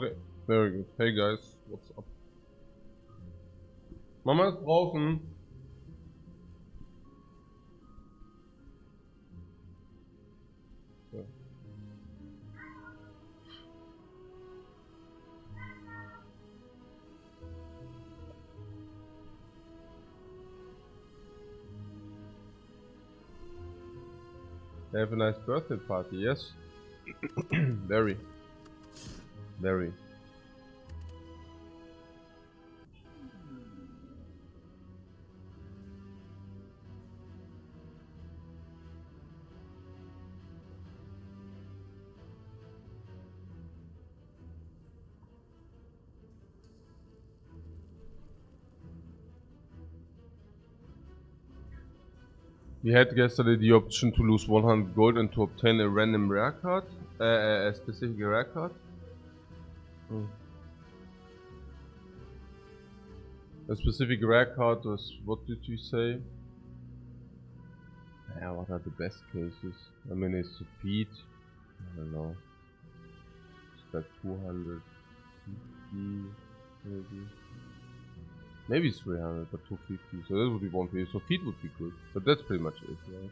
Okay, very good. Hey guys, what's up? Mama ist draußen. Ja. Have a nice birthday party, yes? Very. Very. We had yesterday the option to lose 100 gold and to obtain a random rare card, a specific rare card. A specific rare card was, what did you say? Yeah, what are the best cases? I mean, it's to feed. I don't know. It's like 250, maybe. Maybe 300, but 250. So that would be one piece. So feed would be good. But that's pretty much it, right?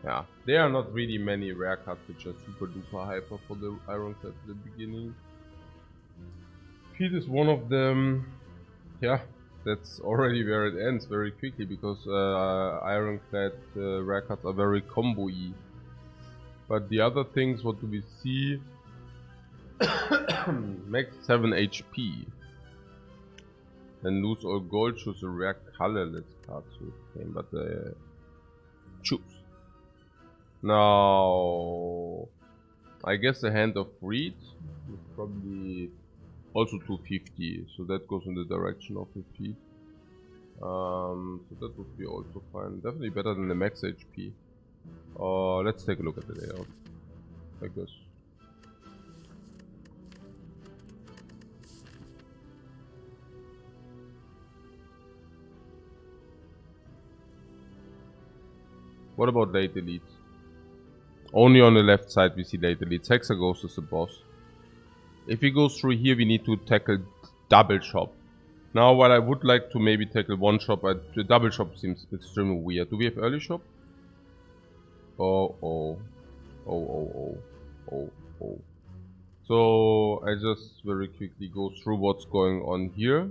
Yeah, there are not really many rare cards which are super duper hyper for the Ironclad at the beginning. Feed is one of them. Yeah, that's already where it ends very quickly because Ironclad rare cards are very combo-y. But the other things, what do we see? Max 7 HP. Then lose all gold, choose a rare colorless card to obtain, but choose. Now, I guess the Hand of Freed is probably also 250, so that goes in the direction of the feed. So that would be also fine. Definitely better than the max HP. Let's take a look at the layout, I guess. What about late elites? Only on the left side we see late elites. Hexaghost is the boss. If we go through here, we need to tackle double shop. Now, while I would like to maybe tackle one shop, the double shop seems extremely weird. Do we have early shop? Oh. So I just very quickly go through what's going on here.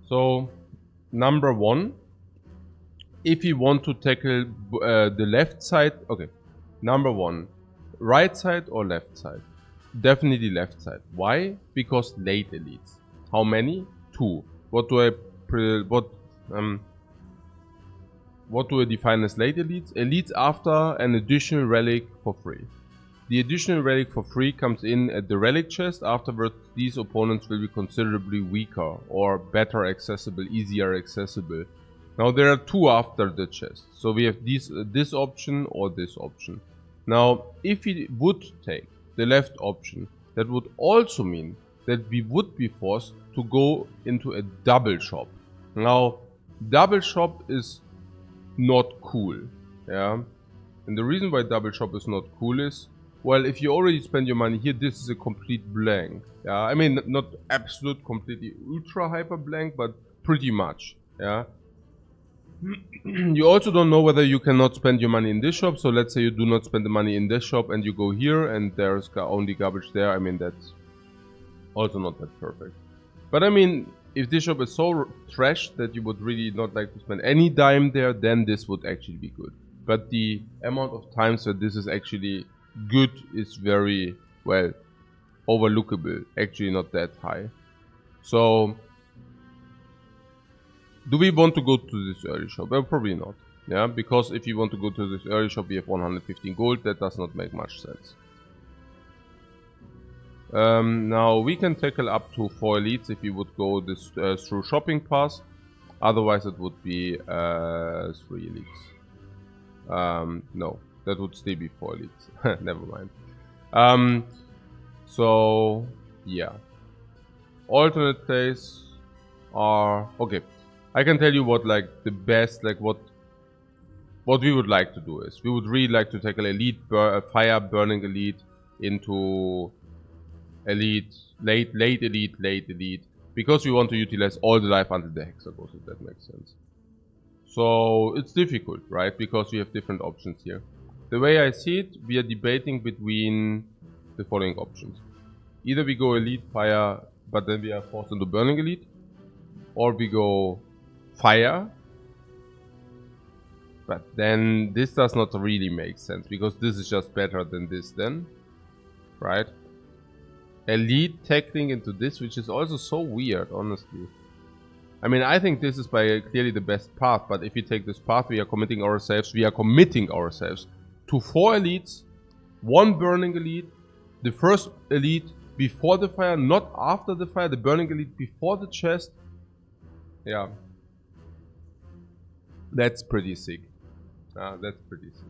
So, number one, if you want to tackle the left side, okay. Number one, right side or left side? Definitely left side. Why? Because late elites. How many? 2. What do I define as late elites? Elites after an additional relic for free. The additional relic for free comes in at the relic chest. Afterwards, these opponents will be considerably weaker or better accessible, easier accessible. Now there are 2 after the chest. So we have this option or this option. Now, if we would take the left option, that would also mean that we would be forced to go into a double shop. Now, double shop is not cool, yeah. And the reason why double shop is not cool is, well, if you already spend your money here, this is a complete blank. Yeah, I mean, not absolute, completely ultra hyper blank, but pretty much, yeah. You also don't know whether you cannot spend your money in this shop. So let's say you do not spend the money in this shop and you go here and there's only garbage there. I mean, that's also not that perfect. But I mean, if this shop is so trash that you would really not like to spend any dime there, then this would actually be good. But the amount of times that this is actually good is very, well, overlookable. Actually not that high. So, do we want to go to this early shop? Well, probably not. Yeah, because if you want to go to this early shop, we have 115 gold. That does not make much sense. Now, we can tackle up to 4 elites if you would go this through shopping pass. Otherwise, it would be 3 elites. No, that would still be 4 elites. Never mind. So, yeah. Alternate plays are... Okay. I can tell you what, like, the best, like, what we would like to do is, we would really like to tackle elite, fire burning elite, into elite, late elite, because we want to utilize all the life until the Hexer goes, if that makes sense. So it's difficult, right? Because we have different options here. The way I see it, we are debating between the following options. Either we go elite fire, but then we are forced into burning elite, or we go fire, but then this does not really make sense, because this is just better than this then, right? Elite tackling into this, which is also so weird, honestly. I mean, I think this is by clearly the best path, but if we take this path, we are committing ourselves to 4 elites, 1 burning elite, the first elite before the fire, not after the fire, the burning elite before the chest. Yeah. That's pretty sick. That's pretty sick.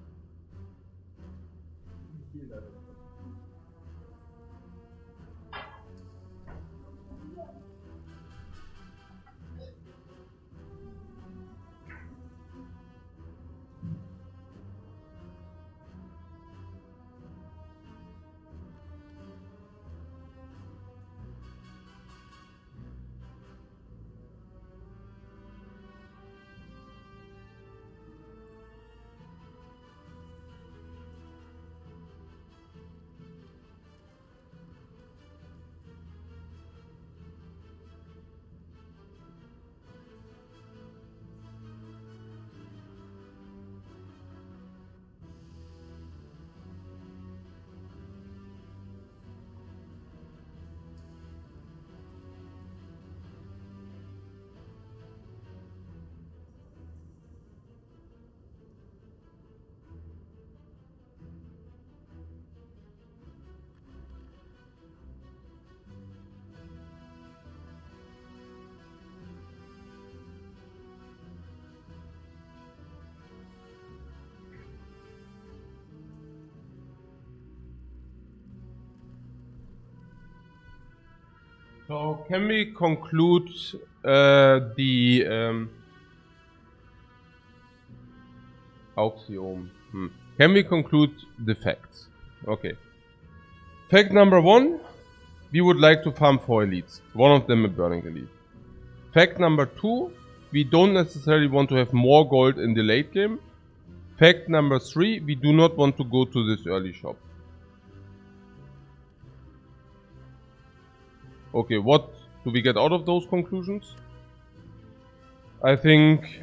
So can we conclude the axiom? Can we conclude the facts? Okay. Fact number 1, we would like to farm 4 elites. One of them a burning elite. Fact number 2, we don't necessarily want to have more gold in the late game. Fact number 3, we do not want to go to this early shop. Okay, what do we get out of those conclusions? I think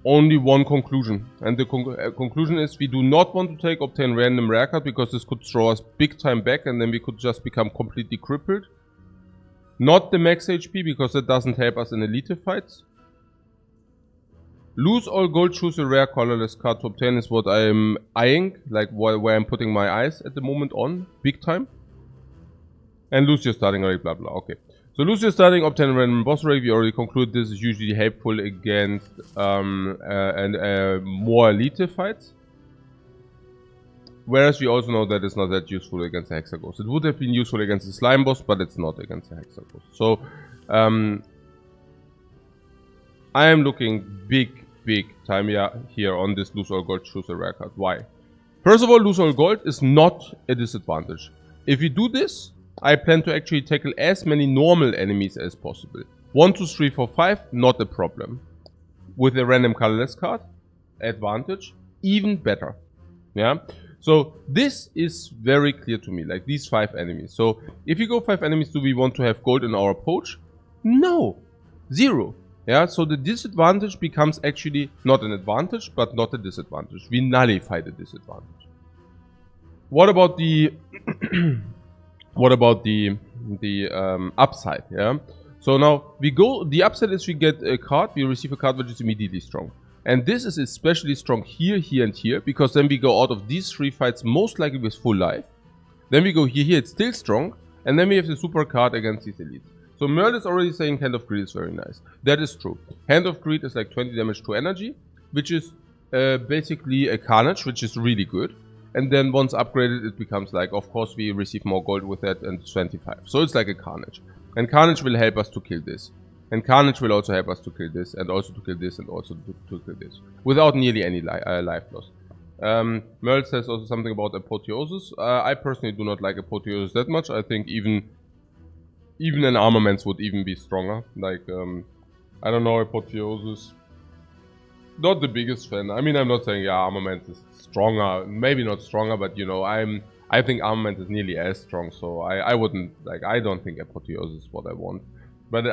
only one conclusion. And the conclusion is we do not want to obtain random rare card, because this could throw us big time back and then we could just become completely crippled. Not the max HP, because it doesn't help us in elite fights. Lose all gold, choose a rare colorless card to obtain is what I am eyeing, like where I'm putting my eyes at the moment on, big time. And lose your starting rate, blah blah, okay. So lose your starting, obtain a random boss rate. We already concluded this is usually helpful against more elite fights. Whereas we also know that it's not that useful against the Hexer Ghost. It would have been useful against the Slime Boss, but it's not against the Hexer Ghost. So I am looking big time here on this lose all gold, choose a rare card. Why? First of all, lose all gold is not a disadvantage. If you do this, I plan to actually tackle as many normal enemies as possible. 1, 2, 3, 4, 5, not a problem. With a random colorless card, advantage, even better. Yeah. So this is very clear to me, like these 5 enemies. So if you go 5 enemies, do we want to have gold in our poach? No. 0. Yeah, so the disadvantage becomes actually not an advantage, but not a disadvantage. We nullify the disadvantage. What about the upside? Yeah. So now we go. The upside is we get a card. We receive a card which is immediately strong, and this is especially strong here, here, and here, because then we go out of these 3 fights most likely with full life. Then we go here. Here it's still strong, and then we have the super card against these elites. So Merle is already saying Hand of Greed is very nice. That is true. Hand of Greed is like 20 damage to energy, which is basically a Carnage, which is really good. And then once upgraded, it becomes like, of course, we receive more gold with that, and 25. So it's like a Carnage. And Carnage will help us to kill this. And Carnage will also help us to kill this, and also to kill this, and also to kill this. Without nearly any life loss. Merl says also something about Apotheosis. I personally do not like Apotheosis that much. I think even an Armaments would even be stronger. Like, I don't know, Apotheosis. Not the biggest fan. I mean, I'm not saying, yeah, Armaments is stronger. Maybe not stronger, but, you know, I think Armaments is nearly as strong. So I wouldn't, like, I don't think Apotheosis is what I want. But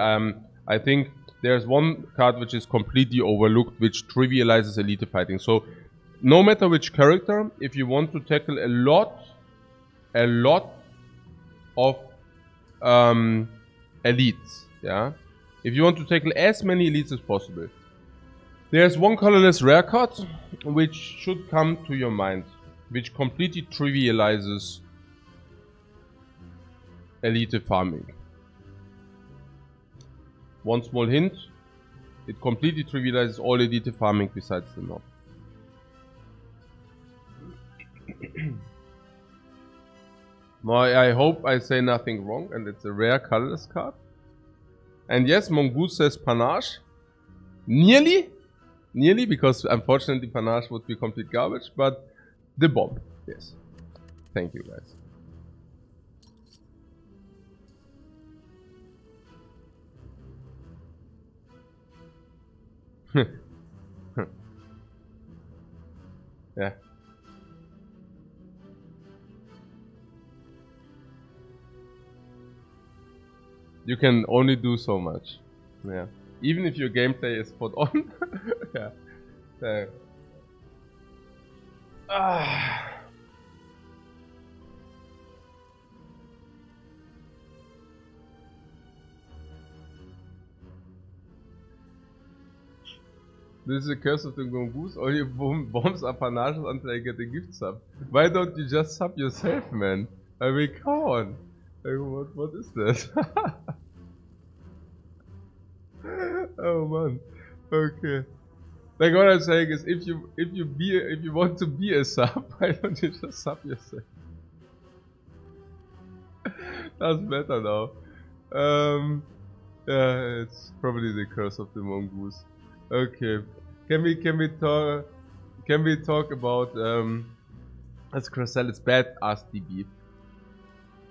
I think there's one card which is completely overlooked, which trivializes elite fighting. So, no matter which character, if you want to tackle a lot of elites, yeah? If you want to tackle as many elites as possible, there's one colorless rare card which should come to your mind, which completely trivializes elite farming. One small hint, it completely trivializes all elite farming besides the mob. I hope I say nothing wrong, and it's a rare colorless card. And yes, Mongoose says Panache. Nearly, because unfortunately Panache would be complete garbage, but the bomb, yes. Thank you, guys. Yeah. You can only do so much. Yeah. Even if your gameplay is spot on. Yeah. This is a curse of the Mongoose. All your bombs are panaches until I get a gift sub. Why don't you just sub yourself, man? I mean, come on. Like, what is this? Oh man. Okay. Like what I'm saying is, if you want to be a sub, why don't you just sub yourself? That's better now. Yeah, it's probably the curse of the Mongoose. Okay. Can we talk about as Chrysalis bad asked DB.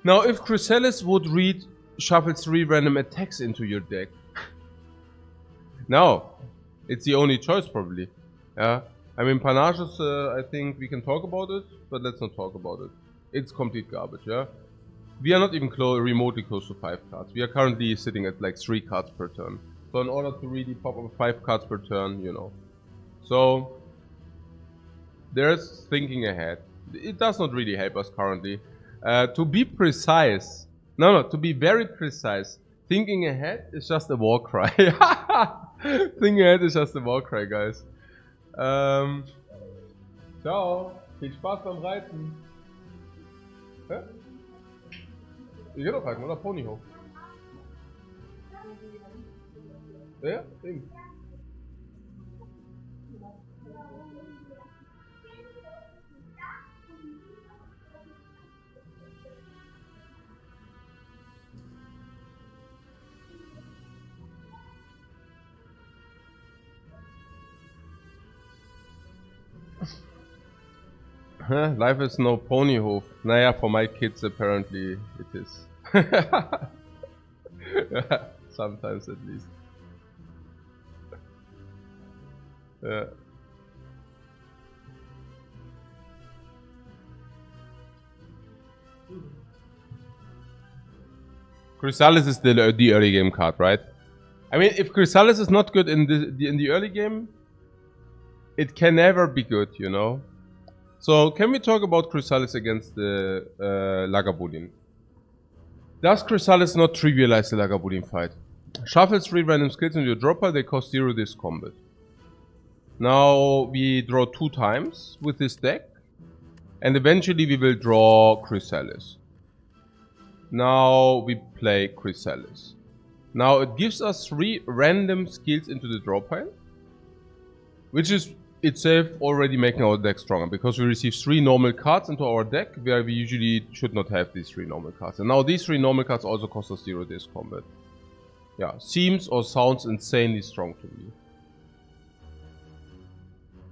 Now if Chrysalis would read shuffle 3 random attacks into your deck. No. It's the only choice probably. Yeah. I mean Panaches, I think we can talk about it, but let's not talk about it. It's complete garbage, yeah. We are not even remotely close to 5 cards. We are currently sitting at like 3 cards per turn. So in order to really pop up 5 cards per turn, you know. So there's thinking ahead. It does not really help us currently. To be precise, to be very precise, thinking ahead is just a war cry. Thinking ahead is just a war cry, guys. Ciao. Viel Spaß beim Reiten. Hä? Ich geh doch reiten, oder? Ponyhof. Ja, Ding. Life is no Ponyhof. Naja, for my kids apparently it is. Sometimes at least. Yeah. Chrysalis is the early game card, right? I mean, if Chrysalis is not good in the early game, it can never be good, you know? So, can we talk about Chrysalis against the Lagavulin? Does Chrysalis not trivialize the Lagavulin fight? Shuffle 3 random skills into your drop pile, they cost 0 this combat. Now, we draw 2 times with this deck. And eventually we will draw Chrysalis. Now we play Chrysalis. Now it gives us 3 random skills into the draw pile. Which is itself already making our deck stronger. Because we receive 3 normal cards into our deck. Where we usually should not have these 3 normal cards. And now these 3 normal cards also cost us 0 this combat. Yeah, seems or sounds insanely strong to me.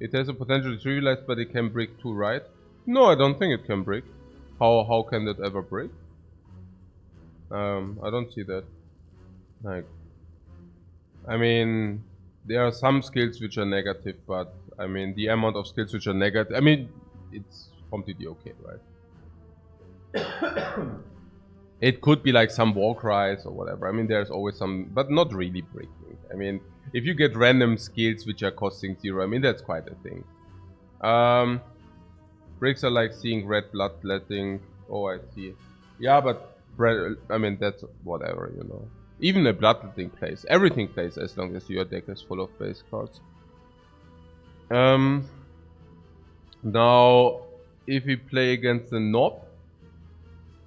It has a potential to trivialize, but it can break too, right? No, I don't think it can break. How can that ever break? I don't see that. Like, I mean, there are some skills which are negative, but I mean, the amount of skills which are negative, I mean, it's completely okay, right? It could be like some war cries or whatever. I mean, there's always some, but not really breaking. I mean, if you get random skills which are costing 0, I mean, that's quite a thing. Breaks are like seeing red bloodletting. Oh, I see. Yeah, but I mean, that's whatever, you know. Even a bloodletting plays. Everything plays as long as your deck is full of base cards. Now, if we play against the knob,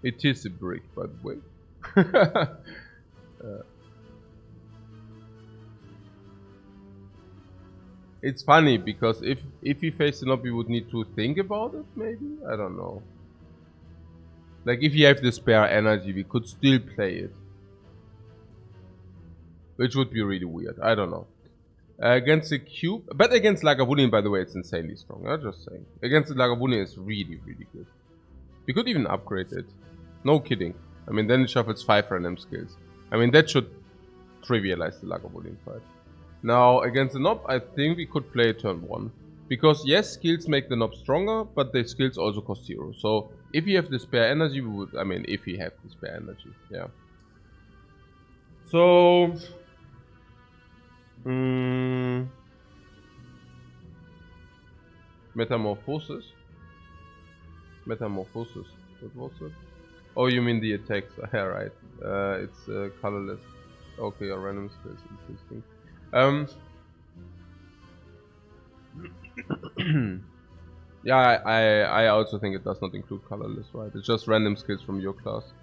it is a brick, by the way. It's funny because if we face the knob, we would need to think about it. Maybe, I don't know. Like if you have the spare energy, we could still play it, which would be really weird. I don't know. Against the cube, but against Lagavulin, by the way, it's insanely strong. I'm just saying. Against the Lagavulin, it's really, really good. We could even upgrade it. No kidding. I mean, then it shuffles 5 random skills. I mean, that should trivialize the Lagavulin fight. Now, against the knob, I think we could play turn 1. Because, yes, skills make the knob stronger, but the skills also cost 0. So, if you have the spare energy, we would... I mean, if we have the spare energy, yeah. So... Metamorphosis? Metamorphosis. What was it? Oh, you mean the attacks. Yeah, right. It's colorless. Okay, or random skills. Interesting. Yeah, I also think it does not include colorless, right? It's just random skills from your class.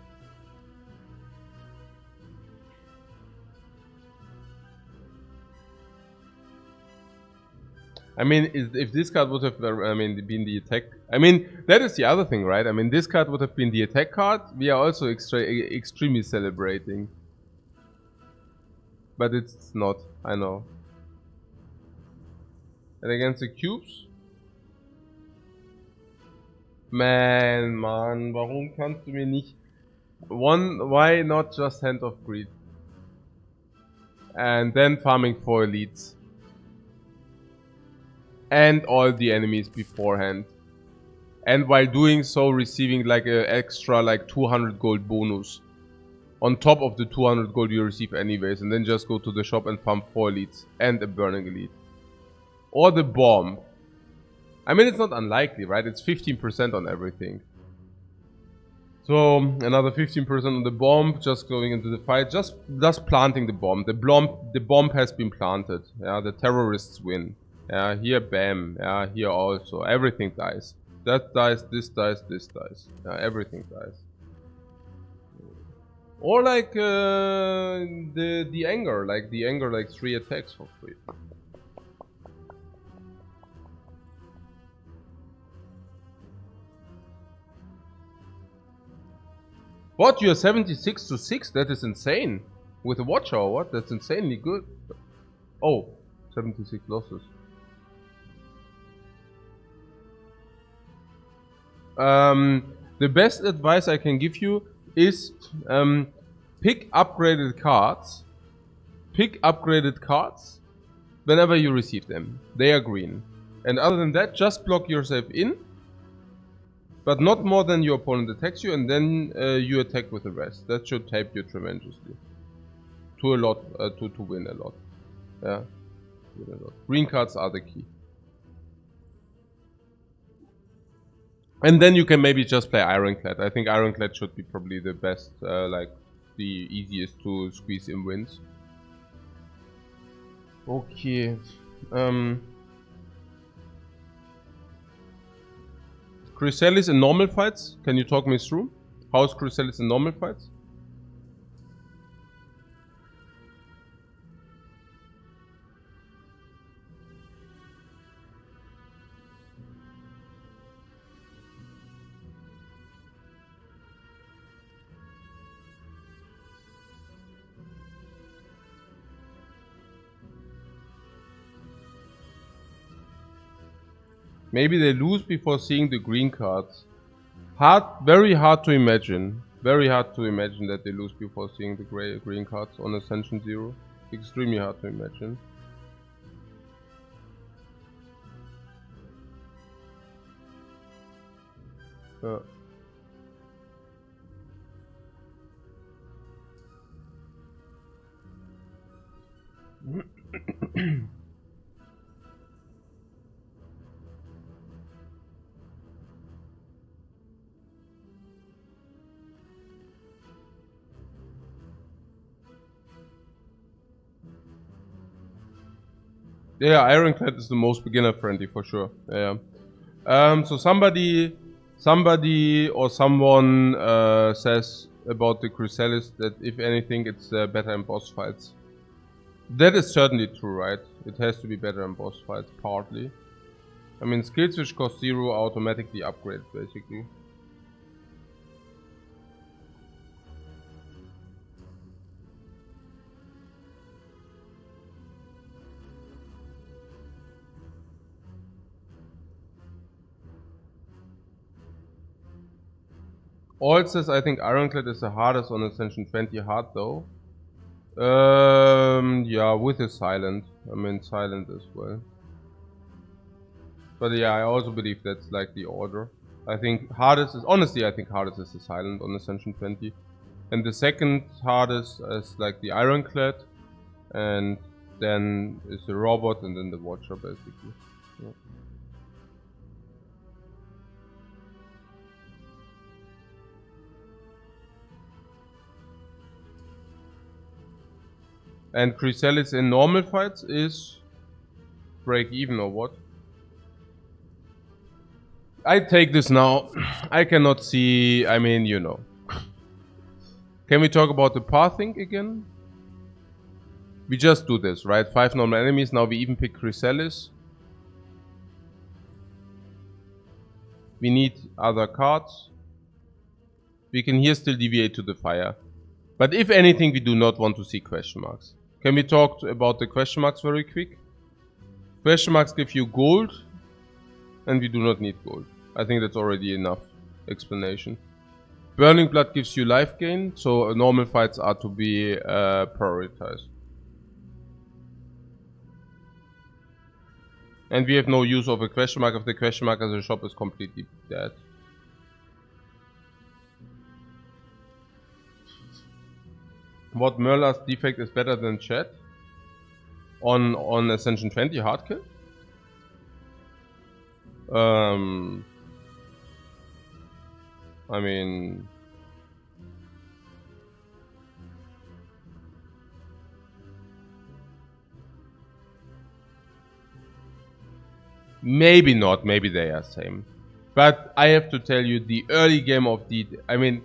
I mean, if this card would have, been the attack... I mean, that is the other thing, right? I mean, this card would have been the attack card. We are also extremely celebrating. But it's not, I know. And against the cubes? Man, warum kannst du mir nicht... Why not just Hand of Greed? And then farming 4 elites. And all the enemies beforehand. And while doing so, receiving like an extra like 200 gold bonus. On top of the 200 gold you receive anyways. And then just go to the shop and farm 4 elites. And a burning elite. Or the bomb. I mean, it's not unlikely, right? It's 15% on everything. So, another 15% on the bomb, just going into the fight, just planting the bomb. The bomb has been planted. Yeah, the terrorists win. Yeah, here, bam. Yeah, here also. Everything dies. That dies, this dies, this dies. Yeah, everything dies. Or like the anger, like 3 attacks for free. What? You're 76 to 6? That is insane. With a watcher or what? That's insanely good. Oh, 76 losses. The best advice I can give you is pick upgraded cards. Pick upgraded cards whenever you receive them. They are green. And other than that, just block yourself in. But not more than your opponent attacks you, and then you attack with the rest. That should help you tremendously. To a lot, to win a lot. Yeah, win a lot. Green cards are the key. And then you can maybe just play Ironclad. I think Ironclad should be probably the best, like the easiest to squeeze in wins. Okay. Chrysalis in normal fights? Can you talk me through? How is Chrysalis in normal fights? Maybe they lose before seeing the green cards. Very hard to imagine. Very hard to imagine that they lose before seeing the green cards on Ascension 0. Extremely hard to imagine. Yeah, Ironclad is the most beginner friendly for sure. Yeah. So somebody or someone says about the Chrysalis that if anything it's better in boss fights. That is certainly true, right? It has to be better in boss fights, partly. I mean, skills which cost 0 automatically upgrade, basically. All says I think Ironclad is the hardest on Ascension 20 hard though. Yeah, with his silent. I mean, silent as well. But yeah, I also believe that's like the order. I think hardest is, honestly, I think hardest is the silent on Ascension 20. And the second hardest is like the Ironclad. And then is the robot and then the Watcher, basically. Yeah. And Chrysalis in normal fights is break even or what? I take this now. I cannot see, I mean, you know. Can we talk about the pathing again? We just do this, right? 5 normal enemies, now we even pick Chrysalis. We need other cards. We can here still deviate to the fire. But if anything, we do not want to see question marks. Can we talk about the question marks very quick? Question marks give you gold, and we do not need gold. I think that's already enough explanation. Burning Blood gives you life gain, so normal fights are to be prioritized. And we have no use of a question mark if the question mark as a shop is completely dead. What Merla's defect is better than Chat? On Ascension 20 hard kill? I mean... Maybe not, maybe they are same. But I have to tell you, the early game of the... I mean,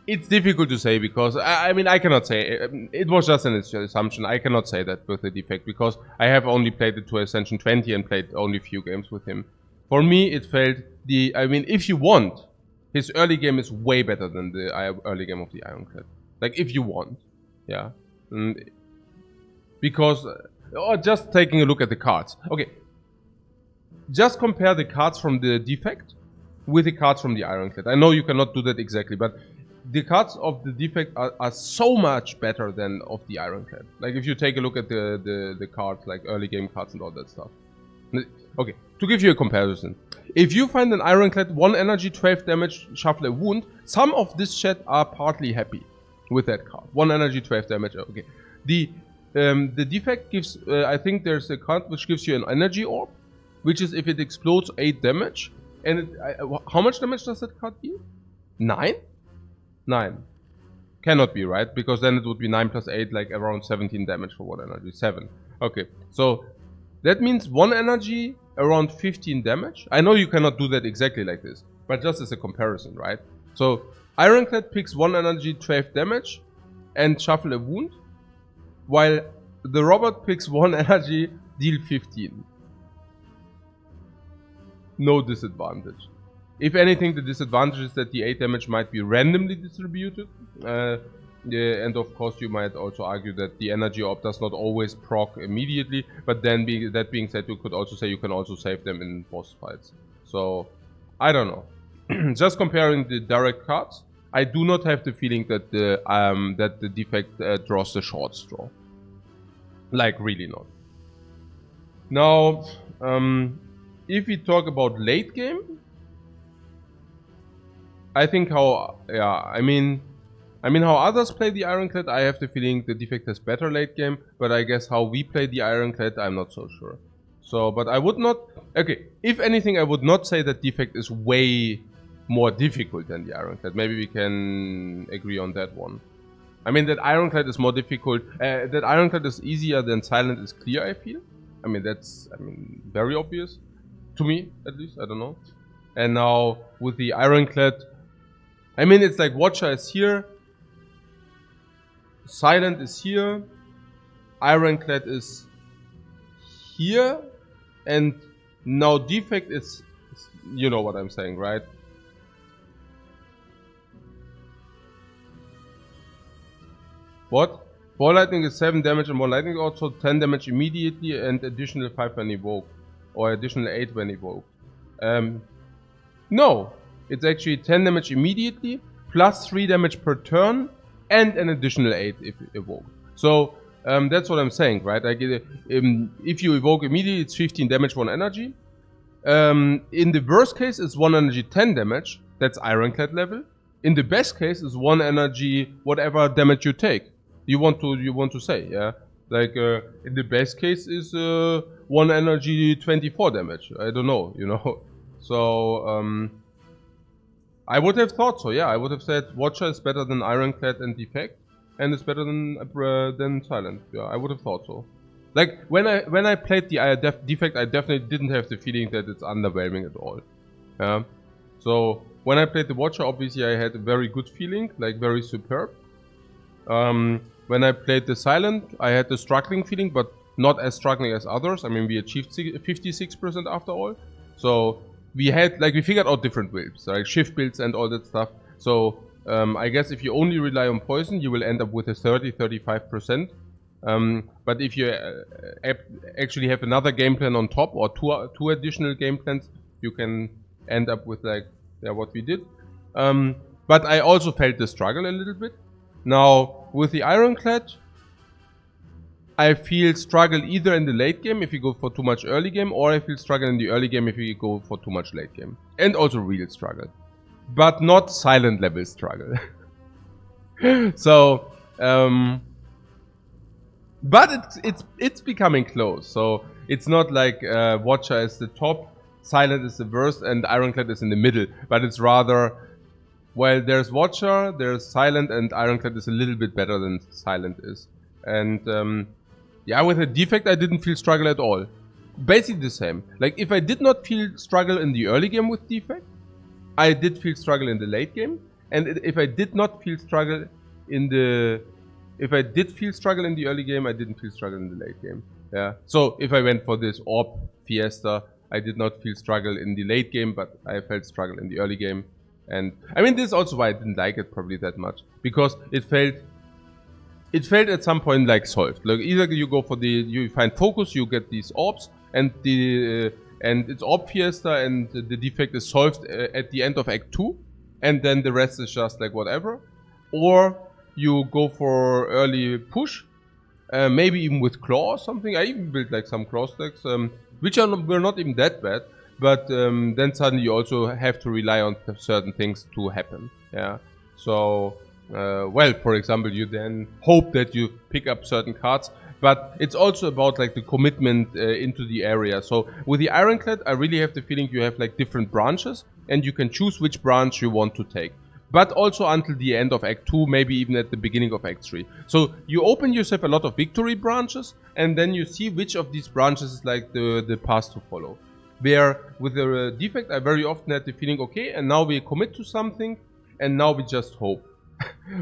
it's difficult to say because... I mean, I cannot say. It was just an assumption. I cannot say that with the defect because I have only played it to Ascension 20 and played only few games with him. For me, it felt the... I mean, if you want, his early game is way better than the early game of the Ironclad. Like, if you want. Yeah. Because... Or just taking a look at the cards. Okay. Just compare the cards from the defect with the cards from the Ironclad. I know you cannot do that exactly, but the cards of the defect are so much better than of the Ironclad. Like if you take a look at the cards, like early game cards and all that stuff. Okay, to give you a comparison. If you find an Ironclad, 1 energy, 12 damage, shuffle a wound, some of this chat are partly happy with that card. 1 energy, 12 damage, okay. The defect gives, I think there's a card which gives you an energy orb, which is if it explodes 8 damage. And how much damage does that card deal? 9? 9. Cannot be, right? Because then it would be 9 plus 8, like around 17 damage for 1 energy. 7. Okay, so that means 1 energy, around 15 damage. I know you cannot do that exactly like this, but just as a comparison, right? So Ironclad picks 1 energy, 12 damage, and shuffle a wound, while the robot picks 1 energy, deal 15. No disadvantage. If anything, the disadvantage is that the 8 damage might be randomly distributed. Yeah, and of course you might also argue that the energy orb does not always proc immediately, but then that being said, you could also say you can also save them in boss fights. So, I don't know. Just comparing the direct cards, I do not have the feeling that the defect draws the short straw. Like, really not. Now, if we talk about late game, I think how others play the Ironclad, I have the feeling the defect has better late game, but I guess how we play the Ironclad, I'm not so sure. So, but I would not, okay, if anything, I would not say that defect is way more difficult than the Ironclad. Maybe we can agree on that one. I mean, that Ironclad is more difficult, that Ironclad is easier than Silent is clear, I feel. I mean, that's, very obvious. To me, at least, I don't know. And now, with the Ironclad, I mean, it's like Watcher is here, Silent is here, Ironclad is here, and now Defect is, you know what I'm saying, right? What? Ball Lightning is 7 damage and Ball Lightning also 10 damage immediately and additional 5 when evoked. Or additional 8 when evoked. No, it's actually 10 damage immediately, plus 3 damage per turn, and an additional 8 if evoked. So, that's what I'm saying, right? If you evoke immediately, it's 15 damage, 1 energy. In the worst case, it's 1 energy, 10 damage. That's Ironclad level. In the best case, it's 1 energy, whatever damage you take. You want to say, yeah? Like, in the best case is 1 energy, 24 damage. I don't know, you know? So, I would have thought so, yeah. I would have said Watcher is better than Ironclad and Defect, and it's better than Silent. Yeah, I would have thought so. Like, when I played the Defect, I definitely didn't have the feeling that it's underwhelming at all. Yeah. So, when I played the Watcher, obviously I had a very good feeling, like very superb. When I played the Silent, I had the struggling feeling, but not as struggling as others. I mean, we achieved 56% after all. So, we figured out different builds, like shift builds and all that stuff. So, I guess if you only rely on poison, you will end up with a 35%. But if you actually have another game plan on top, or two additional game plans, you can end up with what we did. But I also felt the struggle a little bit. Now, with the Ironclad, I feel struggle either in the late game if you go for too much early game, or I feel struggle in the early game if you go for too much late game. And also real struggle. But not Silent level struggle. So, but it's becoming close. So, it's not like Watcher is the top, Silent is the worst, and Ironclad is in the middle. But it's rather, well, there's Watcher, there's Silent, and Ironclad is a little bit better than Silent is. And yeah, with a Defect, I didn't feel struggle at all. Basically the same. Like, if I did not feel struggle in the early game with Defect, I did feel struggle in the late game. And if I did not feel struggle in the... If I did feel struggle in the early game, I didn't feel struggle in the late game. Yeah. So, if I went for this Orb Fiesta, I did not feel struggle in the late game, but I felt struggle in the early game. And, I mean, this is also why I didn't like it probably that much. Because it felt at some point like solved. Like, either you go for you find focus, you get these orbs, and it's Orb Fiesta, and the defect is solved at the end of Act 2, and then the rest is just like whatever. Or you go for early push, maybe even with claw or something. I even built like some claw stacks, which were not even that bad, but then suddenly you also have to rely on certain things to happen. Yeah, so. Well, for example, you then hope that you pick up certain cards, but it's also about like the commitment into the area. So with the Ironclad, I really have the feeling you have like different branches, and you can choose which branch you want to take. But also until the end of Act 2, maybe even at the beginning of Act 3. So you open yourself a lot of victory branches, and then you see which of these branches is like the path to follow. Where with the Defect, I very often had the feeling, okay, and now we commit to something, and now we just hope.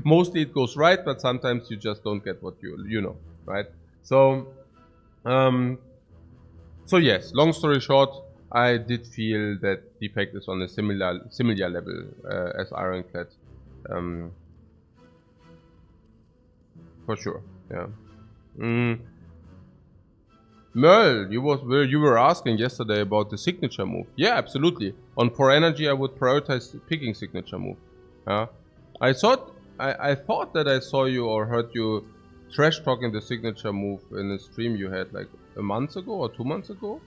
Mostly it goes right, but sometimes you just don't get what you know, right? So, so yes, long story short, I did feel that Defect is on a similar level as Ironclad. For sure. Yeah. Merl, you were asking yesterday about the signature move. Yeah, absolutely. On 4 energy, I would prioritize picking signature move. I thought that I saw you or heard you trash talking the signature move in a stream you had like a month ago or 2 months ago.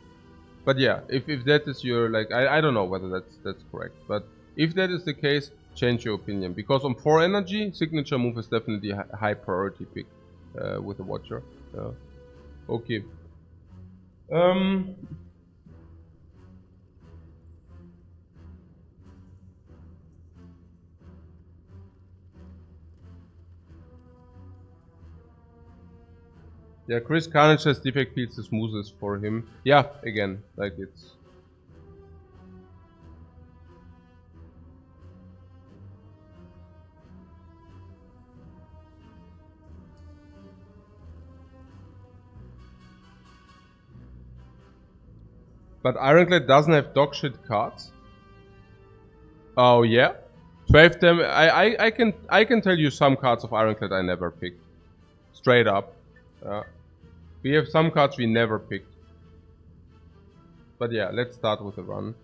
But yeah, if that is your like, I don't know whether that's correct. But if that is the case, change your opinion, because on 4 energy, signature move is definitely a high priority pick with the Watcher. Okay. Yeah, Chris Carnage's defect feels the smoothest for him. Yeah, again, like it's... But Ironclad doesn't have dogshit cards. Oh yeah? 12 them. I can tell you some cards of Ironclad I never picked. Straight up. We have some cards we never picked. But yeah, let's start with the run.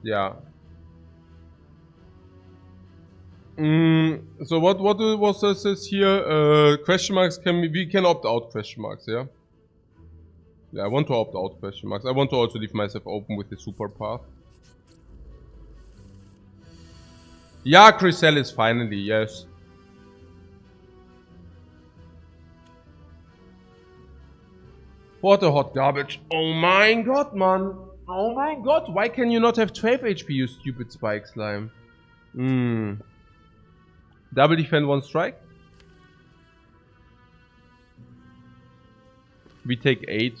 Yeah. So what was this here? Question marks we can opt out question marks, yeah? Yeah, I want to opt out question marks. I want to also leave myself open with the super path. Yeah, Chrysalis finally, yes. What a hot garbage. Oh my god, man. Oh my god, why can you not have 12 HP, you stupid spike slime? Double defend, 1 strike. We take 8.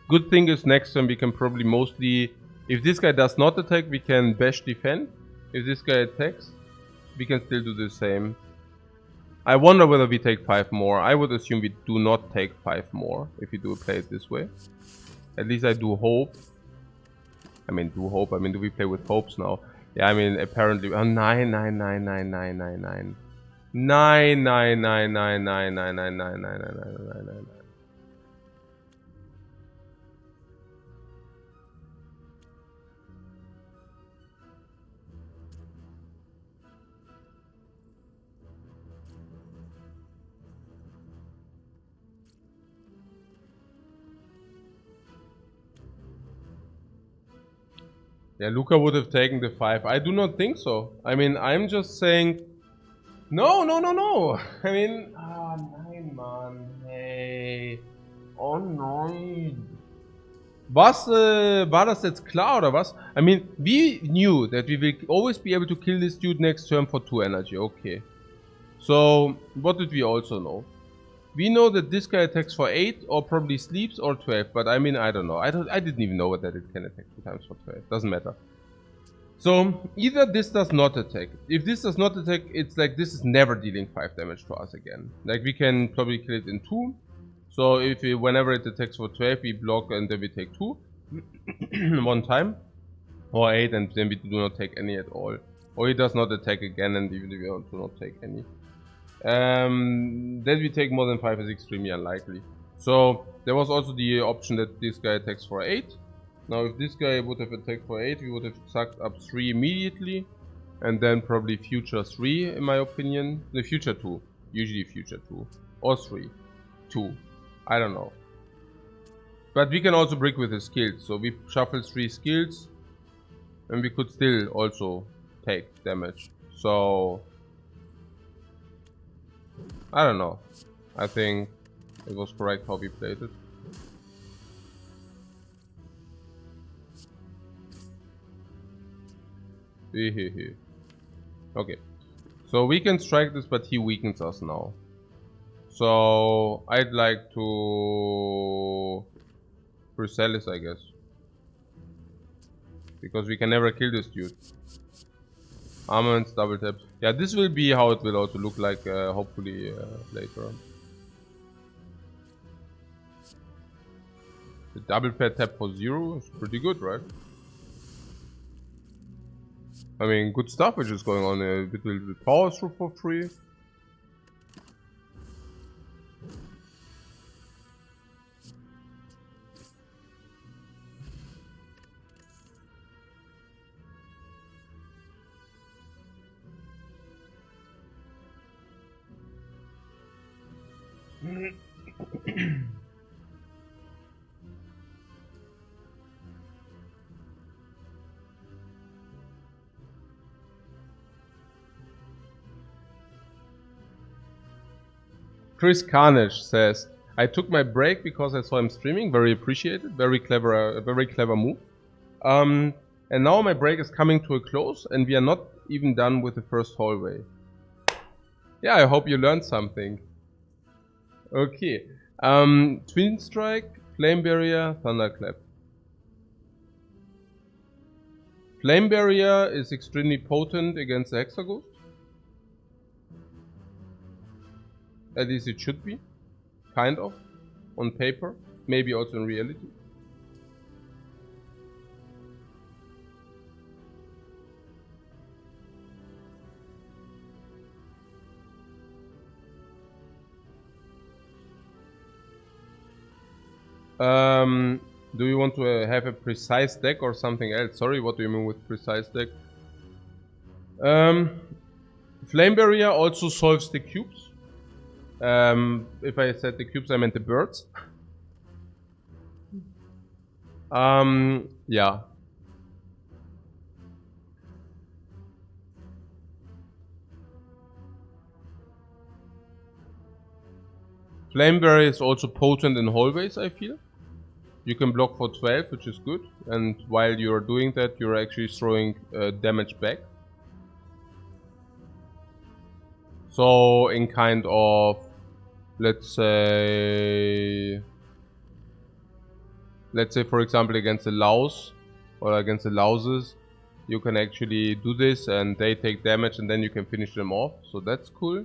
Good thing is next turn we can probably mostly... If this guy does not attack, we can bash defend. If this guy attacks, we can still do the same. I wonder whether we take 5 more. I would assume we do not take 5 more if we do play it this way. At least I do hope. I mean, do hope. I mean, do we play with hopes now? Yeah, I mean, apparently... 9, 9, 9, 9, 9, 9, 9. 9, 9, 9, 9, 9, 9, 9, 9, 9, 9, 9, 9, 9. Yeah, Luca would have taken the 5. I do not think so. I mean, I'm just saying... No, no, no, no! I mean... Ah, nein, Mann. Hey. Oh nein. War das jetzt klar oder was? I mean, we knew that we will always be able to kill this dude next turn for 2 energy. Okay. So, what did we also know? We know that this guy attacks for 8 or probably sleeps or 12, but I mean, I don't know. I didn't even know that it can attack 2 times for 12. Doesn't matter. So, either this does not attack. If this does not attack, it's like this is never dealing 5 damage to us again. Like, we can probably kill it in 2. So, if whenever it attacks for 12, we block and then we take 2. 1 time. Or 8 and then we do not take any at all. Or he does not attack again and even if we do not take any. That we take more than 5 is extremely unlikely. So there was also the option that this guy attacks for 8. Now if this guy would have attacked for 8, we would have sucked up 3 immediately. And then probably future 3 in my opinion. The future 2. Usually future 2. Or 3. 2. I don't know. But we can also brick with his skills. So we shuffle 3 skills. And we could still also take damage. So... I don't know. I think it was correct how we played it. Okay. So we can strike this, but he weakens us now. So I'd like to Chrysalis, I guess. Because we can never kill this dude. Armaments, double tap. Yeah, this will be how it will also look like, hopefully later. The double pair tap for 0 is pretty good, right? I mean, good stuff which is going on here. A little bit power through for free. Chris Carnage says, I took my break because I saw him streaming. Very appreciated. Very clever, a very clever move. And now my break is coming to a close and we are not even done with the first hallway. Yeah, I hope you learned something. Okay. Twin Strike, Flame Barrier, Thunderclap. Flame Barrier is extremely potent against the Hexaghost. At least it should be. Kind of. On paper. Maybe also in reality. Do you want to have a precise deck or something else? Sorry, what do you mean with precise deck? Flame Barrier also solves the cubes. If I said the cubes, I meant the birds. Yeah. Flame Barrier is also potent in hallways, I feel. You can block for 12, which is good. And while you're doing that, you're actually throwing damage back. So, in kind of, let's say for example against the Laos or against the Louses, you can actually do this and they take damage and then you can finish them off. So that's cool.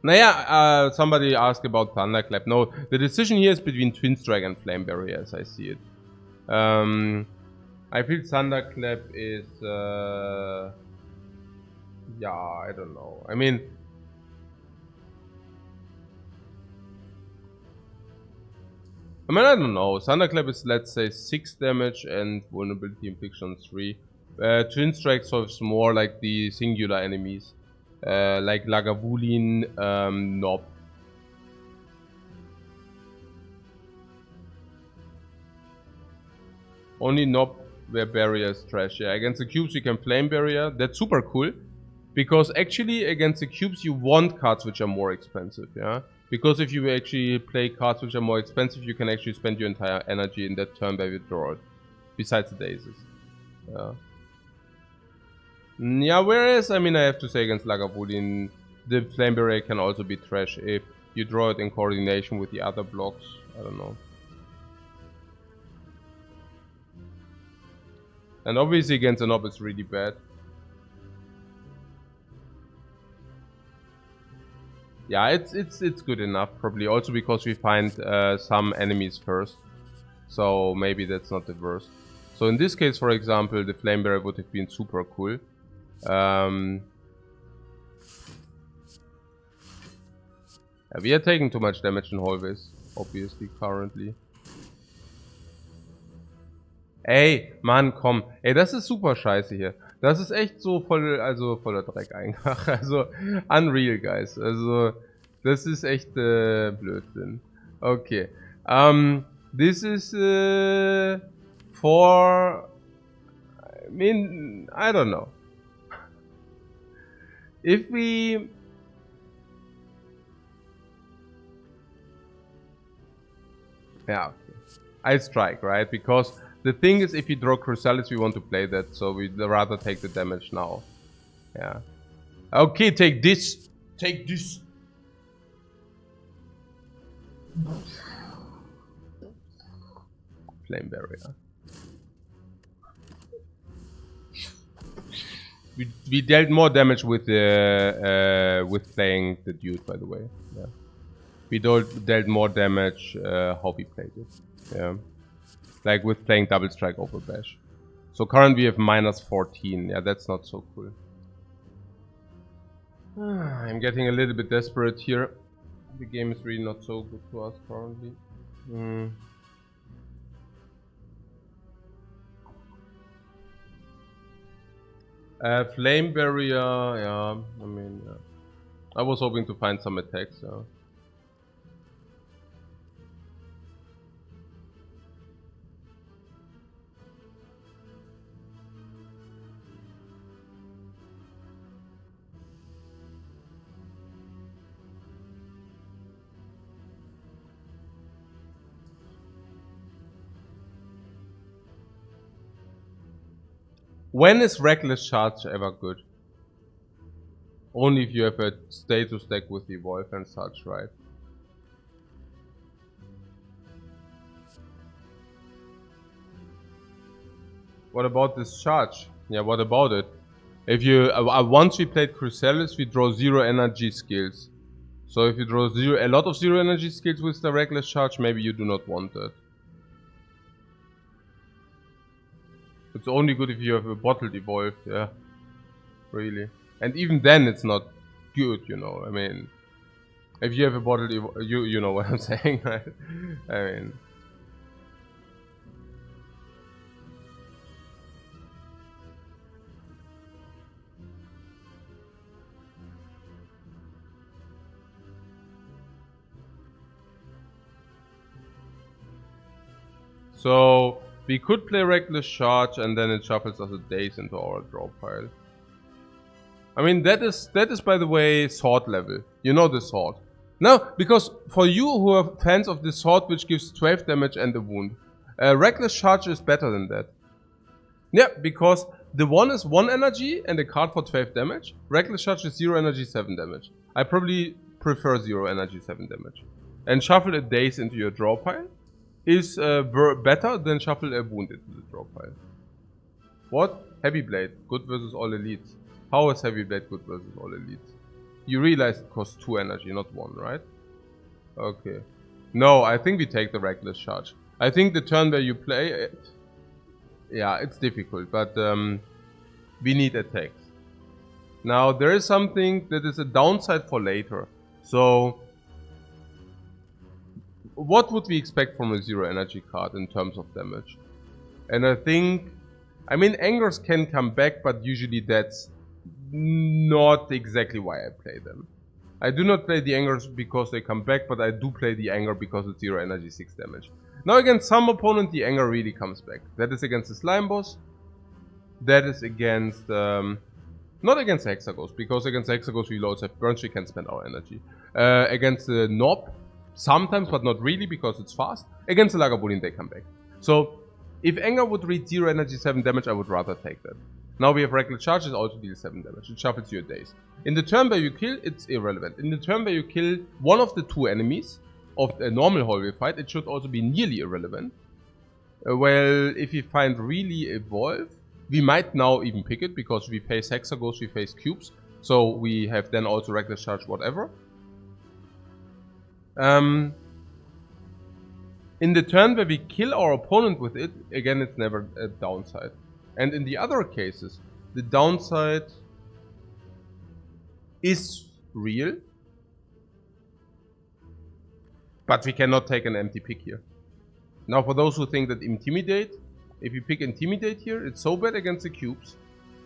Somebody asked about Thunderclap. No, the decision here is between Twin Strike and Flame Barrier as I see it. I feel Thunderclap is... yeah, I don't know. I mean... I don't know. Thunderclap is, let's say, 6 damage and vulnerability infliction 3. Twin Strike solves more like the singular enemies. Like Lagavulin, Nob. Only Nob where barrier is trash. Yeah, against the cubes you can flame barrier. That's super cool. Because actually against the cubes you want cards which are more expensive, yeah? Because if you actually play cards which are more expensive, you can actually spend your entire energy in that turn by withdrawal. Besides the daisies. Yeah. Yeah, whereas, I mean, I have to say against Lagavulin, the Flame Barrier can also be trash if you draw it in coordination with the other blocks. I don't know. And obviously against a Nob it's really bad. Yeah, it's good enough, probably. Also because we find some enemies first. So maybe that's not the worst. So in this case, for example, the Flame Barrier would have been super cool. We are taking too much damage in hallways, obviously, currently. Ey, Mann, komm. Ey, das ist super scheiße hier. Das ist echt so voll, also voller Dreck einfach. Also, unreal, guys. Also, das ist echt Blödsinn. Okay. This is for... I mean, I don't know. If we... Yeah, okay. I strike, right? Because the thing is, if we draw Chrysalis, we want to play that, so we'd rather take the damage now. Yeah. Okay, take this! Take this! Flame Barrier. We dealt more damage with the with playing the dude, by the way. Yeah. we dealt more damage how we played it. Yeah. Like with playing double strike over bash. So currently we have -14. Yeah, that's not so cool. I'm getting a little bit desperate here. The game is really not so good to us currently. Flame barrier, yeah, I mean, yeah. I was hoping to find some attacks, yeah. When is Reckless Charge ever good? Only if you have a status deck with Evolve and such, right? What about this charge? Yeah, what about it? If you once we played Chrysalis, we draw 0 energy skills. So if you draw a lot of 0 energy skills with the Reckless Charge, maybe you do not want that. It's only good if you have a bottled Evolve, yeah. Really. And even then it's not good, you know, I mean. If you have a bottled Evolve, you know what I'm saying, right? I mean. So we could play Reckless Charge and then it shuffles us a Daze into our draw pile. I mean that is by the way sword level. You know the sword. Now, because for you who are fans of the sword which gives 12 damage and a wound, Reckless Charge is better than that. Yeah, because the one is 1 energy and a card for 12 damage. Reckless Charge is 0 energy, 7 damage. I probably prefer 0 energy, 7 damage. And shuffle a Daze into your draw pile is better than shuffle a wound into the draw pile. What? Heavy Blade, good versus all elites. How is Heavy Blade good versus all elites? You realize it costs 2 energy, not 1, right? Okay. No, I think we take the Reckless Charge. I think the turn where you play it, yeah, it's difficult, but we need attacks. Now, there is something that is a downside for later. So, what would we expect from a 0 energy card in terms of damage? And I think, I mean, Angers can come back, but usually that's not exactly why I play them. I do not play the Angers because they come back, but I do play the Anger because it's 0 energy, 6 damage. Now against some opponent, the Anger really comes back. That is against the Slime Boss. That is against, not against Hexaghost, because against Hexaghost we also have burns, we can spend our energy. Against the Knob, sometimes, but not really, because it's fast. Against the Lagavulin, they come back. So, if Anger would read 0 energy, 7 damage, I would rather take that. Now we have Reckless Charge, it also deals 7 damage. It shuffles your Daze. In the turn where you kill, it's irrelevant. In the turn where you kill one of the 2 enemies of a normal hallway fight, it should also be nearly irrelevant. Well, if we find really Evolve, we might now even pick it, because we face Hexaghost, we face Cubes. So we have then also Reckless Charge, whatever. In the turn where we kill our opponent with it, again it's never a downside. And in the other cases, the downside is real. But we cannot take an empty pick here. Now for those who think that Intimidate, if you pick Intimidate here, it's so bad against the Cubes.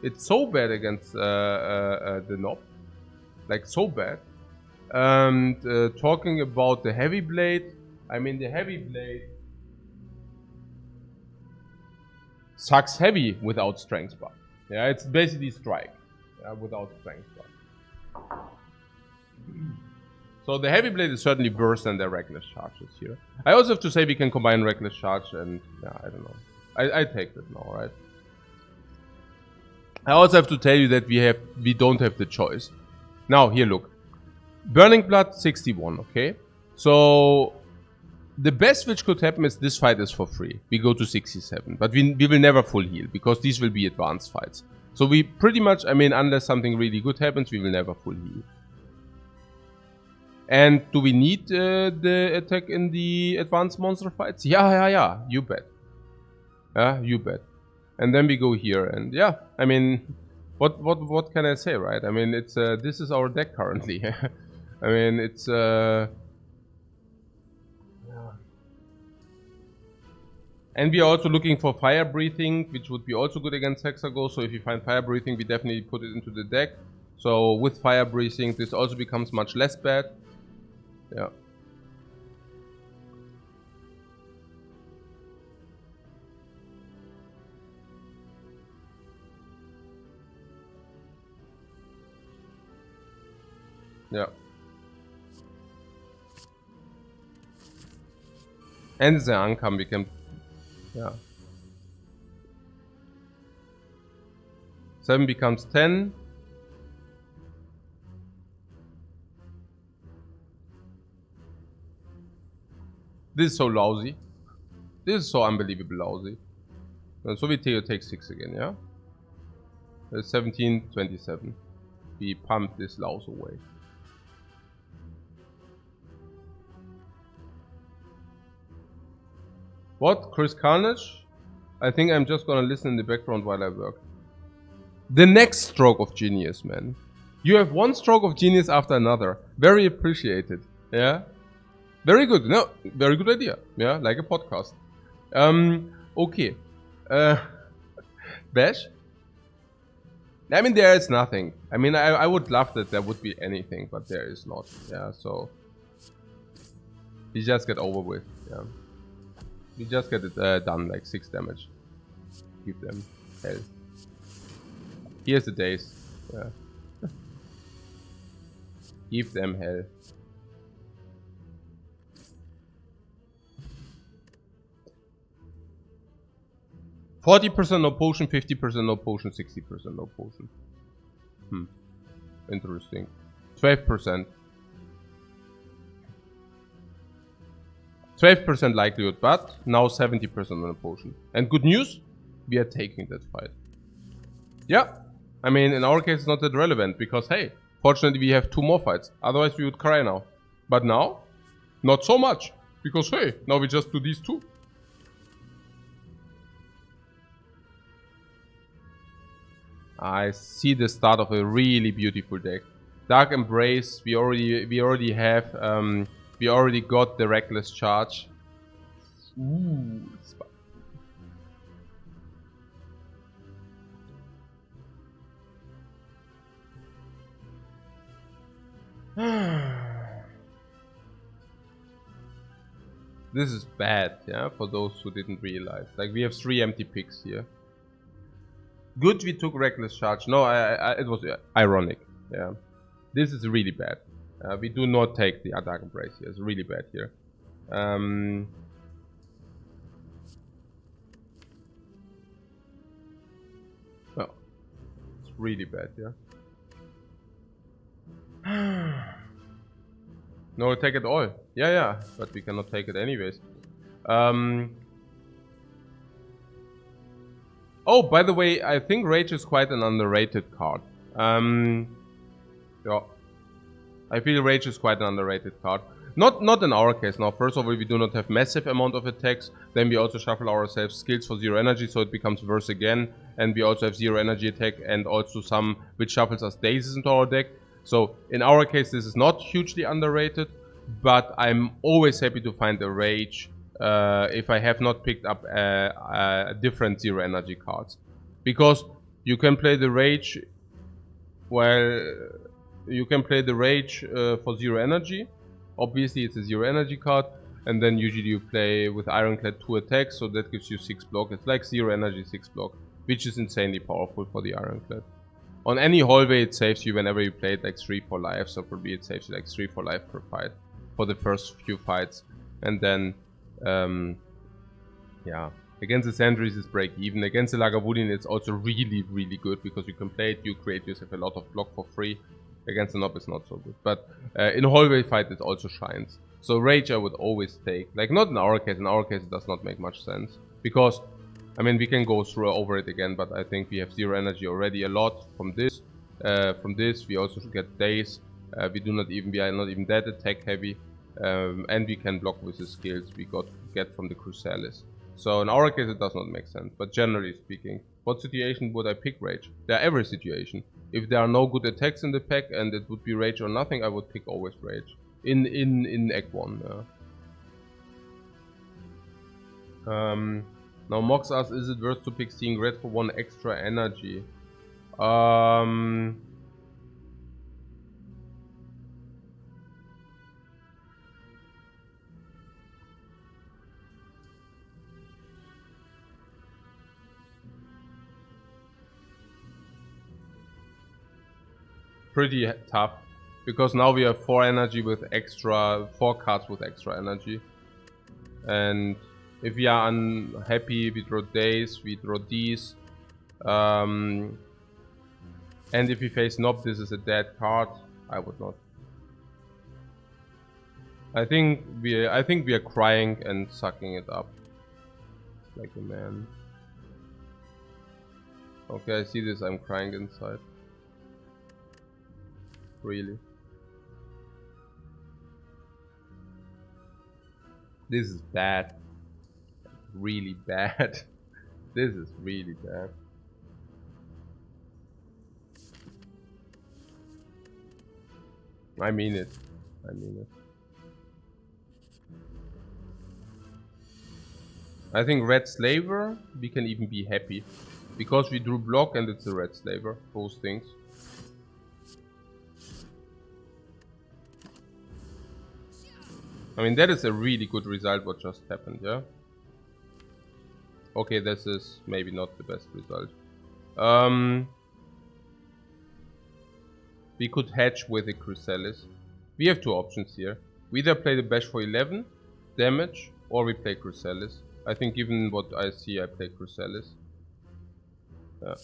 It's so bad against the Knob. Like so bad. And talking about the Heavy Blade, I mean the Heavy Blade sucks heavy without Strength buff. Yeah, it's basically Strike, yeah, without Strength buff. So the Heavy Blade is certainly worse than the Reckless Charges here. I also have to say we can combine Reckless Charge and, yeah, I don't know. I take that now, right? I also have to tell you that we don't have the choice. Now, here, look. Burning Blood 61, okay? So, the best which could happen is this fight is for free. We go to 67, but we will never full heal, because these will be advanced fights. So we pretty much, I mean, unless something really good happens, we will never full heal. And do we need the attack in the advanced monster fights? Yeah, you bet. Yeah, you bet. And then we go here, and yeah, I mean, what can I say, right? I mean, it's this is our deck currently. I mean, it's and we are also looking for fire breathing, which would be also good against Hexago. So if you find fire breathing, we definitely put it into the deck. So with fire breathing, this also becomes much less bad. Yeah. Yeah. And the Ankam we can... Yeah. 7 becomes 10. This is so lousy. This is so unbelievable lousy. And so we take 6 again, yeah? 17, 27. We pump this louse away. What? Chris Carnage? I think I'm just gonna listen in the background while I work. The next stroke of genius, man. You have one stroke of genius after another. Very appreciated. Yeah? Very good. No, very good idea. Yeah, like a podcast. Okay. Bash? I mean, there is nothing. I mean, I would love that there would be anything, but there is not. Yeah, so... We just get over with. Yeah. We just get it done, like 6 damage. Give them hell. Here's the days. Yeah. Give them hell. %, no potion, 50% no potion, 60% no potion. Interesting. 12%. 12% likelihood, but now 70% on a potion. And good news, we are taking that fight. Yeah, I mean, in our case, it's not that relevant because, hey, fortunately, we have 2 more fights. Otherwise, we would cry now. But now, not so much because, hey, now we just do these 2. I see the start of a really beautiful deck. Dark Embrace, we already have. We already got the Reckless Charge. Ooh, this is bad, yeah, for those who didn't realize. Like, we have 3 empty picks here. Good, we took Reckless Charge. No, it was ironic. Yeah, this is really bad. We do not take the Dark Embrace here. It's really bad here. Well, it's really bad, yeah. No, take it all. Yeah, but we cannot take it anyways. Oh, by the way, I think Rage is quite an underrated card. Yeah. I feel Rage is quite an underrated card. Not in our case. Now, first of all, we do not have massive amount of attacks. Then we also shuffle ourselves skills for 0 energy, so it becomes worse again. And we also have 0 energy attack and also some which shuffles us daisies into our deck. So in our case, this is not hugely underrated, but I'm always happy to find a Rage if I have not picked up different 0 energy cards. Because you can play the Rage, well, you can play the Rage for 0 energy. Obviously it's a 0 energy card, and then usually you play with Ironclad 2 attacks, so that gives you 6 block. It's like 0 energy 6 block, which is insanely powerful for the Ironclad. On any hallway it saves you whenever you play it like 3-4 life, so probably it saves you like 3-4 life per fight for the first few fights. And then, yeah, against the Sentries it's break even. Against the Lagavulin it's also really, really good because you can play it, you create yourself a lot of block for free. Against the Nob it's not so good, but in a hallway fight it also shines. So Rage I would always take, like not in our case it does not make much sense. Because, I mean, we can go through over it again, but I think we have 0 energy already a lot from this. From this we also get Daze, We are not even that attack heavy, and we can block with the skills we get from the Chrysalis. So in our case it does not make sense, but generally speaking, what situation would I pick Rage? There every situation. If there are no good attacks in the pack and it would be Rage or nothing, I would pick always Rage. In Act 1. Now Mox asks, is it worth to pick Seeing Red for 1 extra energy? Pretty tough, because now we have 4 energy with 4 cards with extra energy, and if we are unhappy, we draw Days, we draw these, and if we face Nob, this is a dead card. I would not. I think we are crying and sucking it up like a man. Okay, I see this. I'm crying inside. Really. This is bad. Really bad. This is really bad. I mean it. I mean it. I think Red Slaver, we can even be happy. Because we drew block and it's a Red Slaver. Both things. I mean, that is a really good result what just happened, yeah? Okay, this is maybe not the best result. We could hedge with the Chrysalis. We have 2 options here. We either play the Bash for 11 damage, or we play Chrysalis. I think given what I see, I play Chrysalis. Yeah.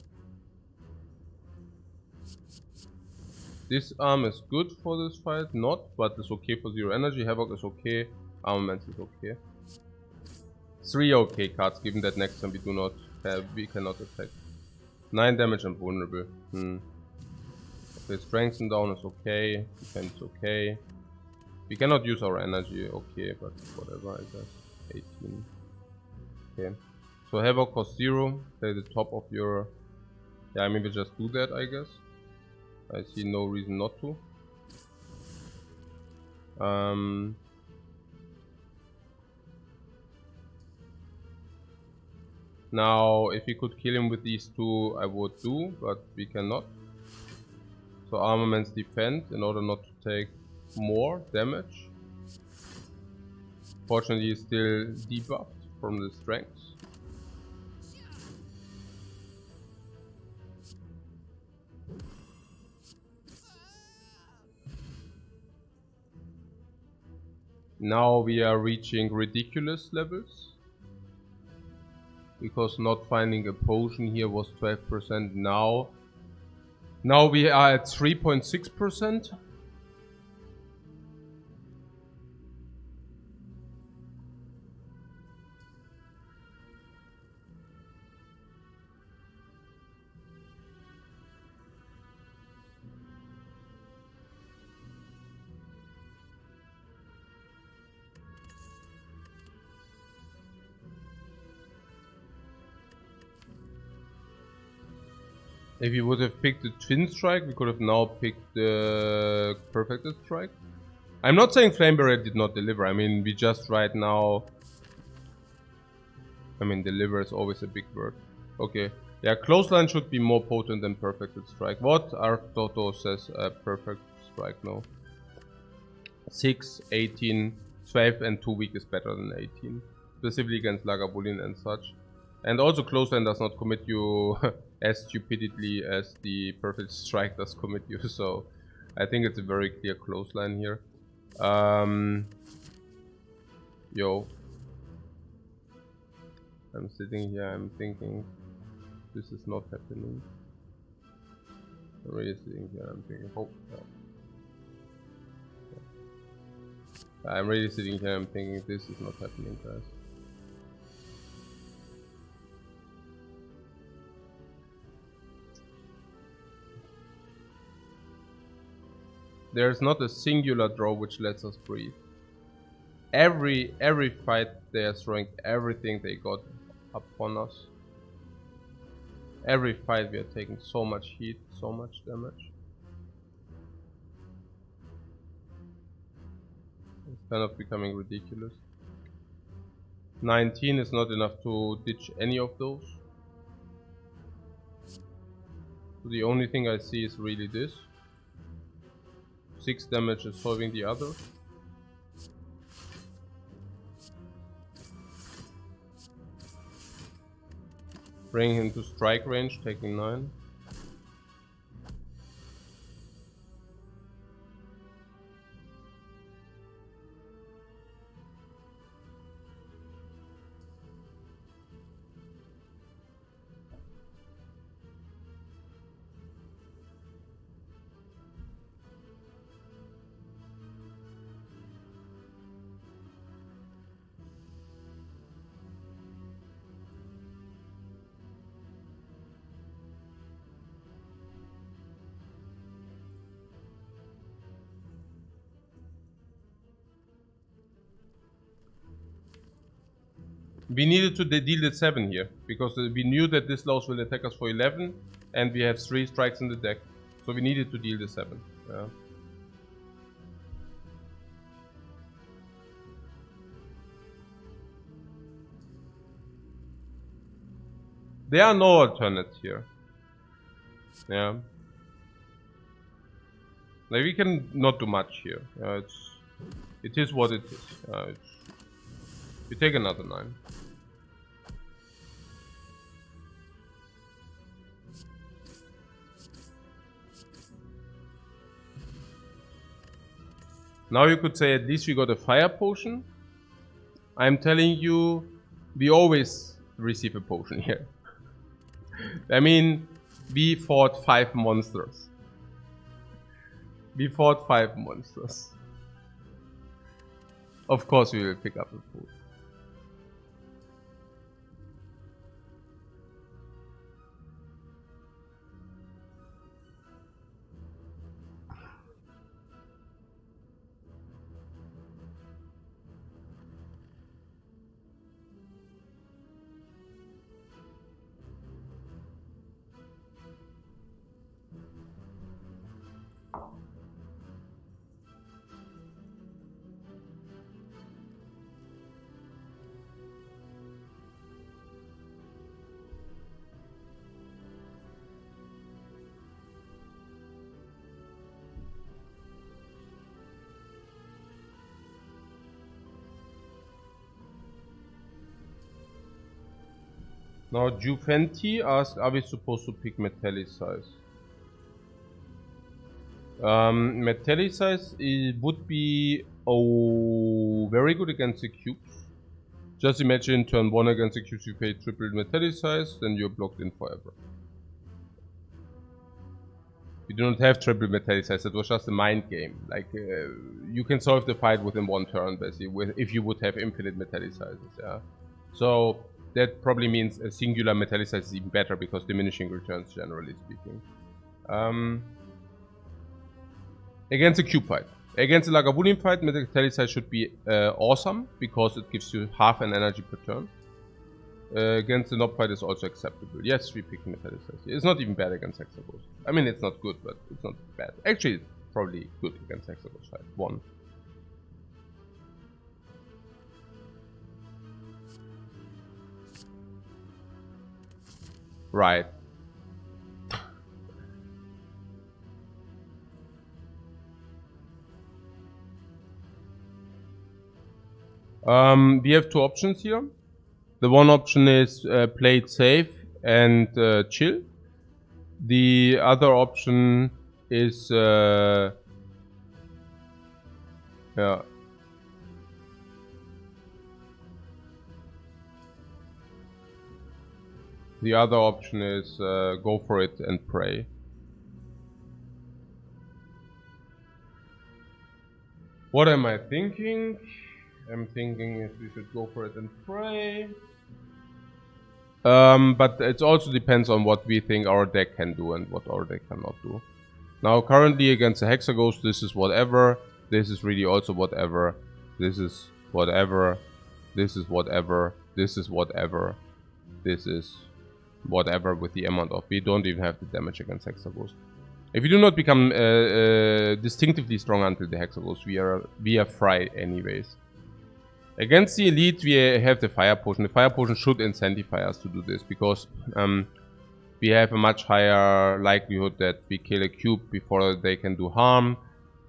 This arm is good for this fight, not, but it's okay for 0 energy. Havoc is okay, Armaments is okay. 3 okay cards, given that next time we cannot attack. 9 damage and vulnerable. Okay, Strength down is okay, defense is okay. We cannot use our energy, okay, but whatever, I guess. 18. Okay. So Havoc costs 0, play the top of your... Yeah, maybe just do that, I guess. I see no reason not to. Now, if we could kill him with these 2, I would do, but we cannot. So Armaments defend in order not to take more damage. Fortunately, he's still debuffed from the strength. Now we are reaching ridiculous levels. Because not finding a potion here was 12%. Now we are at 3.6%. If we would have picked the Twin Strike, we could have now picked the Perfected Strike. I'm not saying Flame Barrier did not deliver. I mean, we just right now... I mean, deliver is always a big word. Okay. Yeah, Clothesline should be more potent than Perfected Strike. What? Artoto says Perfect Strike, no. 6, 18, 12 and 2 weak is better than 18. Specifically against Lagavulin and such. And also Clothesline does not commit you as stupidly as the Perfect Strike does commit you. So I think it's a very clear Clothesline here. Yo. I'm sitting here, I'm thinking, this is not happening. I'm really sitting here, I'm thinking, hope no. I'm really sitting here, I'm thinking, this is not happening, guys. There's not a singular draw which lets us breathe. Every fight they are throwing everything they got upon us. Every fight we are taking so much heat, so much damage. It's kind of becoming ridiculous. 19 is not enough to ditch any of those. So the only thing I see is really this. 6 damage is solving the other. Bring him to strike range, taking 9. We needed to deal the 7 here, because we knew that this loss will attack us for 11, and we have 3 strikes in the deck. So we needed to deal the 7. Yeah. There are no alternates here. Yeah. Like, we can not do much here. It is what it is. We take another 9. Now you could say at least we got a fire potion. I'm telling you, we always receive a potion here. I mean, we fought 5 monsters. We fought 5 monsters. Of course we will pick up a food. Now Juventi asks, are we supposed to pick Metallicize? Metallicize would be very good against the cubes. Just imagine turn 1 against the cubes, you pay triple Metallicize, then you're blocked in forever. You do not have triple Metallicize, that was just a mind game. Like, you can solve the fight within 1 turn, basically, if you would have infinite Metallicizes, yeah. So that probably means a singular Metallicize is even better, because diminishing returns, generally speaking. Against a cube fight. Against a Lagavulin fight, Metallicize should be awesome, because it gives you half an energy per turn. Against the Nob fight is also acceptable. Yes, we pick Metallicize. It's not even bad against Hexagos. I mean, it's not good, but it's not bad. Actually, it's probably good against Hexagos fight. 1. Right. We have 2 options here. The one option is play it safe and chill. The other option is yeah. The other option is go for it and pray. What am I thinking? I'm thinking if we should go for it and pray. But it also depends on what we think our deck can do and what our deck cannot do. Now currently against the Hexaghost, this is whatever. This is really also whatever. This is whatever. This is whatever. This is whatever. This is whatever with the amount of. We don't even have the damage against Hexaghost. If we do not become distinctively strong until the Hexaghost, we are fried anyways. Against the Elite, we have the Fire Potion. The Fire Potion should incentivize us to do this, because we have a much higher likelihood that we kill a cube before they can do harm.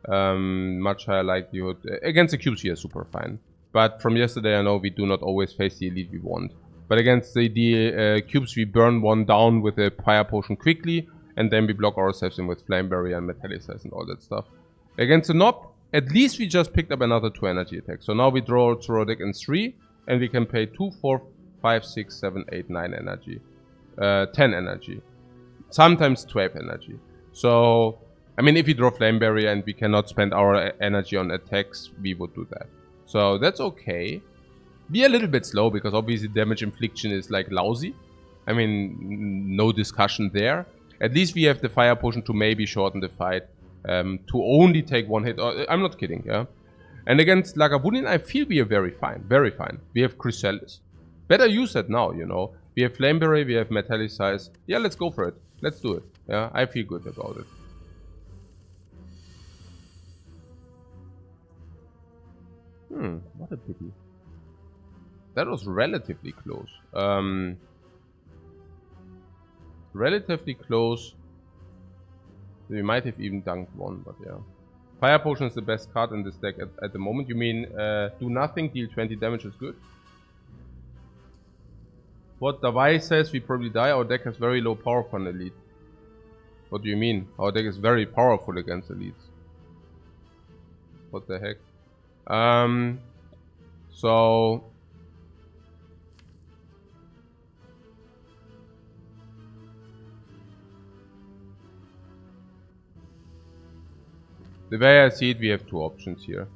Much higher likelihood. Against the cubes, we are super fine. But from yesterday, I know we do not always face the Elite we want. But against the cubes, we burn one down with a Fire Potion quickly. And then we block ourselves in with Flame Barrier and Metallicize and all that stuff. Against the Knob, at least we just picked up another 2 energy attacks. So now we draw through deck in 3. And we can pay 2, 4, 5, 6, 7, 8, 9 energy. 10 energy. Sometimes 12 energy. So, I mean, if we draw Flame Barrier and we cannot spend our energy on attacks, we would do that. So that's okay. Be a little bit slow, because obviously damage infliction is like lousy. I mean, no discussion there. At least we have the Fire Potion to maybe shorten the fight. To only take 1 hit. I'm not kidding, yeah. And against Lagavulin, I feel we are very fine. Very fine. We have Chrysalis. Better use that now, you know. We have Flame Barrier, we have Metallicize. Yeah, let's go for it. Let's do it. Yeah, I feel good about it. What a pity. That was relatively close. Relatively close. We might have even dunked one, but yeah. Fire Potion is the best card in this deck at the moment. You mean do nothing, deal 20 damage is good? What Davai says, we probably die. Our deck has very low power for an Elite. What do you mean? Our deck is very powerful against Elites. What the heck? So... the way I see it, we have 2 options here.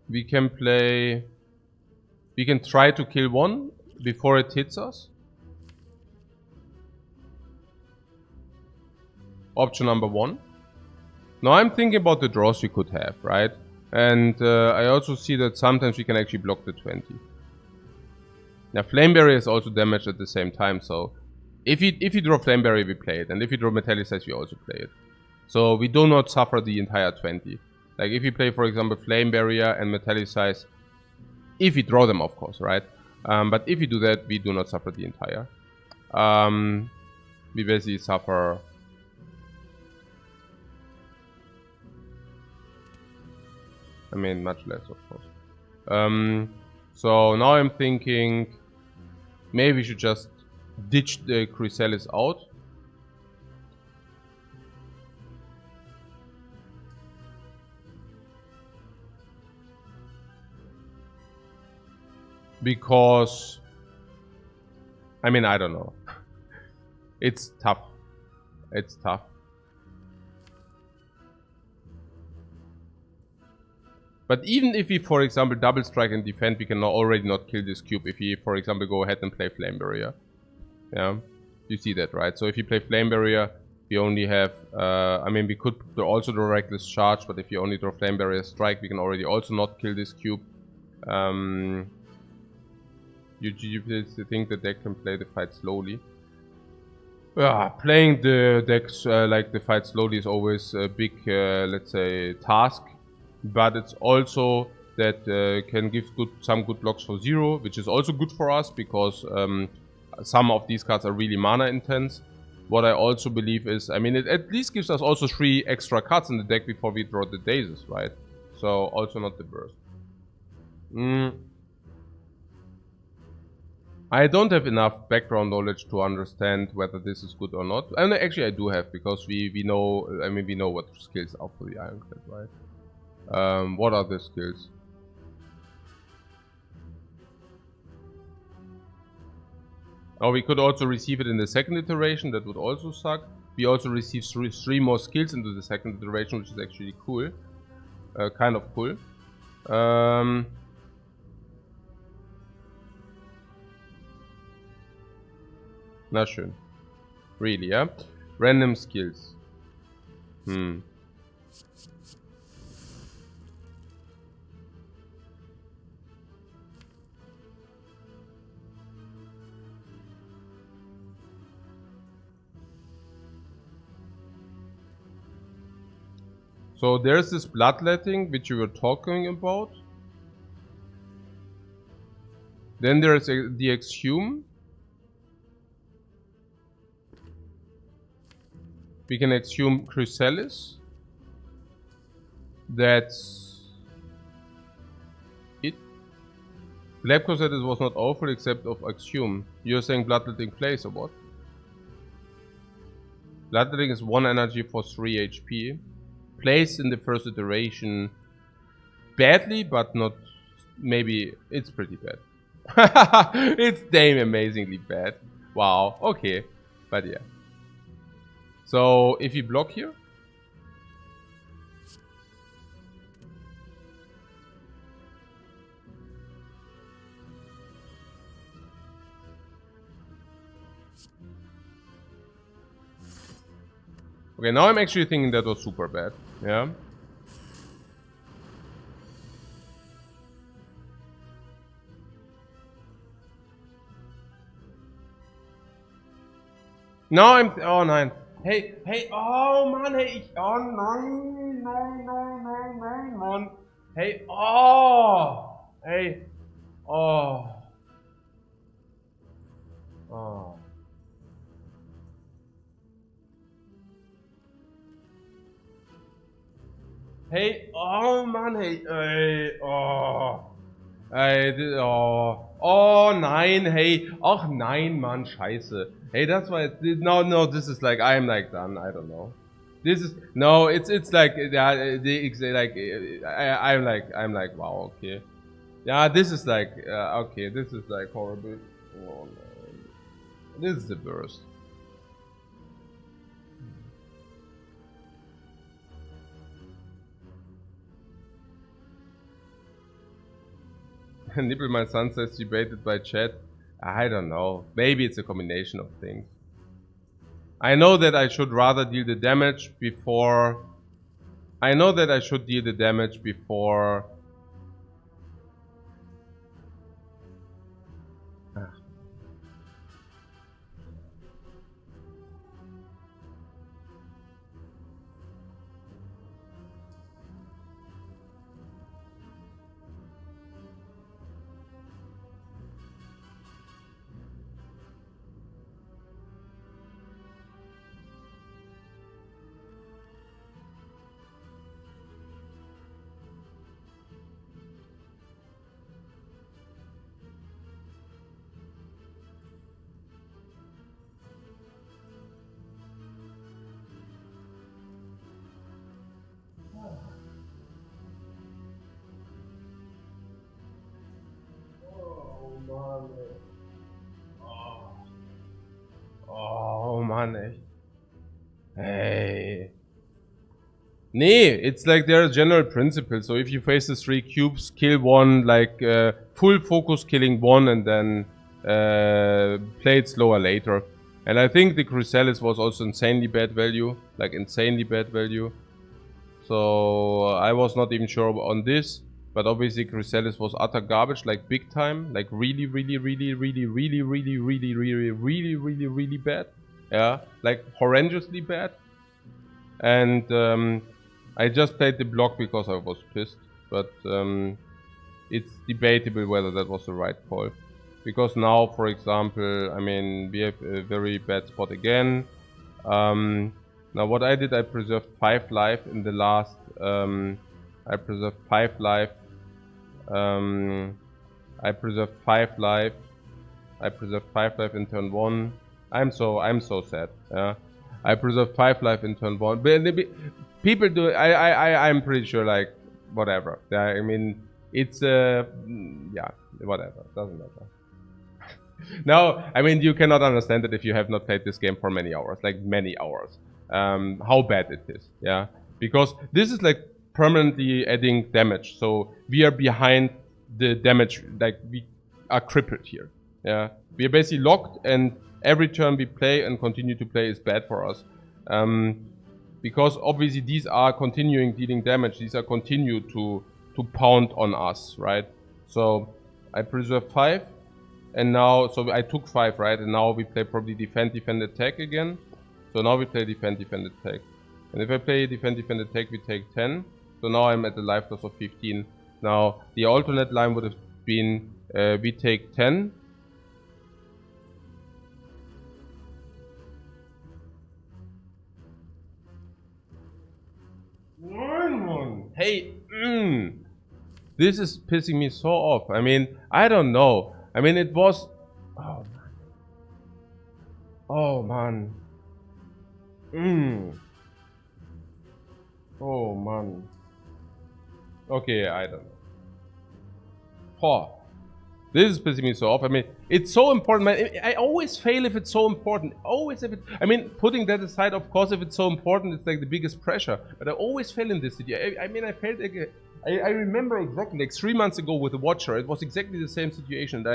We can play... we can try to kill one before it hits us. Option number 1. Now I'm thinking about the draws we could have, right? And I also see that sometimes we can actually block the 20. Now Flame Barrier is also damaged at the same time, so if you draw Flame Barrier, we play it, and if you draw Metallicize, we also play it. So we do not suffer the entire 20. Like if you play, for example, Flame Barrier and Metallicize, if we draw them, of course, right? But if you do that, we do not suffer the entire. We basically suffer... I mean, much less, of course. So now I'm thinking maybe we should just ditch the Chrysalis out. Because, I mean, I don't know. It's tough. It's tough. But even if we, for example, double strike and defend, we can already not kill this cube if we, for example, go ahead and play Flame Barrier. Yeah, you see that, right? So if you play Flame Barrier, we only have, I mean, we could also draw Reckless Charge, but if you only draw Flame Barrier Strike, we can already also not kill this cube. You think the deck can play the fight slowly? Playing the decks like the fight slowly is always a big, let's say, task. But it's also that can give some good blocks for 0, which is also good for us because some of these cards are really mana intense. What I also believe is, I mean, it at least gives us also 3 extra cards in the deck before we draw the Dazes, right? So also not the burst. I don't have enough background knowledge to understand whether this is good or not. And actually I do have, because we know, I mean, we know what skills are for the Ironclad, right? What are the skills? Oh, we could also receive it in the second iteration, that would also suck. We also receive 3 more skills into the second iteration, which is actually cool. Kind of cool. Na schön. Really, yeah? Random skills. So there's this bloodletting which you were talking about. Then there's the exhume. We can exhume Chrysalis. That's it. Lifecoach said it was not awful except of exhume. You're saying bloodletting plays or what? Bloodletting is 1 energy for 3 HP. Plays in the first iteration badly, but not... Maybe it's pretty bad. It's damn amazingly bad. Wow, okay. But yeah. So if you block here, okay, now I'm actually thinking that was super bad. Yeah. No, oh nein. Hey, oh Mann, hey, oh nein, Mann. Hey, oh, hey, oh. Hey, oh Mann, hey, oh. Oh nein, hey, ach nein, Mann, scheiße. Hey, that's why, no, this is like, I'm like done, I don't know. This is, no, it's like, yeah, I'm like, wow, okay. Yeah, this is like, okay, this is like horrible. Oh no. This is the worst. Nibble, my son says, debated by chat. I don't know. Maybe it's a combination of things. I know that I should rather deal the damage before... I know that I should deal the damage before... Oh man, echt. Hey. Nee, it's like there are general principles. So if you face the 3 cubes, kill one, like full focus killing one, and then play it slower later. And I think the Chrysalis was also insanely bad value, like insanely bad value. So I was not even sure on this, but obviously Chrysalis was utter garbage, like big time, like really bad. Yeah, like horrendously bad. And I just played the block because I was pissed, but it's debatable whether that was the right call. Because now, for example, I mean, we have a very bad spot again. Now what I did, I preserved 5 life in the last, I preserved 5 life, I preserved 5 life, I preserved 5 life in turn 1. I'm so sad, yeah. I preserved 5 life in turn 1. But people do, I'm pretty sure, like, whatever. Yeah, I mean, it's, yeah, whatever, doesn't matter. No, I mean, you cannot understand it if you have not played this game for many hours, like many hours. How bad it is, yeah? Because this is like permanently adding damage, so we are behind the damage, like we are crippled here, yeah? We are basically locked, and every turn we play and continue to play is bad for us. Because obviously these are continuing dealing damage. These are continue to pound on us, right? So I preserve 5. And now, so I took 5, right? And now we play probably defend, attack again. So now we play defend, attack. And if I play defend, attack, we take 10. So now I'm at the life loss of 15. Now, the alternate line would have been, we take 10. Hey, this is pissing me so off. I mean, I don't know. I mean, it was... Oh, man. Oh, man. Oh, man. Okay, I don't know. Oh, this is pissing me so off. I mean, it's so important, man. I always fail if it's so important. Always if it... I mean, putting that aside, of course, if it's so important, it's like the biggest pressure. But I always fail in this situation. I mean, I failed again. I remember exactly, like 3 months ago with the Watcher, it was exactly the same situation.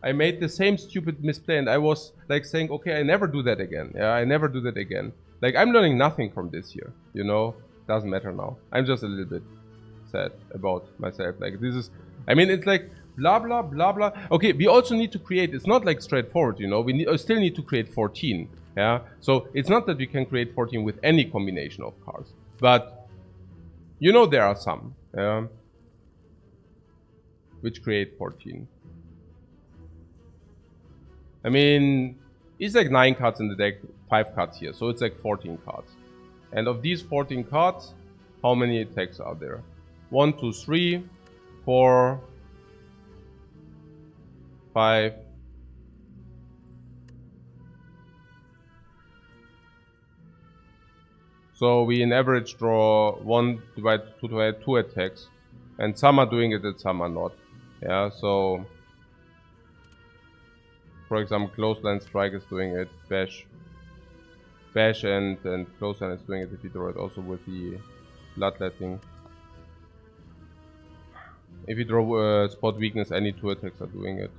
I made the same stupid misplay, and I was like saying, okay, I never do that again. Yeah, I never do that again. Like, I'm learning nothing from this here, you know? Doesn't matter now. I'm just a little bit sad about myself. Like, this is... I mean, it's like... Blah, blah, blah, blah. Okay, we also need to create... It's not like straightforward, you know? We still need to create 14. Yeah? So, it's not that we can create 14 with any combination of cards. But... You know there are some. Which create 14. I mean, it's like 9 cards in the deck, 5 cards here, so it's like 14 cards. And of these 14 cards, how many attacks are there? 1, 2, 3, 4, 5. So we in average draw 1 divided 2 divided 2 attacks. And some are doing it and some are not. Yeah, so... For example, Clothesline Strike is doing it, Bash and Clothesline is doing it if you draw it also with the Bloodletting. If you draw Spot Weakness, any 2 attacks are doing it.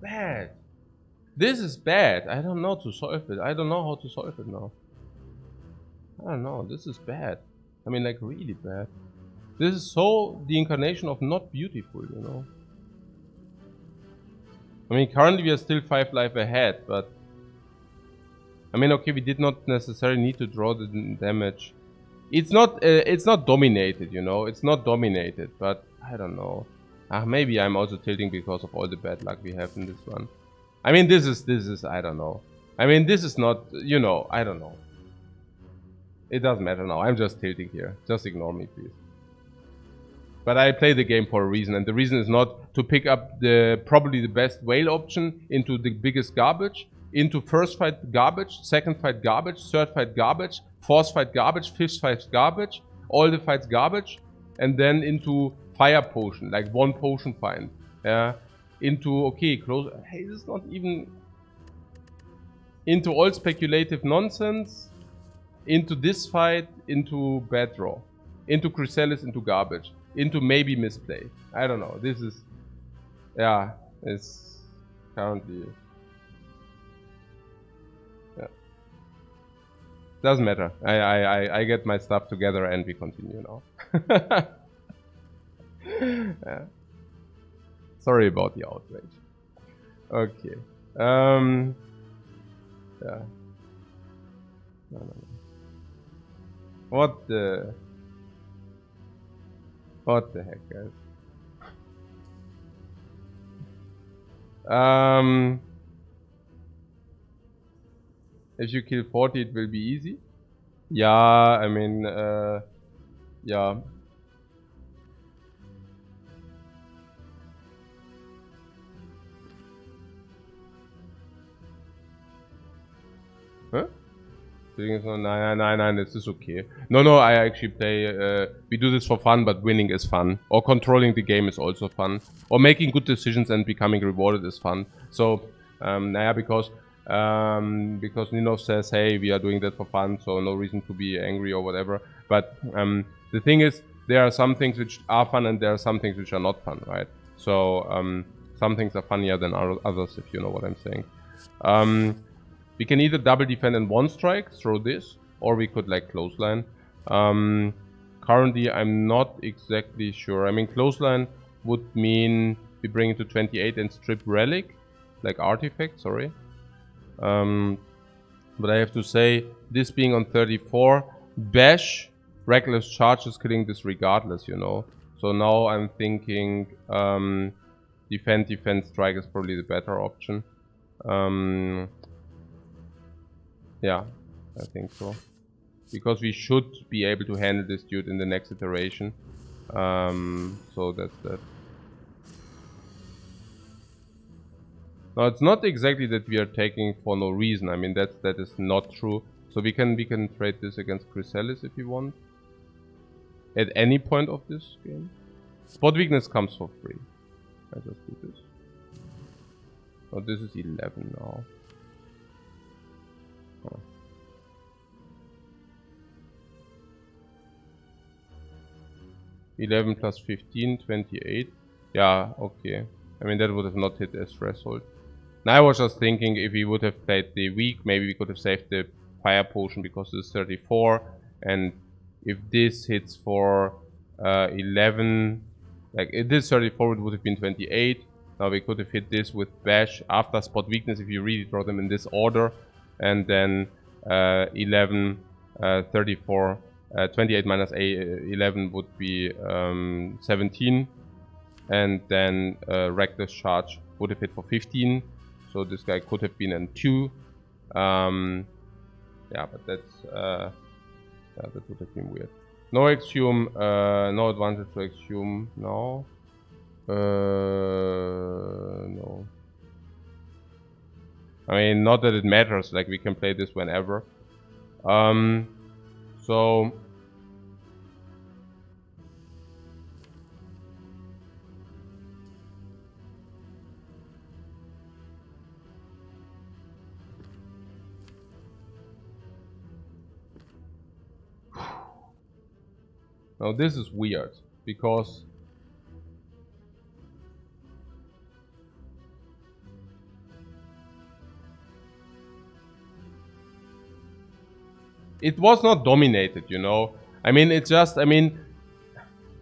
Bad. This is bad. I don't know to solve it. I don't know how to solve it now. I don't know. This is bad. I mean, like, really bad. This is so the incarnation of not beautiful, you know. I mean, currently we are still 5 life ahead, but... I mean, okay, we did not necessarily need to draw the damage. It's not dominated, you know. It's not dominated, but I don't know. Maybe I'm also tilting because of all the bad luck we have in this one. I mean, this is, I don't know. I mean, this is not, you know, I don't know. It doesn't matter now. I'm just tilting here. Just ignore me, please. But I play the game for a reason, and the reason is not to pick up the probably the best whale option into the biggest garbage, into first fight garbage, second fight garbage, third fight garbage, fourth fight garbage, fifth fight garbage, all the fights garbage, and then into fire potion, like 1 potion find. Yeah. Into, okay, close. Hey, this is not even... Into all speculative nonsense. Into this fight, into bad draw. Into Chrysalis, into garbage. Into maybe misplay. I don't know. This is... Yeah, it's currently... Yeah. Doesn't matter. I get my stuff together and we continue now. Yeah. Sorry about the outrage. Okay. Yeah. No. What the heck, guys? If you kill 40, it will be easy. Yeah, I mean, yeah. Huh? Nein, this is okay. No, I actually play, we do this for fun, but winning is fun. Or controlling the game is also fun. Or making good decisions and becoming rewarded is fun. So, because Nino says, hey, we are doing that for fun, so no reason to be angry or whatever. But the thing is, there are some things which are fun and there are some things which are not fun, right? So, some things are funnier than others, if you know what I'm saying. We can either double defend and one strike, throw this, or we could like clothesline. Currently, I'm not exactly sure. I mean, clothesline would mean we bring it to 28 and strip relic, like artifact, sorry. But I have to say, this being on 34, bash, reckless charge is killing this regardless, you know. So now I'm thinking defend, strike is probably the better option. Yeah, I think so. Because we should be able to handle this dude in the next iteration. So that's that. Now it's not exactly that we are taking for no reason. I mean that is not true. So we can trade this against Chrysalis if you want. At any point of this game. Spot weakness comes for free. I just do this. Oh, this is 11 now. Oh. (11 plus 15, 28. Yeah, okay. I mean, that would have not hit as threshold. Now I was just thinking if we would have played the weak, maybe we could have saved the fire potion because it's 34. And if this hits for 11, like if this 34, it would have been 28. Now we could have hit this with bash after spot weakness if you really draw them in this order. And then 11, 34. 28 minus 11 would be 17. And then reckless charge would have hit for 15. So this guy could have been in 2. Yeah, but that's that would have been weird. No exhume, no advantage to exhume, no. No. I mean, not that it matters, like we can play this whenever. So now this is weird because it was not dominated, you know. I mean, it's just, I mean,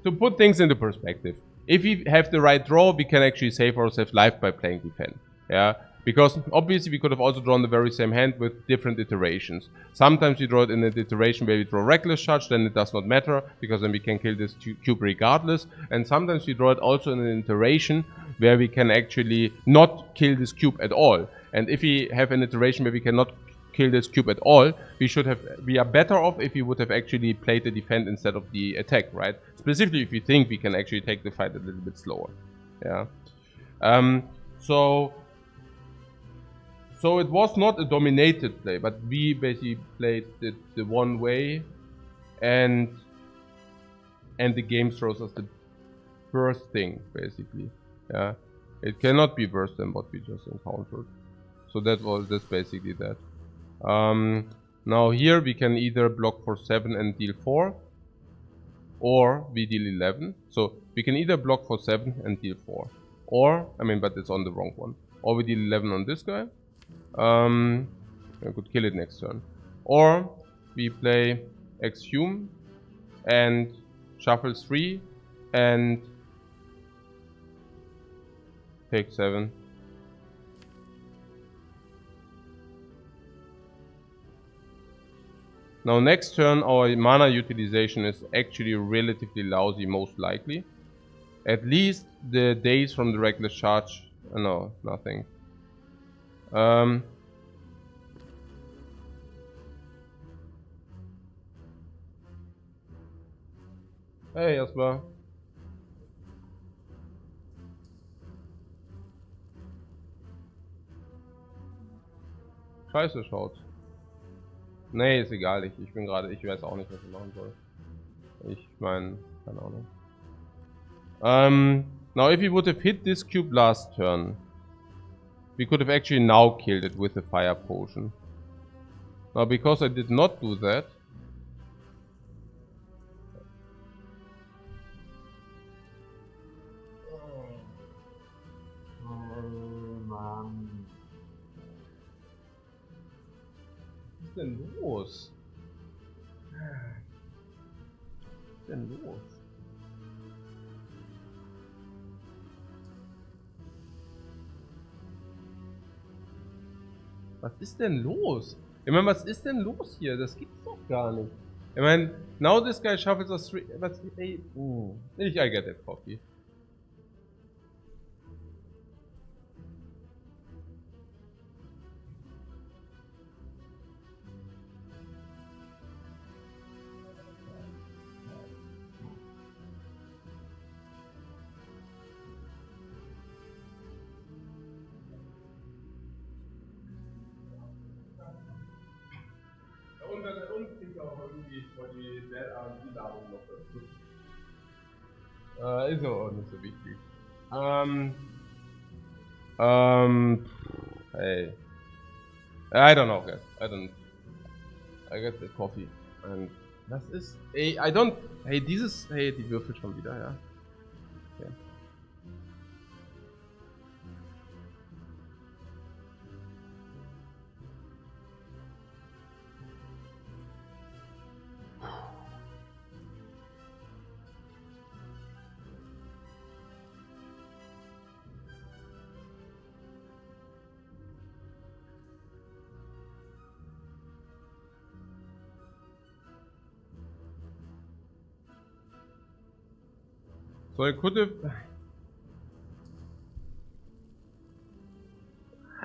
to put things into perspective, if we have the right draw, we can actually save ourselves life by playing defend. Yeah, because obviously we could have also drawn the very same hand with different iterations. Sometimes we draw it in an iteration where we draw reckless charge, then it does not matter because then we can kill this cube regardless. And sometimes we draw it also in an iteration where we can actually not kill this cube at all. And if we have an iteration where we cannot kill this cube at all, we are better off if we would have actually played the defend instead of the attack, right? Specifically if we think we can actually take the fight a little bit slower. Yeah. So it was not a dominated play, but we basically played the one way, and the game throws us the first thing, basically. Yeah. It cannot be worse than what we just encountered. So that's basically that. Now here we can either block for 7 and deal 4, or we deal 11. So we can either block for 7 and deal 4, or, I mean, but it's on the wrong one. Or we deal 11 on this guy. I could kill it next turn. Or we play exhume and shuffle 3 and take 7. Now next turn our mana utilization is actually relatively lousy, most likely. At least the days from the reckless charge, no, nothing. Hey Jasper. Scheiße schaut. Nee, ist egal. Ich bin gerade, ich weiß auch nicht, was ich machen soll. Ich meine, keine Ahnung. Now if we would have hit this cube last turn, we could have actually now killed it with the fire potion. Now because I did not do that, was ist denn los? Was ist denn los? Was ist denn los? Ich meine, was ist denn los hier? Das gibt's doch gar nicht. Ich meine, now this guy shuffles us three. Was? Ey, I get that coffee. Und kriegt auch irgendwie vor die Ladung noch dazu. Ist aber auch nicht so wichtig. Hey. I don't know, guys. I get the coffee. And das ist. Ey, Hey, die würfelt schon wieder, ja. Okay. So I could have.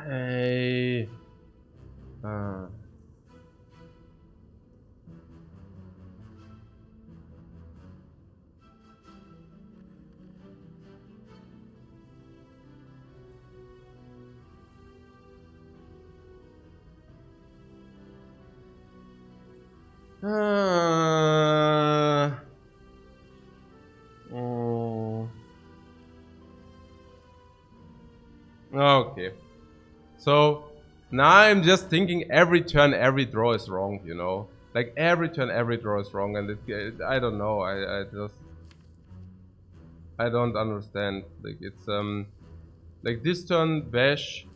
Hey. Okay. So now I'm just thinking every turn, every draw is wrong, you know? Like every turn, every draw is wrong, and I don't know. I don't understand. Like it's like this turn bash,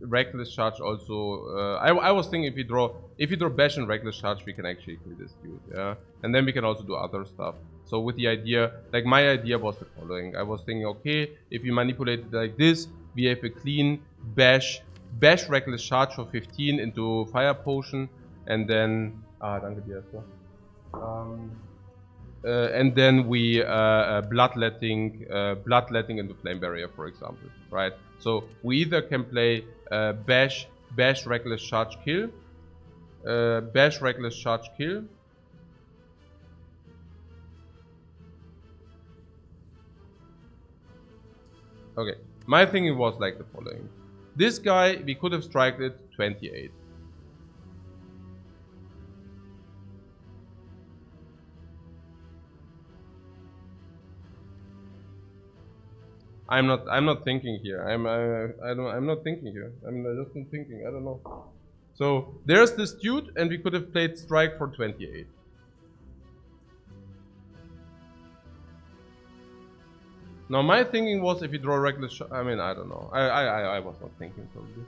reckless charge also. I was thinking if you draw bash and reckless charge, we can actually kill this dude, yeah. And then we can also do other stuff. So with the idea, like my idea was the following. I was thinking, okay, if we manipulate it like this, we have a clean bash reckless charge for 15 into fire potion, and then danke dir erstmal. And then we bloodletting into flame barrier, for example, right? So we either can play bash reckless charge kill, bash reckless charge kill. Okay, my thinking was like the following. This guy, we could have striked it 28. I'm not thinking here. I'm not thinking here. I'm just thinking. I don't know. So there's this dude, and we could have played strike for 28. Now my thinking was if you draw reckless. I mean, I don't know. I was not thinking probably.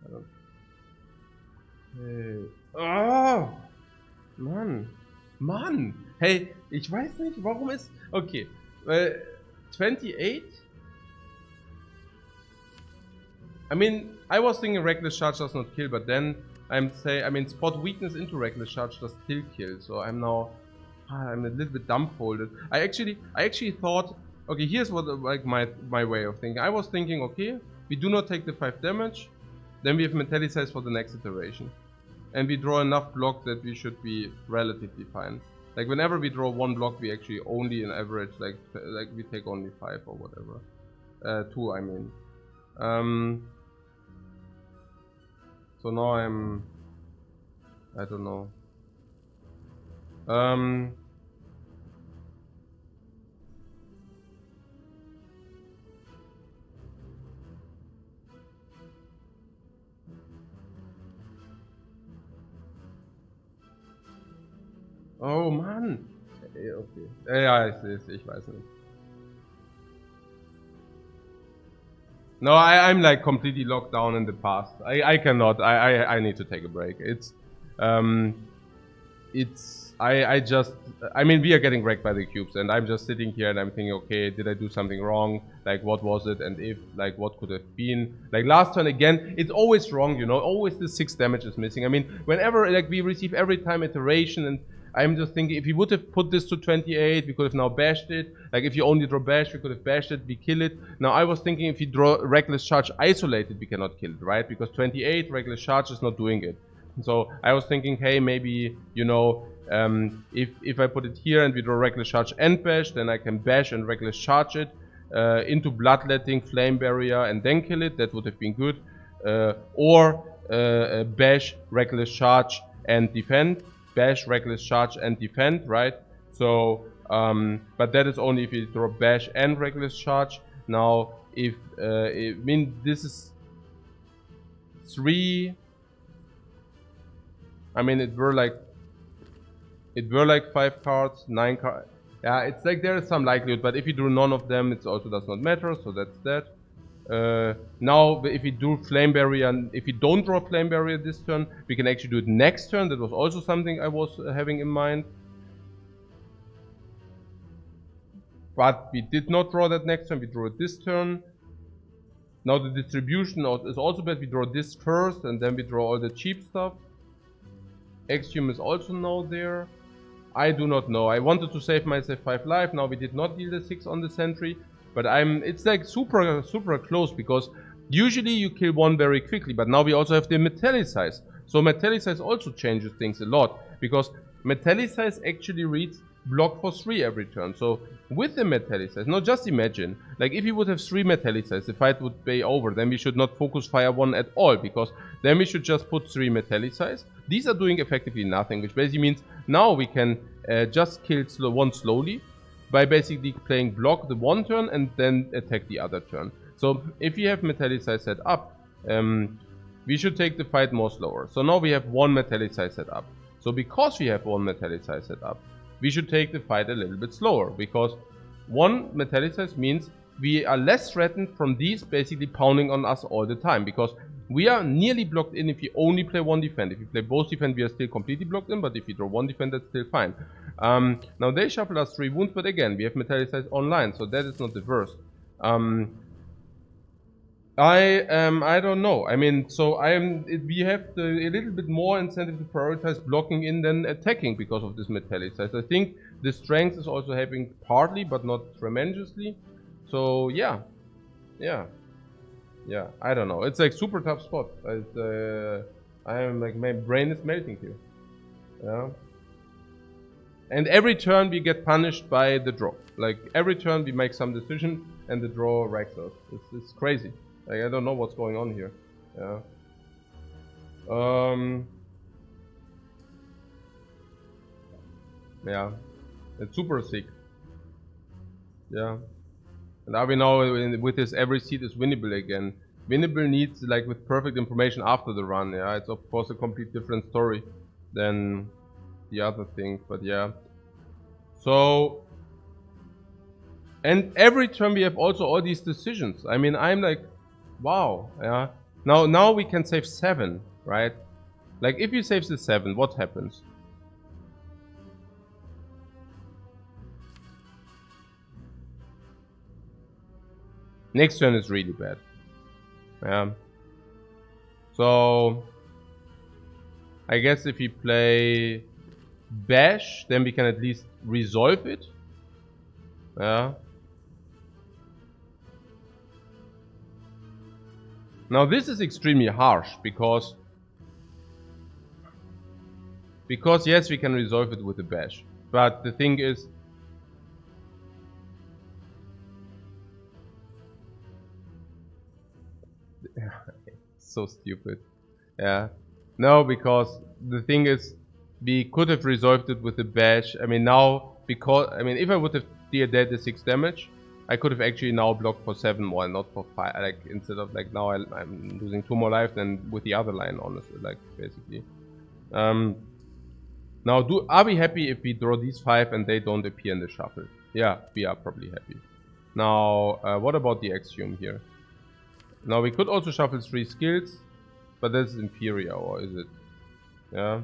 I don't. Hey. Oh! Mann! Hey, ich weiß nicht, warum ist... Okay, 28? I mean, I was thinking reckless charge does not kill, but then spot weakness into reckless charge does still kill, so I'm now... I'm a little bit dumbfolded. I actually thought... Okay, here's what like my way of thinking. I was thinking, okay, we do not take the 5 damage, then we have Metallicize for the next iteration. And we draw enough block that we should be relatively fine. Like whenever we draw one block, we actually only in average like we take only 5 or whatever. 2, I mean. So now I don't know. Oh Mann! Okay. Ja, ich weiß nicht. No, I'm like completely locked down in the past. I cannot. I need to take a break. I mean, we are getting wrecked by the cubes, and I'm just sitting here and I'm thinking, okay, did I do something wrong? Like, what was it? And if, like, what could have been? Like, last turn again, it's always wrong, you know, always the 6 damage is missing. I mean, whenever, like, we receive every time iteration, and I'm just thinking, if he would have put this to 28, we could have now bashed it. Like, if you only draw bash, we could have bashed it, we kill it. Now, I was thinking if you draw Reckless Charge isolated, we cannot kill it, right? Because 28, Reckless Charge is not doing it. So I was thinking, hey, maybe, you know, if I put it here and we draw Reckless Charge and bash, then I can bash and Reckless Charge it into Bloodletting, Flame Barrier, and then kill it. That would have been good. Or bash, Reckless Charge, and defend. Bash, Reckless Charge, and defend, right? So, but that is only if you draw bash and Reckless Charge. Now, I mean, this is 3. I mean, it were like 5 cards, 9 cards. Yeah, it's like there is some likelihood, but if you do none of them, it also does not matter. So that's that. Now, if we do Flame Barrier, and if we don't draw Flame Barrier this turn, we can actually do it next turn. That was also something I was having in mind. But we did not draw that next turn. We drew it this turn. Now the distribution is also bad. We draw this first, and then we draw all the cheap stuff. Axiom is also now there. I do not know. I wanted to save myself 5 life. Now we did not deal the 6 on the sentry. But it's like super close, because usually you kill one very quickly. But now we also have the Metallicize. So Metallicize also changes things a lot, because Metallicize actually reads block for 3 every turn. So with the Metallicize, now just imagine, like if you would have 3 Metallicize, the fight would be over. Then we should not focus fire 1 at all, because then we should just put 3 Metallicize. These are doing effectively nothing, which basically means now we can just kill one slowly by basically playing block the one turn and then attack the other turn. So if you have Metallicize set up, we should take the fight more slower. So now we have 1 Metallicize set up. So because we have 1 Metallicize set up, we should take the fight a little bit slower, because 1 Metallicize means we are less threatened from these basically pounding on us all the time, because we are nearly blocked in if you only play 1 defend. If you play both defend, we are still completely blocked in, but if you draw 1 defend, that's still fine. Now they shuffle us 3 wounds, but again, we have Metallicize online, so that is not the worst. I don't know. I mean, so we have a little bit more incentive to prioritize blocking in than attacking because of this Metallicize. I think the strength is also helping partly, but not tremendously. So yeah, I don't know. It's like super tough spot. I am like, my brain is melting here. Yeah. And every turn we get punished by the draw. Like every turn we make some decision and the draw wrecks us. It's crazy. Like, I don't know what's going on here. Yeah. Yeah. It's super sick. Yeah. And are we now with this every seat is winnable again? Winnable needs like with perfect information after the run. Yeah. It's of course a complete different story than the other things. But yeah. So. And every turn we have also all these decisions. I mean, I'm like, wow, yeah. Now we can save 7, right? Like if you save the 7, what happens? Next turn is really bad. Yeah. So I guess if we play bash, then we can at least resolve it. Yeah. Now this is extremely harsh, because yes, we can resolve it with a bash. But the thing is, so stupid. Yeah. No, because the thing is, we could have resolved it with a bash. I mean, now, because, I mean, if I would have dealt the 6 damage, I could have actually now blocked for 7 more, not for 5. Like, instead of, like, now I'm losing 2 more life than with the other line, honestly, like, basically. Now, are we happy if we draw these 5 and they don't appear in the shuffle? Yeah, we are probably happy. Now, what about the axiom here? Now, we could also shuffle 3 skills, but that's inferior, or is it? Yeah.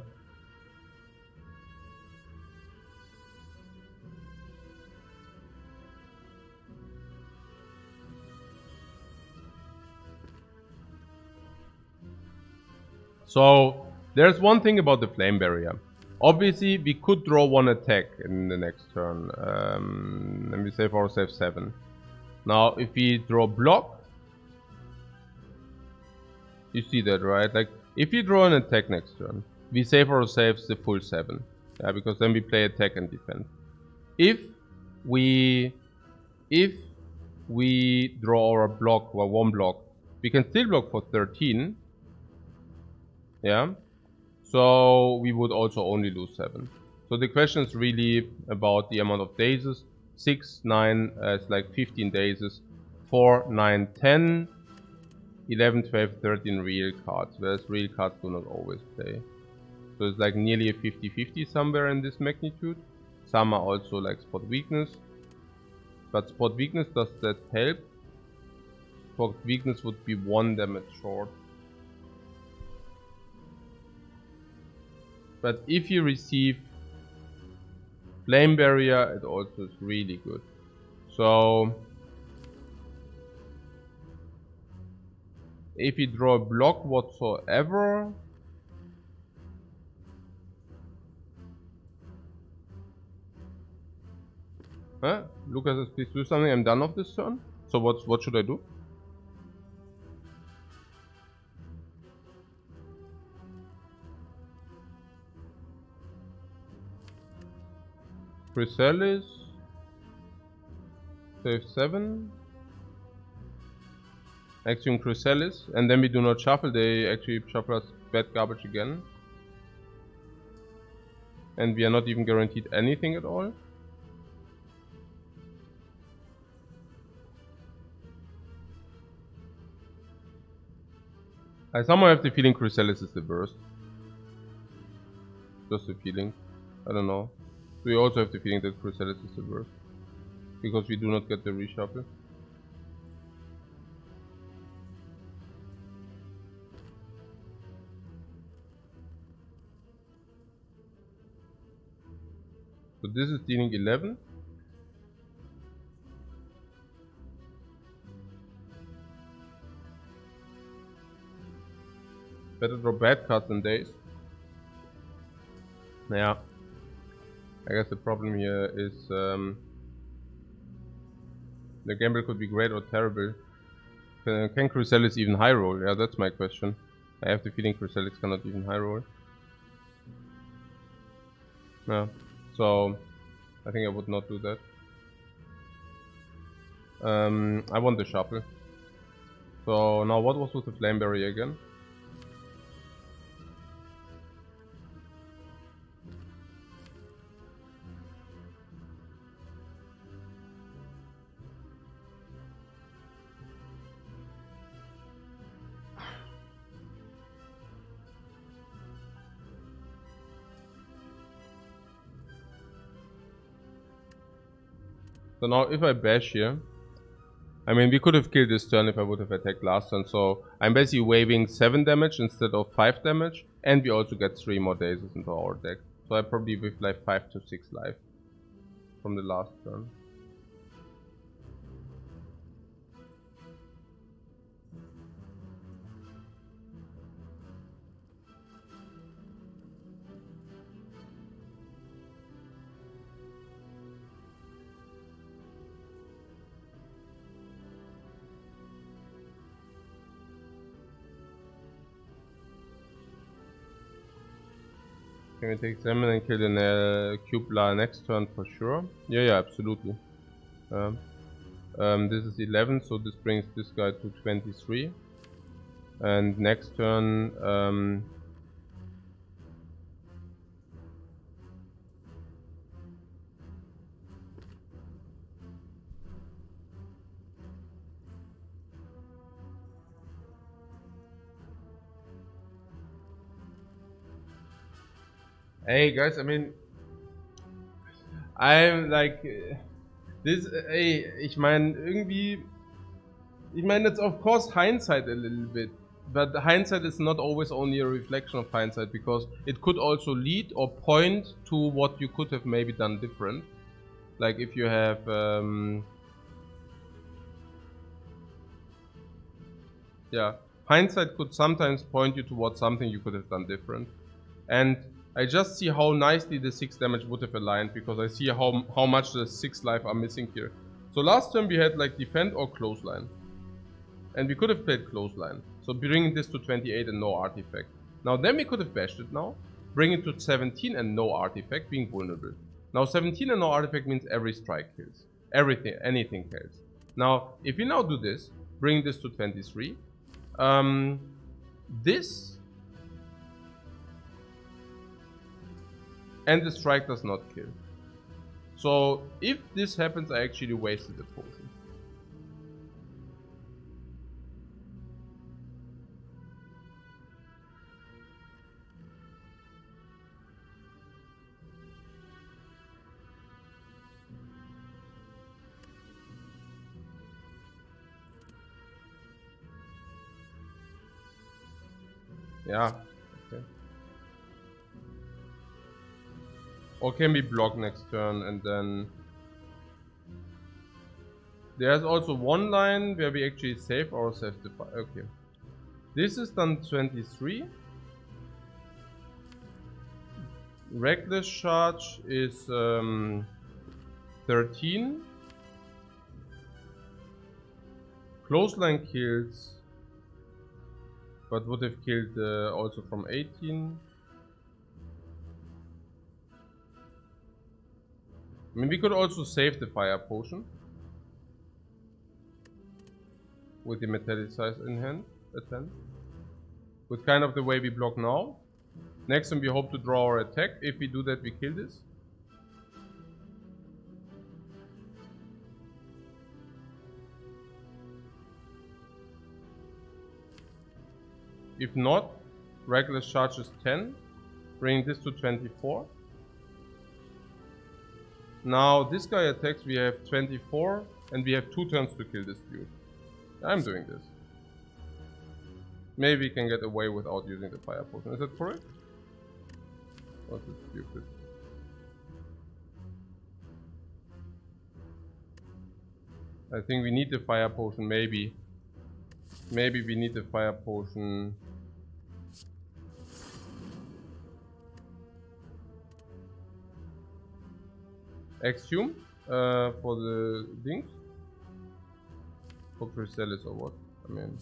So, there's one thing about the flame barrier. Obviously, we could draw 1 attack in the next turn. And we save ourselves 7. Now, if we draw block, you see that, right? Like, if we draw an attack next turn, we save ourselves the full 7. Yeah, because then we play attack and defense. If we draw our block, or 1 block, we can still block for 13. Yeah. So we would also only lose 7. So the question is really about the amount of dazes. 6, 9, it's like 15 dazes. 4, 9, 10, 11, 12, 13 real cards. Whereas real cards do not always play. So it's like nearly a 50-50 somewhere in this magnitude. Some are also like spot weakness. But spot weakness, does that help? Spot weakness would be 1 damage short. But if you receive flame barrier, it also is really good. So if you draw a block whatsoever, Lucas says please do something. I'm done of this turn. So what should I do? Chrysalis, save 7. Axiom Chrysalis, and then we do not shuffle. They actually shuffle us bad garbage again. And we are not even guaranteed anything at all. I somehow have the feeling Chrysalis is the worst. Just a feeling. I don't know. We also have the feeling that Chrysalis is the worst. Because we do not get the reshuffle. So this is dealing 11. Better draw bad cards than days. Yeah. I guess the problem here is the gamble could be great or terrible. Can Chrysalis even high roll? Yeah, that's my question. I have the feeling Chrysalis cannot even high roll. Yeah. So I think I would not do that. I want the shuffle. So now what was with the flame barrier again? So now if I bash here, I mean we could have killed this turn if I would have attacked last turn, so I'm basically waiving 7 damage instead of 5 damage, and we also get 3 more dazes into our deck. So I probably with like 5 to 6 life from the last turn. Can we take Salmon and kill the Cubla next turn for sure? Yeah, absolutely. This is 11, so this brings this guy to 23. And next turn, hey guys, I mean, I'm like, this, ey, ich meine, irgendwie, ich meine, it's of course hindsight a little bit, but hindsight is not always only a reflection of hindsight, because it could also lead or point to what you could have maybe done different. Like if you have, yeah, hindsight could sometimes point you towards something you could have done different. And I just see how nicely the 6 damage would have aligned, because I see how much the 6 life are missing here. So last turn we had like defend or clothesline. And we could have played clothesline. So bringing this to 28 and no artifact. Now then we could have bashed it now. Bring it to 17 and no artifact, being vulnerable. Now 17 and no artifact means every strike kills. Everything, anything kills. Now, if we now do this, bring this to 23. This and the strike does not kill. So if this happens, I actually wasted the potion. Yeah. Okay. Or can we block next turn and then... There's also one line where we actually save ourselves the fire. Okay. This is done 23. Reckless charge is 13. Clothesline kills, but would have killed also from 18. I mean, we could also save the fire potion with the metallicize in hand at 10. With kind of the way we block now. Next time we hope to draw our attack. If we do that, we kill this. If not, reckless charge is 10. Bring this to 24. Now this guy attacks, we have 24 and we have 2 turns to kill this dude. I'm doing this. Maybe we can get away without using the fire potion. Is that correct? Or is it stupid? I think we need the fire potion, maybe. Maybe we need the fire potion. Exhume for the things. For Chrysalis or what? I mean.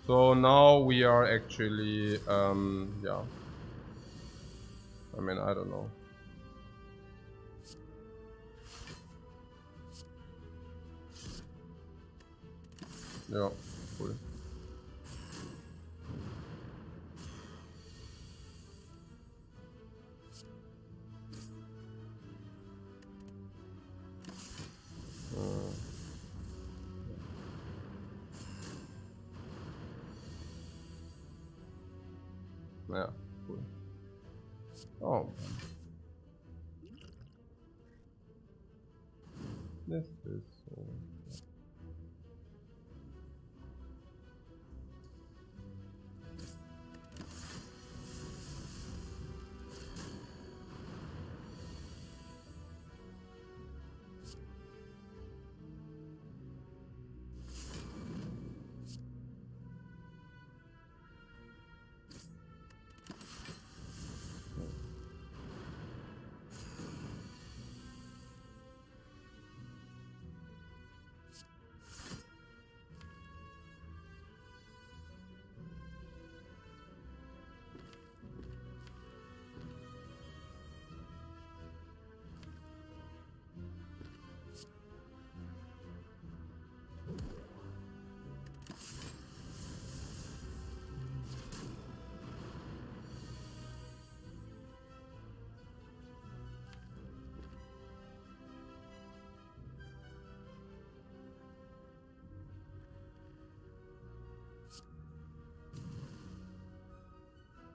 So now we are actually, yeah. I mean, I don't know. Yeah, cool. Yeah, cool. Oh. This is so...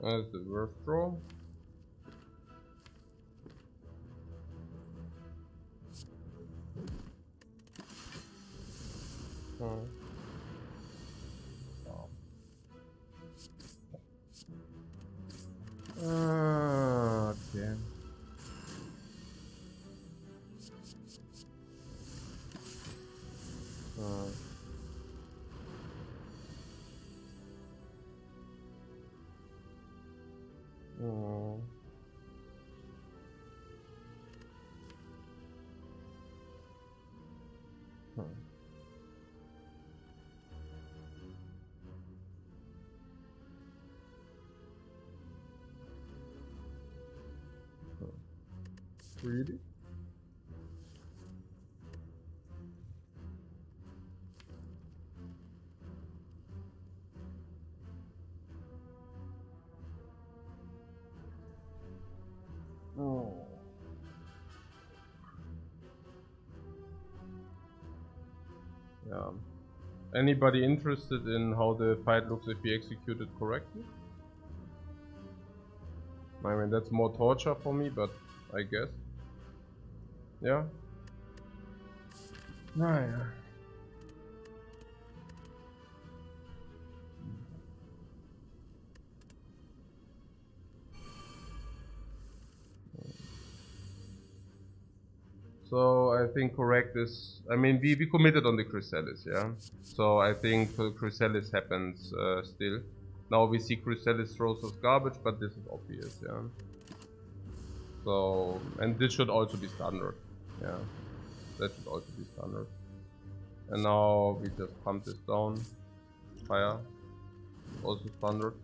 That's the worst draw. Oh. Okay. Oh. Really? Oh. Yeah. Anybody interested in how the fight looks if we execute it correctly? I mean, that's more torture for me, but I guess. Yeah. Ah, yeah. So I think correct is, I mean, we committed on the Chrysalis, yeah? So I think Chrysalis happens still. Now we see Chrysalis throws us garbage, but this is obvious, yeah? So, and this should also be standard, yeah? That should also be standard. And now we just pump this down. Fire, also standard.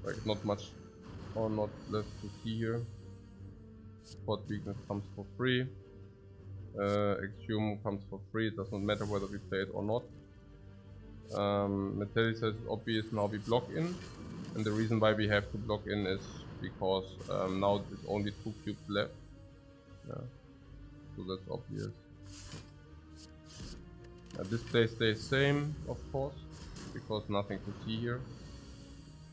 Like not much or not left to see here. Spot weakness comes for free. Exhume comes for free, it does not matter whether we play it or not. Metallic says obvious, now we block in. And the reason why we have to block in is because now there's only 2 cubes left. Yeah. So that's obvious. Display stays same, of course, because nothing to see here.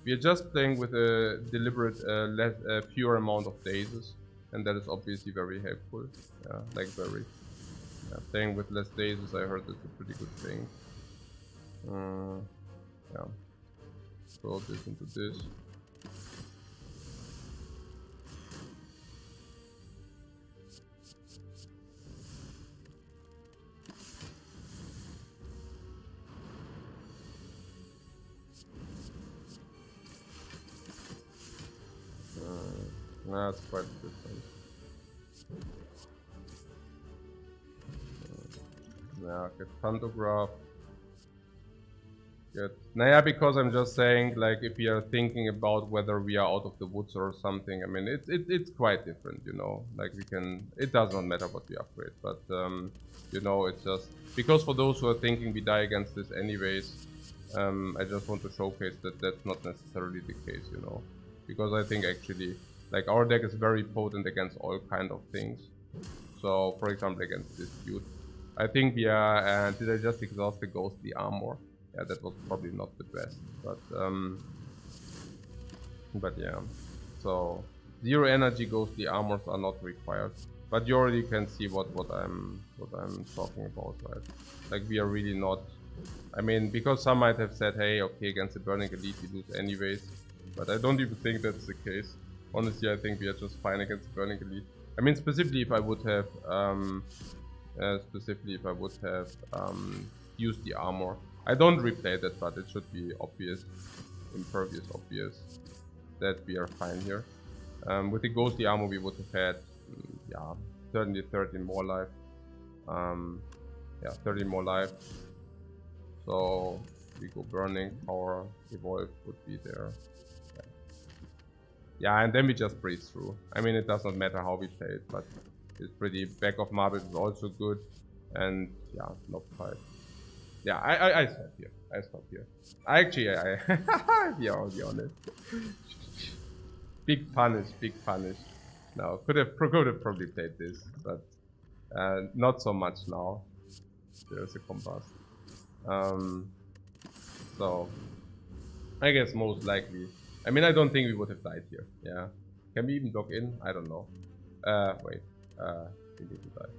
We are just playing with a deliberate fewer amount of dazes, and that is obviously very helpful. Yeah, like very. Yeah, playing with less dazes, I heard it's a pretty good thing. Yeah. Throw this into this. That's quite different. Yeah, get pantograph. Get. Naja, because I'm just saying, like, if we are thinking about whether we are out of the woods or something, I mean, it's quite different, you know. Like we can, it does not matter what we upgrade, but you know, it's just because for those who are thinking we die against this anyways, I just want to showcase that that's not necessarily the case, you know, because I think actually, like, our deck is very potent against all kind of things. So, for example, against this dude, I think we are. Did I just exhaust the ghostly armor? Yeah, that was probably not the best, but yeah. So 0 energy ghostly armors are not required, but you already can see what I'm talking about, right? Like we are really not. I mean, because some might have said, hey, okay, against the Burning Elite we lose anyways, but I don't even think that's the case. Honestly, I think we are just fine against the Burning Elite. I mean, specifically if I would have used the armor. I don't replay that, but it should be obvious, impervious obvious, that we are fine here. With the ghostly armor we would have had, yeah, certainly 13 more life. Yeah, 30 more life. So we go burning, power, evolve would be there. Yeah, and then we just breeze through. I mean, it does not matter how we play it, but it's pretty. Back of marbles is also good, and yeah, not fight. Yeah, I stop here. I stop here. Yeah, I'll be honest. Big punish, big punish. No, could have probably played this, but not so much now. There's a combust. So I guess most likely I mean, I don't think we would have died here. Yeah. Can we even log in? I don't know. Wait. We need to die.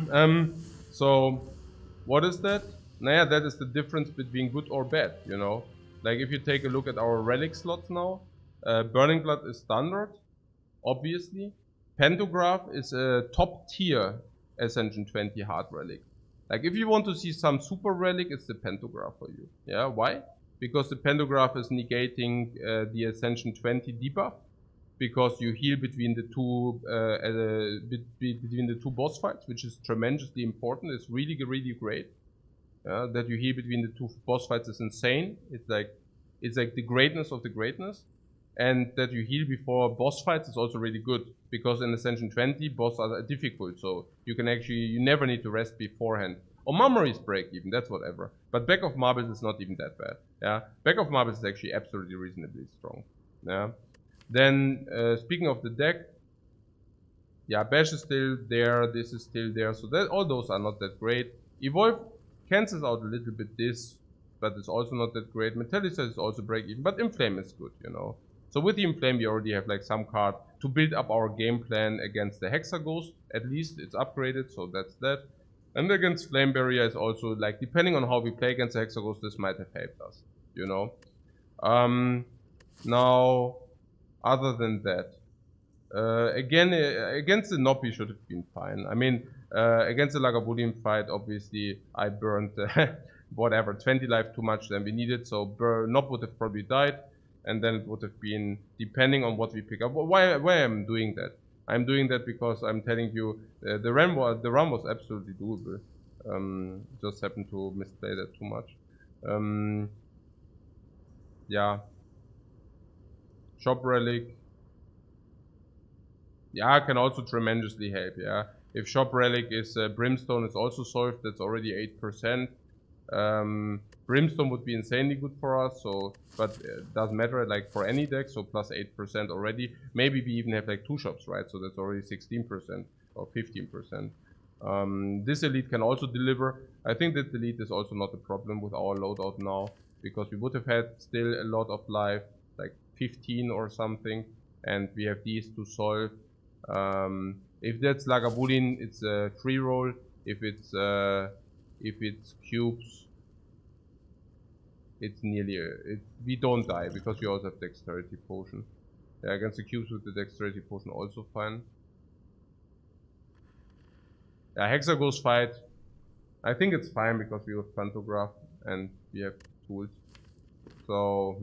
Okay. So, what is that? Naja, that is the difference between good or bad, you know? Like, if you take a look at our relic slots now, Burning Blood is standard, obviously. Pantograph is a top tier Ascension 20 hard relic. Like, if you want to see some super relic, it's the Pantograph for you. Yeah, why? Because the Pantograph is negating the Ascension 20 debuff, because you heal between the two boss fights, which is tremendously important. It's really, really great. That you heal between the two boss fights is insane. It's like the greatness of the greatness. And that you heal before boss fights is also really good, because in Ascension 20 bosses are difficult, so you never need to rest beforehand. Or memories break even, that's whatever. But Back of Marbles is not even that bad. Yeah, Back of Marbles is actually absolutely reasonably strong. Yeah. Then speaking of the deck, yeah, Bash is still there, this is still there, so that all those are not that great. Evolve cancels out a little bit this, but it's also not that great. Metallicized is also break even, but Inflame is good, you know. So with the Inflame, we already have like some card to build up our game plan against the Hexaghost. At least it's upgraded, so that's that. And against Flame Barrier is also like, depending on how we play against the Hexaghost, this might have helped us, you know. Now, other than that, again, against the Nob, we should have been fine. I mean, against the Lagavulin fight, obviously, I burned whatever, 20 life too much than we needed, so Nob would have probably died, and then it would have been, depending on what we pick up. Why I'm doing that? I'm doing that because I'm telling you, the run was absolutely doable. Just happened to misplay that too much. Yeah. Shop Relic. Yeah, can also tremendously help, yeah. If Shop Relic is Brimstone is also solved, that's already 8%. Brimstone would be insanely good for us, so, but it doesn't matter, like for any deck, so plus 8% already. Maybe we even have like 2 shops, right? So that's already 16% or 15%. This elite can also deliver. I think that the elite is also not a problem with our loadout now, because we would have had still a lot of life, like 15 or something, and we have these to solve. If that's Lagavulin, it's a free roll. If it's cubes, it's nearly we don't die, because we also have dexterity potion. Yeah, against the cubes with the dexterity potion also fine. Yeah, Hexaghost fight, I think it's fine because we have Pantograph and we have tools. So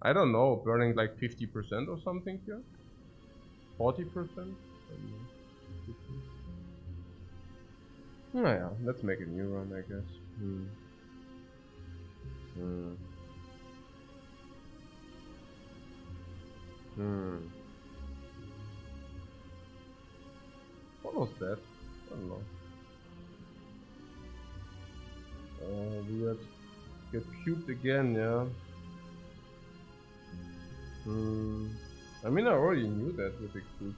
I don't know, burning like 50% or something here, 40%. Naja, let's make a new run, I guess. What was that? I don't know. Weird. Get cubed again, yeah. I mean, I already knew that with the cube.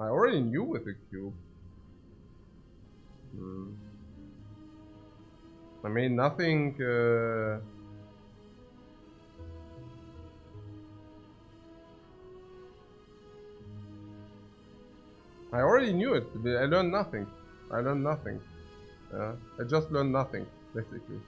I already knew with the cube. I mean, nothing. I already knew it. I learned nothing. I learned nothing. I just learned nothing, basically.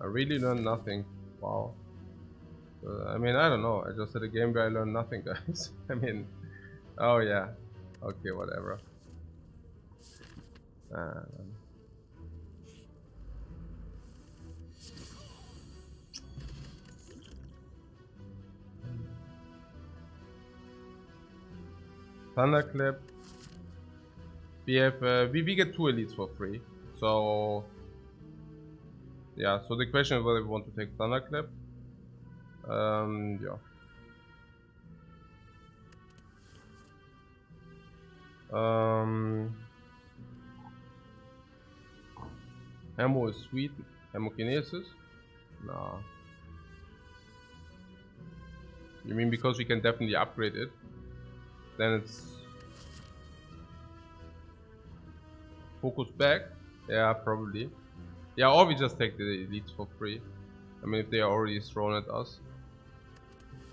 I really learned nothing. Wow. I mean, I don't know. I just had a game where I learned nothing, guys. I mean, oh yeah. Okay, whatever. Thunderclap. We have we get 2 elites for free. So yeah, so the question is whether we want to take Thunderclap. Yeah. Ammo is sweet. Hemokinesis? Nah. You mean because we can definitely upgrade it? Then it's focus back? Yeah, probably. Yeah, or we just take the elites for free. I mean, if they are already thrown at us.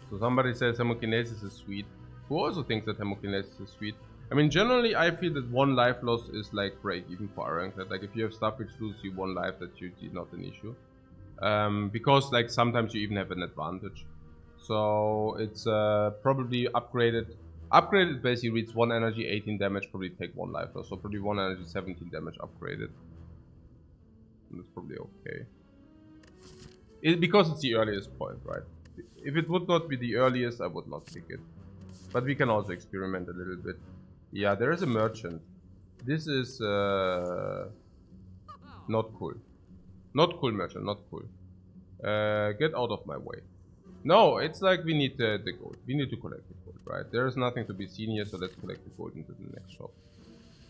So somebody says hemokinesis is sweet. Who also thinks that hemokinesis is sweet? I mean, generally, I feel that 1 life loss is like break even for Ironclad. Like, if you have stuff which loses you 1 life, that's usually not an issue. Because, like, sometimes you even have an advantage. So, it's probably upgraded. Upgraded basically reads 1 energy, 18 damage, probably take 1 life loss. So, probably 1 energy, 17 damage upgraded. And that's probably okay. Because it's the earliest point, right? If it would not be the earliest, I would not pick it. But we can also experiment a little bit. Yeah, there is a merchant. This is not cool. Not cool, merchant, not cool. Get out of my way. No, it's like we need the gold. We need to collect the gold, right? There is nothing to be seen here, so let's collect the gold into the next shop.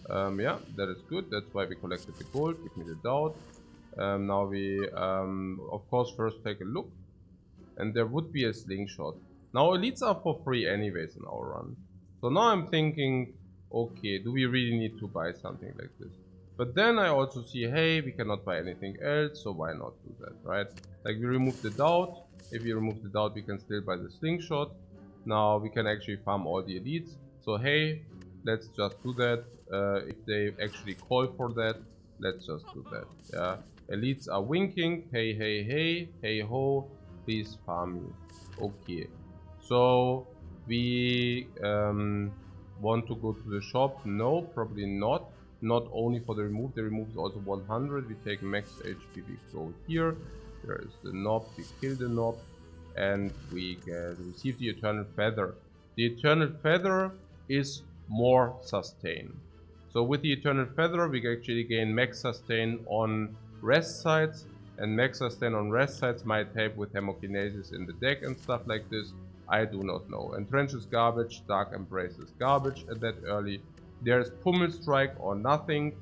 Yeah, that is good. That's why we collected the gold. Give me the doubt. Now we, of course, first take a look. And there would be a slingshot. Now elites are for free anyways in our run. So now I'm thinking, okay, do we really need to buy something like this? But then I also see, hey, we cannot buy anything else, so why not do that, right? Like we remove the doubt. If we remove the doubt, we can still buy the slingshot. Now we can actually farm all the elites. So hey, let's just do that. If they actually call for that, let's just do that. Yeah, elites are winking. Hey, hey, hey, hey ho. Please farm me. Okay. So we want to go to the shop. No, probably not. Not only for the remove. The remove is also 100. We take max HP. We go here. There is the knob. We kill the knob. And we receive the Eternal Feather. The Eternal Feather is more sustain. So with the Eternal Feather, we actually gain max sustain on rest sites, and max sustain on rest sites might help with hemokinesis in the deck and stuff like this. I do not know. Entrench is garbage, Dark Embrace is garbage at that early. There's Pummel Strike or nothing.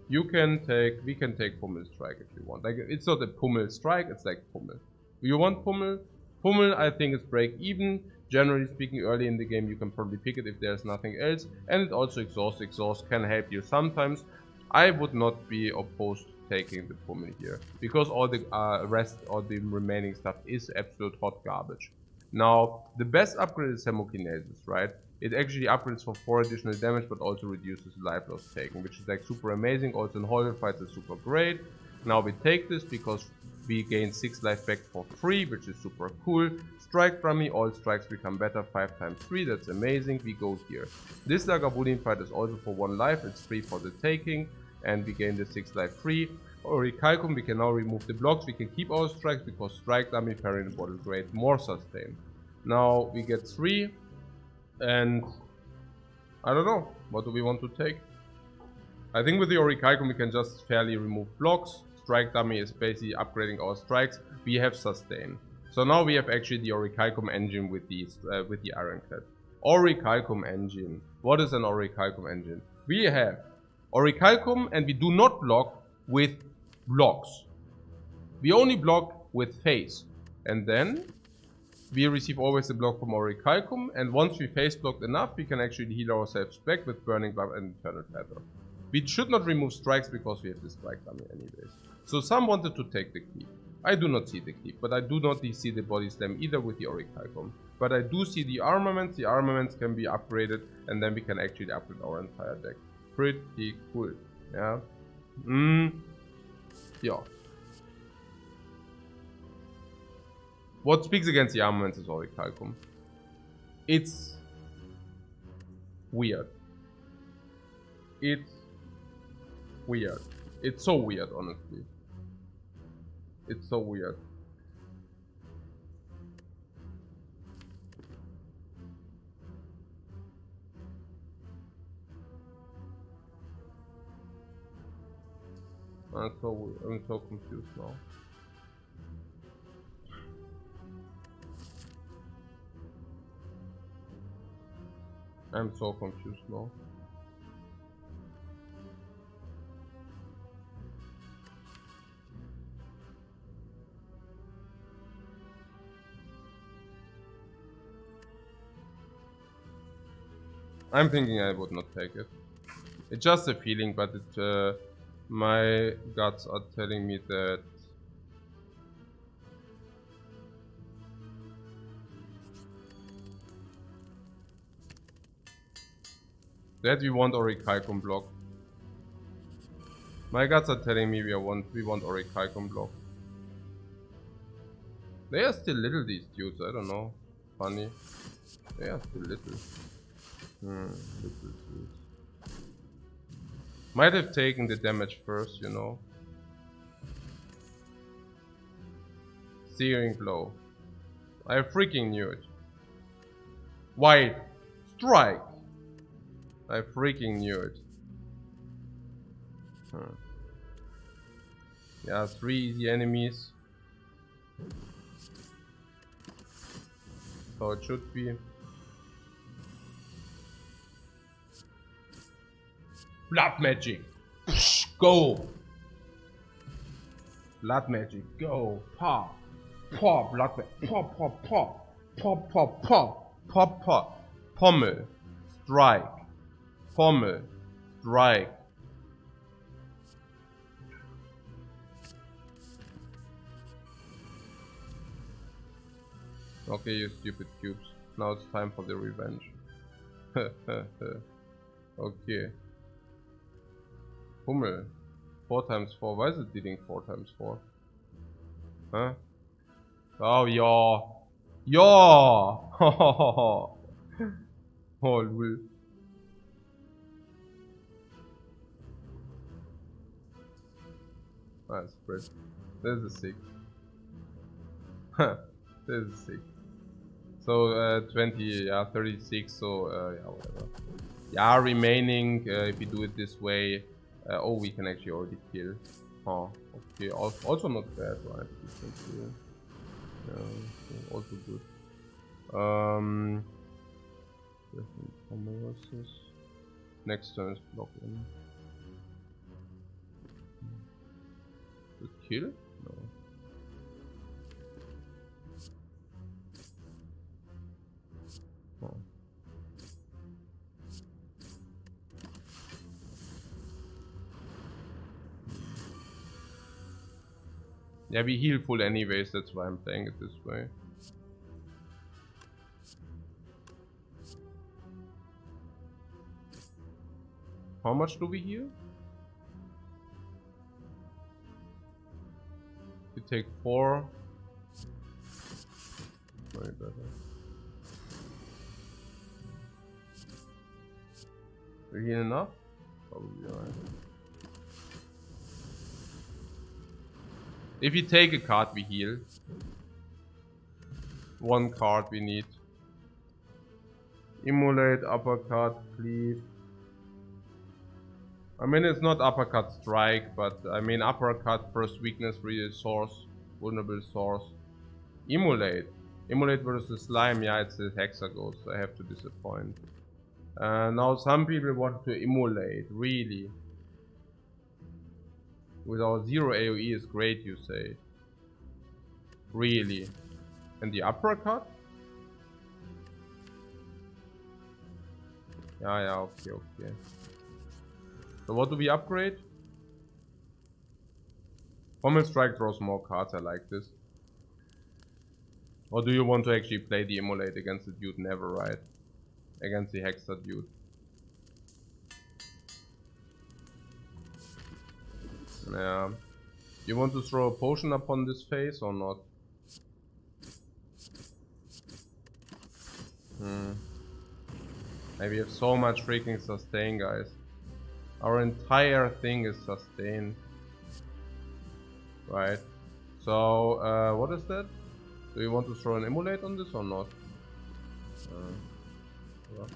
We can take Pummel Strike if you want. Like, it's not a Pummel Strike, it's like Pummel. Do you want Pummel? Pummel, I think, is break even. Generally speaking, early in the game, you can probably pick it if there's nothing else. And it also exhausts. Exhaust can help you sometimes. I would not be opposed to taking the Pummel here, because all the rest or the remaining stuff is absolute hot garbage. Now, the best upgrade is Hemokinesis, right? It actually upgrades for 4 additional damage, but also reduces life loss taken, which is like super amazing. Also in Holy Fights is super great. Now we take this because we gain 6 life back for free, which is super cool. Strike Dummy, all strikes become better 5 times 3, that's amazing. We go here. This Lagavulin fight is also for 1 life, it's free for the taking, and we gain the 6 life free. Orichalcum, we can now remove the blocks, we can keep our strikes because Strike Dummy, Fairy in the Bottle, great, more sustain. Now we get 3, and I don't know, what do we want to take? I think with the Orichalcum we can just fairly remove blocks. Strike Dummy is basically upgrading our strikes. We have sustain. So now we have actually the Orichalcum engine with the Ironclad. Orichalcum engine. What is an Orichalcum engine? We have Orichalcum and we do not block with blocks. We only block with phase. And then we receive always a block from Orichalcum, and once we phase blocked enough, we can actually heal ourselves back with Burning Buff and Eternal Feather. We should not remove strikes because we have the Strike Dummy anyways. So some wanted to take the Cleave. I do not see the Cleave, but I do not see the Body Slam either with the Orichalcum. But I do see the armaments. The armaments can be upgraded, and then we can actually upgrade our entire deck. Pretty cool. Yeah. Yeah. What speaks against the armaments is Orichalcum. It's weird. It's weird. It's so weird, honestly. It's so weird. I'm so confused now. I'm so confused now. I'm thinking I would not take it. It's just a feeling, but it, my guts are telling me that we want Orichalcum block. My guts are telling me we want Orichalcum block. They are still little, these dudes, I don't know. Funny. They are still little. Little dudes. Might have taken the damage first, you know. Searing blow. I freaking knew it. White strike. I freaking knew it. Yeah, 3 easy enemies. So it should be. Blood magic. Go. Blood magic. Go. Pop. Pop. Blood magic. Pop. Pop. Pop. Pop. Pop. Pop. Pop. Pop. Pommel. Strike. Pommel. Strike. Okay, you stupid cubes. Now it's time for the revenge. Okay. Hummel. 4 times 4. Why is it dealing 4 times 4? Huh? Oh, yeah. Yeah! Oh, will. That's great. This is sick. This is sick. So 20, yeah, 36, so yeah, whatever. Yeah, remaining, if we do it this way, oh, we can actually already kill. Oh, okay, also not bad, right? Yeah, also good. Next turn is block in. The kill? No. Oh. Yeah, we heal full anyways, that's why I'm playing it this way. How much do we heal? We take 4. Way better. We heal enough? Probably alright. If you take a card, we heal. 1 card we need. Immolate, uppercut, cleave. I mean, it's not uppercut strike, but I mean uppercut, first weakness, real source, vulnerable source. Immolate. Immolate versus slime, yeah, it's a hexaghost, so I have to disappoint. Now some people want to immolate, really. With our 0 AoE is great, you say. Really. And the uppercut? Yeah, okay. So what do we upgrade? Pommel strike draws more cards, I like this. Or do you want to actually play the immolate against the dude? Never, right? Against the Hexer dude. Yeah. You want to throw a potion upon this face or not? Maybe we have so much freaking sustain, guys. Our entire thing is sustain. Right. So, what is that? Do you want to throw an immolate on this or not? Well,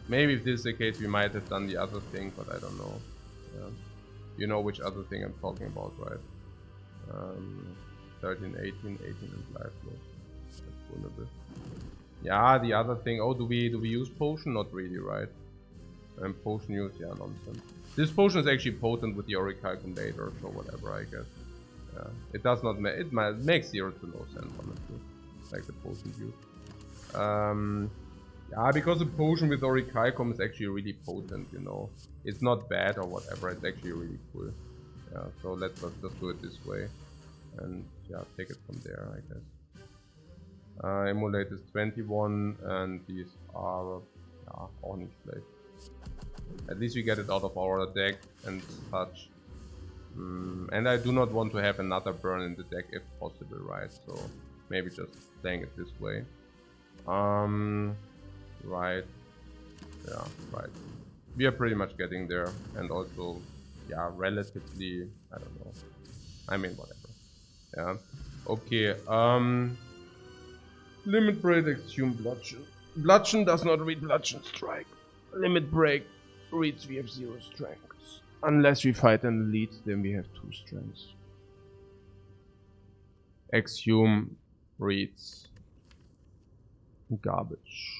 maybe if this is the case, we might have done the other thing, but I don't know. Yeah. You know which other thing I'm talking about, right? 13, 18 and Lifecoach. That's vulnerable. Yeah, the other thing. Oh, do we use potion? Not really, right? Potion use, yeah, nonsense. This potion is actually potent with the Orichalcum later, so whatever, I guess. Yeah, it does not make it makes 0 to no sense, honestly. Like the potion use. Yeah, because the potion with Orichalcum is actually really potent, you know. It's not bad or whatever, it's actually really cool. Yeah, so let's just do it this way. And yeah, take it from there, I guess. Emulate is 21 and these are yeah, auch nicht schlecht. At least we get it out of our deck and such. And I do not want to have another burn in the deck if possible, right? So maybe just playing it this way. Right. Yeah, right. We are pretty much getting there, and also, yeah, relatively, I don't know. I mean, whatever. Yeah. Okay, Limit Break, Exhume Bludgeon. Bludgeon does not read Bludgeon Strike. Limit Break reads we have 0 strengths. Unless we fight an elite, then we have 2 strengths. Exhume reads garbage.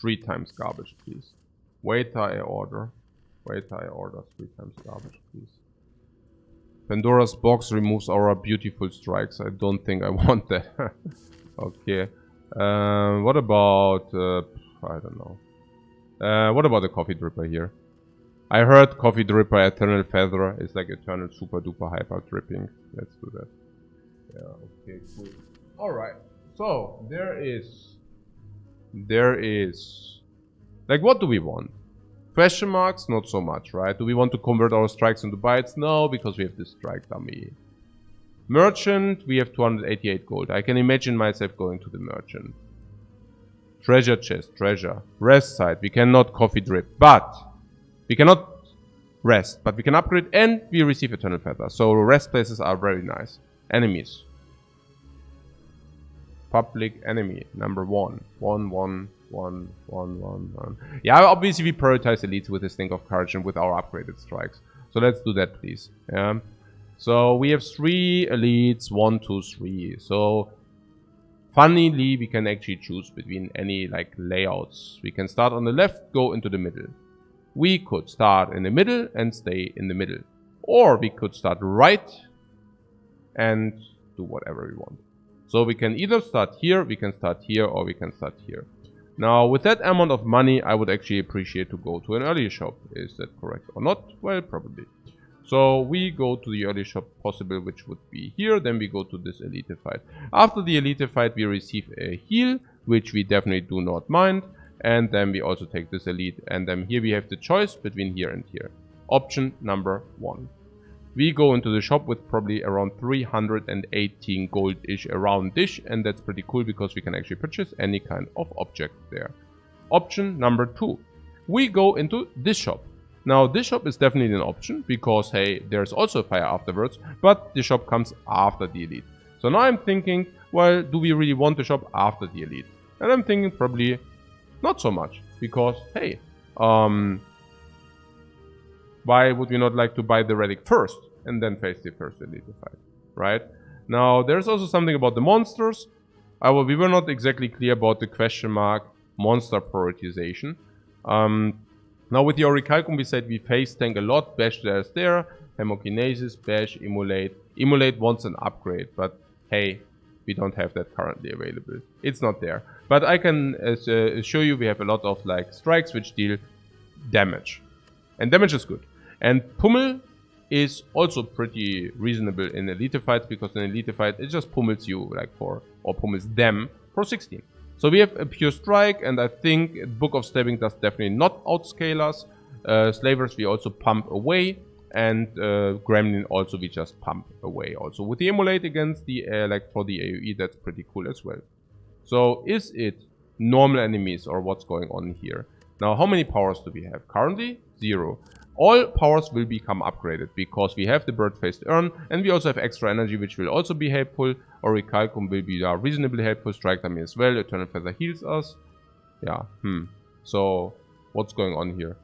3 times garbage, please. Waiter, I order. Waiter, I order 3 times garbage, please. Pandora's box removes our beautiful strikes. I don't think I want that. Okay. What about... I don't know. What about the Coffee Dripper here? I heard Coffee Dripper Eternal Feather is like Eternal Super Duper Hyper Dripping. Let's do that. Yeah, okay, cool. Alright. So, there is... Like, what do we want? Question marks? Not so much, right? Do we want to convert our strikes into bytes? No, because we have this strike dummy. Merchant, we have 288 gold. I can imagine myself going to the merchant. Treasure chest, treasure. Rest site, we cannot coffee drip, but we cannot rest, but we can upgrade and we receive Eternal Feather. So rest places are very nice. Enemies. Public enemy, number 1. 1, 1, 1, 1, 1, 1. Yeah, obviously we prioritize elites with this thing of courage and with our upgraded strikes. So let's do that, please. Yeah. So we have 3 elites, 1, 2, 3. So funnily, we can actually choose between any like layouts. We can start on the left, go into the middle. We could start in the middle and stay in the middle. Or we could start right and do whatever we want. So we can either start here, we can start here, or we can start here. Now, with that amount of money, I would actually appreciate to go to an early shop. Is that correct or not? Well, probably. So we go to the early shop possible, which would be here. Then we go to this elite fight. After the elite fight, we receive a heal, which we definitely do not mind. And then we also take this elite. And then here we have the choice between here and here. Option number 1. We go into the shop with probably around 318 gold-ish around dish, and that's pretty cool because we can actually purchase any kind of object there. Option number 2. We go into this shop. Now this shop is definitely an option because hey, there's also a fire afterwards, but the shop comes after the elite. So now I'm thinking, well, do we really want the shop after the elite? And I'm thinking probably not so much because hey, why would we not like to buy the relic first and then face the first elite fight, right? Now, there's also something about the monsters. We were not exactly clear about the question mark monster prioritization. Now, with the Orichalcum, we said we face tank a lot. Bash there's there. Hemokinesis, Bash, Immolate. Immolate wants an upgrade, but hey, we don't have that currently available. It's not there. But I can show you we have a lot of like strikes which deal damage. And damage is good. And Pummel is also pretty reasonable in elite fights because in elite fight it just pummels you like or pummels them for 16. So we have a pure strike, and I think Book of Stabbing does definitely not outscale us. Slavers we also pump away, and Gremlin also we just pump away. Also with the Immolate against the like for the AoE, that's pretty cool as well. So is it normal enemies or what's going on here? Now how many powers do we have? Currently 0. All powers will become upgraded because we have the bird-faced urn and we also have extra energy which will also be helpful. Orichalcum will be reasonably helpful. Strike dummy as well. Eternal Feather heals us. Yeah, So what's going on here?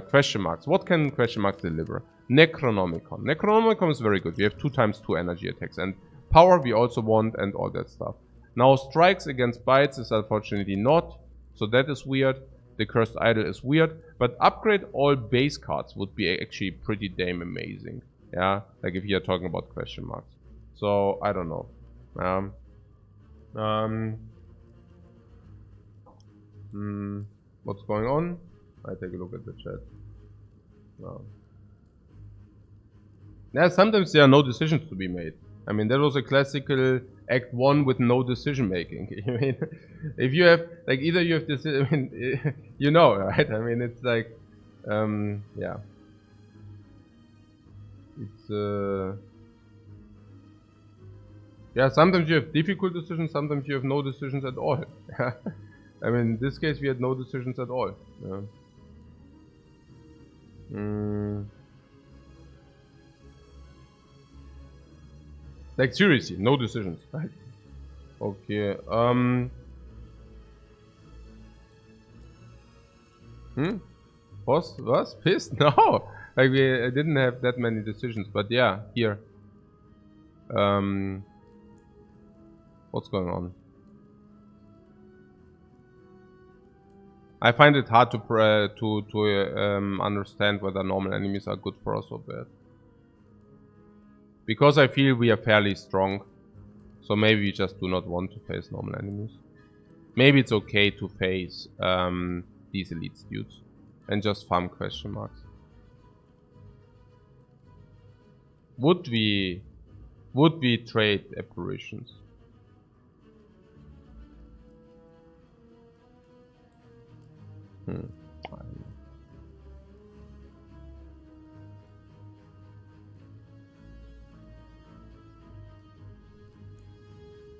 Question marks. What can question marks deliver? Necronomicon. Necronomicon is very good. We have 2 times 2 energy attacks. And power we also want and all that stuff. Now strikes against bites is unfortunately not. So that is weird. The Cursed Idol is weird. But upgrade all base cards would be actually pretty damn amazing. Yeah, like if you're talking about question marks. So, I don't know. What's going on? I take a look at the chat. Yeah, sometimes there are no decisions to be made. I mean, that was a classical Act 1 with no decision making. I mean, if you have, like, either you have this, I mean, you know, right? I mean, it's like, yeah. It's, yeah, sometimes you have difficult decisions, sometimes you have no decisions at all. I mean, in this case, we had no decisions at all. Yeah. Like, seriously, no decisions. Right? Okay, Was? Pissed? No! Like, I didn't have that many decisions, but yeah, here. What's going on? I find it hard to understand whether normal enemies are good for us or bad. Because I feel we are fairly strong. So maybe we just do not want to face normal enemies. Maybe it's okay to face these elite dudes. And just farm question marks. Would we trade apparitions?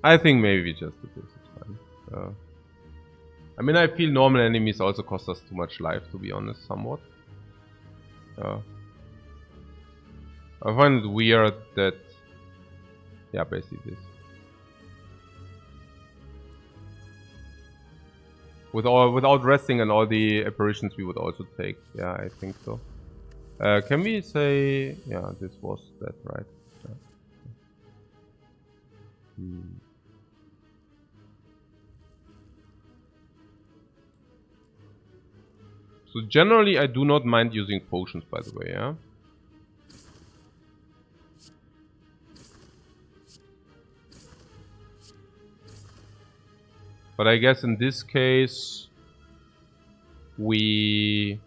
I think maybe we just do this. It's fine. I mean, I feel normal enemies also cost us too much life, to be honest, somewhat. I find it weird that... Yeah, basically this. Without resting and all the apparitions we would also take. Yeah, I think so. Can we say... Yeah, this was that, right? Yeah. So generally I do not mind using potions, by the way, yeah? But I guess in this case we...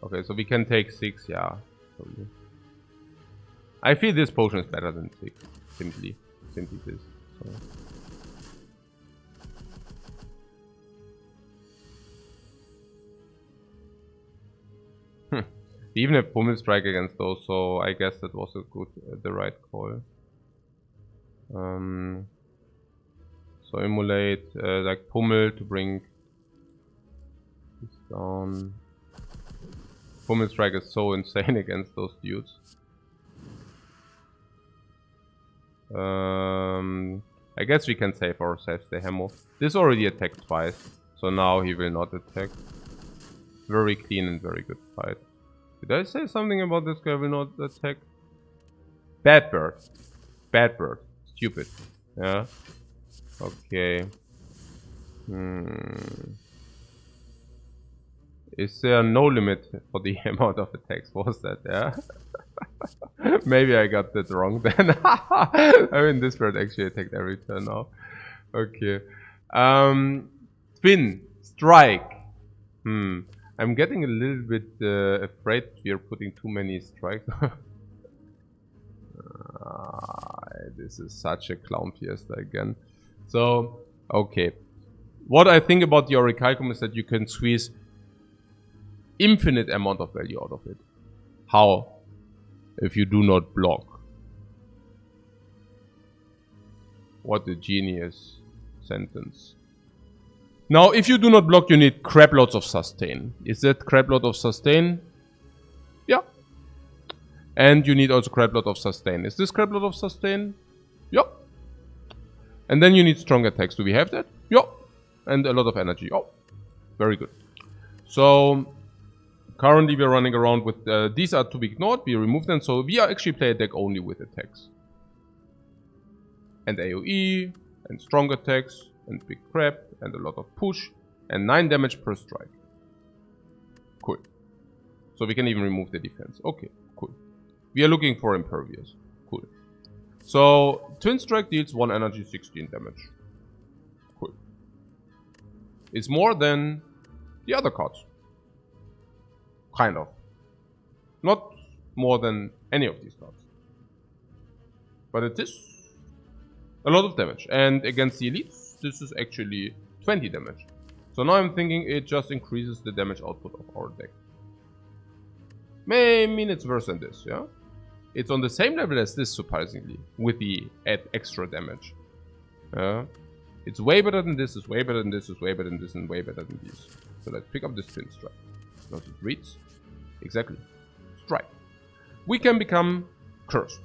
Okay, so we can take 6, yeah. Probably. I feel this potion is better than 6. Simply this. So. We even have Pummel Strike against those, so I guess that was the right call. So emulate like Pummel to bring this down. Pummel Strike is so insane against those dudes. I guess we can save ourselves the Hemo. This already attacked twice, so now he will not attack. Very clean and very good fight. Did I say something about this guy will not attack? Bad bird. Bad bird. Stupid. Yeah. Okay. Is there no limit for the amount of attacks? Was that, yeah? Maybe I got that wrong then. I mean, this bird actually attacked every turn now. Okay. Spin. Strike. I'm getting a little bit afraid we are putting too many strikes. This is such a clown fiesta again. So, okay. What I think about the Orichalcum is that you can squeeze infinite amount of value out of it. How? If you do not block. What a genius sentence. Now, if you do not block, you need crap loads of sustain. Is that crap load of sustain? Yeah. And you need also crap load of sustain. Is this crap load of sustain? Yeah. And then you need strong attacks. Do we have that? Yeah. And a lot of energy. Oh, very good. So, Currently we are running around with, these are to be ignored, we remove them, so we are actually play a deck only with attacks. And AoE, and strong attacks, and big crap, and a lot of push, and 9 damage per strike. Cool. So we can even remove the defense. Okay, cool. We are looking for impervious. Cool. So, Twin Strike deals 1 energy, 16 damage. Cool. It's more than the other cards. Kind of. Not more than any of these cards. But it is a lot of damage. And against the elites, this is actually 20 damage. So now I'm thinking it just increases the damage output of our deck. May mean it's worse than this, yeah? It's on the same level as this, surprisingly, with the add extra damage. It's way better than this, it's way better than this, it's way better than this, and way better than these. So let's pick up this Twin Strike. Because it reads exactly. Strike. We can become cursed.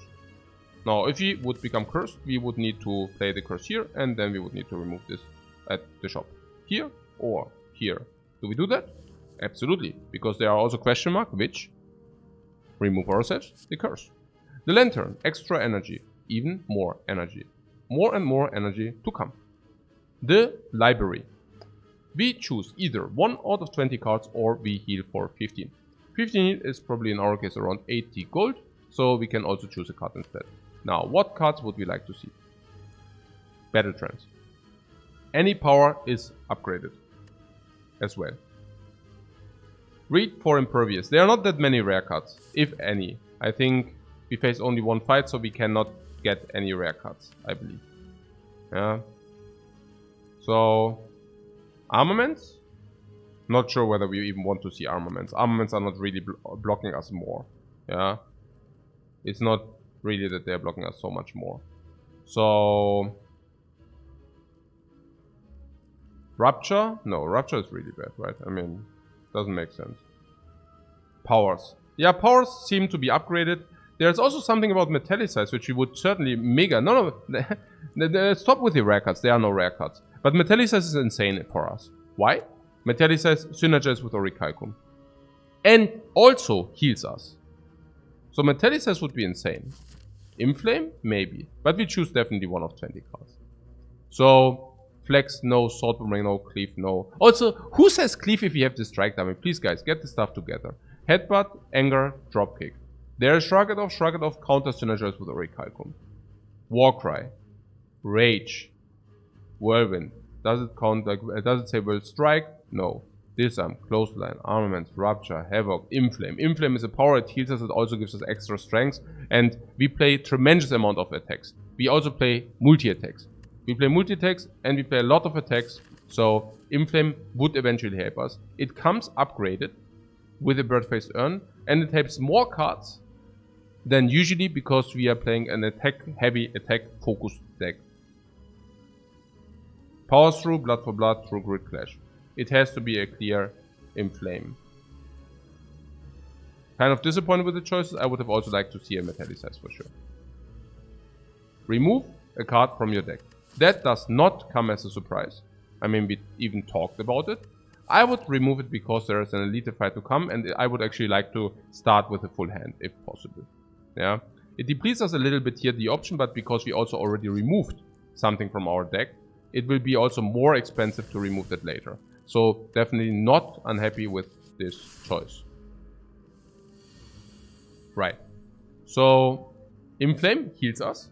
Now, if we would become cursed, we would need to play the curse here, and then we would need to remove this at the shop. Here or here. Do we do that? Absolutely. Because there are also question mark, which remove ourselves the curse. The Lantern, extra energy, even more energy. More and more energy to come. The Library. We choose either 1 out of 20 cards or we heal for 15. 15 is probably in our case around 80 gold, so we can also choose a card instead. Now, what cards would we like to see? Battle Trance. Any power is upgraded as well. Read for Impervious. There are not that many rare cards, if any. I think we face only 1 fight, so we cannot get any rare cards, I believe. Yeah. So, armaments? Not sure whether we even want to see armaments. Armaments are not really blocking us more. Yeah. It's not really that they're blocking us so much more. So, Rupture? No, Rupture is really bad, right? I mean, doesn't make sense. Powers. Yeah, powers seem to be upgraded. There's also something about Metallicize, which we would certainly mega... No, stop with the rare cards. There are no rare cards. But Metallicize is insane for us. Why? Metallicize synergizes with Orichalcum. And also heals us. So Metallicize would be insane. Inflame? Maybe. But we choose definitely 1 of 20 cards. So, Flex, no. Sword Boomerang, no. Cleave, no. Also, who says Cleave if you have the Strike Dummy? Please, guys, get the stuff together. Headbutt, Anger, Dropkick. There is Shrug It Off, counter synergize with Orichalcum. Warcry. Rage. Whirlwind. Does it count like... does it say World Strike? No. Disarm, Clothesline, Armaments, Rupture, Havoc, Inflame. Inflame is a power, it heals us, it also gives us extra strength. And we play tremendous amount of attacks. We also play multi-attacks. We play multi-attacks and we play a lot of attacks. So Inflame would eventually help us. It comes upgraded with a Bird-Faced Urn. And it helps more cards than usually because we are playing an attack-heavy, attack-focused deck. Power Through, Blood for Blood, True Grid Clash. It has to be a clear Inflame. Kind of disappointed with the choices. I would have also liked to see a Metallicize for sure. Remove a card from your deck. That does not come as a surprise. I mean, we even talked about it. I would remove it because there is an elite fight to come, and I would actually like to start with a full hand if possible. Yeah, it depletes us a little bit here, the option, but because we also already removed something from our deck, it will be also more expensive to remove that later. So definitely not unhappy with this choice. Right. So Inflame heals us.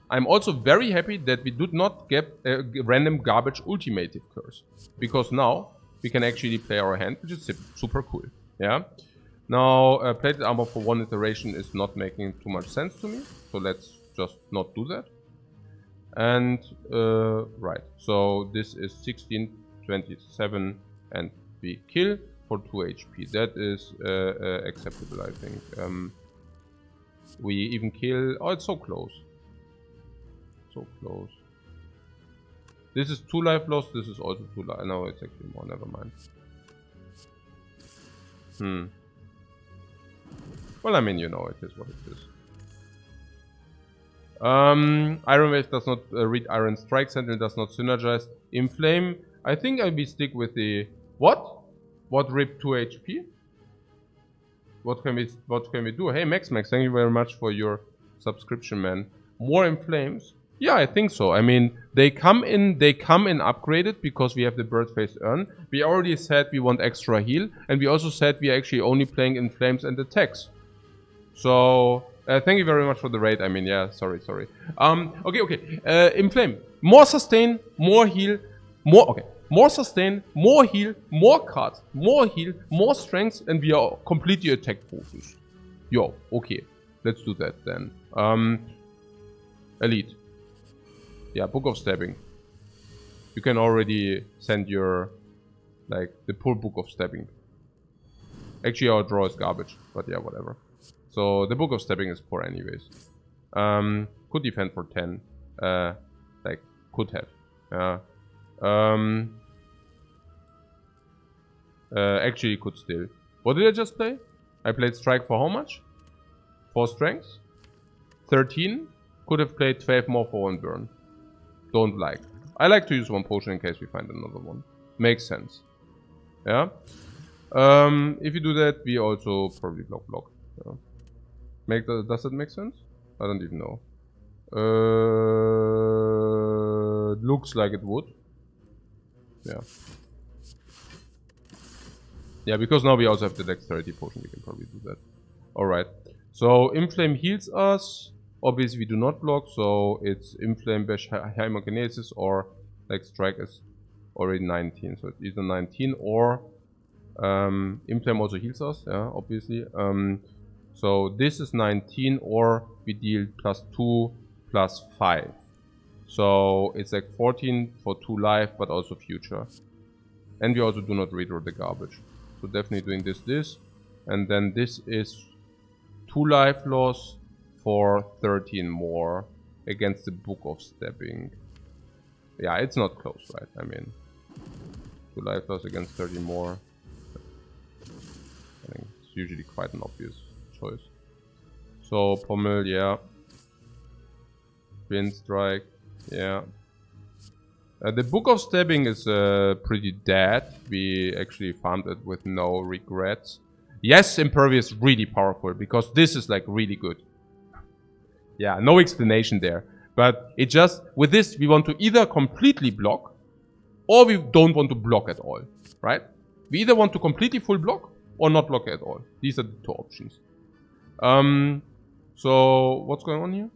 I'm also very happy that we did not get a random garbage ultimative curse. Because now we can actually play our hand, which is super cool. Yeah. Now, plated armor for 1 iteration is not making too much sense to me. So let's just not do that. And, right. So this is 16, 27, and we kill for 2 HP. That is acceptable, I think. We even kill... Oh, it's so close. So close. This is 2 life loss. This is also 2 life. No, it's actually more. Never mind. Well, I mean, you know, it is what it is. Iron Wave does not read Iron Strike. Sentinel does not synergize. Inflame. I think I'll be stick with the... What? What rip 2 HP? What can we do? Hey Max, thank you very much for your subscription, man. More in flames? Yeah, I think so. I mean, they come in upgraded because we have the bird face urn. We already said we want extra heal, and we also said we are actually only playing in flames and attacks. So thank you very much for the raid. I mean, yeah, sorry. Okay. Inflame. More sustain, more heal, more sustain, more heal, more cards, more heal, more strength, and we are completely attack focused. Yo, okay. Let's do that then. Elite. Yeah, Book of Stabbing. You can already send your, like, the full Book of Stabbing. Actually, our draw is garbage, but yeah, whatever. So, the Book of Stabbing is poor anyways. Could defend for 10. Like, could have. Actually, could still. What did I just play? I played Strike for how much? 4 strength? 13? Could have played 12 more for 1 burn. Don't like. I like to use 1 potion in case we find another one. Makes sense. Yeah? If you do that, we also probably block. Yeah. Does that make sense? I don't even know. Looks like it would. Yeah. Yeah, because now we also have the dexterity potion, we can probably do that. Alright. So, Inflame heals us. Obviously, we do not block, so it's Inflame, Bash, Hemogenesis, or like Strike is already 19. So it's either 19 or Inflame also heals us, yeah, obviously. So this is 19, or we deal +2 +5. So it's like 14 for 2 life, but also future. And we also do not redraw the garbage. So definitely doing this. And then this is 2 life loss for 13 more against the Book of Stabbing. Yeah, it's not close, right? I mean, 2 life loss against 13 more. I think it's usually quite an obvious choice. So, Pommel, yeah. Twin Strike, yeah. The Book of Stabbing is pretty dead. We actually farmed it with no regrets. Yes, Impervious really powerful, because this is like really good. Yeah, no explanation there. But it just, with this, we want to either completely block, or we don't want to block at all, right? We either want to completely full block, or not block at all. These are the 2 options. So, what's going on here?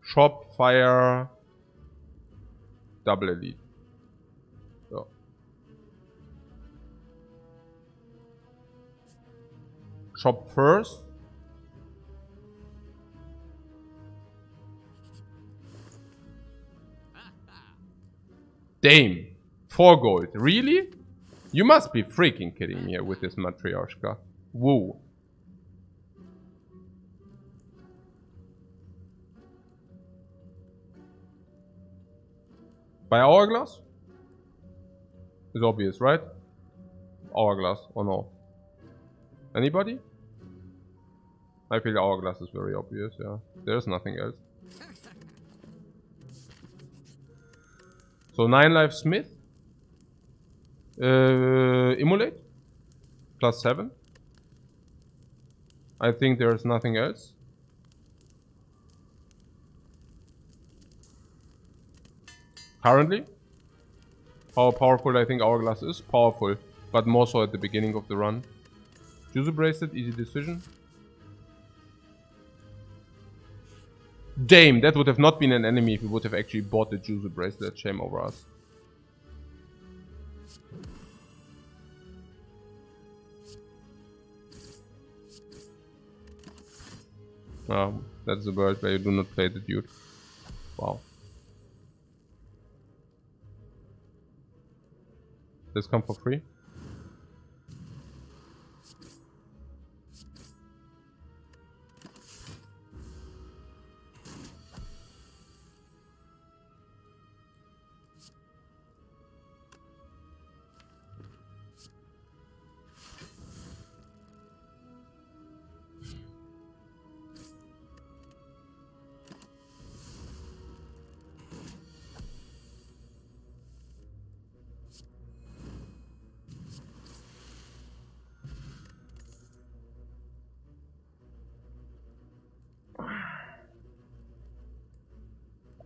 Shop, Fire, double Elite. So. Shop first. Damn. 4 gold. Really? You must be freaking kidding me with this Matryoshka. Woo. By Hourglass? It's obvious, right? Hourglass, or no? Anybody? I feel Hourglass is very obvious, yeah. There's nothing else. So 9 life Smith. Immolate. +7. I think there's nothing else. Currently. How powerful I think Hourglass is? Powerful. But more so at the beginning of the run. Juicy Bracelet, easy decision. Damn, that would have not been an enemy if we would have actually bought the Juicy Bracelet. Shame over us. That's the world where you do not play the dude. Wow. This come for free?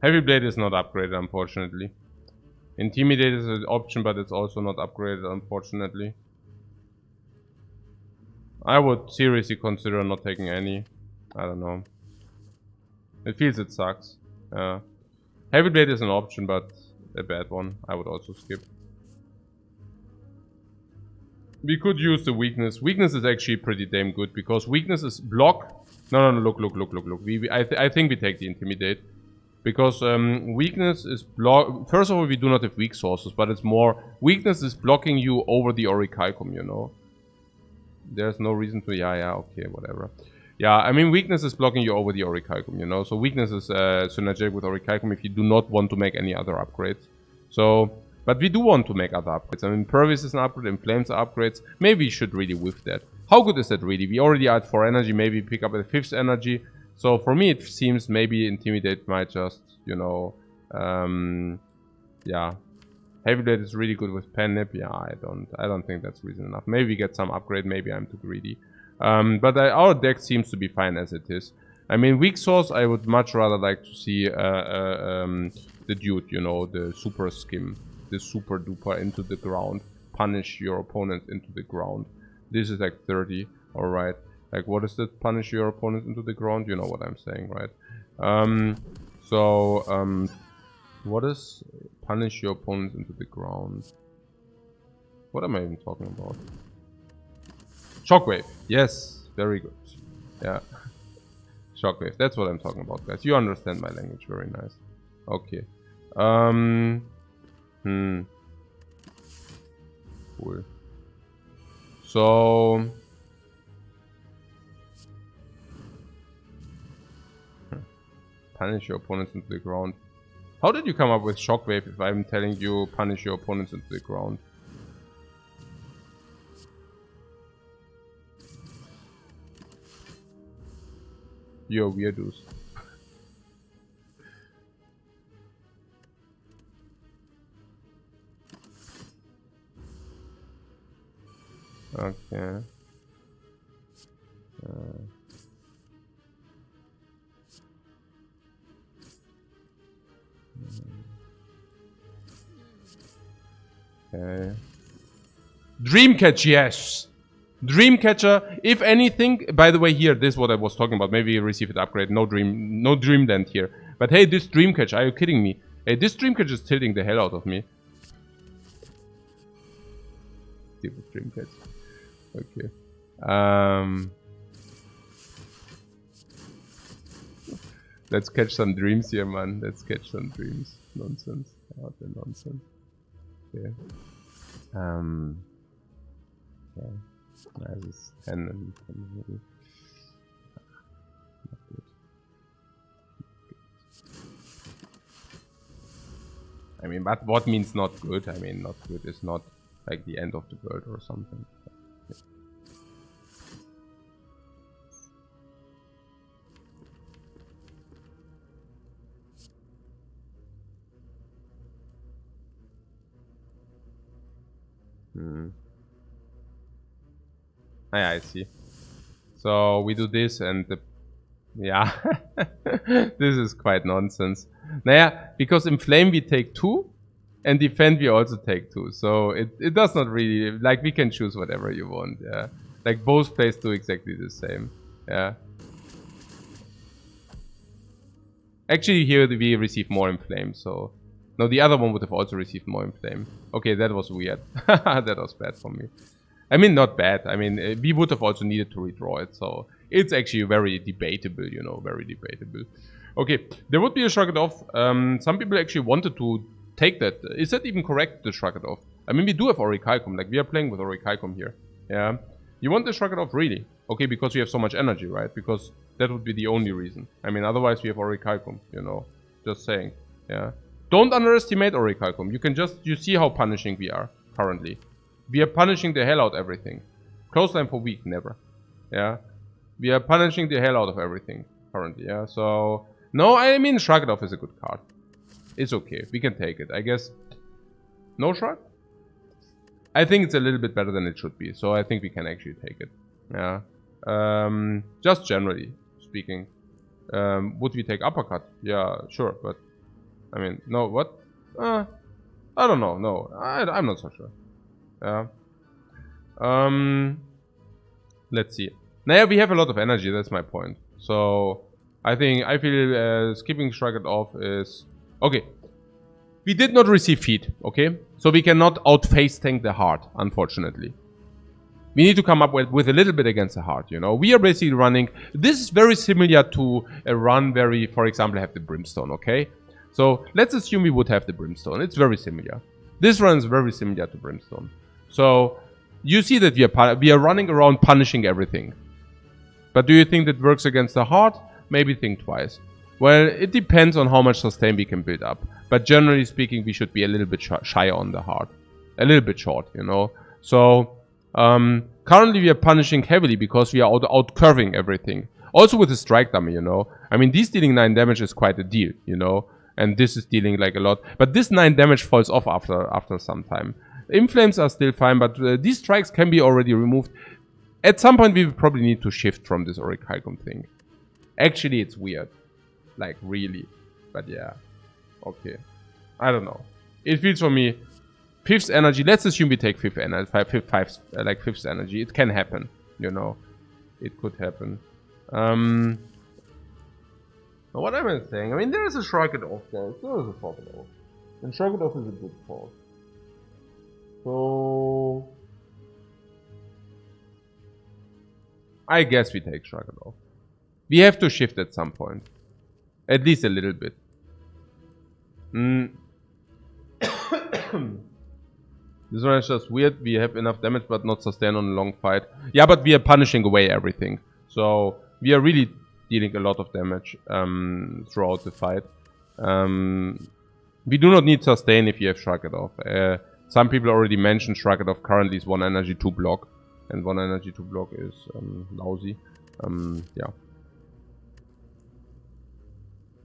Heavy Blade is not upgraded, unfortunately. Intimidate is an option, but it's also not upgraded, unfortunately. I would seriously consider not taking any. I don't know. It feels it sucks. Heavy Blade is an option, but a bad one. I would also skip. We could use the weakness. Weakness is actually pretty damn good because weakness is block. No, look. I think we take the intimidate because weakness is block. First of all, we do not have weak sources, but it's more weakness is blocking you over the Orichalcum, you know. There's no reason to. Yeah, okay, whatever. Yeah, I mean weakness is blocking you over the Orichalcum, you know. So weakness is synergetic with Orichalcum if you do not want to make any other upgrades. So. But we do want to make other upgrades. I mean, Pervious is an upgrade, and Flames are upgrades. Maybe we should really whiff that. How good is that really? We already are at 4 energy, maybe pick up a 5th energy. So for me, it seems maybe Intimidate might just, you know, yeah. Heavy Blade is really good with Pen Nip. Yeah, I don't think that's reason enough. Maybe we get some upgrade, maybe I'm too greedy. But our deck seems to be fine as it is. I mean, weak source, I would much rather like to see the dude, you know, the super skim. The super duper into the ground, punish your opponent into the ground. This is like 30, alright. Like what is that? Punish your opponent into the ground? You know what I'm saying, right? What is punish your opponent into the ground? What am I even talking about? Shockwave. Yes, very good. Yeah. Shockwave, that's what I'm talking about, guys. You understand my language, very nice. Okay. Cool. So punish your opponents into the ground. How did you come up with Shockwave if I'm telling you punish your opponents into the ground? You're weirdos. Okay. Okay. Dreamcatch, yes. Dreamcatcher, if anything, by the way, here, this is what I was talking about. Maybe you receive it upgrade. No Dreamland here. But hey, this Dreamcatch, are you kidding me? Hey, this Dreamcatch is tilting the hell out of me. Stupid Dreamcatch. Okay. Let's catch some dreams here, man. Let's catch some dreams. Nonsense. What the nonsense. Okay. Okay. This is 10 and 10. Not good. I mean, but what means not good? I mean, not good is not like the end of the world or something. Yeah, I see. So we do this and the... Yeah. This is quite nonsense. Naja, because in Flame we take 2 and Defend we also take 2. So it does not really... Like, we can choose whatever you want, yeah. Like, both plays do exactly the same, yeah. Actually, here we receive more in Flame, so... No, the other one would have also received more in Flame. Okay, that was weird. That was bad for me. I mean, not bad. I mean, we would have also needed to redraw it, so it's actually very debatable, you know, very debatable. Okay, there would be a Shrug It Off. Some people actually wanted to take that. Is that even correct, the Shrug It Off? I mean, we do have Orichalcum, like we are playing with Orichalcum here. Yeah. You want the Shrug It Off, really? Okay, because we have so much energy, right? Because that would be the only reason. I mean, otherwise we have Orichalcum, you know. Just saying. Yeah. Don't underestimate Orichalcum. You see how punishing we are currently. We are punishing the hell out of everything. Close line for weak, never. Yeah. We are punishing the hell out of everything currently, yeah. So, no, I mean, Shrug It Off is a good card. It's okay. We can take it. I guess. No shrug? I think it's a little bit better than it should be. So I think we can actually take it. Yeah. Just generally speaking. Would we take Uppercut? Yeah, sure. But I mean, no, what? I don't know. No, I'm not so sure. Yeah. Let's see. Now we have a lot of energy. That's my point. So I feel skipping Shrug It Off is okay. We did not receive feed. Okay, so we cannot outface tank the heart, unfortunately. We need to come up with a little bit against the heart, you know. We are basically running... This is very similar to a run where we, for example, have the Brimstone, okay? So let's assume we would have the Brimstone. It's very similar. This run is very similar to Brimstone. So you see that we are running around punishing everything. But do you think that works against the heart? Maybe think twice. Well, it depends on how much sustain we can build up. But generally speaking, we should be a little bit shy on the heart. A little bit short, you know. So... currently we are punishing heavily because we are out-curving everything. Also with the strike dummy, you know. I mean, these dealing 9 damage is quite a deal, you know. And this is dealing like a lot. But this 9 damage falls off after some time. Inflames are still fine, but these strikes can be already removed. At some point we will probably need to shift from this Orichalcum thing. Actually, it's weird. Like, really. But yeah. Okay. I don't know. It feels for me... 5th energy, let's assume we take 5th energy, like 5th energy. It can happen, you know. It could happen. What am I saying? I mean, there is a Shrug It Off, guys. There is a Shrug It Off. And Shrug It Off is a good call. So... I guess we take Shrug It Off. We have to shift at some point. At least a little bit. This one is just weird. We have enough damage but not sustain on a long fight. Yeah, but we are punishing away everything. So we are really dealing a lot of damage throughout the fight. We do not need sustain if you have Shrug It Off. Some people already mentioned Shrug It Off currently is 1 energy 2 block. And 1 energy 2 block is lousy. Yeah.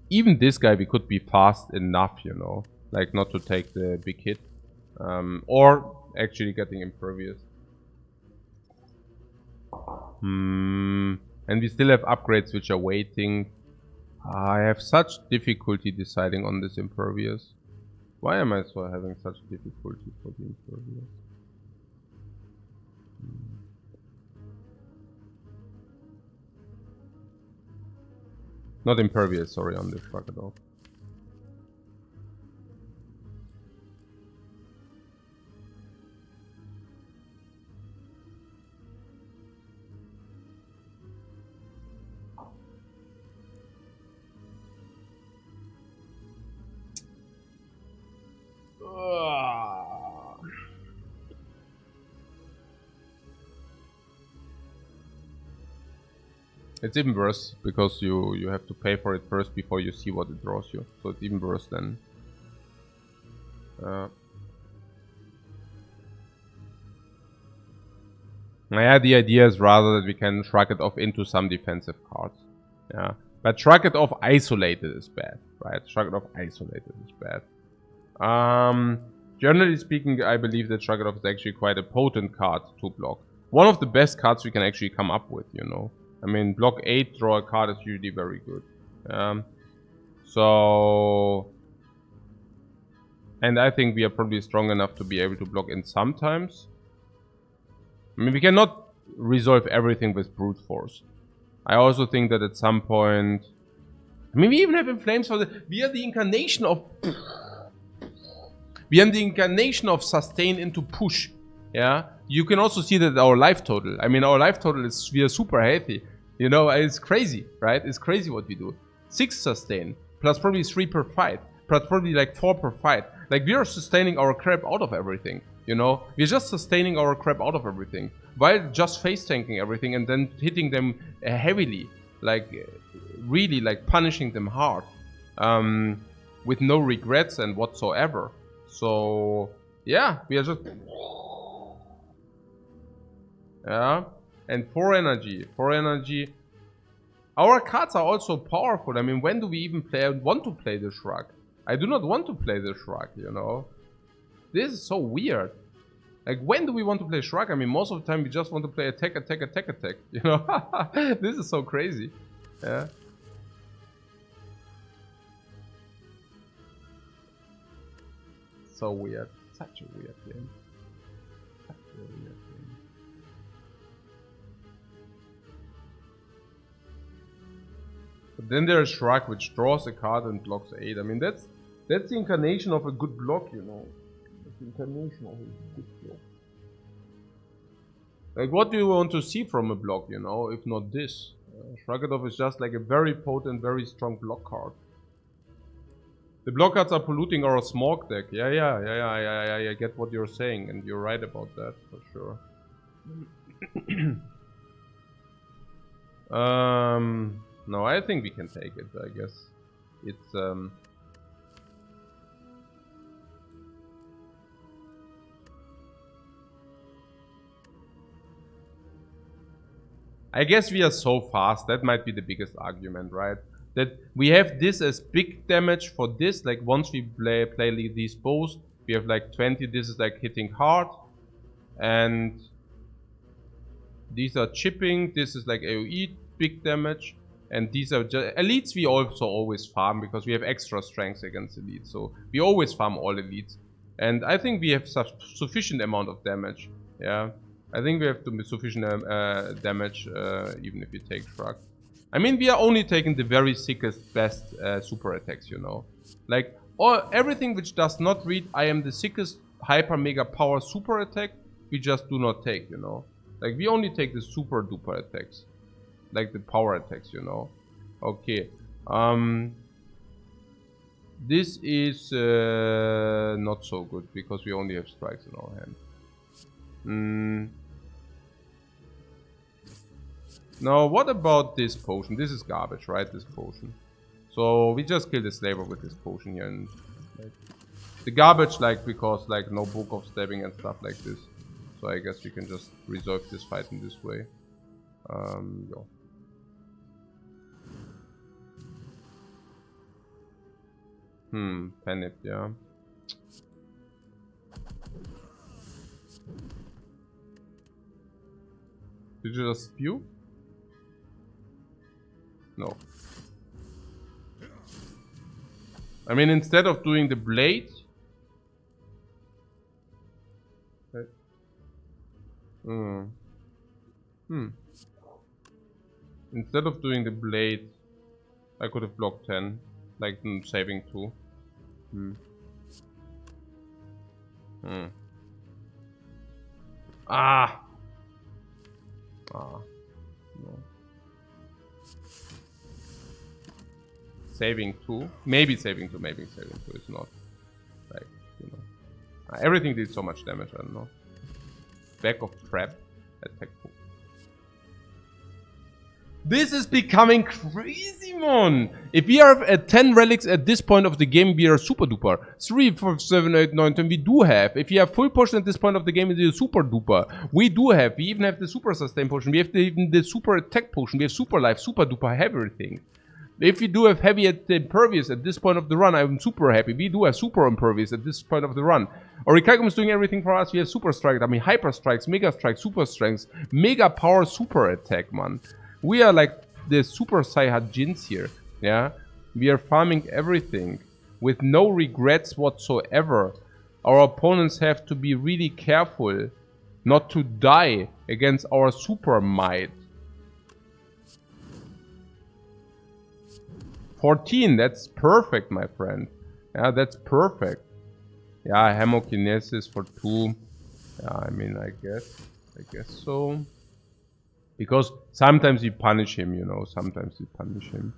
Even this guy we could be fast enough, you know. Like not to take the big hit. Or actually getting impervious. And we still have upgrades which are waiting. I have such difficulty deciding on this impervious. Why am I so having such difficulty for the impervious? Not impervious, sorry, on this Shrug It Off. It's even worse because you have to pay for it first before you see what it draws you. So it's even worse than. Yeah, the idea is rather that we can Shrug It Off into some defensive cards. Yeah, but Shrug It Off isolated is bad, right? Shrug It Off isolated is bad. Generally speaking, I believe that Shrug It Off is actually quite a potent card to block. One of the best cards we can actually come up with, you know. I mean, block 8, draw a card is usually very good. So... And I think we are probably strong enough to be able to block in sometimes. I mean, we cannot resolve everything with brute force. I also think that at some point... I mean, we even have Inflames for the... We are the incarnation of... We are the incarnation of sustain into push. Yeah? You can also see that our life total. I mean, our life total is... We are super healthy. You know, it's crazy, right? It's crazy what we do. 6 sustain, plus probably 3 per fight, plus probably like 4 per fight. Like, we are sustaining our crap out of everything, you know? We're just sustaining our crap out of everything, while just face tanking everything and then hitting them heavily. Like, really, like, punishing them hard. With no regrets and whatsoever. So, yeah, we are just... Yeah. And 4 energy. 4 energy. Our cards are also powerful. I mean, when do we even want to play the Shrug? I do not want to play the Shrug, you know. This is so weird. Like, when do we want to play Shrug? I mean, most of the time we just want to play attack, attack, attack, attack. You know? This is so crazy. Yeah. so weird. Such a weird game. Such a weird game. But then there's Shrug, which draws a card and blocks 8. I mean, that's the incarnation of a good block, you know. That's the incarnation of a good block. Like, what do you want to see from a block, you know, if not this? Shrugadov is just like a very potent, very strong block card. The block cards are polluting our smog deck. I get what you're saying, and you're right about that, for sure. No, I think we can take it, I guess. It's, I guess we are so fast, that might be the biggest argument, right? That we have this as big damage for this, like once we play these both, we have like 20, this is like hitting hard. And these are chipping, this is like AoE, big damage. And these are just, elites we also always farm, because we have extra strength against elites. So we always farm all elites. And I think we have sufficient amount of damage, yeah. I think we have to be sufficient damage, even if we take Shrug. I mean, we are only taking the very sickest, best super attacks, you know. Like, everything which does not read, I am the sickest hyper mega power super attack, we just do not take, you know. Like, we only take the super duper attacks. Like the power attacks, you know. Okay. This is not so good, because we only have strikes in our hand. Now, what about this potion? This is garbage, right? This potion. So we just kill the slaver with this potion here, and like, the garbage, like, because like no book of stabbing and stuff like this. So I guess we can just resolve this fight in this way. Yo. Panic, yeah. Did you just spew? No. I mean, instead of doing the blade... Instead of doing the blade, I could have blocked 10. Like, saving 2. No. Saving 2. Maybe saving 2, maybe saving 2 is not. Like, you know. Everything did so much damage, I don't know. Back of trap. Attack 2. This is becoming crazy, man! If we are at 10 relics at this point of the game, we are super duper. 3, 4, 7, 8, 9, 10, we do have. If we have full potion at this point of the game, it is super duper. We do have. We even have the super sustain potion. We have even the super attack potion. We have super life, super duper, everything. If we do have heavy at impervious at this point of the run, I'm super happy. We do have super impervious at this point of the run. Orichalcum is doing everything for us. We have super strike. I mean, hyper strikes, mega strikes, super strengths, mega power, super attack, man. We are like the super Saiyajins here, yeah? We are farming everything with no regrets whatsoever. Our opponents have to be really careful not to die against our super might. 14, that's perfect, my friend. Yeah, that's perfect. Yeah, hemokinesis for 2. Yeah, I mean, I guess so. Because sometimes we punish him, you know, sometimes we punish him.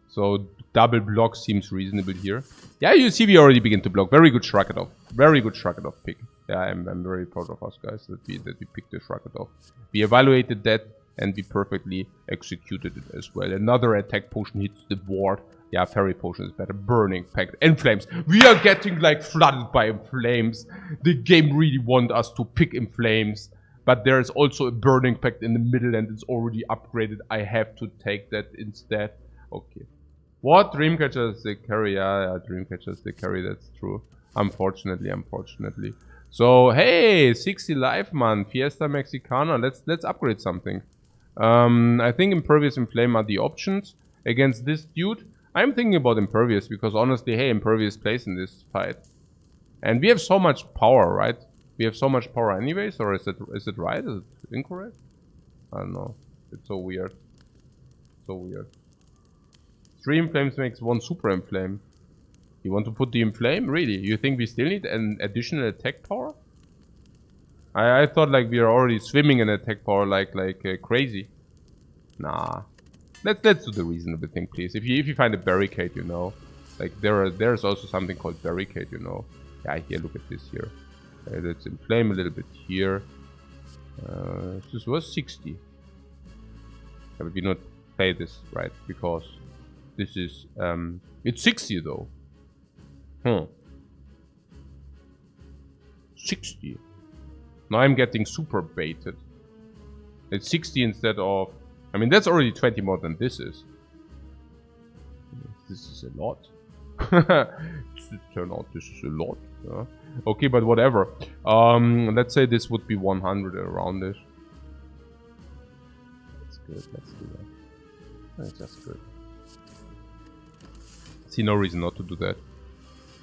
So double block seems reasonable here. Yeah, you see we already begin to block. Very good Shrugadov. Very good Shrugadov pick. Yeah, I'm very proud of us guys that we picked the Shrugadov. We evaluated that and we perfectly executed it as well. Another attack potion hits the board. Yeah, fairy potion is better. Burning pact and flames. We are getting like flooded by flames. The game really wants us to pick in flames. But there is also a burning pact in the middle and it's already upgraded. I have to take that instead. Okay. What? Dreamcatcher is the carry. Yeah, Dreamcatcher is the carry. That's true. Unfortunately. So, hey, 60 life, man. Fiesta Mexicana. Let's upgrade something. I think Impervious and Flame are the options. Against this dude, I'm thinking about Impervious because honestly, hey, Impervious plays in this fight. And we have so much power, right? We have so much power anyways, or is it right? Is it incorrect? I don't know. It's so weird. So weird. 3 Inflames makes 1 Super Inflame. You want to put the Inflame? Really? You think we still need an additional attack power? I thought like we are already swimming in attack power like crazy. Nah. Let's do the reasonable thing, please. If you find a barricade, you know, like there's also something called barricade, you know. Yeah, here, look at this here. Let's inflame a little bit here. This was 60. Yeah, but we not play this right because this is it's 60 though. 60. Now I'm getting super baited. It's 60 instead of... I mean, that's already 20 more than this is. This is a lot. Turn out this is a lot. Yeah. Okay, but whatever. Let's say this would be 100 around this. That's good, let's do that. That's just good. See no reason not to do that.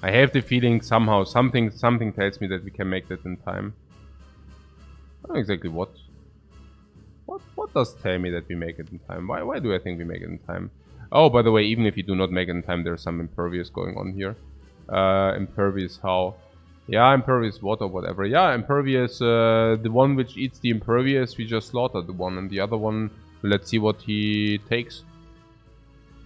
I have the feeling somehow something tells me that we can make that in time. I don't know exactly what does tell me that we make it in time? Why do I think we make it in time? Oh, by the way, even if you do not make it in time, there's some impervious going on here. Impervious how? Yeah, impervious water, whatever. Yeah, impervious, the one which eats the impervious, we just slaughtered the one, and the other one, let's see what he takes.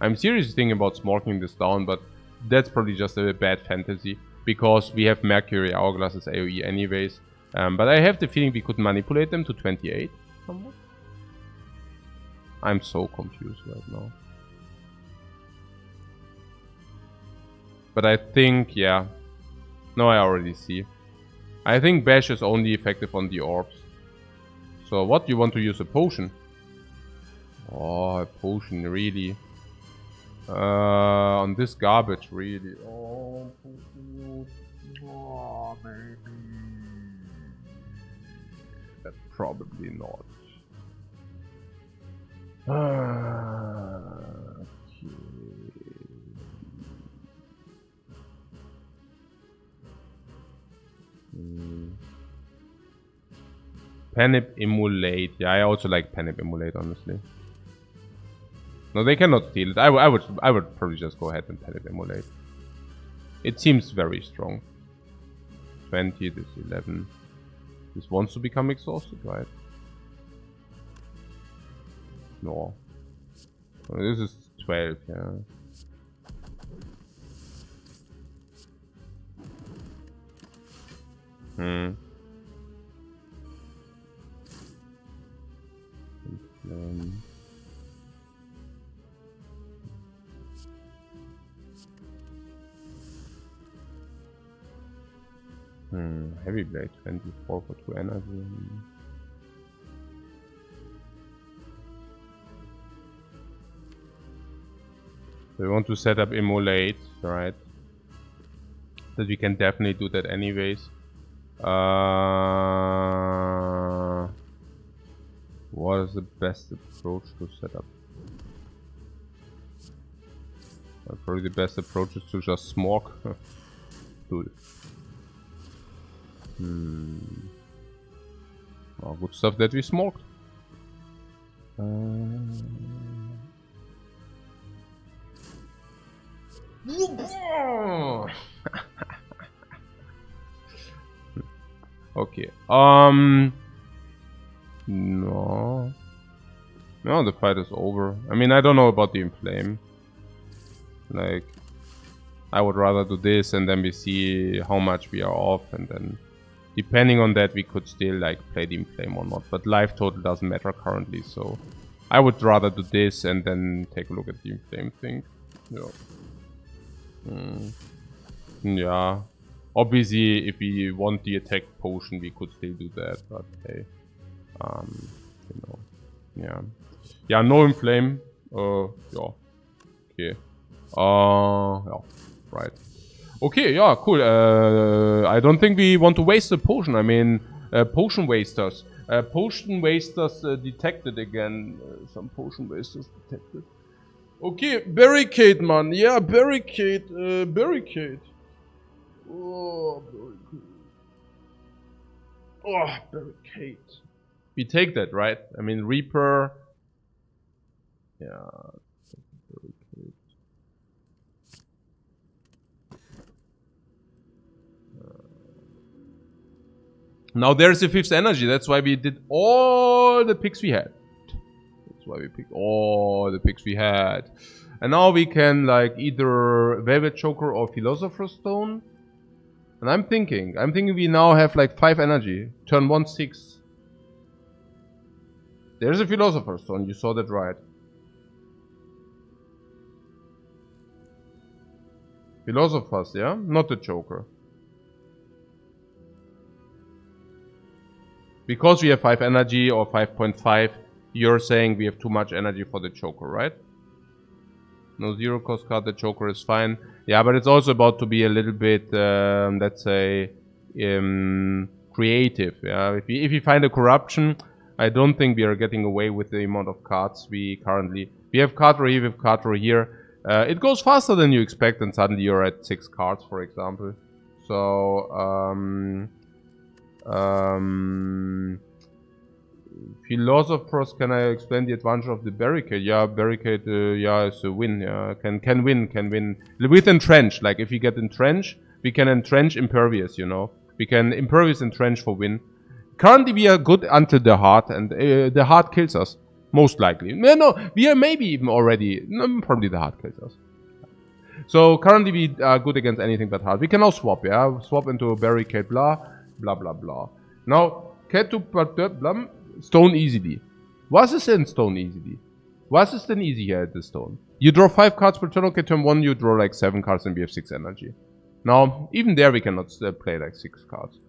I'm seriously thinking about smoking this down, but that's probably just a bad fantasy, because we have Mercury Hourglass as AoE anyways. But I have the feeling we could manipulate them to 28 somewhat. I'm so confused right now. But I think, yeah. No, I already see. I think Bash is only effective on the orbs. So what, you want to use a potion? Oh, a potion, really? On this garbage, really? Oh, maybe. But probably not. Okay. Panip Emulate. Yeah, I also like Panip Emulate, honestly. No, they cannot steal it. I would probably just go ahead and Panip Emulate. It seems very strong. 20, this 11. This wants to become exhausted, right? No. This is 12, yeah. Heavy blade, 24 for 2 energy. So we want to set up Immolate, right? That we can definitely do that anyways. What is the best approach to set up? Probably the best approach is to just smoke. Do it. Oh, good stuff that we smoked. Okay. No. No, the fight is over. I mean, I don't know about the Inflame. Like, I would rather do this and then we see how much we are off, and then depending on that we could still like play the Inflame or not. But life total doesn't matter currently, so I would rather do this and then take a look at the Inflame thing. Yeah. Yeah. Obviously, if we want the attack potion, we could still do that, but hey. You know. Yeah. Yeah, no Inflame. Yeah. Okay. Yeah. Right. Okay, yeah, cool. I don't think we want to waste the potion. I mean, potion wasters. Potion wasters detected again. Some potion wasters detected. Okay, barricade, man. Yeah, barricade. Barricade. Oh, barricade. Oh, barricade. We take that, right? I mean, Reaper. Yeah. Barricade. Now there's the 5th energy. That's why we did all the picks we had. That's why we picked all the picks we had. And now we can like either Velvet Choker or Philosopher's Stone. And I'm thinking we now have like 5 energy. Turn 1, 6. There's a Philosopher's Stone, you saw that right. Philosophers, yeah? Not the Joker. Because we have 5 energy or 5.5, you're saying we have too much energy for the Joker, right? No 0 cost card, the Joker is fine. Yeah, but it's also about to be a little bit, let's say, creative. Yeah, if you find a corruption, I don't think we are getting away with the amount of cards we currently... We have card draw here, we have card draw here. It goes faster than you expect, and suddenly you're at 6 cards, for example. So, Philosophers, can I explain the advantage of the barricade? Yeah, barricade, yeah, is a win. Yeah, can win. With entrench, like if you get entrench, we can entrench impervious, you know. We can impervious entrench for win. Currently, we are good until the heart, and the heart kills us. Most likely. No, we are maybe even already. No, probably the heart kills us. So currently, we are good against anything but heart. We can now swap, yeah? Swap into a barricade, blah, blah, blah, blah. Now, cat to blah. Stone easily. Was ist denn Stone easily? Was ist denn easy here at the Stone? You draw 5 cards per turn, okay, turn 1 you draw like 7 cards and we have 6 energy. Now, even there we cannot play like 6 cards.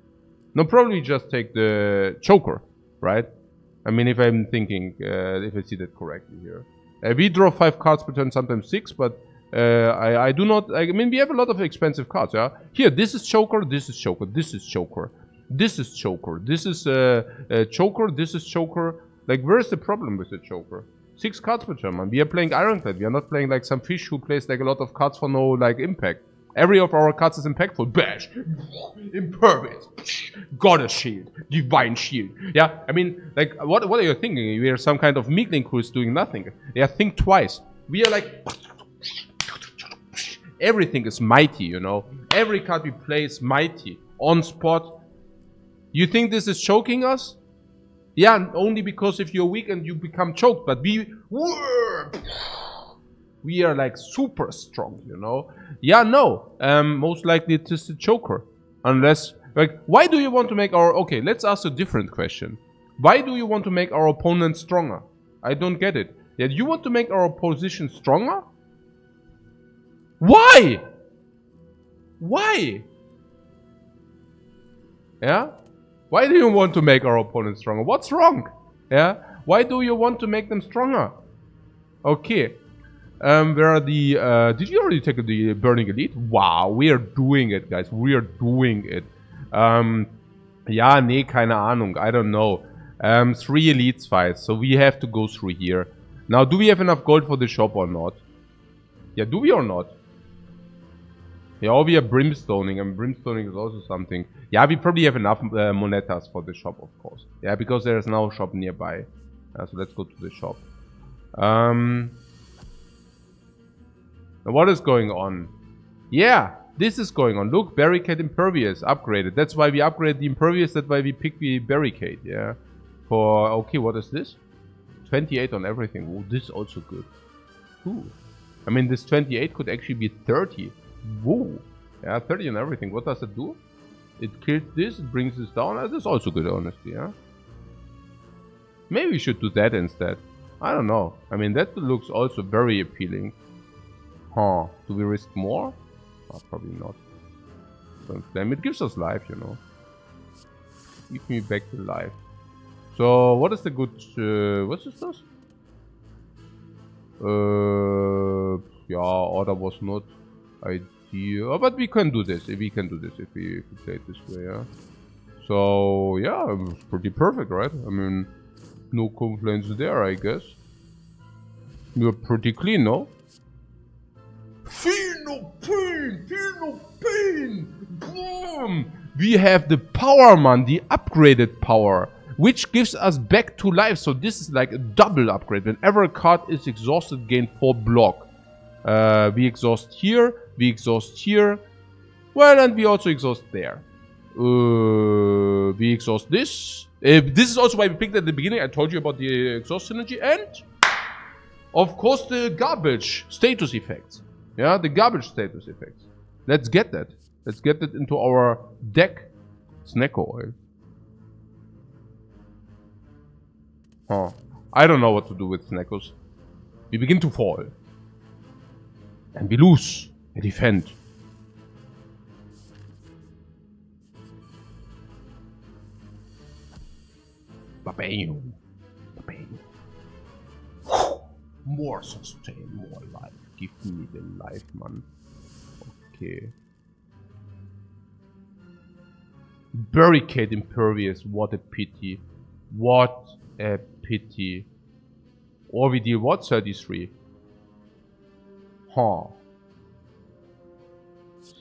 No, probably just take the Joker, right? I mean, if I'm thinking, if I see that correctly here. We draw 5 cards per turn, sometimes 6, but I do not, I mean, we have a lot of expensive cards, yeah? Here, this is Joker, this is Joker, this is Joker. This is Joker. This is Joker. This is Joker. Like, where's the problem with the Joker? 6 cards per turn, man. We are playing Ironclad. We are not playing like some fish who plays like a lot of cards for no like impact. Every of our cards is impactful. Bash, impervious, Goddess Shield, Divine Shield. Yeah, I mean, like, what are you thinking? We are some kind of meekling who is doing nothing. Yeah, think twice. We are like, everything is mighty, you know. Every card we play is mighty on spot. You think this is choking us? Yeah, only because if you're weak and you become choked. But we are like super strong, you know? Yeah, no. Most likely it is the Joker. Unless, like, why do you want to make our... Okay, let's ask a different question. Why do you want to make our opponent stronger? I don't get it. Yeah, you want to make our opposition stronger? Why? Why? Yeah? Why do you want to make our opponents stronger? What's wrong? Yeah? Why do you want to make them stronger? Okay. Where are the... did you already take the Burning Elite? Wow, we are doing it, guys. We are doing it. Ja, nee, keine Ahnung. I don't know. 3 Elites fights, so we have to go through here. Now, do we have enough gold for the shop or not? Yeah, do we or not? Yeah, or we are brimstoning, and brimstoning is also something. Yeah, we probably have enough monetas for the shop, of course. Yeah, because there is now a shop nearby. So let's go to the shop. What is going on? Yeah, this is going on. Look, barricade impervious upgraded. That's why we upgrade the impervious. That's why we pick the barricade. Yeah. For okay, what is this? 28 on everything. Oh, this is also good. Ooh. I mean, this 28 could actually be 30. Whoa. Yeah, 30 on everything. What does it do? It kills this, it brings this down. That's also good, honestly, yeah? Maybe we should do that instead. I don't know. I mean, that looks also very appealing. Huh. Do we risk more? Oh, probably not. It gives us life, you know. Give me back the life. So, what is the good... what's this? Yeah, order was not... idea, but we can do this. We can do this if we play it this way, yeah. So yeah, it was pretty perfect, right? I mean, no complaints there, I guess. You're pretty clean, no? no pain, feel no pain. Boom. We have the power, man, the upgraded power, which gives us back to life. So this is like a double upgrade. Whenever a card is exhausted, gain 4 block. We exhaust here, we exhaust here. Well, and we also exhaust there. We exhaust this. This is also why we picked at the beginning. I told you about the exhaust synergy. And, of course, the garbage status effects. Yeah, the garbage status effects. Let's get that. Let's get that into our deck. Snacko oil. Huh. I don't know what to do with Snackos. We begin to fall. And we lose. We defend. Bam. Bam. More sustain, more life. Give me the life, man. Okay. Barricade impervious. What a pity. What a pity. Or we deal what? 33. Huh.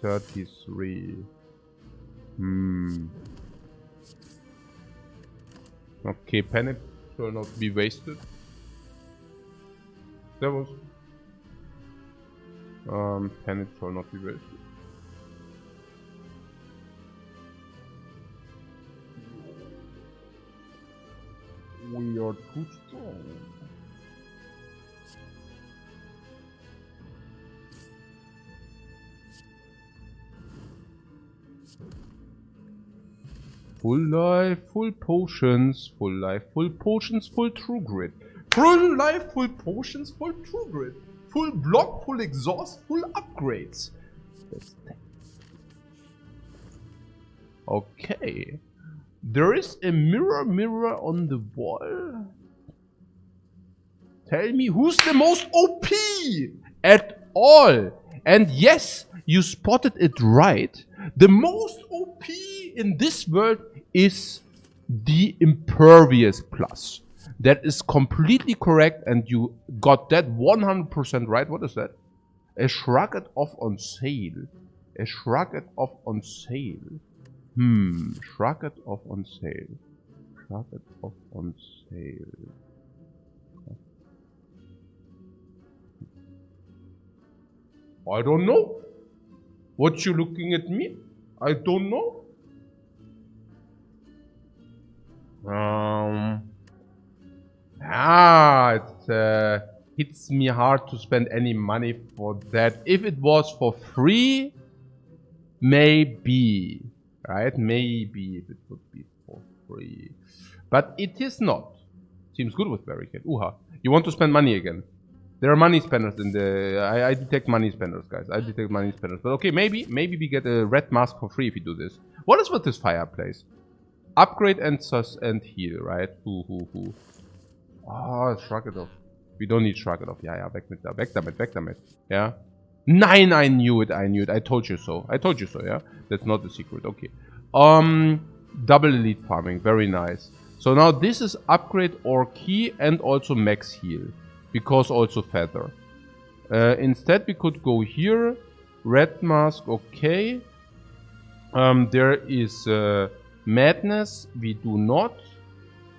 33. Okay, panic shall not be wasted. That was... panic shall not be wasted. We are too strong. Full life, full potions, full life, full potions, full true grit. Full life, full potions, full true grit. Full block, full exhaust, full upgrades. Okay. There is a mirror on the wall. Tell me who's the most OP at all. And yes, you spotted it right. The most OP in this world is the Impervious Plus. That is completely correct, and you got that 100% right. What is that? A shrug it off on sale. A shrug it off on sale. Shrug it off on sale. Shrug it off on sale. I don't know. What you looking at me? I don't know. It hits me hard to spend any money for that. If it was for free, maybe. Right? Maybe if it would be for free. But it is not. Seems good with Barricade. Uha. You want to spend money again. There are money spenders in the... I detect money spenders, guys. I detect money spenders. But okay, maybe we get a red mask for free if we do this. What is with this fireplace? Upgrade and sus and heal, right? Who. Ah, shrug it off. We don't need shrug it off. Yeah, weg damit. Yeah. Nine, I knew it. I told you so. Yeah. That's not the secret. Okay. Double elite farming. Very nice. So now this is upgrade or key and also max heal. Because also feather. Instead we could go here. Red mask, okay. There is madness, we do not.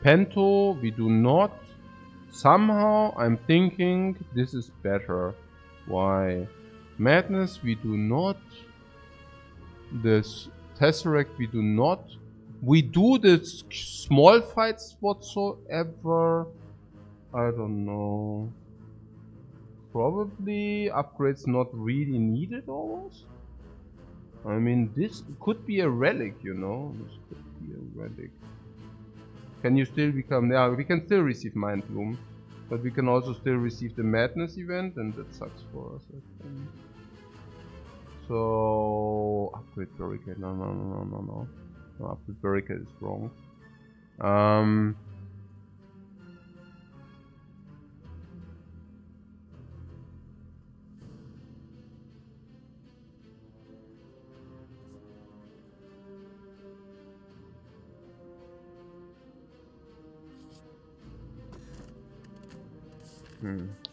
Pento, we do not. Somehow I'm thinking this is better. Why? Madness, we do not. This Tesseract, we do not. We do the small fights whatsoever. I don't know. Probably upgrades not really needed almost. I mean, this could be a relic, you know. This could be a relic. Can you still become... Yeah, we can still receive Mind Bloom. But we can also still receive the Madness event, and that sucks for us, I think. So... Upgrade Barricade. No. No, upgrade Barricade is wrong.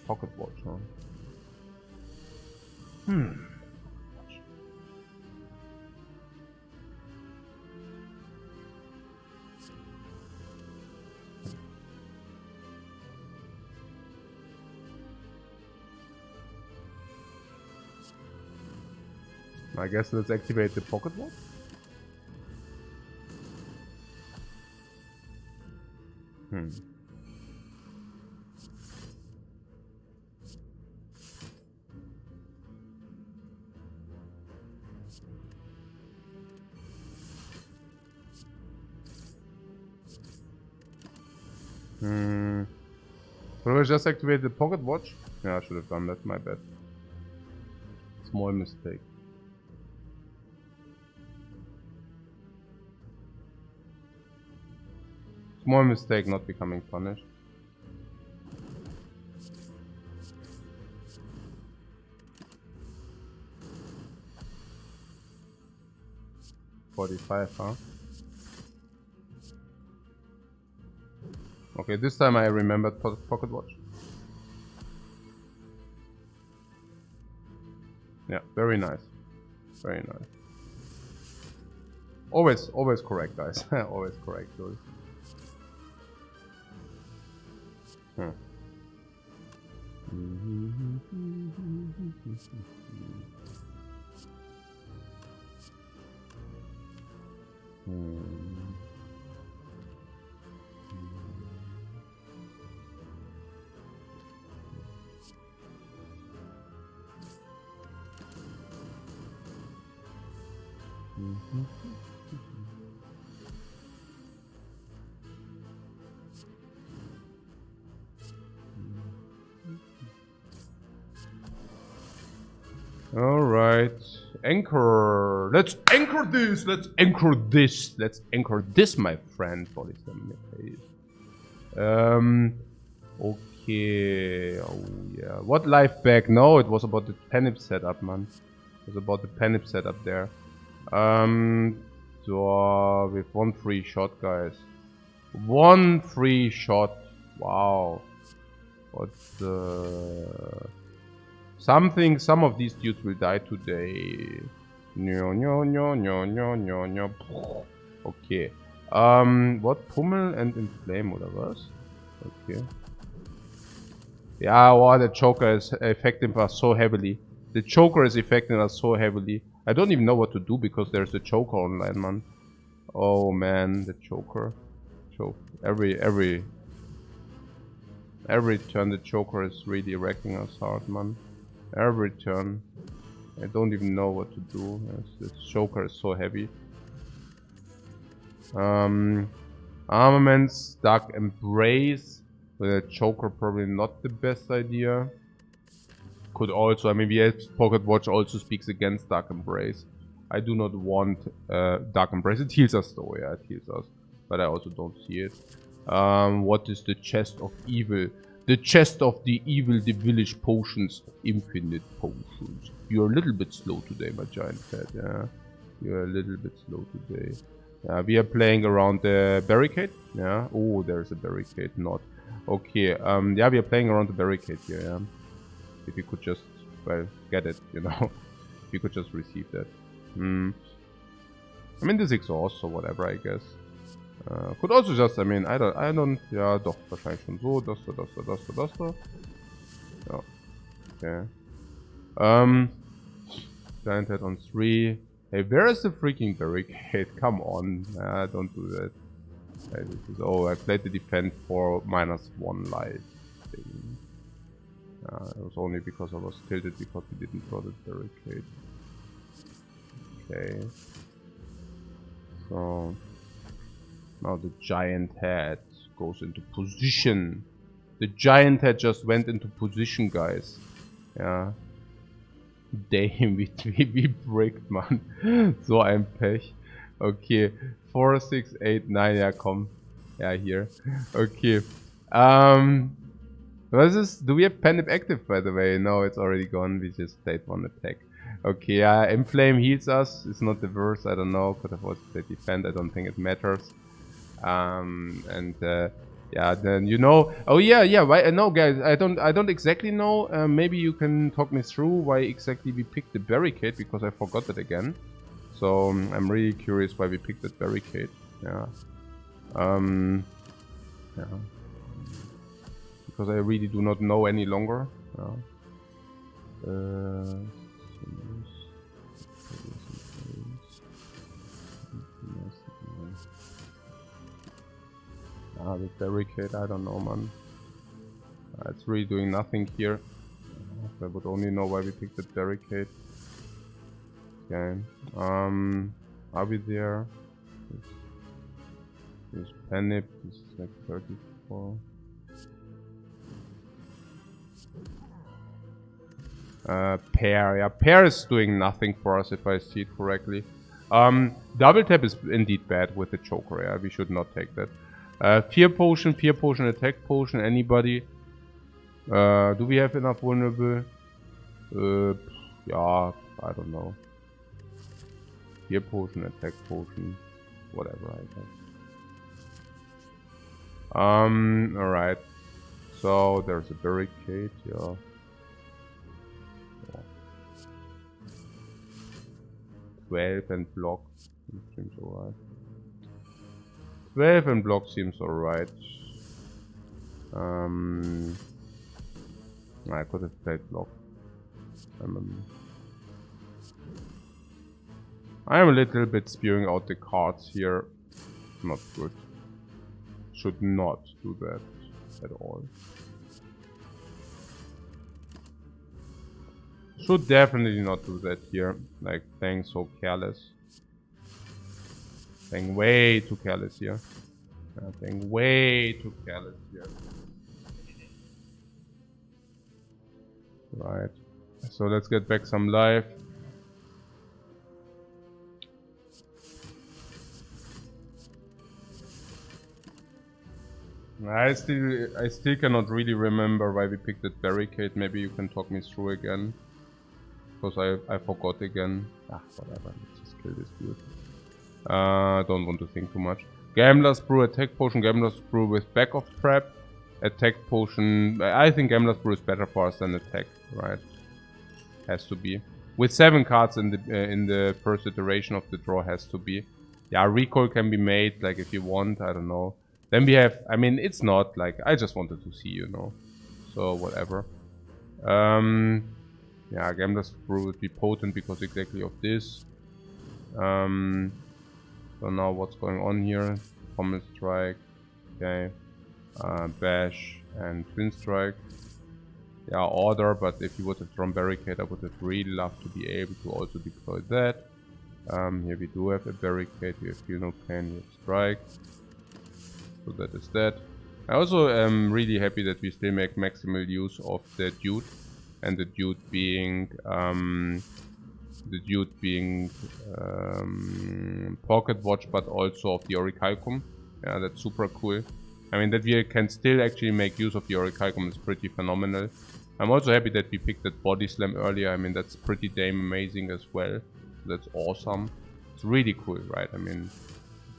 Pocket watch, huh? I guess let's activate the pocket watch. Should I just activate the pocket watch? Yeah, I should have done that, my bad. Small mistake. Small mistake not becoming punished. $45, huh? Okay, this time I remembered pocket watch. Yeah, very nice. Very nice. Always correct, guys. Always correct, dude. All right, anchor. Let's anchor this. Let's anchor this. Let's anchor this, my friend. Okay. Oh yeah. What life back? No, it was about the penip setup, man. It was about the penip setup there. So with one free shot, guys. One free shot. Wow. What's the... Some of these dudes will die today. Okay. What? Pummel and inflame oder was? Okay. Yeah, wow, the Joker is affecting us so heavily. The Joker is affecting us so heavily. I don't even know what to do because there's a Joker online, man. Oh man, the Joker. Every turn the Joker is really wrecking us hard, man. Every turn. I don't even know what to do. This Joker is so heavy. Armaments, Dark Embrace. With a Joker, probably not the best idea. Could also, I mean, yes, Pocket Watch also speaks against Dark Embrace. I do not want Dark Embrace. It heals us though, yeah, it heals us. But I also don't see it. What is the Chest of Evil? The Chest of the Evil, the Village Potions, Infinite Potions. You're a little bit slow today, my giant cat, yeah. You're a little bit slow today. We are playing around the barricade, yeah. Oh, there's a barricade, not. Okay, yeah, we are playing around the barricade here, yeah. If you could just, well, get it, you know. If you could just receive that. I mean, this exhausts or whatever, I guess. Could also just, I mean, I don't, ja, doch, wahrscheinlich schon so, das da. Ja, okay. Giant head on 3. Hey, where is the freaking barricade? Come on, don't do that. Oh, I played the defend for -1 life thing. It was only because I was tilted because we didn't draw the barricade. Okay. So now the giant head goes into position. The giant head just went into position, guys. Yeah. Damn, we bricked, man. So ein Pech. Okay. 4, 6, 8, 9, ja komm. Ja, hier. Okay. What is this? Do we have Penip active, by the way? No, it's already gone. We just played one attack. Okay, Inflame heals us. It's not the worst, I don't know. Could have also played defend. I don't think it matters. Yeah, then you know. Oh yeah. Why? No, guys, I don't exactly know. Maybe you can talk me through why exactly we picked the barricade, because I forgot it again. So I'm really curious why we picked that barricade. Yeah. Yeah. Because I really do not know any longer. Yeah. the barricade, I don't know, man. It's really doing nothing here. I would only know why we picked the barricade. Okay. Are we there? This Penip is like 34. Pair, yeah, pair is doing nothing for us if I see it correctly. Double tap is indeed bad with the choker, yeah, we should not take that. Fear potion, attack potion, anybody? Do we have enough vulnerable? Yeah, I don't know. Fear potion, attack potion, whatever I guess. Alright. So there's a barricade, yeah. 12 and block seems alright. 12 and block seems alright. I could have played block. I'm a little bit spewing out the cards here. Not good. Should not do that at all. Should definitely not do that here. Like, playing so careless. Playing way too careless here. Playing way too careless here. Right. So let's get back some life. I still cannot really remember why we picked that barricade. Maybe you can talk me through again. Because I forgot again. Ah, whatever. Let's just kill this dude. Don't want to think too much. Gambler's Brew, attack potion. Gambler's Brew with back of trap. Attack potion. I think Gambler's Brew is better for us than attack, right? Has to be. With 7 cards in the first iteration of the draw, has to be. Yeah, recoil can be made, like if you want, I don't know. Then we have, I mean, it's not like, I just wanted to see, you know. So, whatever. Yeah, Gambler's Brew would be potent because exactly of this. So now what's going on here? Pommel Strike. Okay. Bash and Twin Strike. Yeah, Order, but if you would have drawn Barricade, I would have really loved to be able to also deploy that. Here we do have a Barricade, we have Funeral Pain, we have Strike. So that is that. I also am really happy that we still make maximal use of the Dude. And the Dude being Pocket Watch, but also of the Orichalcum. Yeah, that's super cool. I mean, that we can still actually make use of the Orichalcum is pretty phenomenal. I'm also happy that we picked that Body Slam earlier. I mean, that's pretty damn amazing as well. That's awesome. It's really cool, right? I mean,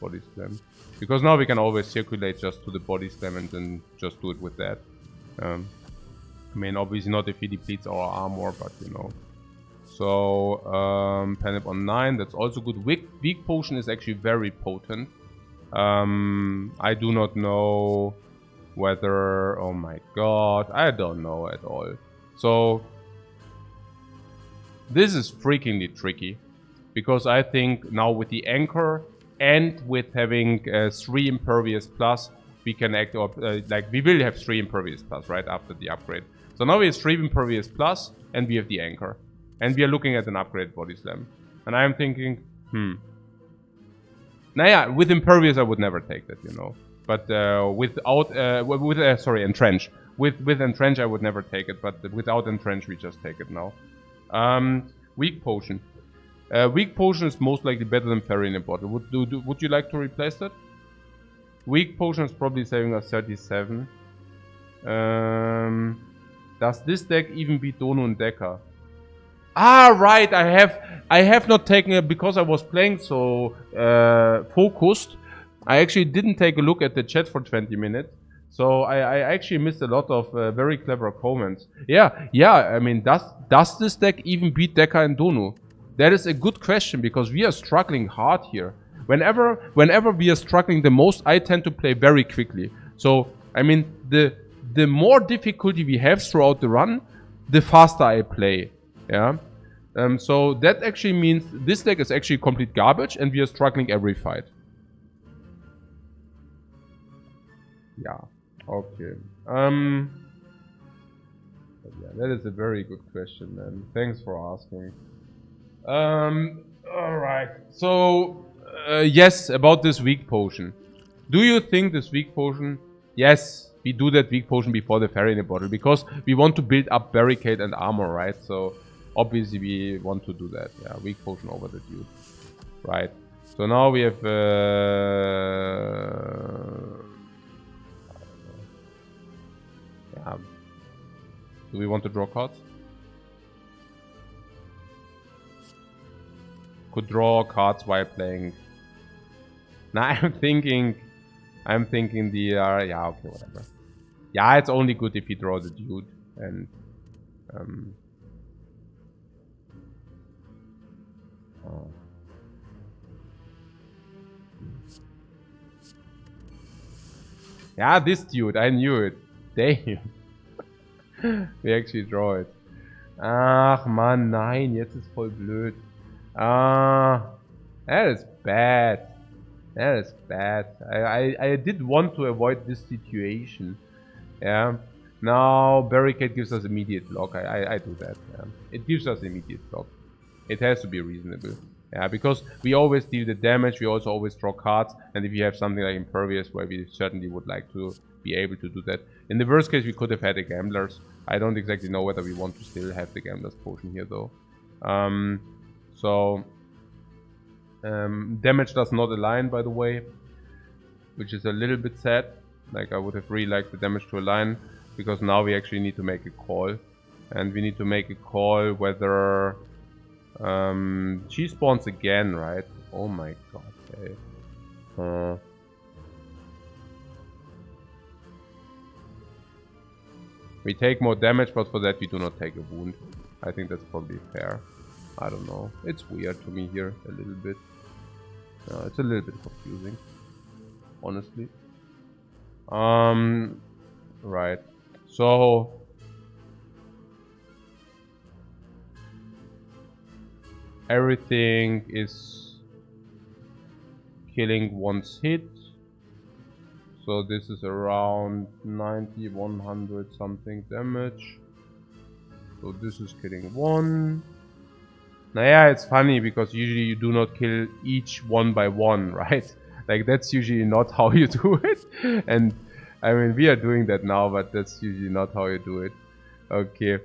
Body Slam. Because now we can always circulate just to the Body Slam and then just do it with that. I mean, obviously not if he depletes our armor, but you know. So, Panip on 9, that's also good. Weak Potion is actually very potent. I do not know whether... Oh my god, I don't know at all. So, this is freakingly tricky. Because I think now with the Anchor and with having 3 Impervious Plus, we can act up, like we will have 3 Impervious Plus, right, after the upgrade. So now we have 3 Impervious Plus, and we have the Anchor. And we are looking at an upgrade Body Slam. And I am thinking, Naja, with Impervious I would never take that, you know. But without, sorry, Entrench. With Entrench I would never take it, but without Entrench we just take it now. Weak Potion. Weak Potion is most likely better than Fairy in a bottle. Would you like to replace that? Weak Potion is probably saving us 37. Does this deck even beat Dono and Decker? Ah, right, I have not taken it because I was playing so focused. I actually didn't take a look at the chat for 20 minutes. So I actually missed a lot of very clever comments. Yeah, I mean, does this deck even beat Decker and Dono? That is a good question because we are struggling hard here. Whenever we are struggling the most, I tend to play very quickly. So, I mean, the more difficulty we have throughout the run, the faster I play. Yeah. So that actually means this deck is actually complete garbage and we are struggling every fight. Yeah. Okay. Yeah, that is a very good question, man. Thanks for asking. All right. So, yes, about this weak potion. Do you think this weak potion? Yes, we do that weak potion before the fairy in the bottle because we want to build up barricade and armor, right? So obviously we want to do that. Yeah, weak potion over the dude, right? So now we have. Yeah. Do we want to draw cards? Could draw cards while playing. Now I'm thinking the yeah, okay, whatever. Yeah, it's only good if he draws a dude and oh. Yeah, this dude, I knew it. Damn. We actually draw it. Ach man, nein, jetzt ist voll blöd. That is bad. That is bad. I did want to avoid this situation. Yeah. Now barricade gives us immediate block. I do that. Yeah. It gives us immediate block. It has to be reasonable. Yeah, because we always deal the damage, we also always draw cards, and if you have something like Impervious, where we certainly would like to be able to do that. In the worst case, we could have had the Gamblers. I don't exactly know whether we want to still have the Gamblers potion here, though. Damage does not align, by the way, which is a little bit sad. Like, I would have really liked the damage to align, because now we actually need to make a call. And we need to make a call whether... she spawns again, right? Oh my god. Okay. We take more damage, but for that we do not take a wound. I think that's probably fair. I don't know. It's weird to me here a little bit. It's a little bit confusing, honestly. Right. So everything is killing once hit. So this is around 90, 100 something damage. So this is killing one. Now yeah, it's funny because usually you do not kill each one by one, right? Like that's usually not how you do it. And I mean, we are doing that now, but that's usually not how you do it. Okay.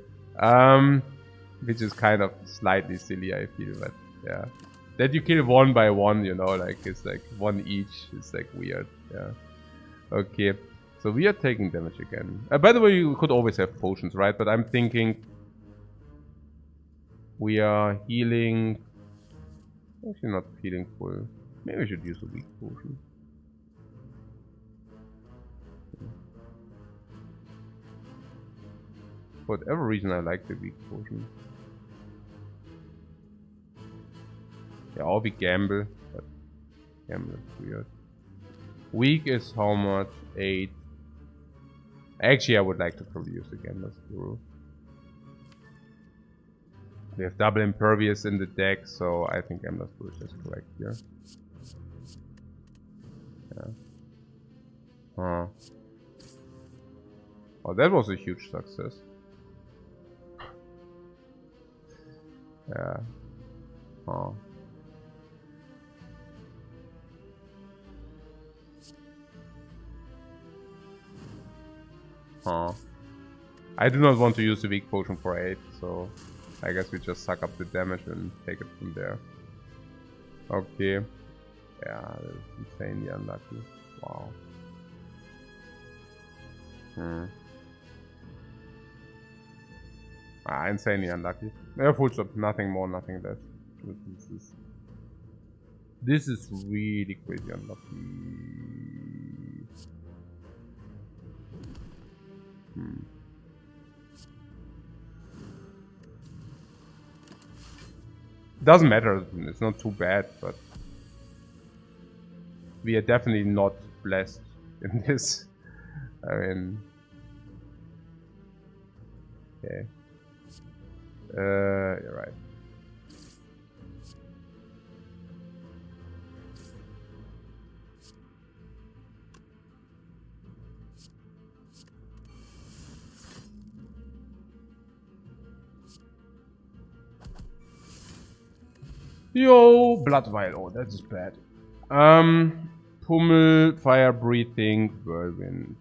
Which is kind of slightly silly, I feel, but yeah. That you kill one by one, you know, like it's like one each. It's like weird, yeah. Okay, so we are taking damage again. By the way, you could always have potions, right? But I'm thinking we are healing. Actually, not healing full. Maybe we should use a weak potion. For whatever reason, I like the weak potion. Yeah, or we gamble, but gamble is weird. Weak is how much? 8. Actually, I would like to probably use the gambler's rule. We have double impervious in the deck, so I think gambler's rule is just correct here. Yeah. Huh. Oh, that was a huge success. Yeah. Huh. Huh. I do not want to use the weak potion for 8, so I guess we just suck up the damage and take it from there. Okay. Yeah, that's insanely unlucky. Wow. Insanely unlucky. Full stop. Nothing more, nothing less. This is really crazy unlucky. Doesn't matter. It's not too bad, but we are definitely not blessed in this. I mean, okay. You're right. Yo, blood vial. Oh, that is bad. Pummel, fire breathing, whirlwind.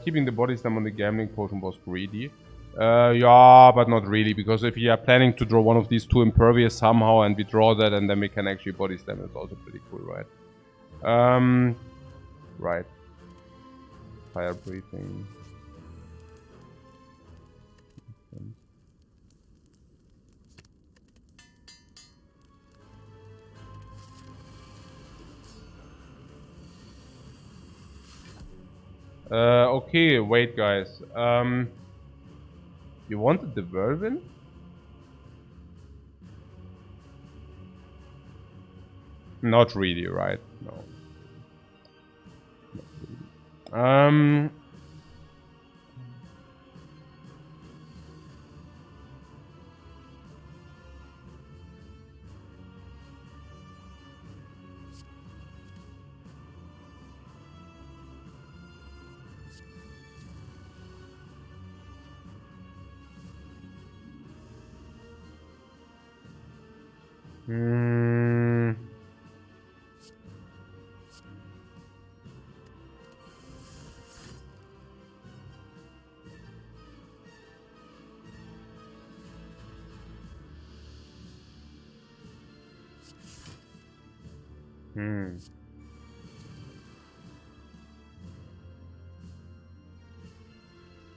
Keeping the body slam on the gambling potion was greedy. Yeah, but not really, because if you are planning to draw one of these two impervious somehow and we draw that and then we can actually body slam, it's also pretty cool, right? Right. Fire breathing. Okay, wait guys. You wanted the whirlwind? Not really, right? No. Not really.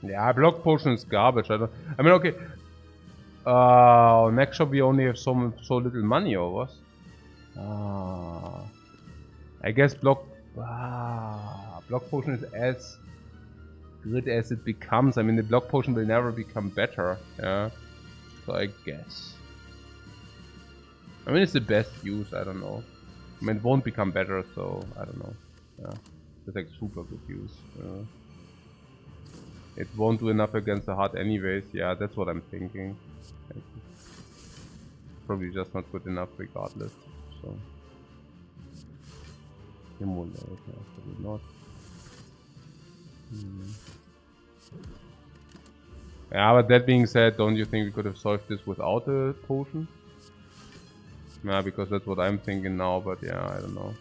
Yeah, block potion is garbage. I mean, okay. Next shop we only have so little money, or what? I guess block potion is as good as it becomes. I mean, the block potion will never become better. Yeah. So I guess. I mean, it's the best use. I don't know. I mean, it won't become better, so I don't know. Yeah, it's like super good use. It won't do enough against the heart anyways. Yeah, that's what I'm thinking. Probably just not good enough regardless. So emulate, probably not. Yeah, but that being said, don't you think we could have solved this without a potion? Nah, because that's what I'm thinking now, but yeah, I don't know.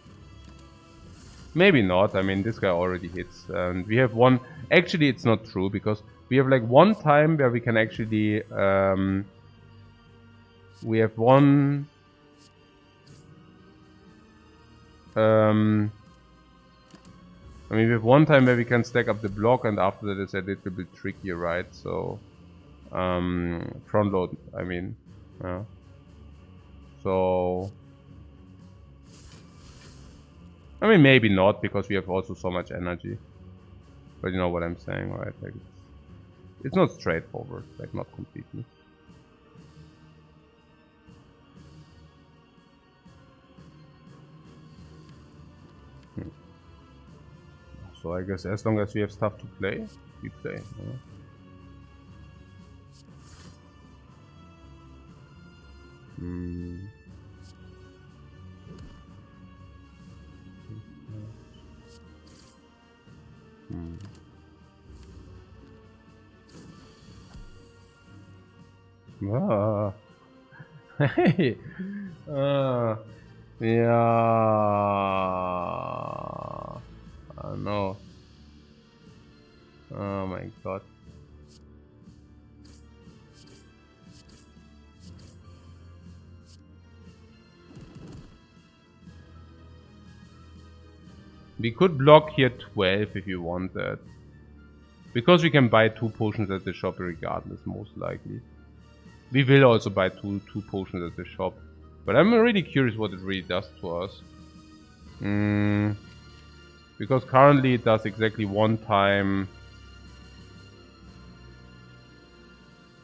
Maybe not. I mean, this guy already hits. And we have one... Actually, it's not true, because we have like one time where we can actually... we have one... I mean, we have one time where we can stack up the block, and after that it's a little bit trickier, right? So... front load, I mean. Yeah. So... I mean, maybe not, because we have also so much energy. But you know what I'm saying, right? Like, it's not straightforward, like, not completely. So I guess as long as we have stuff to play, we play. Hey. Yeah. No. Oh my god. We could block here 12 if you want that. Because we can buy 2 potions at the shop regardless, most likely. We will also buy two potions at the shop. But I'm really curious what it really does to us. Because currently it does exactly one time.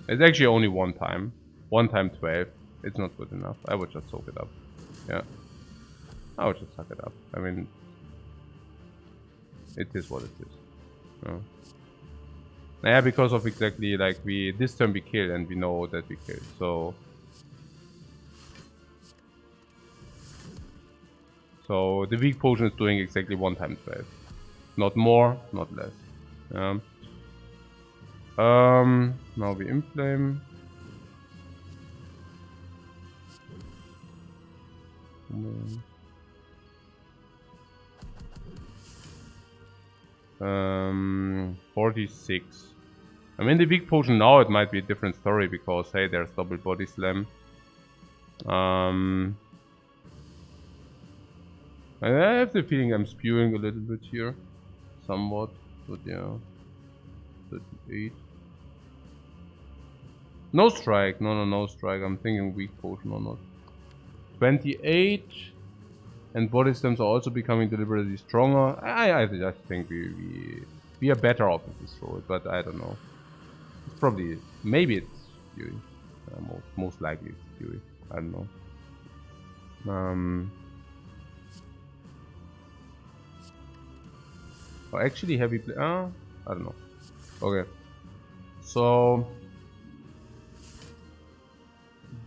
It's actually only one time. One time 12. It's not good enough. I would just soak it up. Yeah. I would just suck it up. I mean, it is what it is. Oh. Yeah, because of exactly like this turn we kill and we know that we kill. So the weak potion is doing exactly 1 time 12. Not more, not less. Now we inflame. Um, 46. I mean, the weak potion now, it might be a different story because, hey, there's double body slam. I have the feeling I'm spewing a little bit here. Somewhat, but yeah. 38. No strike. No strike. I'm thinking weak potion or not. 28. And body slams are also becoming deliberately stronger. I just think we are better off with this throw it, but I don't know. It's probably, maybe it's Fury. Most likely it's Fury. I don't know. Or actually heavy play. I don't know. Okay. So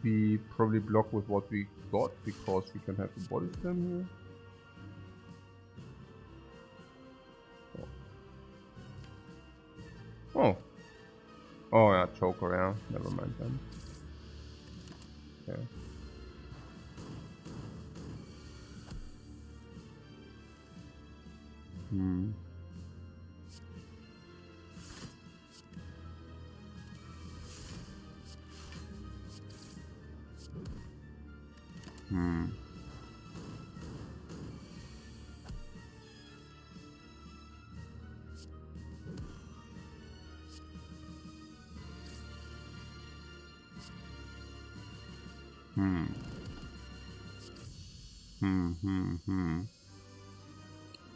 we probably block with what we got because we can have the body slam here. Oh. Oh yeah, choker, yeah. Never mind then. Okay. Hmm. Hmm.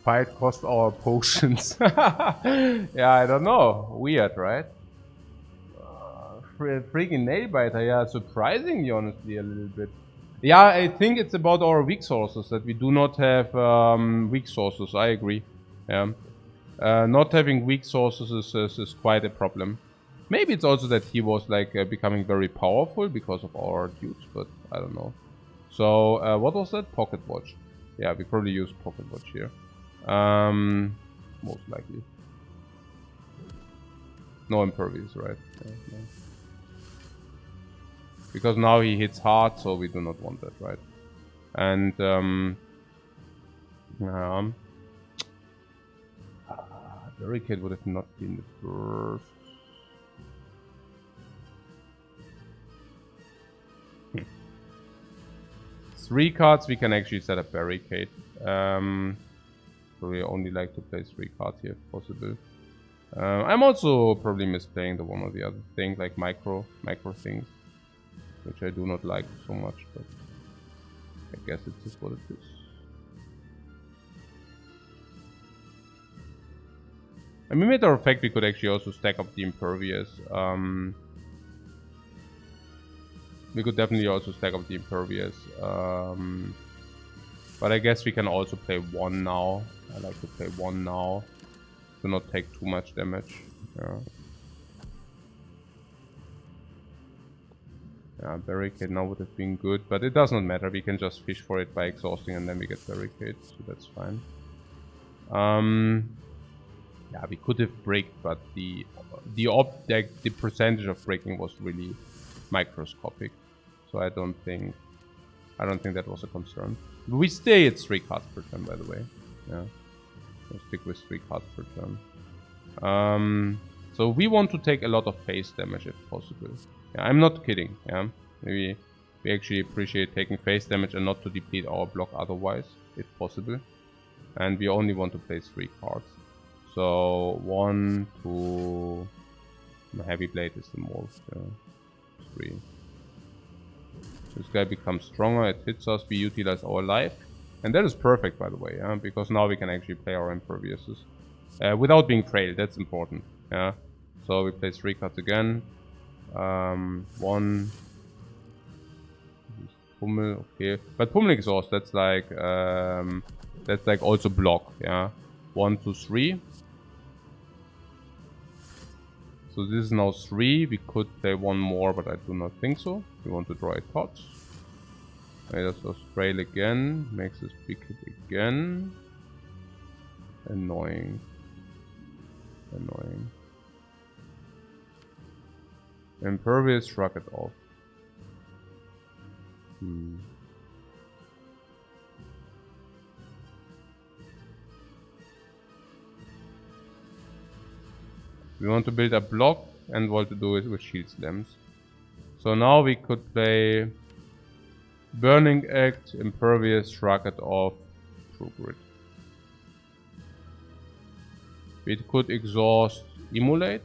Fight cost our potions. Yeah, I don't know. Weird, right? Freaking nailbiter, yeah, surprisingly, honestly, a little bit. Yeah, I think it's about our weak sources, that we do not have weak sources, I agree. Yeah. Not having weak sources is quite a problem. Maybe it's also that he was like becoming very powerful because of our dudes, but I don't know. So, what was that? Pocket watch. Yeah, we probably use pocket watch here. Most likely. No impervious, right? Yeah, no. Because now he hits hard, so we do not want that, right? And barricade would have not been the first. 3 cards we can actually set up barricade. So we only like to play 3 cards here if possible. I'm also probably misplaying the one or the other thing, like micro things, which I do not like so much, but I guess it's just what it is. I mean, matter of fact, we could actually also stack up the impervious. We could definitely also stack up the impervious. But I guess we can also play 1 now. I like to play 1 now to not take too much damage. Yeah. Yeah, barricade now would have been good, but it does not matter. We can just fish for it by exhausting and then we get barricade, so that's fine. Yeah, we could have break, but the percentage of breaking was really microscopic, so I don't think that was a concern. We stay at 3 cards per turn, by the way. Yeah, we'll stick with 3 cards per turn. So we want to take a lot of face damage if possible. Yeah, I'm not kidding. Yeah, maybe we actually appreciate taking face damage and not to deplete our block otherwise, if possible. And we only want to play 3 cards. So 1, 2. Heavy blade is the most. 3. This guy becomes stronger, it hits us, we utilize our life. And that is perfect, by the way, yeah? Because now we can actually play our imperviouses. Without being trailed, that's important. Yeah. So we play 3 cards again. 1. Pummel, okay. But Pummel exhaust, that's like also block, yeah. 1, 2, 3. So this is now 3. We could play 1 more, but I do not think so. We want to draw a touch. Let us just trail again. Makes this big hit again. Annoying. Impervious, shrug it off. We want to build a block and want to do it with shield slams. So now we could play Burning Act, Impervious, shrug it off, True Grit. We could exhaust, Emulate.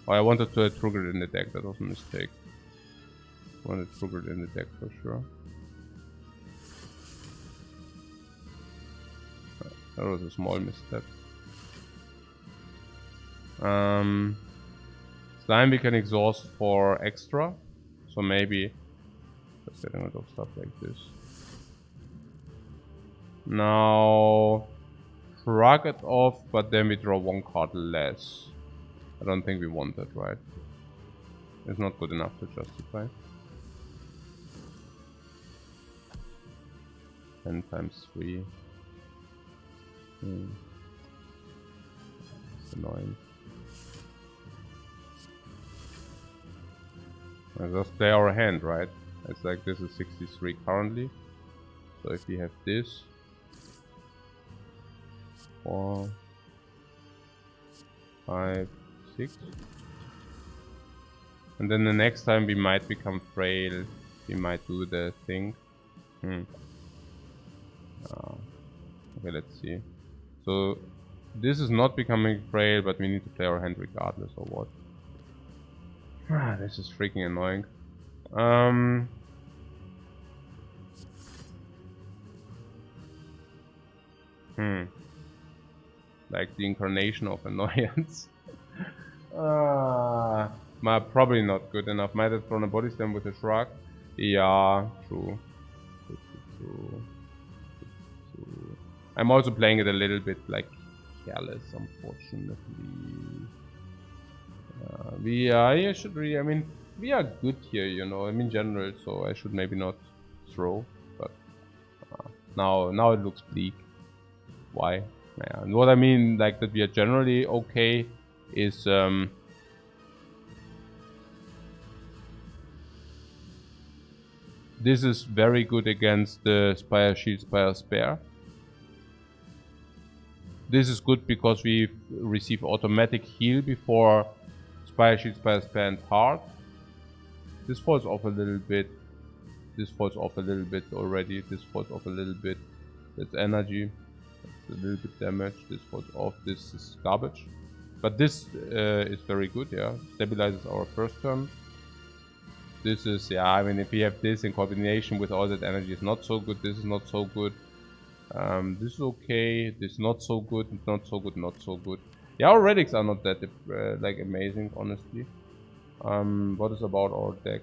Oh, I wanted to have True Grit in the deck, that was a mistake. I wanted True Grit in the deck for sure. That was a small misstep. Slime we can exhaust for extra. So maybe just getting rid of stuff like this. Now shrug it off, but then we draw one card less. I don't think we want that, right? It's not good enough to justify. 10 times 3. It's annoying. Let's just play our hand, right? It's like this is 63 currently. So if we have this, 4, 5, 6, and then the next time we might become frail, we might do the thing. Okay, let's see. So this is not becoming frail, but we need to play our hand regardless or what. This is freaking annoying. Like the incarnation of annoyance. Probably not good enough. Might have thrown a body slam with a shrug. Yeah, true. True. I'm also playing it a little bit like careless, unfortunately. I should really, I mean, we are good here, you know, I mean, general, so I should maybe not throw, but now it looks bleak. Why? Yeah, and what I mean, like, that we are generally okay is, this is very good against the Spire Shield, Spire Spare. This is good because we receive automatic heal before Spire Shield, Spire Spare and Heart. This falls off a little bit. This falls off a little bit already. This falls off a little bit. That's energy. That's a little bit damage. This falls off. This is garbage. But this is very good, yeah. Stabilizes our first turn. This is, yeah, I mean, if we have this in combination with all that energy, it's not so good. This is not so good. This is okay. This is not so good. Not so good. Not so good. Yeah, our relics are not that like amazing, honestly. What is about our deck?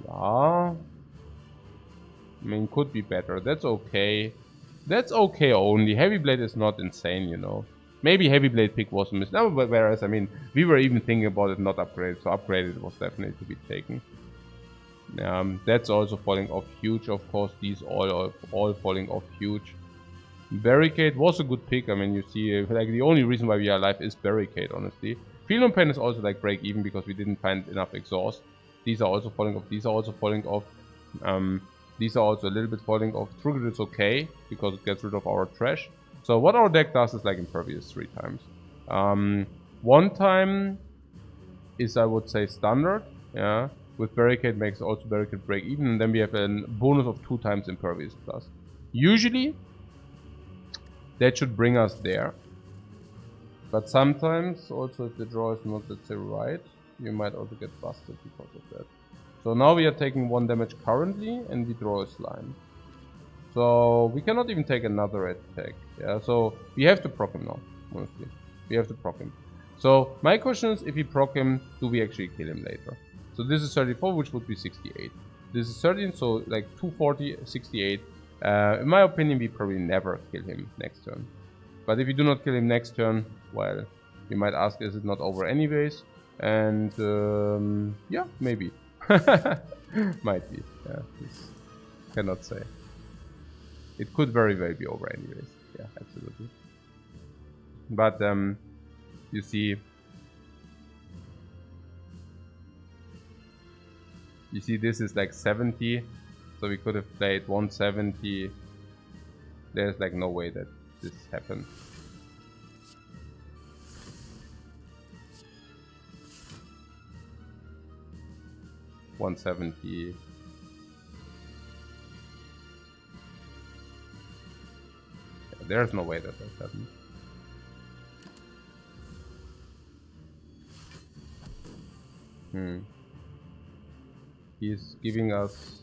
Yeah. I mean, could be better. That's okay. That's okay only. Heavy Blade is not insane, you know. Maybe Heavy Blade pick was a mistake. No, but whereas, I mean, we were even thinking about it not upgraded. So upgraded was definitely to be taken. That's also falling off huge, of course. These all falling off huge. Barricade was a good pick. I mean, you see, like, the only reason why we are alive is Barricade, honestly. Field on Pen is also like break even because we didn't find enough exhaust. These are also falling off. These are also falling off. These are also a little bit falling off. True Grit is okay because it gets rid of our trash. So what our deck does is like Impervious 3 times. 1 time is, I would say, standard. Yeah. With Barricade makes also Barricade break even, and then we have a bonus of 2 times Impervious plus. Usually, that should bring us there. But sometimes, also if the draw is not, let's say, right, you might also get busted because of that. So now we are taking 1 damage currently, and we draw a slime. So we cannot even take another attack. Yeah, so we have to proc him now, honestly. We have to proc him. So my question is, if we proc him, do we actually kill him later? So this is 34, which would be 68. This is 13, so like 240, 68. In my opinion, we probably never kill him next turn. But if we do not kill him next turn, well, you might ask, is it not over anyways? And yeah, maybe. Might be. Yeah, cannot say. It could very well be over anyways. Yeah, absolutely. But you see, this is like 70, so we could have played 170. There's like no way that this happened. $170. There's no way that happened. He's giving us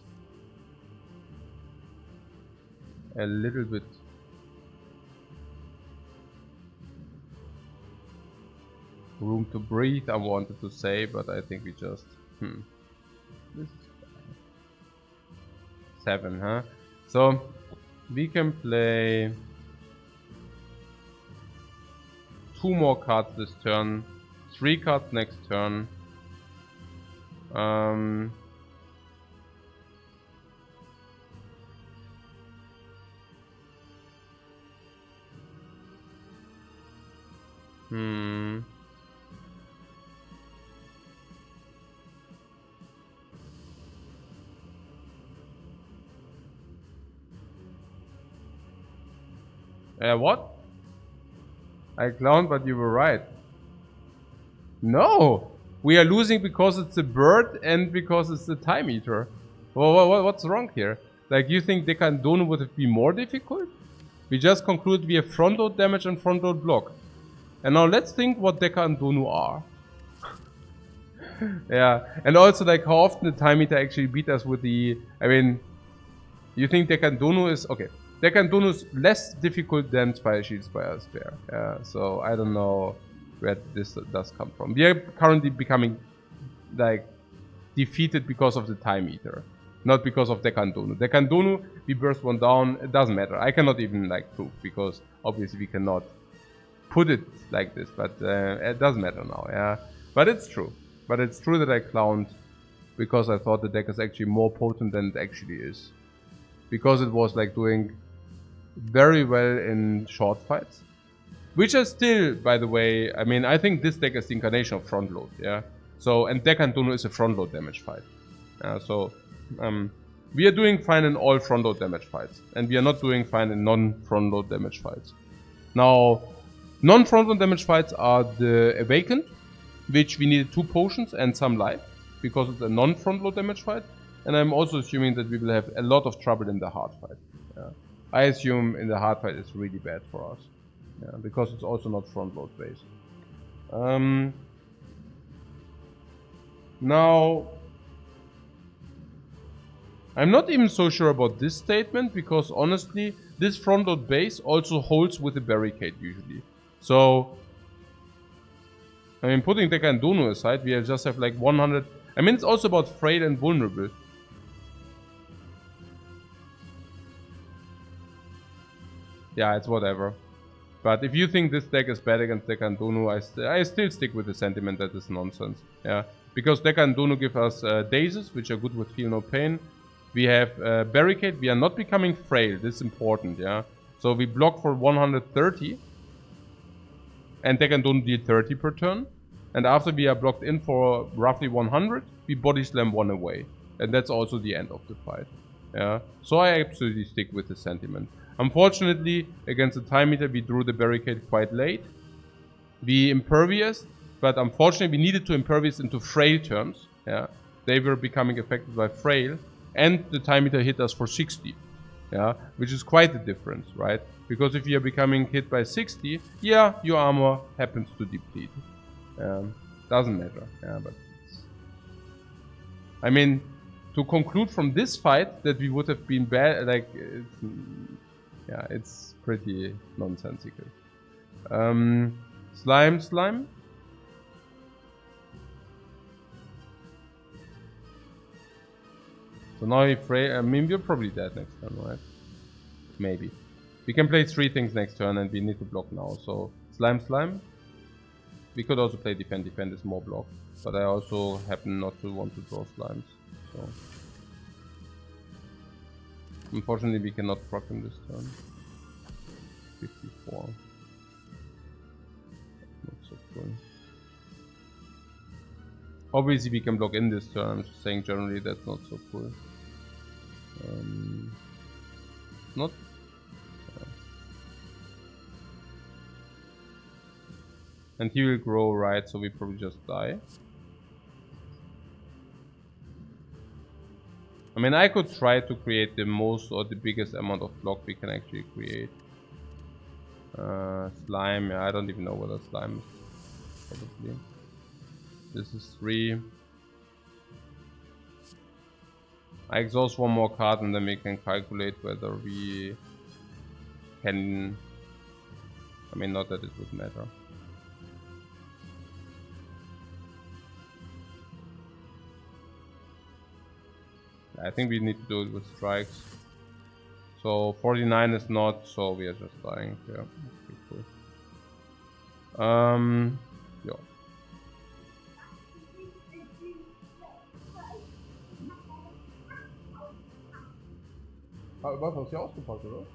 a little bit room to breathe, I wanted to say, but I think we just this is 7, huh? So we can play 2 more cards this turn, 3 cards next turn. What? I clowned, but you were right. No! We are losing because it's a bird and because it's the time eater. What's wrong here? Like, you think Dekan Donu would have been more difficult? We just concluded we have front load damage and front load block. And now let's think what Dekan Donu are. Yeah, and also like how often the time eater actually beat us with the... I mean, you think Dekan Donu is... Okay, Dekan Donu is less difficult than Spire Shield, Spire Spare. Yeah, so I don't know where this does come from. We are currently becoming like defeated because of the time eater, not because of Dekan Donu. Dekan Donu, we burst 1 down, it doesn't matter. I cannot even like prove because obviously we cannot put it like this, but it doesn't matter now, yeah. But it's true. But it's true that I clowned because I thought the deck is actually more potent than it actually is. Because it was like doing very well in short fights. Which are still, by the way, I mean, I think this deck is the incarnation of front load, yeah. So, and Dekan Donu is a front load damage fight. We are doing fine in all front load damage fights. And we are not doing fine in non-front load damage fights. Now, non-front load damage fights are the Awakened, which we needed 2 potions and some life, because it's a non-front load damage fight. And I'm also assuming that we will have a lot of trouble in the hard fight. Yeah. I assume in the hard fight it's really bad for us. Yeah, because it's also not front load based. Now, I'm not even so sure about this statement, because honestly, this front load base also holds with a barricade usually. So, I mean, putting Dekan Donu aside, we just have like 100... I mean, it's also about frail and vulnerable. Yeah, it's whatever. But if you think this deck is bad against Dekan Donu, I still stick with the sentiment that is nonsense. Yeah, because Dekan Donu give us dazes, which are good with Feel No Pain. We have Barricade. We are not becoming frail. This is important. Yeah, so we block for 130, and Dekan Donu deal 30 per turn. And after we are blocked in for roughly 100, we body slam 1 away, and that's also the end of the fight. Yeah, so I absolutely stick with the sentiment. Unfortunately, against the time meter, we drew the barricade quite late. We impervious, but unfortunately, we needed to impervious into frail turns. Yeah, they were becoming affected by frail, and the time meter hit us for 60. Yeah, which is quite a difference, right? Because if you are becoming hit by 60, yeah, your armor happens to deplete. Doesn't matter. Yeah, but I mean, to conclude from this fight that we would have been bad, like. Yeah, it's pretty nonsensical. Slime. So now I mean, we're probably dead next turn, right? Maybe. We can play 3 things next turn and we need to block now. So, Slime. We could also play Defend is more block. But I also happen not to want to draw slimes. So. Unfortunately, we cannot proc him this turn. 54. cool. Obviously we can block in this turn, I'm just saying generally that's not so cool. Not... And he will grow, right, so we probably just die. I mean, I could try to create the most or the biggest amount of block we can actually create. Slime, yeah, I don't even know what a slime is, probably. This is 3. I exhaust one more card and then we can calculate whether we can... I mean, not that it would matter. I think we need to do it with strikes. So 49 is not, so we are just dying. Yeah, okay, cool. Yeah. Was hast du hier ausgepackt, oder?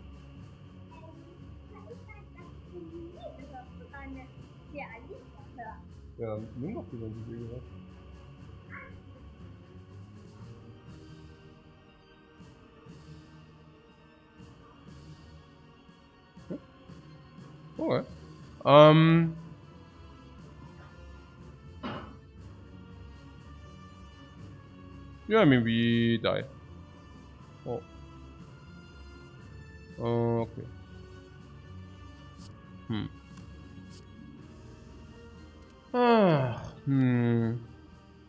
Ja, dann nimm doch die, wenn du sie gehört. Okay. Yeah, I mean we die. Oh. Okay.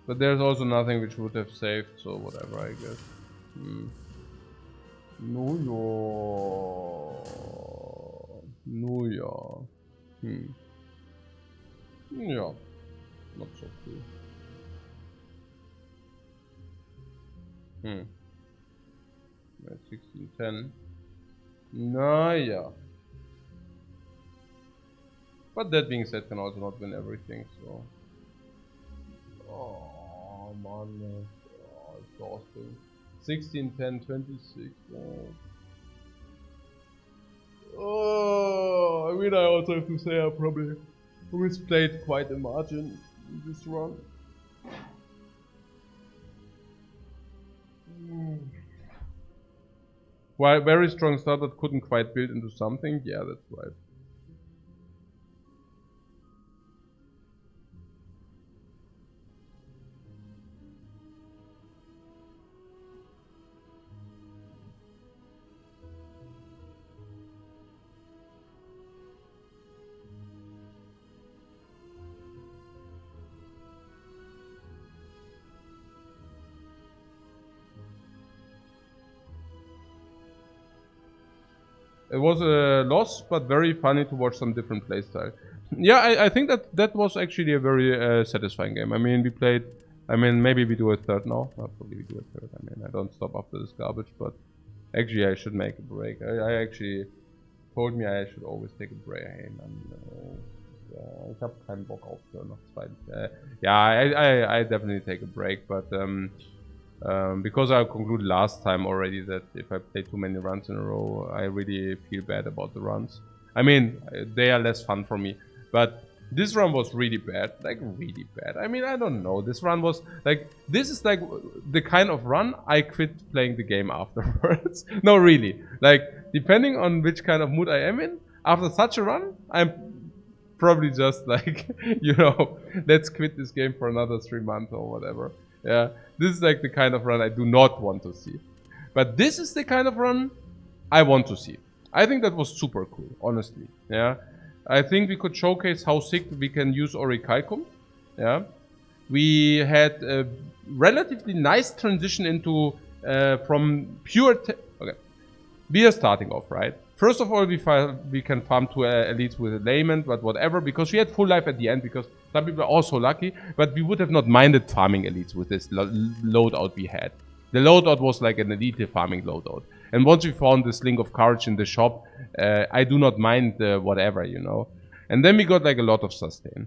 But there's also nothing which would have saved, so whatever, I guess. No, yeah. Yeah. Not so cool. At 16-10. No, yeah. But that being said, can also not win everything, so... Oh, man. Oh, exhausting. 16-10, 26. Oh, I mean, I also have to say I probably misplayed quite a margin in this run. While very strong start that couldn't quite build into something, yeah, that's right. It was a loss, but very funny to watch some different playstyle. Yeah, I think that was actually a very satisfying game. I mean, we played... I mean, maybe we do a third now. Probably we do a third. I mean, I don't stop after this garbage, but... Actually, I should make a break. I actually told me I should always take a break. Ich habe keinen Bock auf noch zwei. Yeah, I definitely take a break, but... because I concluded last time already that if I play too many runs in a row, I really feel bad about the runs. I mean, they are less fun for me, but this run was really bad, like really bad. I mean, I don't know, this run was like, this is like the kind of run I quit playing the game afterwards. No, really, like depending on which kind of mood I am in, after such a run, I'm probably just like, you know, let's quit this game for another 3 months or whatever. Yeah, this is like the kind of run I do not want to see. But this is the kind of run I want to see. I think that was super cool, honestly. Yeah, I think we could showcase how sick we can use Orichalcum. Yeah, we had a relatively nice transition into from pure... Okay, we are starting off, right? First of all, we can farm to elites with a layman, but whatever, because we had full life at the end, because some people are also lucky, but we would have not minded farming elites with this loadout we had. The loadout was like an elite farming loadout. And once we found this Link of Courage in the shop, I do not mind whatever, you know. And then we got like a lot of sustain.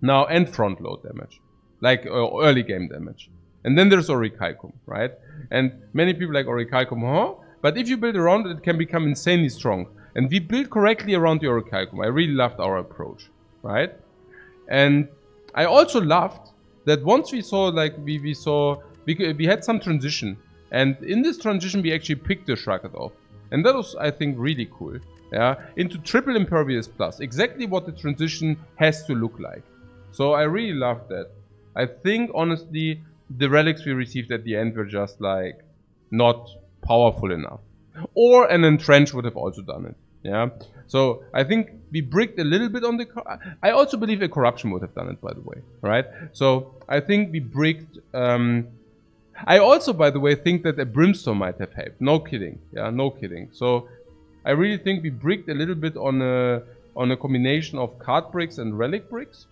Now, and front load damage. Like early game damage. And then there's Orichalcum, right? And many people like Orichalcum, huh? But if you build around it, it can become insanely strong. And we built correctly around the Orichalcum. I really loved our approach, right? And I also loved that once we saw, like, we had some transition. And in this transition, we actually picked the Shrugged off. And that was, I think, really cool. Yeah, into triple impervious plus. Exactly what the transition has to look like. So I really loved that. I think, honestly, the relics we received at the end were just, like, not powerful enough. Or an Entrench would have also done it. Yeah. So I think we bricked a little bit on the... I also believe a Corruption would have done it, by the way. Right? So I think we bricked... I also, by the way, think that a Brimstone might have helped. No kidding. Yeah, no kidding. So I really think we bricked a little bit on a combination of card bricks and relic bricks.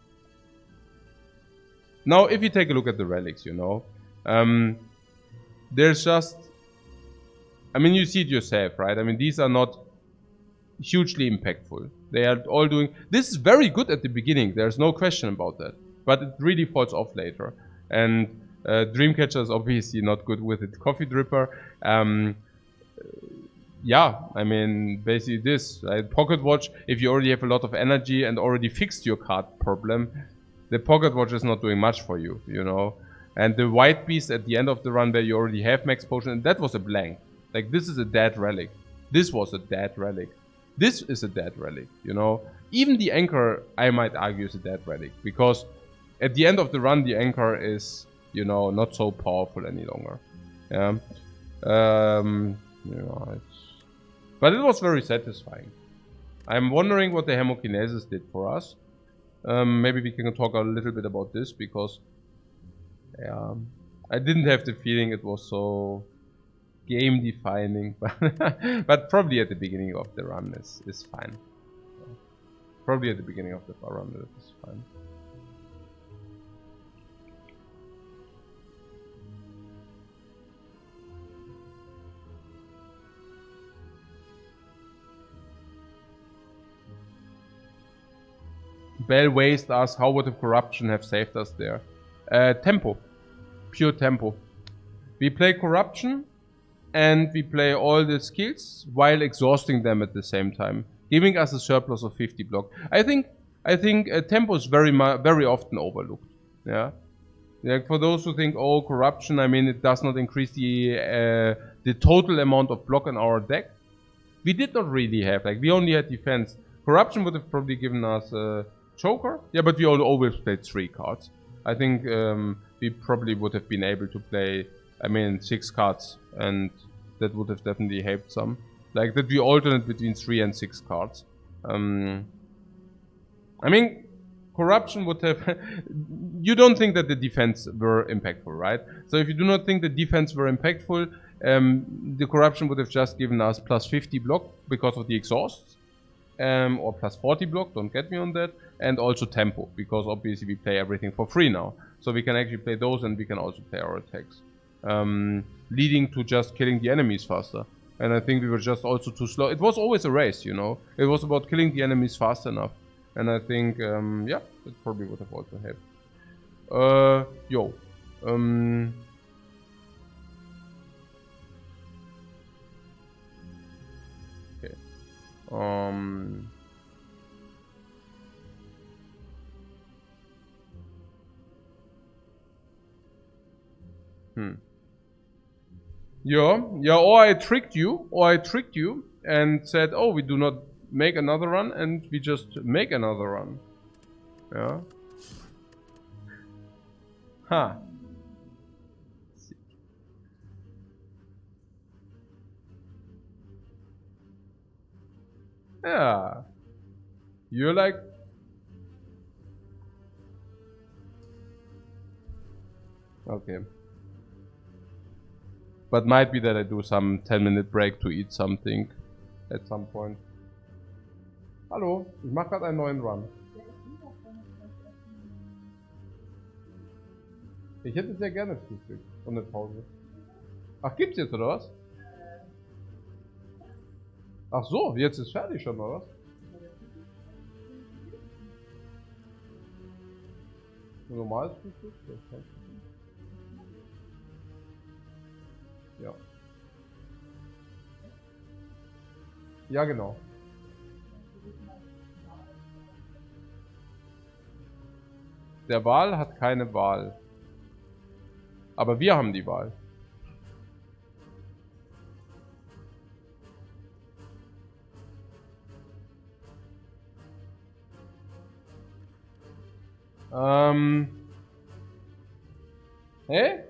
Now, if you take a look at the relics, you know, there's just... I mean, you see it yourself, right? I mean, these are not hugely impactful. They are all doing... This is very good at the beginning. There's no question about that. But it really falls off later. And Dreamcatcher is obviously not good with it. Coffee Dripper. Yeah, I mean, basically this. Right? Pocket Watch, if you already have a lot of energy and already fixed your card problem, the Pocket Watch is not doing much for you, you know. And the White Beast at the end of the run where you already have Max Potion, and that was a blank. Like, this is a dead relic. This was a dead relic. This is a dead relic, you know. Even the Anchor, I might argue, is a dead relic. Because at the end of the run, the Anchor is, you know, not so powerful any longer. Yeah. You know, but it was very satisfying. I'm wondering what the Hemokinesis did for us. Maybe we can talk a little bit about this, because I didn't have the feeling it was so game defining, but probably at the beginning of the run is fine. Probably at the beginning of the run it is fine. Bell Waste asks, how would the Corruption have saved us there? Tempo. Pure tempo. We play Corruption, and we play all the skills while exhausting them at the same time, giving us a surplus of 50 block. I think tempo is very often overlooked. Yeah. Like, for those who think, oh, Corruption, I mean, it does not increase the total amount of block in our deck. We did not really have, like, we only had defense. Corruption would have probably given us a Joker. Yeah, but we always played 3 cards. I think we probably would have been able to play, I mean, 6 cards, and that would have definitely helped some. Like, that we alternate between 3 and 6 cards. I mean, Corruption would have... You don't think that the defense were impactful, right? So if you do not think the defense were impactful, the Corruption would have just given us plus 50 block because of the exhausts. Or plus 40 block, don't get me on that. And also tempo, because obviously we play everything for free now. So we can actually play those, and we can also play our attacks. Leading to just killing the enemies faster. And I think we were just also too slow. It was always a race, you know. It was about killing the enemies fast enough. And I think, yeah, it probably would have also helped. Okay. Yeah, or I tricked you, and said, oh, we do not make another run, and we just make another run. Yeah. Huh. Yeah. You're like... Okay. But might be that I do some 10-minute break to eat something at some point. Hallo, ich mache gerade einen neuen Run. Ich hätte sehr gerne Frühstück und eine Pause. Ach, gibt's jetzt, oder was? Ach so, jetzt ist fertig schon, oder was? Ein normales Frühstück? Ja. Ja, genau. Der Wal hat keine Wahl. Aber wir haben die Wahl. Hey?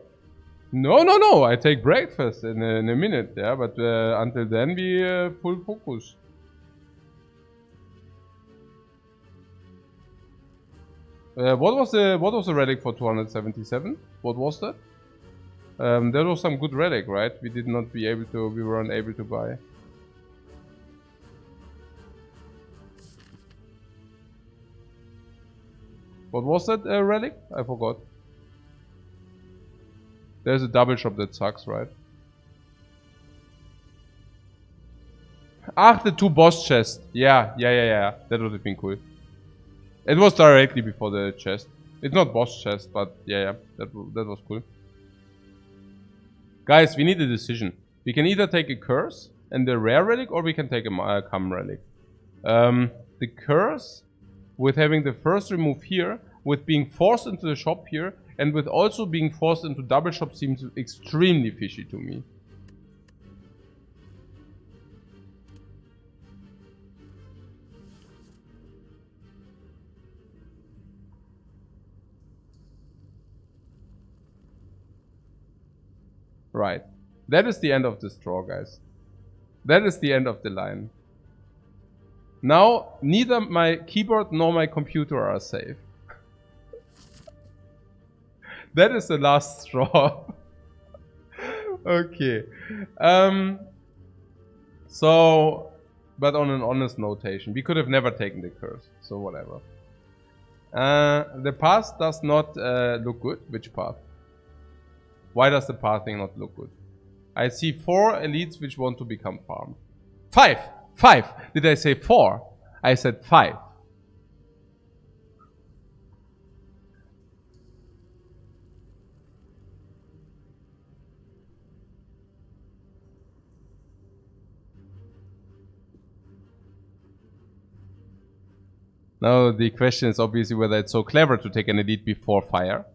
No. I take breakfast in a minute, yeah. But until then, we full focus. What was the relic for 277? What was that? That was some good relic, right? We weren't able to buy. What was that relic? I forgot. There's a double shop that sucks, right? Ah, the 2 boss chests. Yeah. That would have been cool. It was directly before the chest. It's not boss chest, but yeah. That was cool. Guys, we need a decision. We can either take a curse and the rare relic, or we can take a cum relic. The curse, with having the first remove here, with being forced into the shop here, and with also being forced into double shop, seems extremely fishy to me. Right. That is the end of this draw, guys. That is the end of the line. Now, neither my keyboard nor my computer are safe. That is the last straw. Okay. So, but on an honest notation, we could have never taken the curse. So whatever. The path does not look good. Which path? Why does the pathing not look good? I see 4 elites which want to become farm. 5! 5! Did I say 4? I said 5. Now the question is obviously whether it's so clever to take an elite before fire.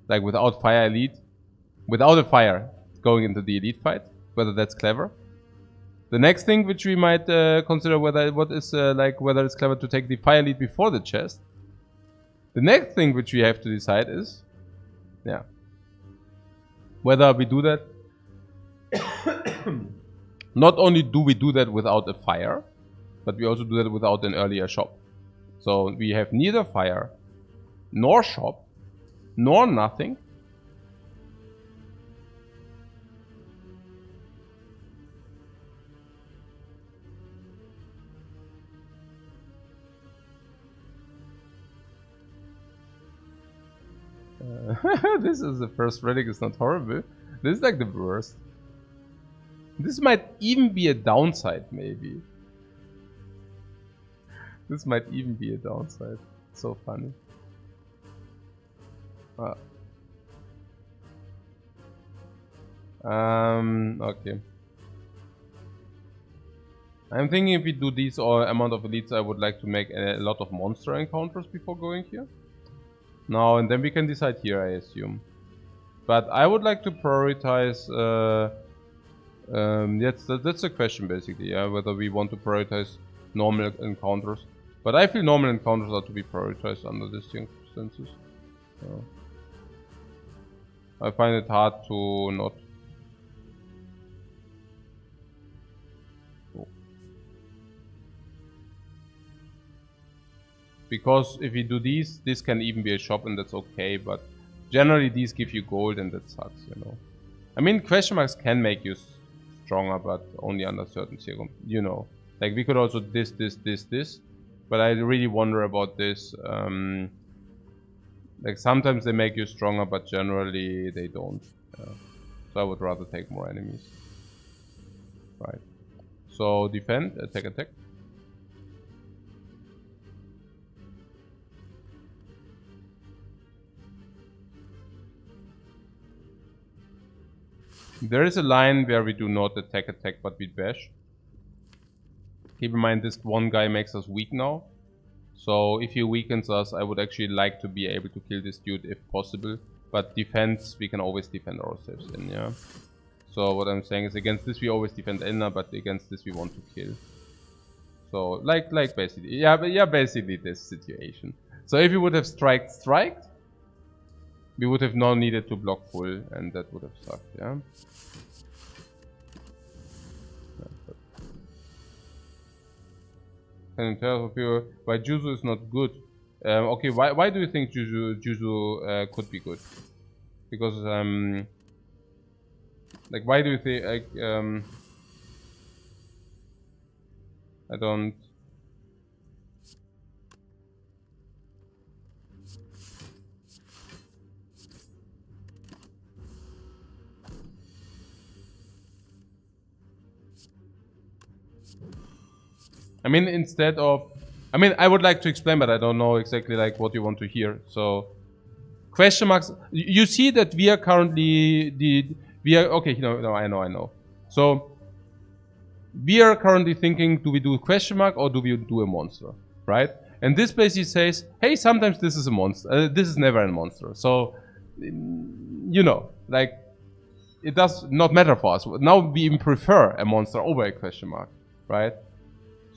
Like without fire elite. Without a fire going into the elite fight. Whether that's clever. The next thing which we might consider whether it's clever to take the fire elite before the chest. The next thing which we have to decide is, yeah, whether we do that. Not only do we do that without a fire, but we also do that without an earlier shop. So we have neither fire, nor shop, nor nothing. This is the first relic, it's not horrible. This is like the worst. This might even be a downside, maybe. This might even be a downside. So funny. Okay. I'm thinking if we do these amount of elites, I would like to make a lot of monster encounters before going here. Now, and then we can decide here, I assume. But I would like to prioritize... that's the question, basically, yeah? Whether we want to prioritize normal encounters. But I feel normal encounters are to be prioritized under these circumstances. So I find it hard to not... Because if you do these, this can even be a shop and that's okay, but generally these give you gold and that sucks, you know. I mean, question marks can make you stronger, but only under certain circumstances, you know. Like we could also this, but I really wonder about this. Like sometimes they make you stronger, but generally they don't. So I would rather take more enemies. Right. So defend, attack. There is a line where we do not attack but we bash. Keep in mind this one guy makes us weak now. So if he weakens us, I would actually like to be able to kill this dude if possible. But defense, we can always defend ourselves in, yeah. So what I'm saying is against this we always defend Elna, but against this we want to kill. So like basically, yeah, basically this situation. So if we would have striked, we would have now needed to block full, and that would have sucked, yeah. Can you tell people why Juzu is not good? Okay, why do you think Juzu could be good? Because like why do you think like I don't. I mean, instead of, I mean, I would like to explain, but I don't know exactly like what you want to hear. So, question marks. You see that we are currently okay. No, I know. So, we are currently thinking: do we do a question mark or do we do a monster, right? And this basically says, hey, sometimes this is a monster. This is never a monster. So, you know, like it does not matter for us. Now we even prefer a monster over a question mark, right?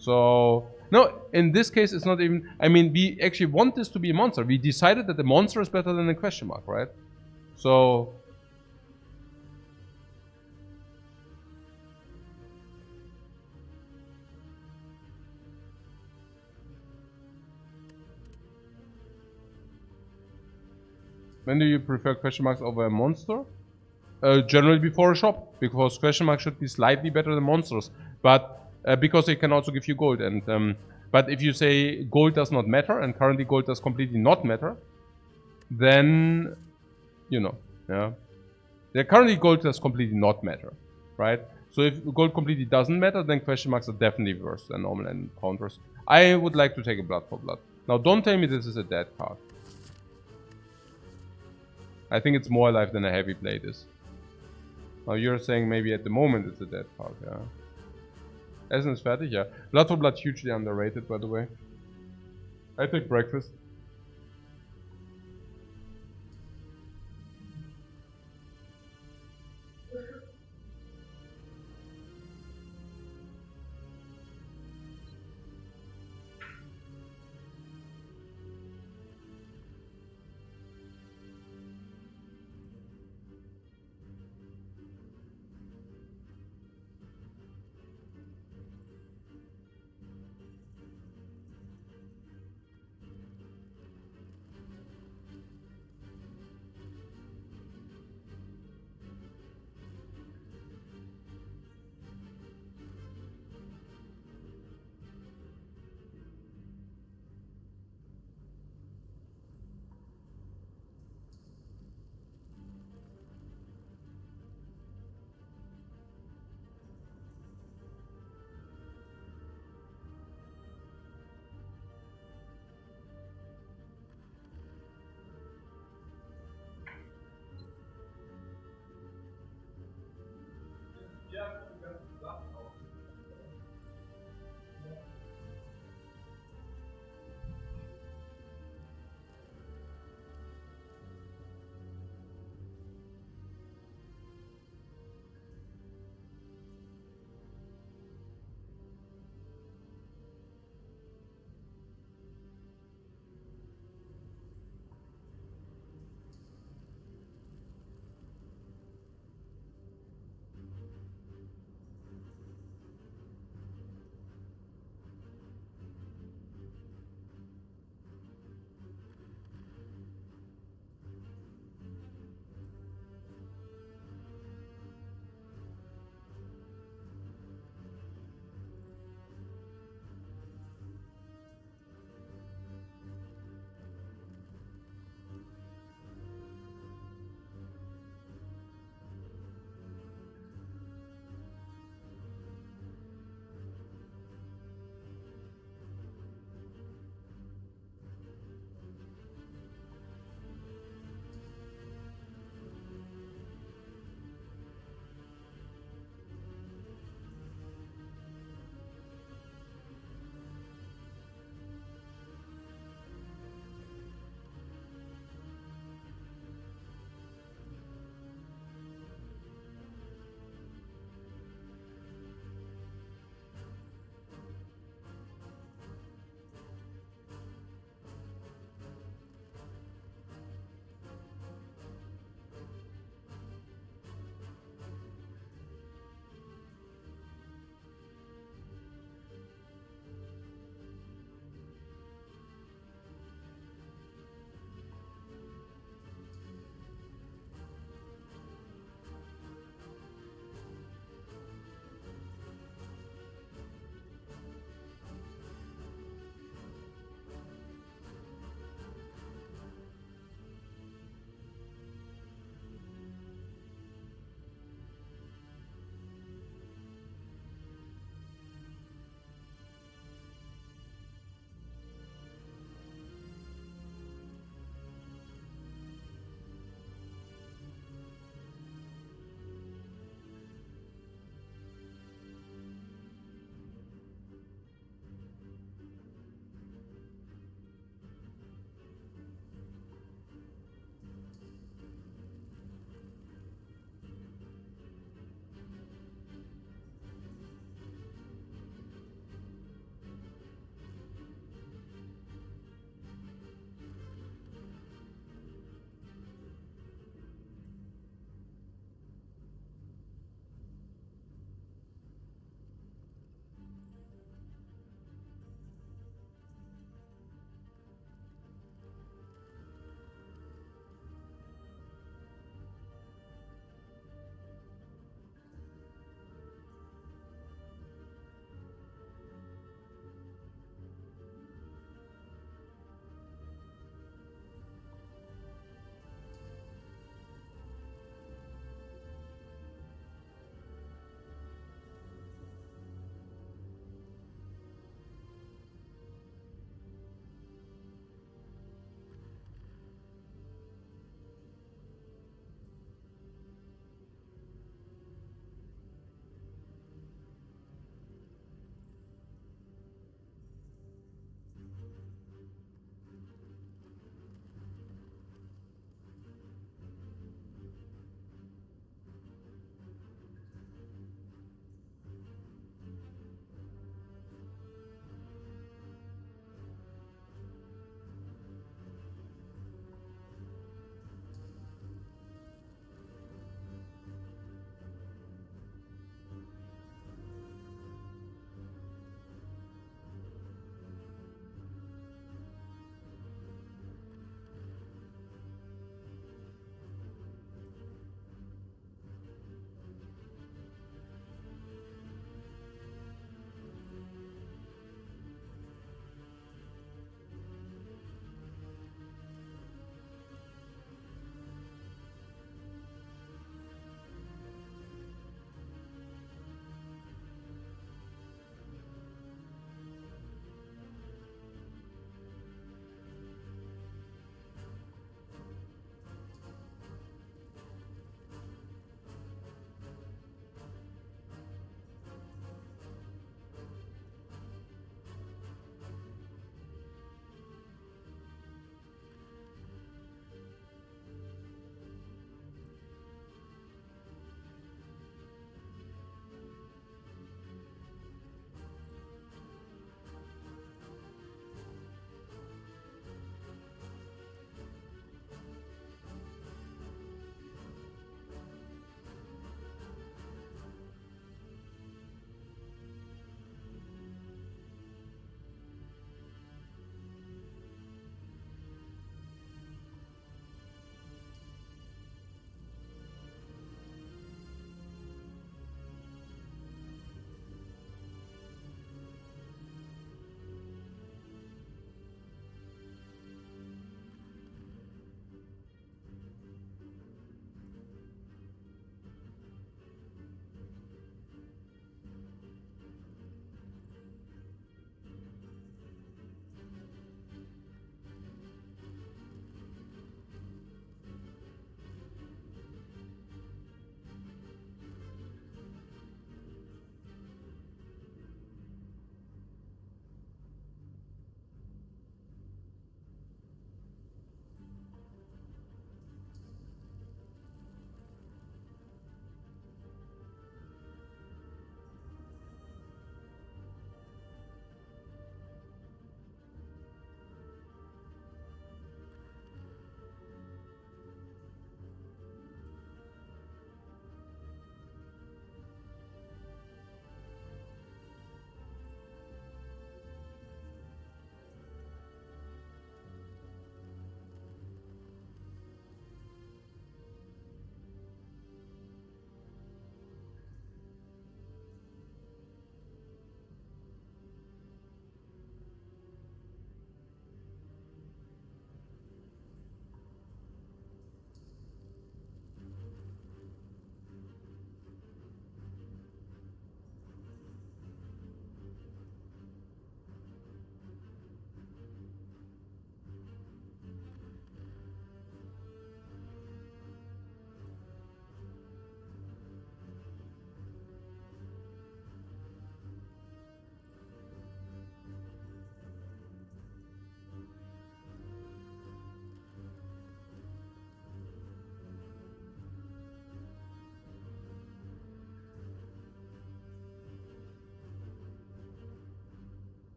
So, no, in this case, it's not even, I mean, we actually want this to be a monster. We decided that the monster is better than a question mark, right? So, when do you prefer question marks over a monster? Generally before a shop, because question marks should be slightly better than monsters. But because they can also give you gold. And but if you say gold does not matter, and currently gold does completely not matter, then, you know, yeah. Currently gold does completely not matter, right? So if gold completely doesn't matter, then question marks are definitely worse than normal encounters. I would like to take a blood for blood. Now don't tell me this is a dead card. I think it's more alive than a heavy blade is. Now you're saying maybe at the moment it's a dead card, yeah. Essen ist fertig, yeah. Blood for blood hugely underrated, by the way. I take breakfast.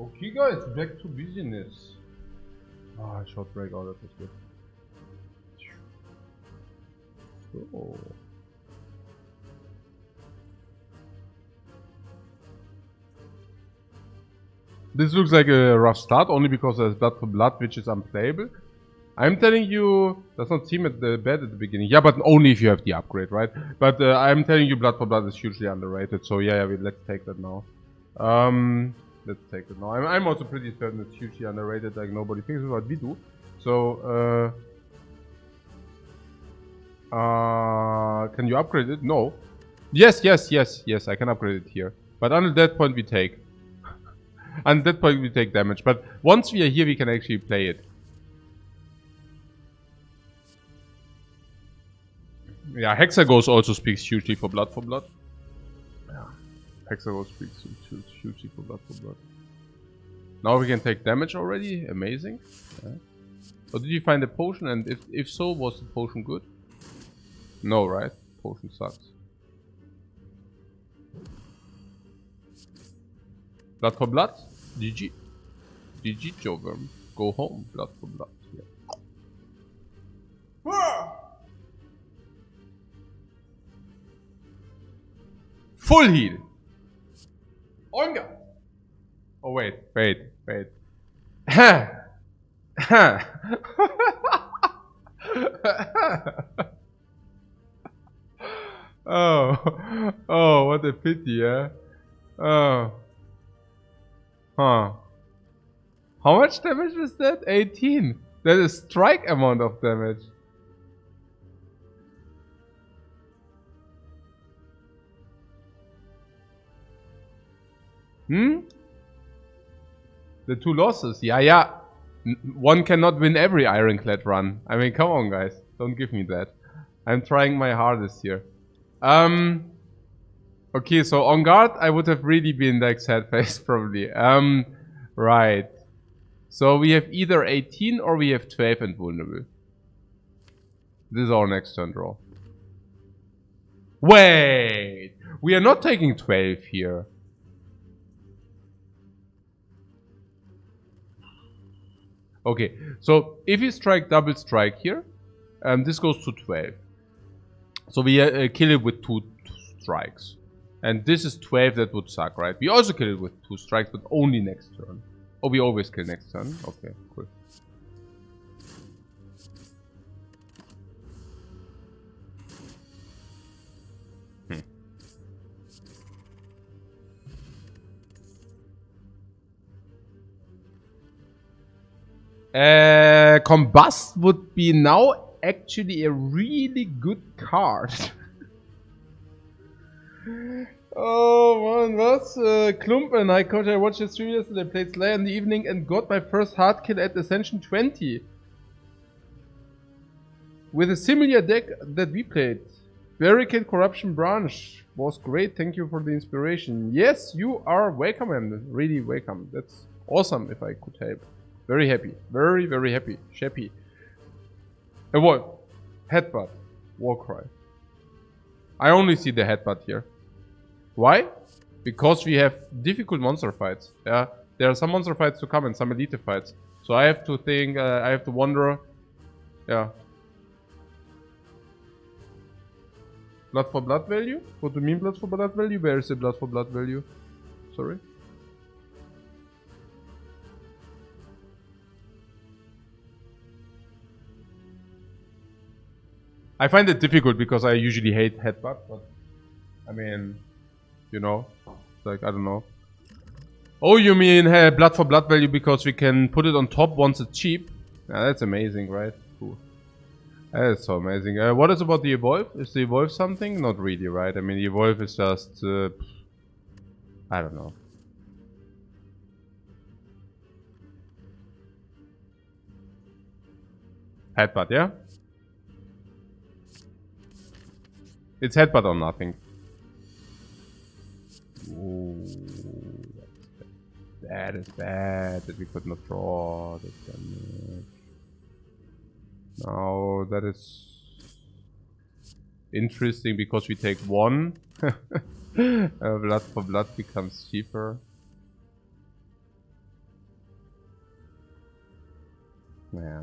Okay guys, back to business. Ah, short break, oh that was good. So. This looks like a rough start, only because there's blood for blood, which is unplayable. I'm telling you, does not seem bad at the beginning. Yeah, but only if you have the upgrade, right? But I'm telling you, blood for blood is hugely underrated. So yeah, let's take that now. Let's take it now. I'm also pretty certain it's hugely underrated, like nobody thinks about we do. So, can you upgrade it? No. Yes, I can upgrade it here. But until that point we take. Until that point we take damage. But once we are here, we can actually play it. Yeah, Hexaghost also speaks hugely for blood for blood. Yeah, Hexaghost speaks hugely for blood for blood. Now we can take damage already. Amazing. Yeah. But did you find a potion? And if so, was the potion good? No, right? Potion sucks. Blood for blood? GG. GG, Joe Worm. Go home. Blood for blood. Yeah. Full heal. Onga. Oh wait. Ha. Ha. Oh, what a pity, yeah. Oh. Huh. How much damage is that? 18. That is strike amount of damage. The 2 losses. Yeah. One cannot win every Ironclad run. I mean, come on, guys. Don't give me that. I'm trying my hardest here. Okay, so on guard, I would have really been like sad face probably. Right. So we have either 18 or we have 12 and vulnerable. This is our next turn draw. Wait! We are not taking 12 here. Okay, so if you strike double strike here, this goes to 12. So we kill it with 2 strikes. And this is 12, that would suck, right? We also kill it with 2 strikes, but only next turn. Oh, we always kill next turn. Okay, cool. Combust would be now actually a really good card. Oh man, was? Klump and I watched the stream yesterday, played Slayer in the evening and got my first hard kill at Ascension 20. With a similar deck that we played. Barricade Corruption Branch was great, thank you for the inspiration. Yes, you are welcome and really welcome. That's awesome if I could help. Very happy. Very, very happy. Shappy. Evolve. Headbutt. Warcry. I only see the headbutt here. Why? Because we have difficult monster fights. Yeah, there are some monster fights to come and some elite fights. So I have to think, I have to wonder. Yeah. Blood for blood value? What do you mean blood for blood value? Where is the blood for blood value? Sorry? I find it difficult because I usually hate headbutt, but I mean, you know, it's like, I don't know. Oh, you mean blood for blood value because we can put it on top once it's cheap? Yeah, that's amazing, right? Cool. That is so amazing. What is about the evolve? Is the evolve something? Not really, right? I mean, the evolve is just, I don't know. Headbutt, yeah? It's headbutt or nothing. Ooh, that is bad that we could not draw this damage. No, that is interesting because we take 1. Blood for blood becomes cheaper. Yeah.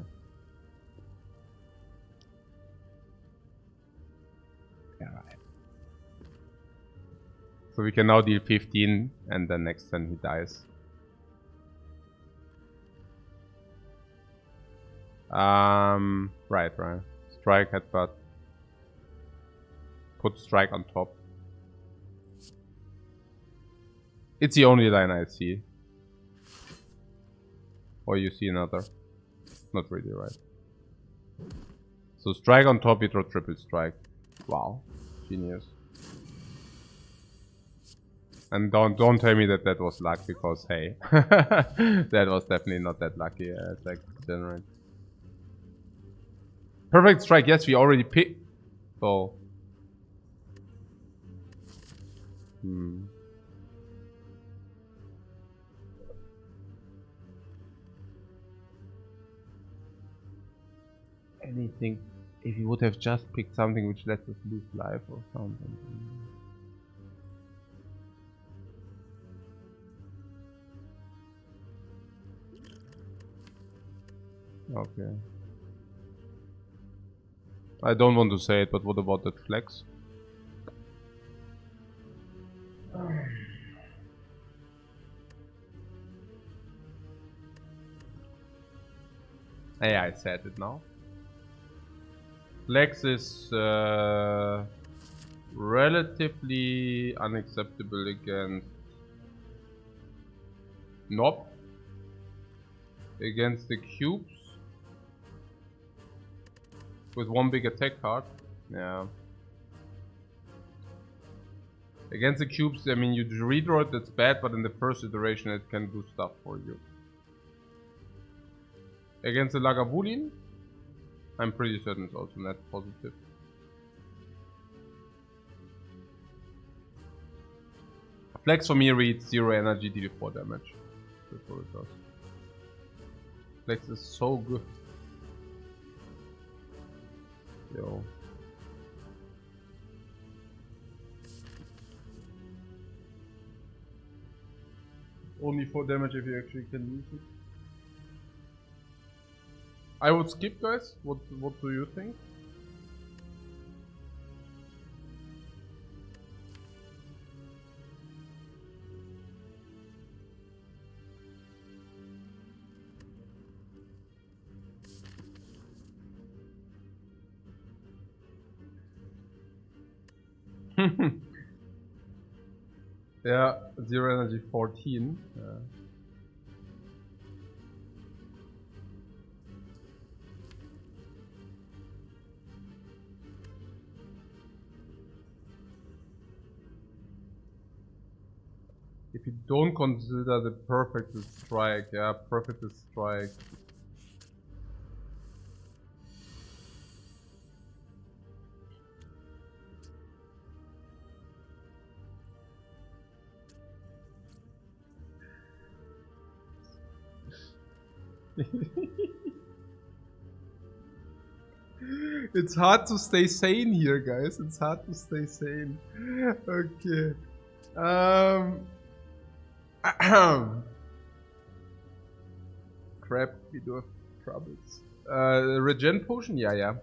Alright. So we can now deal 15 and then next turn he dies. Right. Strike, headbutt. Put strike on top. It's the only line I see. Or you see another. Not really, right? So strike on top, you draw triple strike. Wow. Genius. And don't tell me that was luck, because hey. that was definitely not that lucky. It's like generate. Perfect strike, yes, we already picked. So. Anything, if you would have just picked something which lets us lose life or something. Okay. I don't want to say it, but what about that flex? Yeah, I said it now. Flex is relatively unacceptable against Nob. Against the cubes. With one big attack card. Yeah. Against the cubes, I mean, you redraw it, that's bad, but in the first iteration it can do stuff for you. Against the Lagavulin, I'm pretty certain it's also net positive. Flex for me reads 0 energy, deal 4 damage. That's what it does. Flex is so good. Yo. Only 4 damage if you actually can use it. I would skip, guys. What do you think? Yeah, 0 energy 14. If you don't consider the perfect strike, yeah, perfect strike. It's hard to stay sane here, guys. It's hard to stay sane. Okay. Crap, we do have troubles. Regen potion? Yeah.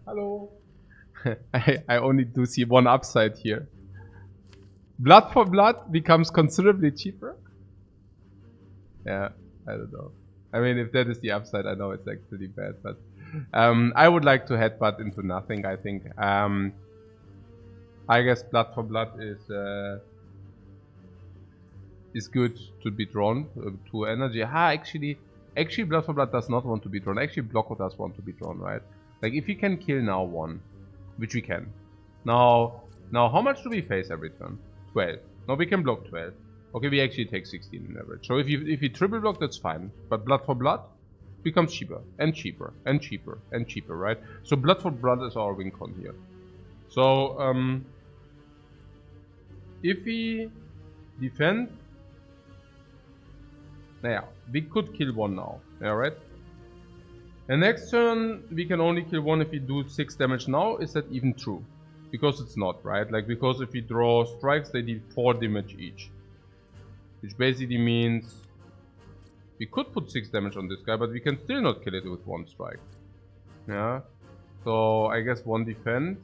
Hello. I only do see one upside here. Blood for blood becomes considerably cheaper. Yeah, I don't know. I mean, if that is the upside, I know it's actually bad, but I would like to headbutt into nothing, I think. I guess blood for blood is good to be drawn to energy. Actually blood for blood does not want to be drawn. Actually, Blocko does want to be drawn, right? Like, if you can kill now one, which we can. Now how much do we face every turn? 12. Now we can block 12. Okay, we actually take 16 in average. So if you triple block, that's fine. But blood for blood becomes cheaper and cheaper and cheaper and cheaper, right? So blood for blood is our win con here. So if we defend, we could kill one now, alright? And next turn we can only kill one if we do 6 damage now. Is that even true? Because it's not, right? Like, because if we draw strikes, they deal 4 damage each. Which basically means we could put 6 damage on this guy, but we can still not kill it with 1 strike. Yeah. So I guess 1 defend.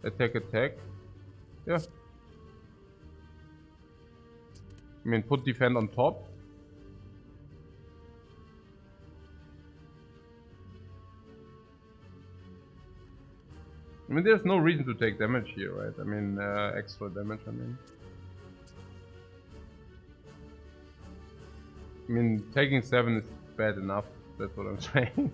Attack, attack. Yeah. I mean, put defend on top. I mean, there's no reason to take damage here, right? I mean, extra damage, I mean, taking 7 is bad enough, that's what I'm saying.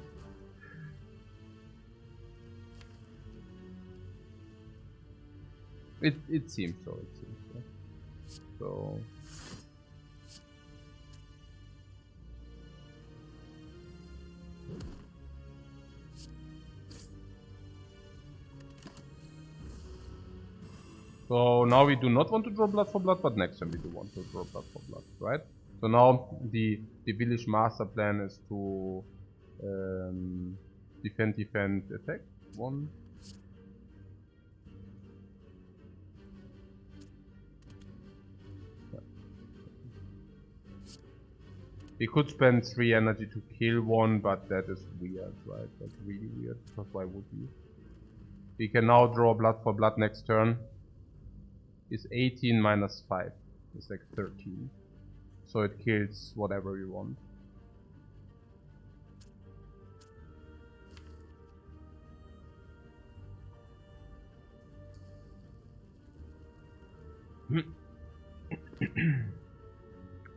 It seems so, So... So now we do not want to draw blood for blood, but next time we do want to draw blood for blood, right? So now the village master plan is to defend, attack. 1. Yeah. We could spend 3 energy to kill 1, but that is weird, right? That's really weird, because why would we? We can now draw blood for blood next turn. Is 18 minus 5. It's like 13. So it kills whatever you want.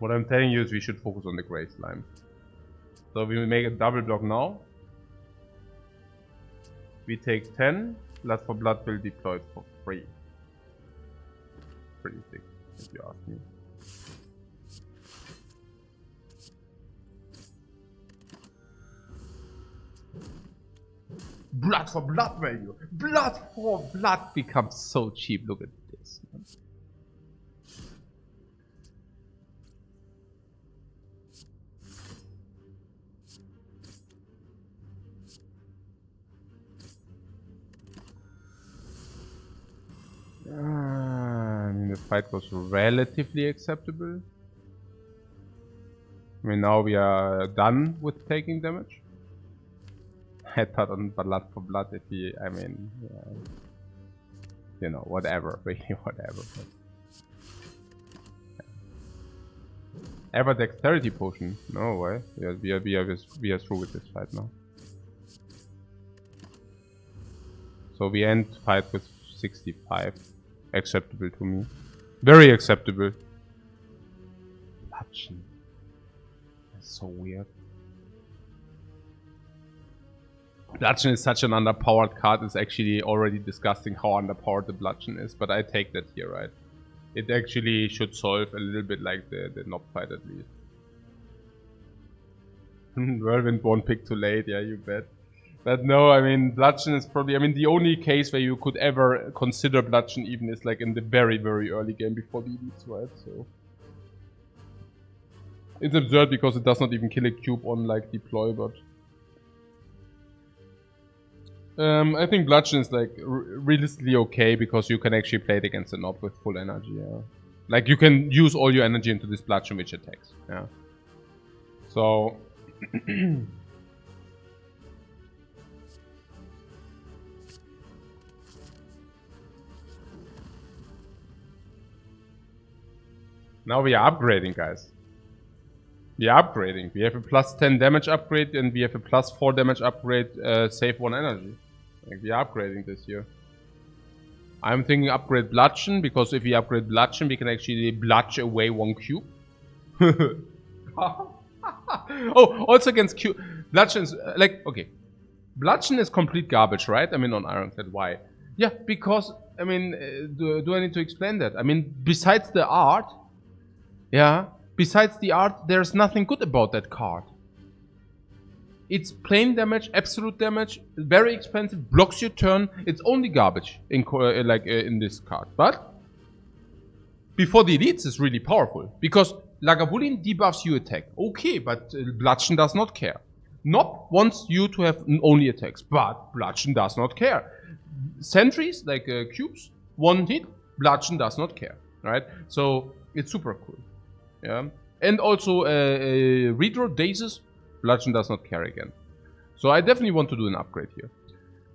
What I'm telling you is we should focus on the gray slime. So we will make a double block now. We take 10. Blood for blood will deploy for free. Pretty sick, if you ask me. Blood for blood value! Blood for blood becomes so cheap, look at this. I mean, the fight was relatively acceptable. I mean, now we are done with taking damage. I thought on blood for blood if he, I mean, yeah, you know, whatever, really whatever. But, yeah. Ever dexterity potion? No way. We are through with this fight now. So we end fight with 65. Acceptable to me. Very acceptable. Bludgeon. That's so weird. Bludgeon is such an underpowered card. It's actually already disgusting how underpowered the Bludgeon is. But I take that here, right? It actually should solve a little bit like the Knob fight at least. Whirlwind won't pick too late, yeah, you bet. But no, I mean, Bludgeon is probably... I mean, the only case where you could ever consider Bludgeon even is like in the very, very early game before the elites, right? So... It's absurd because it does not even kill a cube on like deploy, but... I think Bludgeon is like realistically okay because you can actually play it against a Knob with full energy, yeah. Like you can use all your energy into this Bludgeon which attacks, yeah. So... Now we are upgrading, guys. We are upgrading. We have a plus 10 damage upgrade and we have a plus 4 damage upgrade, save 1 energy. Like, we are upgrading this year. I'm thinking upgrade Bludgeon, because if we upgrade Bludgeon, we can actually bludge away 1 cube. Oh, also against cube. Bludgeon's, like, okay. Bludgeon is complete garbage, right? I mean, on Ironclad, why? Yeah, because, I mean, do I need to explain that? I mean, besides the art... Yeah, besides the art, there's nothing good about that card. It's plain damage, absolute damage, very expensive, blocks your turn. It's only garbage in in this card. But before the elites is really powerful because Lagavulin debuffs you attack. Okay, but Bludgeon does not care. Knob wants you to have only attacks, but Bludgeon does not care. sentries, like cubes, one hit, bludgeon does not care, right? So it's super cool. Yeah, and also redraw dazes, bludgeon does not care again. So I definitely want to do an upgrade here.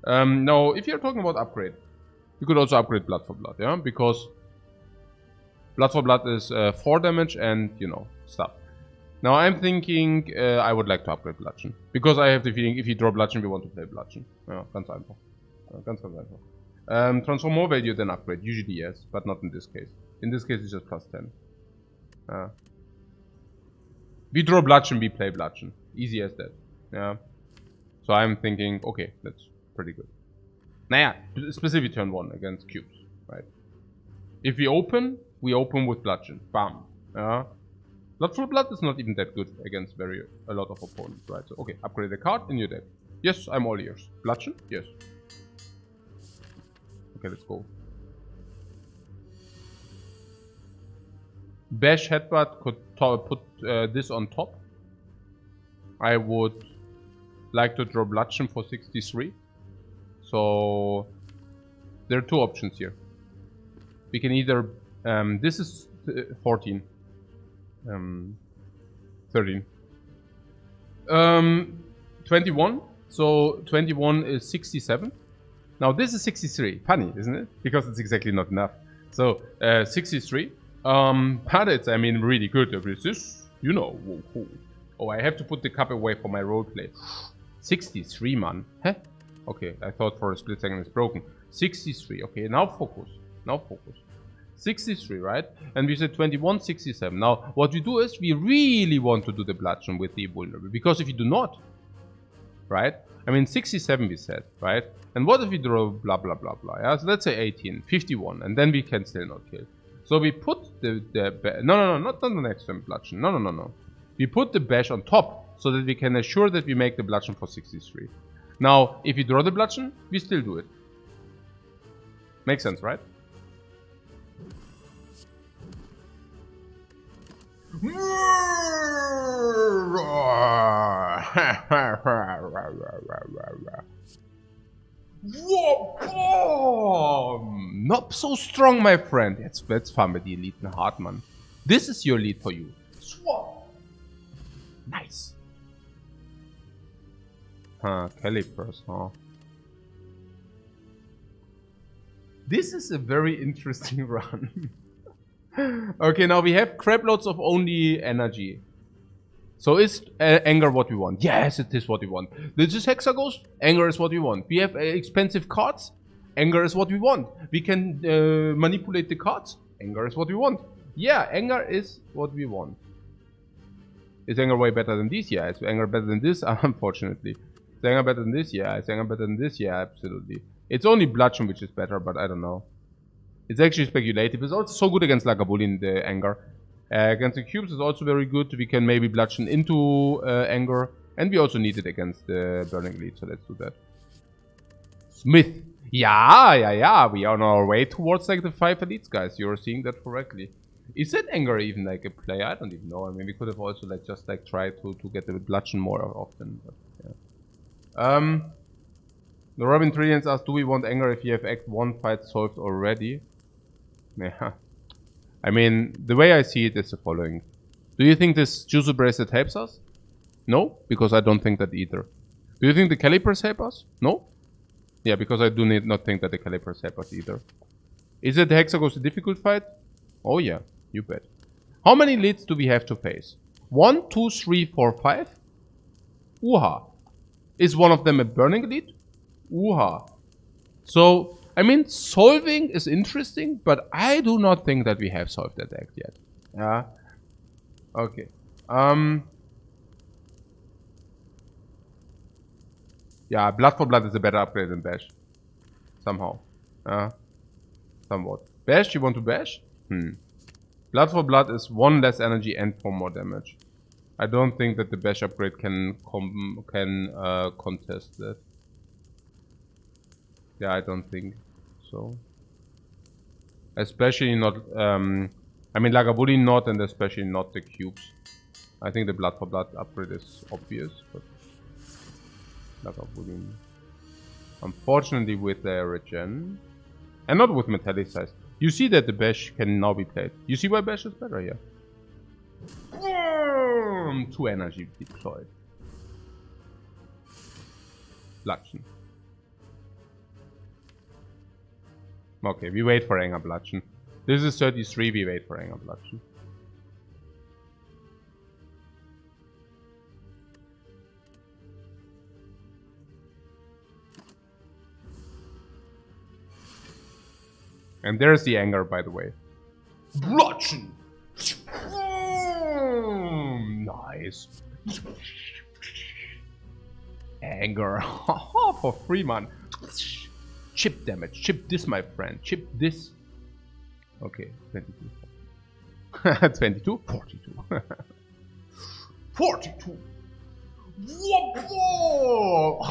Now, if you're talking about upgrade, you could also upgrade Blood for Blood, yeah, because Blood for Blood is 4 damage and, you know, stuff. Now I'm thinking I would like to upgrade Bludgeon. Because I have the feeling if you draw Bludgeon, we want to play Bludgeon. Ja, ganz einfach. Ganz einfach. Transform more value than upgrade. Usually yes, but not in this case. In this case it's just plus 10. We draw Bludgeon, we play Bludgeon. Easy as that. Yeah. So I'm thinking, okay, that's pretty good. Naja, specific turn 1 against cubes, right? If we open with Bludgeon. Bam. Yeah. Blood for Blood is not even that good against a lot of opponents, right? So, okay, upgrade a card in your deck. Yes, I'm all ears. Bludgeon? Yes. Okay, let's go. Bash Headbutt could put this on top. I would like to draw Bludgeon for 63. So, there are 2 options here. We can either... this is 14. 13. 21. So 21 is 67. Now this is 63. Funny, isn't it? Because it's exactly not enough. So 63. But it's, I mean, really good. With this, you know. Oh, I have to put the cup away for my roleplay. 63, man. Huh? Okay, I thought for a split second it's broken. 63. Okay, now focus. Now focus. 63, right? And we said 21, 67. Now, what we do is we really want to do the Bludgeon with the vulnerable. Because if you do not, right? I mean, 67 we said, right? And what if we draw blah, blah, blah, blah? Yeah? So let's say 18, 51, and then we can still not kill. So we put no, not the next turn Bludgeon. No. We put the Bash on top so that we can assure that we make the Bludgeon for 63. Now, if we draw the Bludgeon, we still do it. Makes sense, right? Not so strong, my friend. That's fun with the Elite and Hartmann. This is your lead for you. Nice. Calipers, huh? This is a very interesting run. Okay, now we have crap loads of only energy. So is anger what we want? Yes, it is what we want. This is Hexaghost. Anger is what we want. We have expensive cards. Anger is what we want. We can manipulate the cards. Anger is what we want. Yeah, anger is what we want. Is anger way better than this? Yeah. Is anger better than this? Unfortunately. Is anger better than this? Yeah. Is anger better than this? Yeah, absolutely. It's only Bludgeon which is better, but I don't know. It's actually speculative. It's also so good against Lagavulin, the anger. Against the cubes it's also very good. We can maybe Bludgeon into anger. And we also need it against the Burning Elite, so let's do that. Smith. Yeah. We are on our way towards like the 5 elites, guys. You're seeing that correctly. Is that anger even like a play? I don't even know. I mean, we could have also like just like tried to get the Bludgeon more often. But, yeah. The Robin Trillions asks, do we want anger if you have Act 1 fight solved already? Yeah. I mean, the way I see it is the following. Do you think this Jutsu Bracelet helps us? No, because I don't think that either. Do you think the Calipers help us? No? Yeah, because I do not think that the Calipers help us either. Is it the Hexaghost a difficult fight? Oh yeah, you bet. How many leads do we have to face? 1, 2, 3, 4, 5? Ooha. Is one of them a Burning Elite? Ooha. So, I mean, solving is interesting, but I do not think that we have solved that act yet. Yeah. Okay. Yeah, Blood for Blood is a better upgrade than Bash. Somehow. Somewhat. Bash, you want to bash? Blood for Blood is 1 less energy and 4 more damage. I don't think that the Bash upgrade can contest that. Yeah, I don't think so. Especially not, I mean Lagavulin not, and especially not the cubes. I think the Blood for Blood upgrade is obvious, but Lagavulin. Unfortunately with the regen. And not with metallicize. You see that the bash can now be played. You see why bash is better here. 2 energy deployed. Bludgeon. Okay, we wait for Anger Bludgeon. This is 33, we wait for Anger Bludgeon. And there's the anger, by the way. Bludgeon! Nice. Anger. For free, man. Chip damage. Chip this, my friend. Chip this. Okay, 22. 22? 42. 42. Whoa!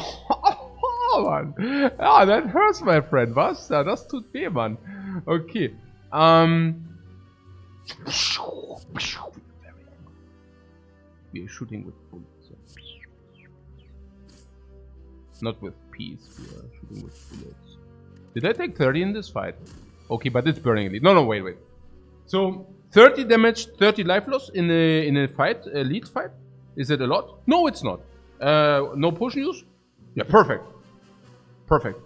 Man. Ja, that hurts, my friend. Was? Ja, das tut weh, Mann. Okay. We are shooting with bullets. Not with peas. We are shooting with bullets. Did I take 30 in this fight? Okay, but it's burning elite. No, wait. So 30 damage, 30 life loss in a fight, elite fight. Is it a lot? No, it's not. No potion use? Yeah, perfect. Perfect.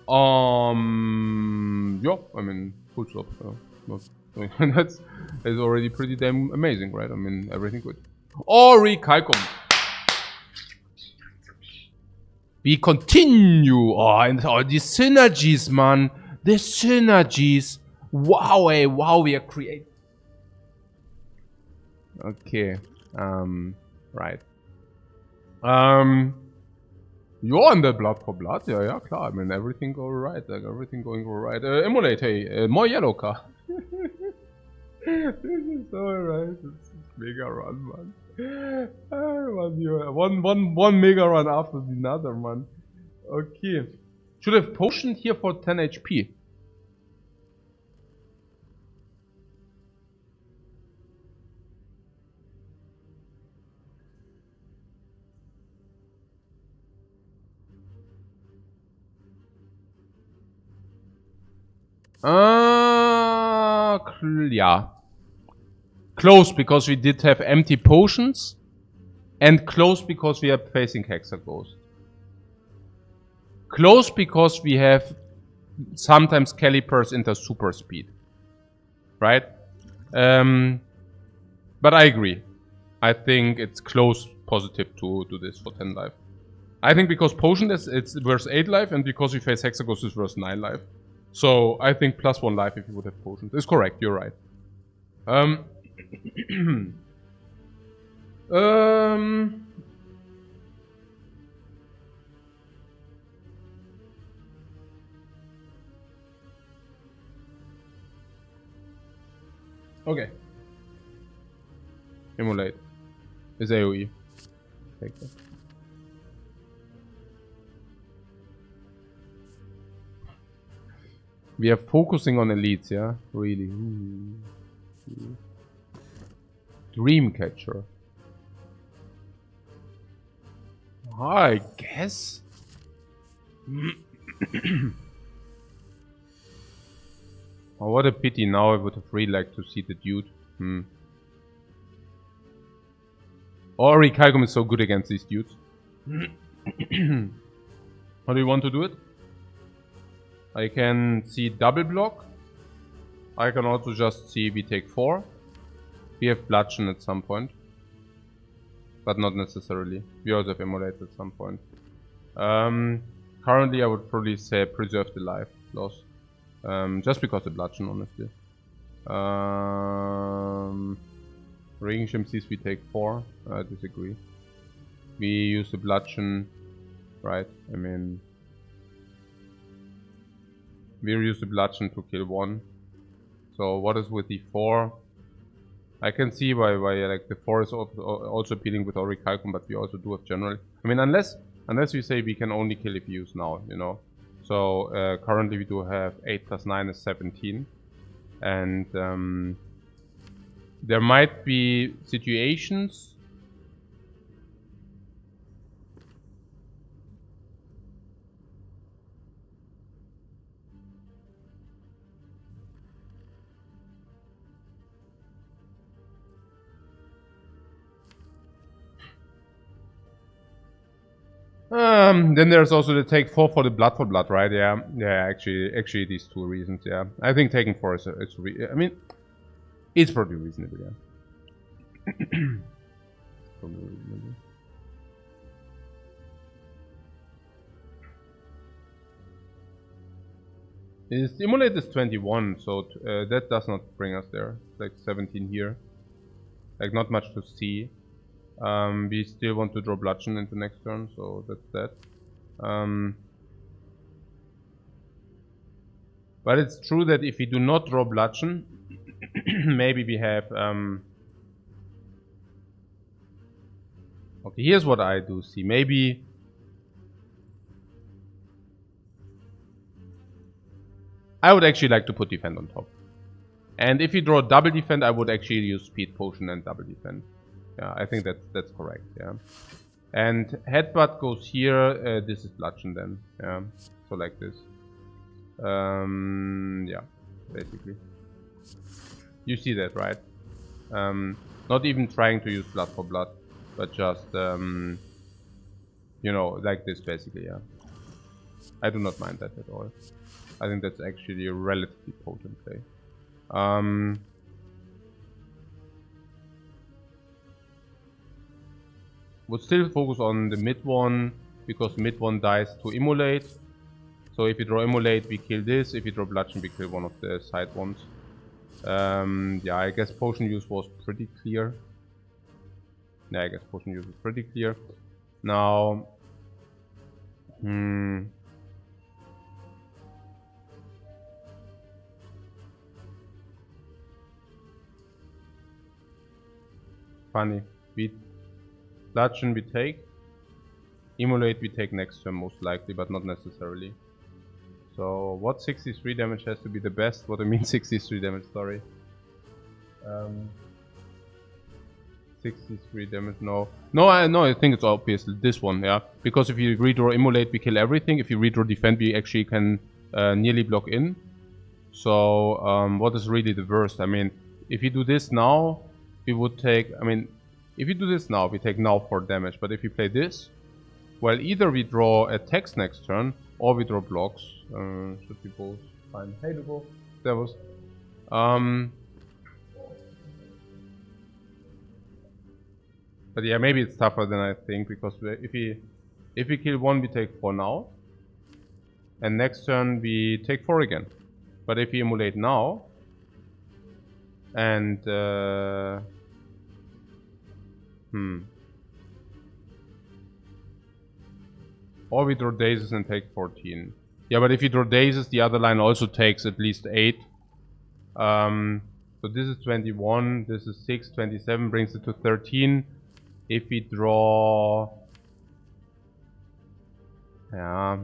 Yeah, I mean, full stop. That's already pretty damn amazing, right? I mean, everything good. Orichalcum. We continue. Oh, and the synergies, man. The synergies. Wow, wow, we are creating. Okay. Right. You're on the blood for blood, yeah, klar. I mean, everything go right, like everything going all right. Emulate, hey, more yellow car. This is so right. This is mega run, man. One mega run after another, man. Okay. Should have potioned here for 10 HP. Yeah. Close because we did have empty potions. And close because we are facing Hexaghost. Close because we have sometimes calipers into super speed. Right? But I agree. I think it's close positive to do this for 10 life. I think because potion it's verse 8 life and because we face Hexaghost is verse 9 life. So I think plus 1 life if you would have potions. Is correct, you're right. Okay. Emulate. Is AoE. Take that. We are focusing on elites, yeah? Really. Dreamcatcher. I guess. Oh, what a pity. Now I would have really liked to see the dude. Orichalcum is so good against these dudes. How do you want to do it? I can see double block. I can also just see we take 4. We have bludgeon at some point. But not necessarily. We also have immolate at some point. Currently I would probably say preserve the life loss. Just because of bludgeon, honestly. Raging Shim sees we take 4. I disagree. We use the bludgeon, right? I mean, we use the bludgeon to kill 1. So what is with the 4? I can see why like the 4 is also appealing with Orichalcum, but we also do have general. I mean, unless we say we can only kill if we use now, you know. So currently we do have 8 plus 9 is 17, and there might be situations. Then there's also the take 4 for the blood for blood, right? Yeah, yeah. Actually, these two reasons. Yeah, I think taking 4 is I mean, it's probably reasonable. Yeah. Probably reasonable. Stimulate is 21, so that does not bring us there. It's like 17 here. Like not much to see. We still want to draw bludgeon into next turn, so that's that. But it's true that if we do not draw bludgeon, maybe we have okay, here's what I do see. Maybe I would actually like to put defend on top. And if you draw double defend, I would actually use speed potion and double defend. Yeah, I think that's correct. Yeah. And headbutt goes here. This is bludgeon then. Yeah. So like this. Yeah. Basically. You see that, right? Not even trying to use blood for blood, but just you know, like this basically. Yeah. I do not mind that at all. I think that's actually a relatively potent play. Would still focus on the mid one, because mid one dies to immolate. So if you draw immolate, we kill this. If you draw bludgeon, we kill one of the side ones. Yeah, I guess potion use was pretty clear. Yeah, I guess potion use was pretty clear. Now, funny. Bludgeon we take. Immolate we take next turn most likely, but not necessarily. So what 63 damage has to be the best? What I mean 63 damage, sorry. 63 damage, no. No, I think it's obviously this one, yeah. Because if you redraw immolate, we kill everything. If you redraw defend, we actually can nearly block in. So what is really the worst? I mean, if you do this now, we would take, I mean, if you do this now, we take now 4 damage. But if you play this, well, either we draw attacks next turn, or we draw blocks. Should be both fine. Hey, Lugo. Servus. But yeah, maybe it's tougher than I think, because if we kill 1, we take 4 now. And next turn we take 4 again. But if we immolate now, and or we draw dazes and take 14. Yeah, but if you draw dazes, the other line also takes at least 8. So this is 21, this is 6, 27 brings it to 13. If we draw... Yeah,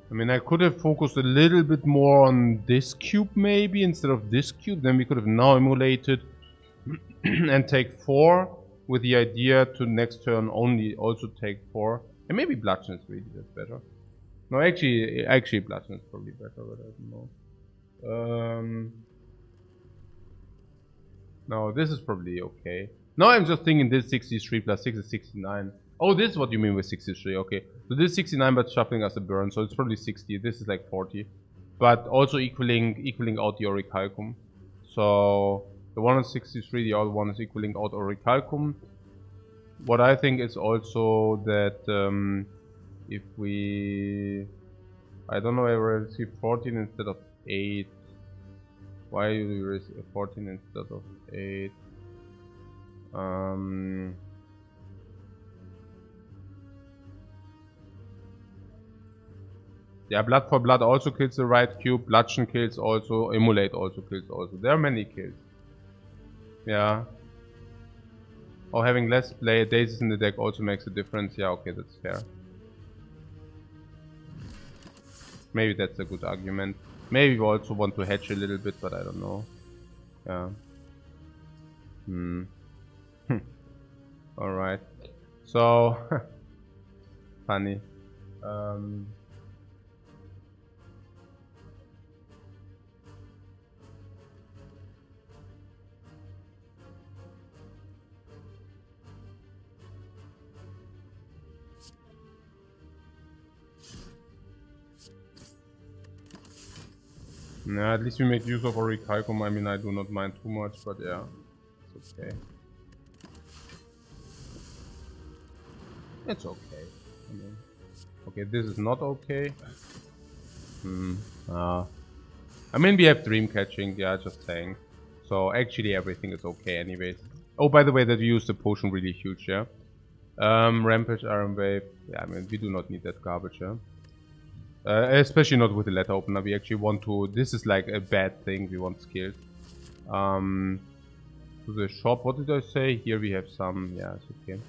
I mean, I could have focused a little bit more on this cube maybe instead of this cube. Then we could have now emulated and take 4 with the idea to next turn only also take 4. And maybe bludgeon is really just better. No, actually bludgeon is probably better, but I don't know. No, this is probably okay. No, I'm just thinking this 63 plus 6 is 69. Oh, this is what you mean with 63, okay. So this is 69 but shuffling as a burn, so it's probably 60. This is like 40. But also equaling out the Orichalcum. So the one is 63, the other one is equaling out Orichalcum. What I think is also that if we... I don't know why we receive 14 instead of 8. Why do we receive 14 instead of 8? Yeah, blood for blood also kills the right cube. Bludgeon kills also. Immolate also kills also. There are many kills. Yeah. Oh, having less daisies in the deck also makes a difference. Yeah, okay, that's fair. Maybe that's a good argument. Maybe we also want to hedge a little bit, but I don't know. Yeah. Alright. So, funny. At least we make use of Orichalcum. I mean, I do not mind too much, but yeah, it's okay. It's okay. I mean, okay, this is not okay. I mean, we have dream catching, yeah, just saying. So actually everything is okay anyways. Oh, by the way, that we use the potion really huge, yeah? Rampage, Iron Wave. Yeah, I mean, we do not need that garbage, yeah? Especially not with the letter opener. We actually want to... This is like a bad thing. We want skills. To the shop. What did I say? Here we have some... Yeah, it's okay.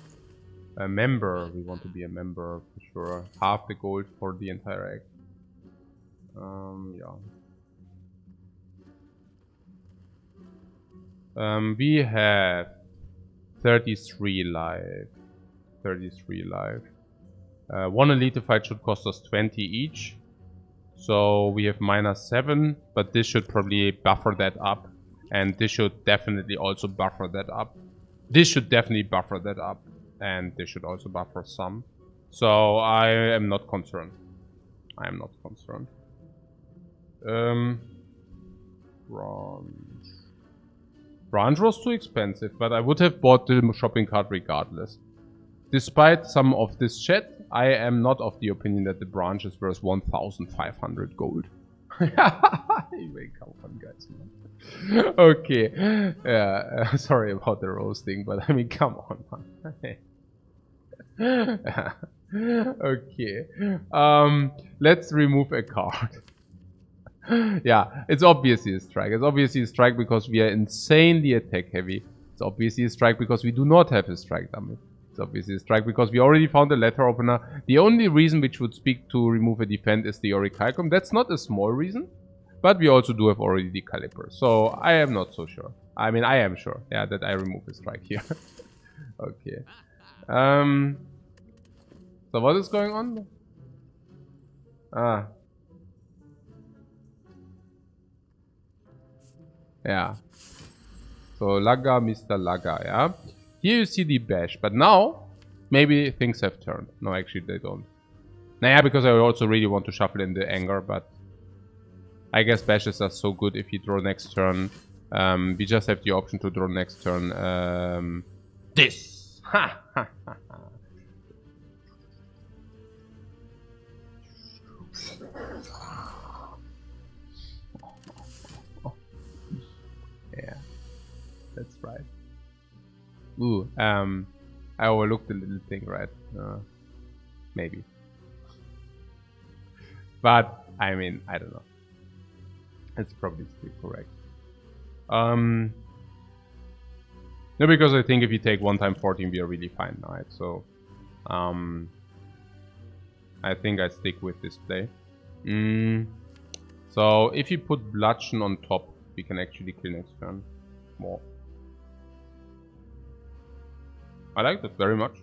A member. We want to be a member for sure. Half the gold for the entire act. Yeah. We have 33 life. 33 life. One elite fight should cost us 20 each. So we have -7, but this should probably buffer that up. And this should definitely also buffer that up. This should definitely buffer that up. And this should also buffer some. So I am not concerned. I am not concerned. Branch was too expensive, but I would have bought the shopping cart regardless. Despite some of this chat, I am not of the opinion that the branch is worth 1,500 gold. Anyway, come on, guys. Okay. Yeah, sorry about the roasting, but I mean, come on, man. Okay. Let's remove a card. Yeah, it's obviously a strike. It's obviously a strike because we are insanely attack heavy. It's obviously a strike because we do not have a strike dummy. It's obviously a strike because we already found a letter opener. The only reason which would speak to remove a defend is the Orichalcum. That's not a small reason, but we also do have already the Caliper. So I am not so sure. I mean, I am sure, yeah, that I remove a strike here. Okay. So what is going on? Yeah. So Laga, Mr. Laga, yeah. Here you see the bash, but now maybe things have turned. No, actually they don't. Nah, because I also really want to shuffle in the anger, but I guess bashes are so good if you draw next turn. We just have the option to draw next turn. This. Ha ha ha. Yeah, that's right. Ooh, I overlooked the little thing, right? Maybe. But, I mean, I don't know. It's probably still correct. No, because I think if you take 1 time 14, we are really fine, right? So, I think I stick with this play. So, if you put Bludgeon on top, we can actually kill next turn. More. I like that very much.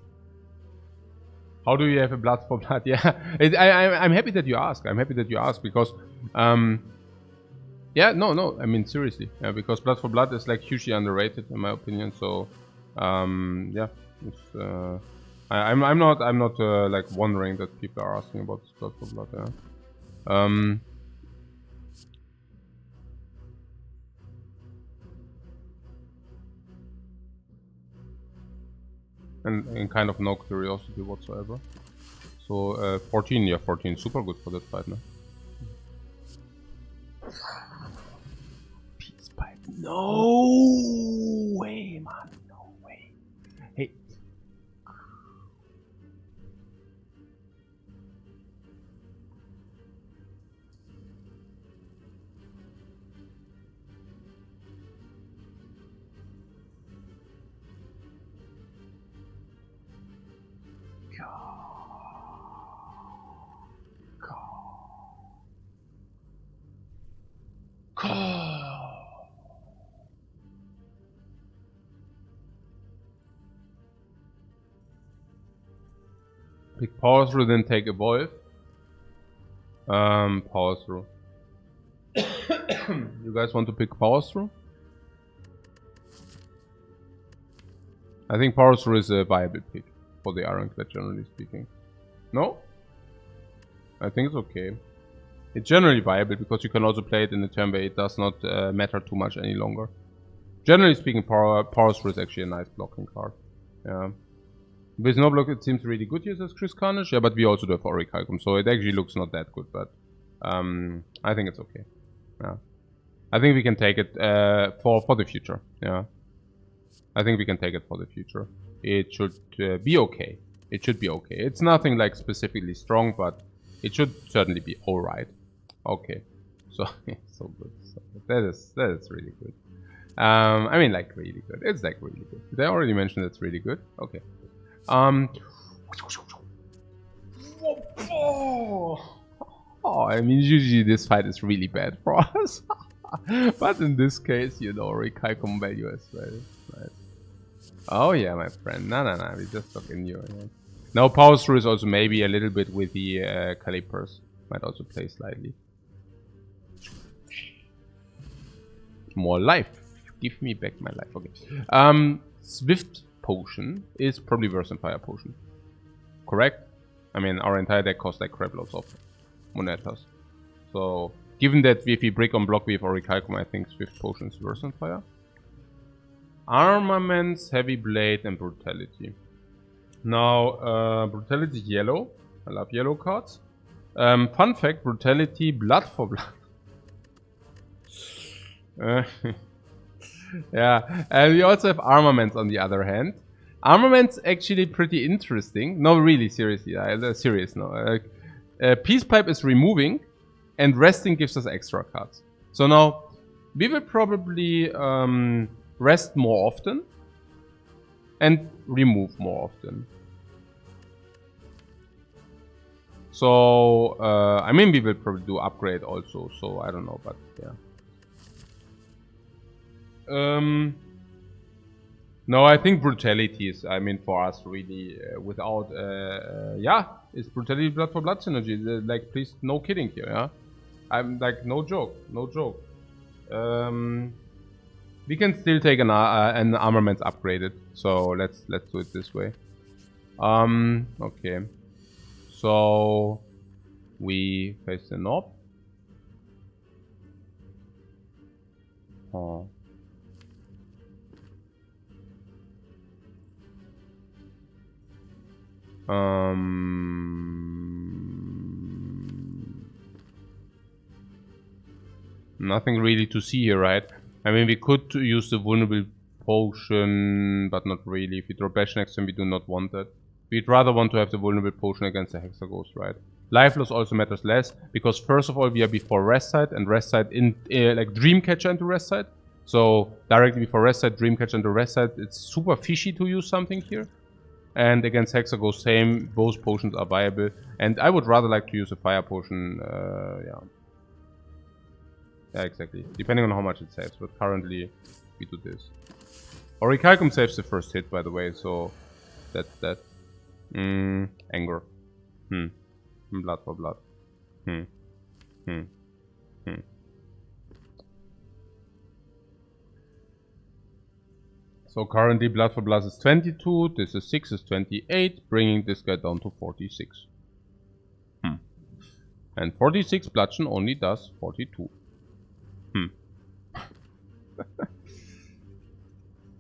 How do you have a blood for blood? Yeah, I'm happy that you ask. I'm happy that you ask because, yeah, no. I mean seriously, yeah, because blood for blood is like hugely underrated in my opinion. So, yeah, it's, I'm not like wondering that people are asking about this blood for blood. Yeah. And kind of no curiosity whatsoever. So 14, yeah, 14, super good for that fight, no? Peace pipe. No way, man, no way. Hey. Pick pause, then take evolve. Power through. You guys want to pick power through? I think power through is a viable pick for the Ironclad, generally speaking. No? I think it's okay. It's generally viable because you can also play it in a turn where it does not matter too much any longer. Generally speaking, power through is actually a nice blocking card. Yeah. With no block, it seems really good here as Chris Carnage. Yeah, but we also do have Orichalcum, so it actually looks not that good. But I think it's okay. Yeah, I think we can take it for the future. Yeah, I think we can take it for the future. It should be okay. It should be okay. It's nothing like specifically strong, but it should certainly be all right. Okay, so so good. So good. That is really good. I mean, like really good. It's like really good. Did I already mention it's really good? Okay. I mean, usually this fight is really bad for us. But in this case, you know, Recalcum value as well. Right. Oh yeah, my friend. No, we just look in you. Yeah. Now, power through is also maybe a little bit with the calipers. Might also play slightly. More life. Give me back my life. Okay. Swift Potion is probably worse than Fire Potion. Correct? I mean, our entire deck costs like crap loads of monetas. So, given that if we break on block, we have Orichalcum, I think Swift Potion is worse than Fire. Armaments, Heavy Blade, and Brutality. Now, Brutality is yellow. I love yellow cards. Fun fact, Brutality, Blood for Blood. Yeah, and we also have Armaments on the other hand. Armaments actually pretty interesting. No, really, seriously. Serious, no. Peace Pipe is removing, and Resting gives us extra cards. So now, we will probably rest more often, and remove more often. So, I mean, we will probably do Upgrade also, so I don't know, but yeah. No, I think Brutality is, I mean, for us really, without, yeah, it's Brutality Blood for Blood synergy. Like, please, no kidding here, yeah? I'm like, no joke. We can still take an armaments upgraded, so let's do it this way. Okay. So, we face the knob. Oh. Nothing really to see here, right? I mean, we could use the vulnerable potion, but not really. If we draw Bash next time, we do not want that. We'd rather want to have the vulnerable potion against the Hexaghost, right? Life loss also matters less, because first of all, we are before Rest Side, and Rest Side in, like, Dreamcatcher into Rest Side. So, directly before Rest Side, Dreamcatcher into Rest Side, it's super fishy to use something here. And against Hexaghost, same, both potions are viable. And I would rather like to use a Fire Potion, yeah. Yeah, exactly. Depending on how much it saves, but currently we do this. Orichalcum saves the first hit, by the way, so that's that. Anger. Blood for blood. So currently Blood for Blood is 22, this is 6 is 28, bringing this guy down to 46. And 46 bludgeon only does 42.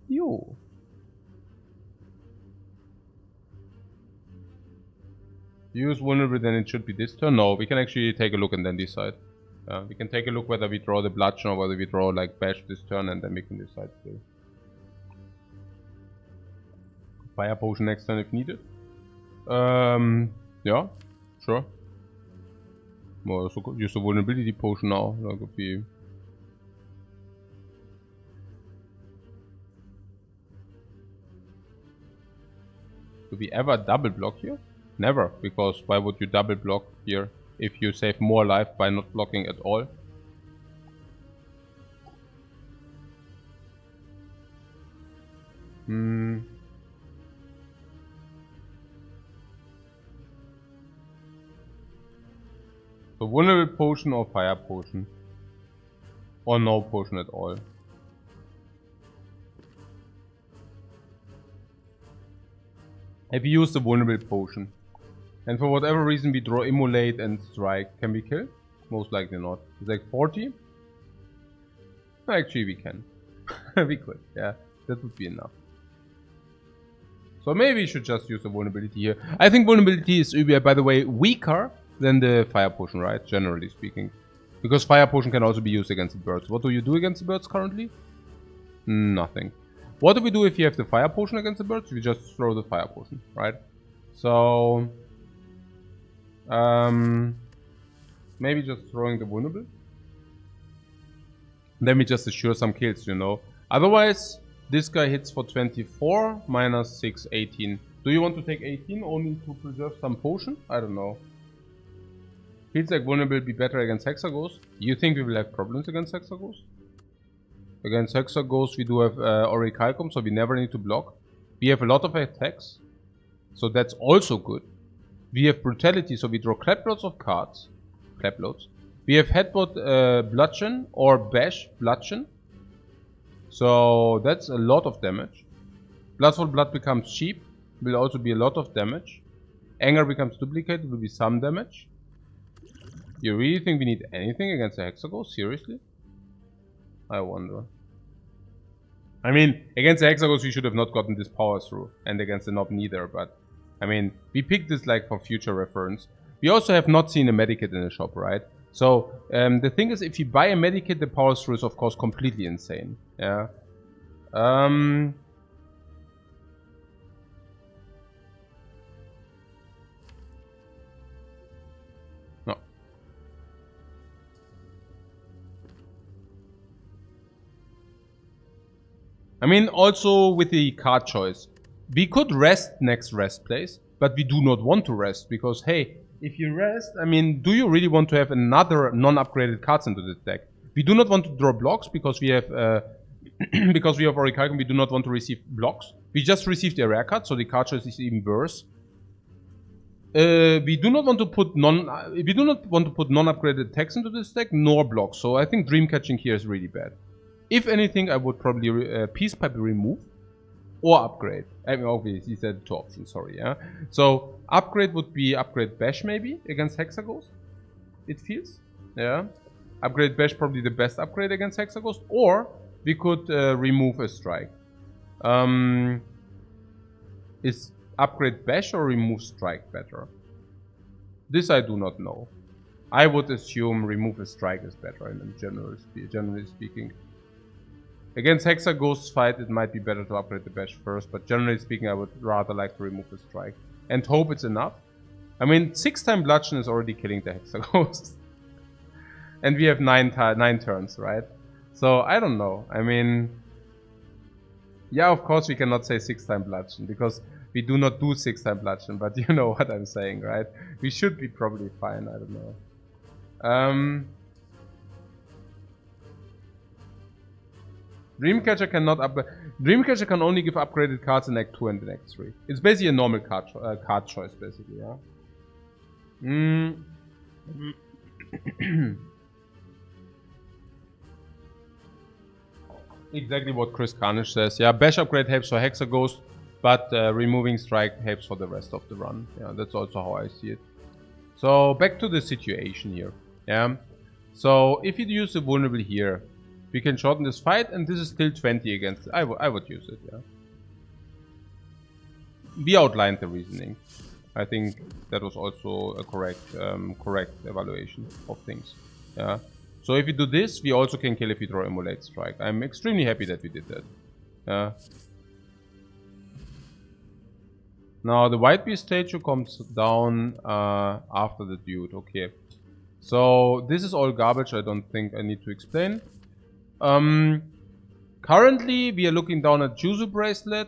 Yo. Use vulnerable, then it should be this turn. No, we can actually take a look and then decide. We can take a look whether we draw the bludgeon or whether we draw like Bash this turn, and then we can decide still. Fire Potion next turn if needed. Yeah, sure. Well, so use the Vulnerability Potion now. That could be. Do we ever double block here? Never, because why would you double block here if you save more life by not blocking at all? So vulnerable potion or fire potion. Or no potion at all. Have you used a vulnerable potion? And for whatever reason we draw Immolate and Strike. Can we kill? Most likely not. It's like 40? Actually we can. We could, yeah. That would be enough. So maybe we should just use the vulnerability here. I think vulnerability is, by the way, weaker than the fire potion, right? Generally speaking. Because fire potion can also be used against the birds. What do you do against the birds currently? Nothing. What do we do if you have the fire potion against the birds? We just throw the fire potion, right? So... maybe just throwing the vulnerable. Then we just assure some kills, you know. Otherwise, this guy hits for 24, minus 6, 18. Do you want to take 18 only to preserve some potion? I don't know. Feels like vulnerable will be better against Hexaghost. You think we will have problems against Hexaghost? Against Hexaghost we do have Orichalcum, so we never need to block. We have a lot of attacks, so that's also good. We have Brutality, so we draw claploads of cards. Claploads. We have Headbutt Bludgeon or Bash Bludgeon. So that's a lot of damage. Blood for Blood becomes cheap. Will also be a lot of damage. Anger becomes duplicated, will be some damage. You really think we need anything against the Hexaghost? Seriously? I wonder. I mean, against the Hexaghost we should have not gotten this power through. And against the Knob neither, but... I mean, we picked this like for future reference. We also have not seen a medikit in the shop, right? So, the thing is, if you buy a medikit, the power through is of course completely insane. Yeah. No. I mean, also with the card choice. We could rest next rest place, but we do not want to rest because, hey, if you rest, I mean, do you really want to have another non-upgraded cards into the deck? We do not want to draw blocks because we have because we have Orichalcum, we do not want to receive blocks. We just received a rare card, so the card choice is even worse. We do not want to put non-upgraded attacks into this deck, nor blocks. So I think Dream Catching here is really bad. If anything, I would probably Peace Pipe remove. Or upgrade. I mean, obviously, he said two options, sorry, yeah. So, upgrade would be upgrade Bash, maybe, against Hexaghost. It feels, yeah. Upgrade Bash, probably the best upgrade against Hexaghost. Or, we could remove a Strike. Is upgrade Bash or remove Strike better? This I do not know. I would assume remove a Strike is better, generally speaking. Against Hexaghost's fight, it might be better to upgrade the Bash first, but generally speaking, I would rather like to remove the Strike. And hope it's enough. I mean, 6-time Bludgeon is already killing the Hexaghost. And we have 9 turns, right? So, I don't know. I mean... Yeah, of course we cannot say 6-time Bludgeon, because we do not do 6-time Bludgeon, but you know what I'm saying, right? We should be probably fine, I don't know. Dreamcatcher cannot Dreamcatcher can only give upgraded cards in Act 2 and in Act 3. It's basically a normal card choice, basically, yeah. Exactly what Chris Carnage says. Yeah, Bash upgrade helps for Hexaghost, but removing Strike helps for the rest of the run. Yeah, that's also how I see it. So back to the situation here. Yeah. So if you use the vulnerable here, we can shorten this fight, and this is still 20 against. I would use it, yeah. We outlined the reasoning. I think that was also a correct evaluation of things. Yeah. So if we do this, we also can kill if we draw Immolate Strike. I'm extremely happy that we did that. Yeah. Now the White Beast statue comes down after the dude. Okay. So this is all garbage. I don't think I need to explain. Currently, we are looking down at Juzu Bracelet.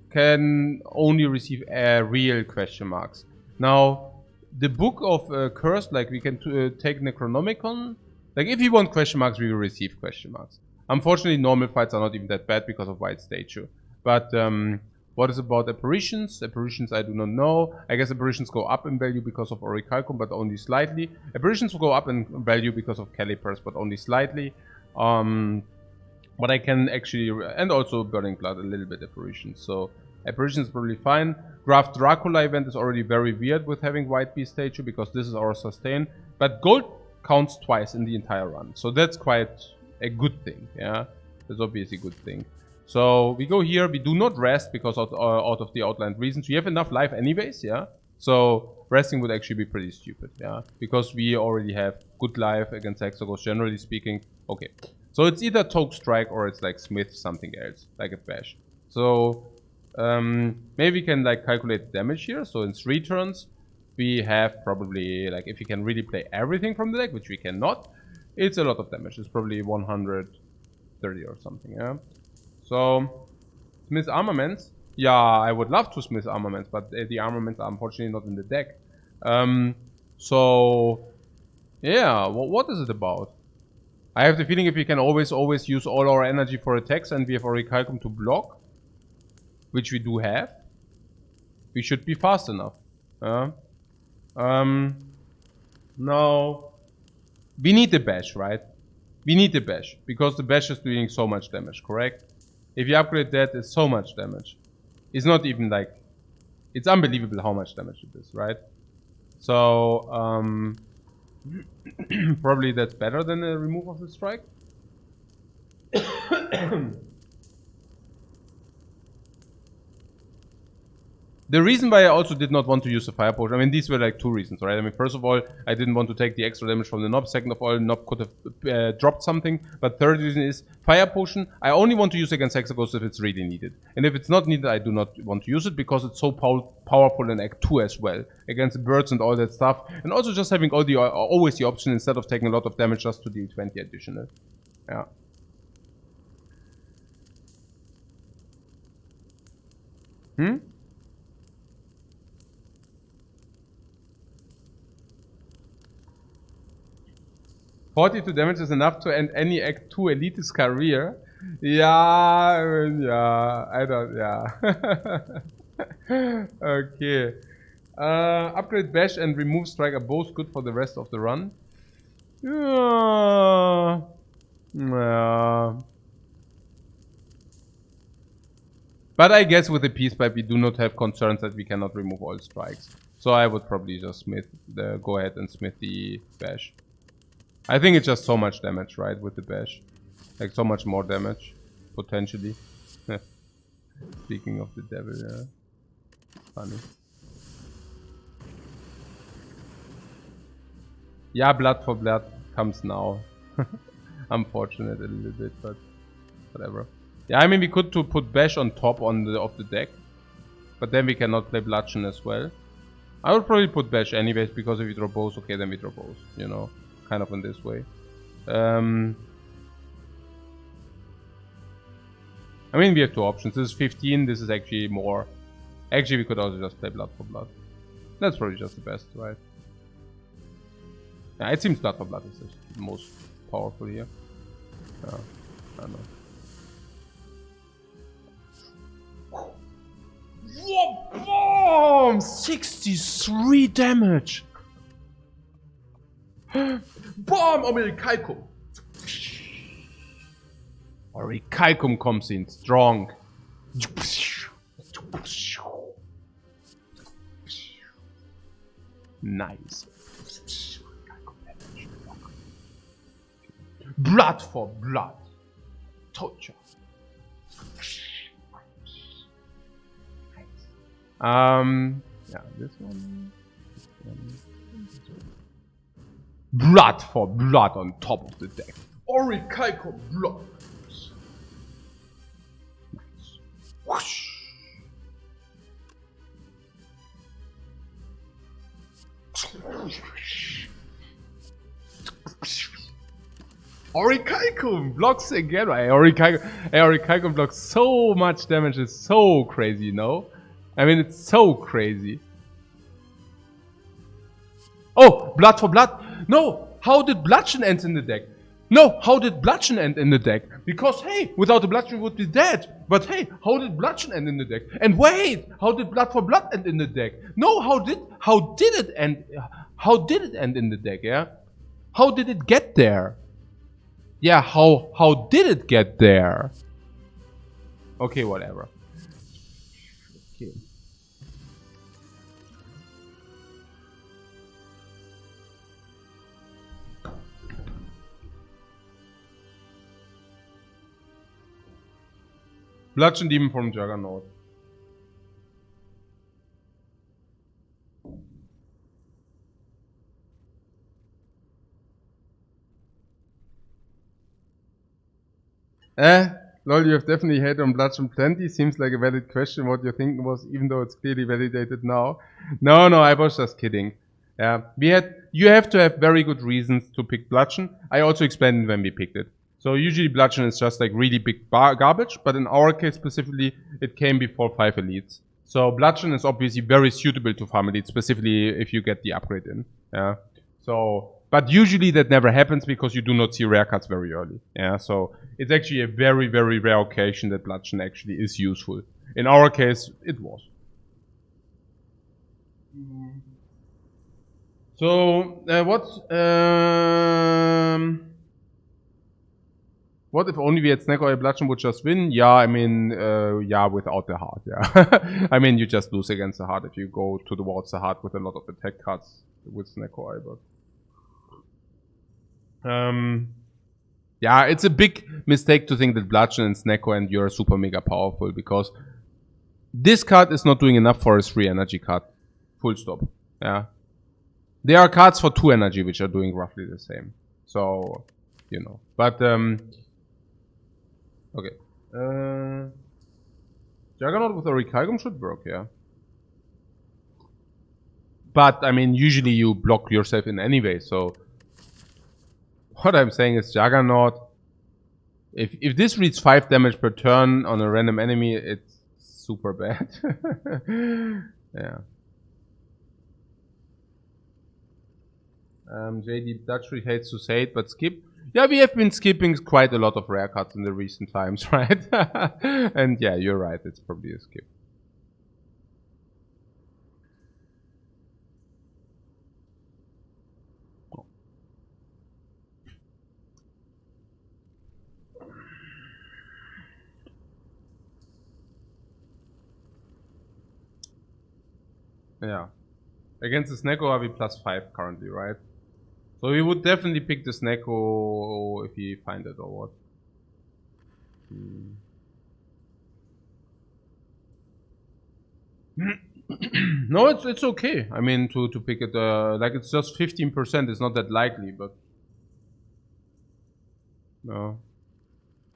Can only receive real question marks. Now, the book of Cursed, like we can take Necronomicon. Like if you want question marks, we will receive question marks. Unfortunately, normal fights are not even that bad because of White Statue. But What is about apparitions? Apparitions I do not know. I guess apparitions go up in value because of Orichalcum, but only slightly. Apparitions will go up in value because of Calipers, but only slightly. But I can actually, and also Burning Blood, a little bit apparitions. So apparitions is probably fine. Graf Dracula event is already very weird with having White Beast statue because this is our sustain. But gold counts twice in the entire run, so that's quite a good thing. Yeah, that's obviously a good thing. So we go here. We do not rest because out of the outlined reasons. We have enough life anyways. Yeah. So resting would actually be pretty stupid. Yeah, because we already have good life against Hexagons, generally speaking. Okay. So it's either Toke Strike or it's like Smith something else, like a Bash. So maybe we can like calculate damage here. So in 3 turns, we have probably like, if you can really play everything from the deck, which we cannot, it's a lot of damage. It's probably 130 or something. Yeah. So Smith Armaments. Yeah, I would love to Smith Armaments, but the armaments are unfortunately not in the deck. So yeah, what is it about? I have the feeling if we can always use all our energy for attacks and we have Orichalcum to block, which we do have, we should be fast enough. No. We need the Bash, right? We need the Bash, because the Bash is doing so much damage, correct? If you upgrade that, it's so much damage. It's not even like... It's unbelievable how much damage it is, right? So, probably that's better than the remove of the strike. The reason why I also did not want to use the Fire Potion, I mean, these were like 2 reasons, right? I mean, first of all, I didn't want to take the extra damage from the Knob. Second of all, Knob could have dropped something. But third reason is, Fire Potion, I only want to use against Hexagons if it's really needed. And if it's not needed, I do not want to use it because it's so powerful in Act 2 as well. Against birds and all that stuff. And also just having always the option instead of taking a lot of damage just to deal 20 additional. Yeah. 42 damage is enough to end any Act 2 elitist career. Yeah, I don't, yeah. Okay. Upgrade Bash and remove Strike are both good for the rest of the run. Yeah. But I guess with the Peace Pipe we do not have concerns that we cannot remove all strikes. So I would probably just go ahead and smith the Bash. I think it's just so much damage, right, with the Bash. Like so much more damage, potentially. Speaking of the devil, yeah. Funny. Yeah, Blood for Blood comes now. Unfortunate a little bit, but whatever. Yeah, I mean we could put Bash on top of the deck. But then we cannot play Bludgeon as well. I would probably put Bash anyways, because if we draw both, okay, then we draw both, you know. Kind of in this way. I mean we have 2 options. This is 15, this is actually more. Actually we could also just play Blood for Blood. That's probably just the best, right? Yeah, it seems Blood for Blood is the most powerful here. Yeah, I don't know. Boom! 63 damage! Boom! Orichalcum! Orichalcum comes in strong. Nice. Blood for blood. Torture. Yeah, this one. Blood for blood on top of the deck. Orichalcum blood. Nice. Whoosh. Orichalcum blocks again. Orichalcum blocks so much damage. It's so crazy, no? I mean, it's so crazy. Oh, Blood for Blood. No, how did Bludgeon end in the deck? No, how did Bludgeon end in the deck? Because, hey, without the Bludgeon we would be dead. But hey, how did Bludgeon end in the deck? And wait, how did Blood for Blood end in the deck? No, how did it end? How did it end in the deck, yeah? How did it get there? Yeah, how did it get there? Okay, whatever. Okay. Bludgeon Demon from Juggernaut. Lol, you have definitely hate on Bludgeon plenty. Seems like a valid question what your thinking was, even though it's clearly validated now. No, I was just kidding. Yeah, you have to have very good reasons to pick Bludgeon. I also explained it when we picked it. So usually Bludgeon is just like really big garbage, but in our case specifically, it came before 5 elites. So Bludgeon is obviously very suitable to farm elites, specifically if you get the upgrade in. Yeah. So, but usually that never happens because you do not see rare cards very early. Yeah. So it's actually a very, very rare occasion that Bludgeon actually is useful. In our case, it was. So, what if only we had Snack or Bludgeon would just win? Yeah, I mean, yeah, without the heart, yeah. I mean, you just lose against the heart if you go towards the heart with a lot of attack cards with Snack or but yeah, it's a big mistake to think that Bludgeon and Snecko and you're super mega powerful because this card is not doing enough for a 3 energy card. Full stop. Yeah. There are cards for 2 energy which are doing roughly the same. So, you know. But, okay. Juggernaut with a Rekalgum should work, yeah. But, I mean, usually you block yourself in anyway, so... What I'm saying is Juggernaut... If this reads 5 damage per turn on a random enemy, it's super bad. Yeah. JD Dutchy hates to say it, but skip. Yeah, we have been skipping quite a lot of rare cards in the recent times, right? And yeah, you're right, it's probably a skip. Yeah. Against the Snecko are we +5 currently, right? So we would definitely pick the Snecko if we find it or what. No, it's okay. I mean, to pick it, like it's just 15%. It's not that likely, but no.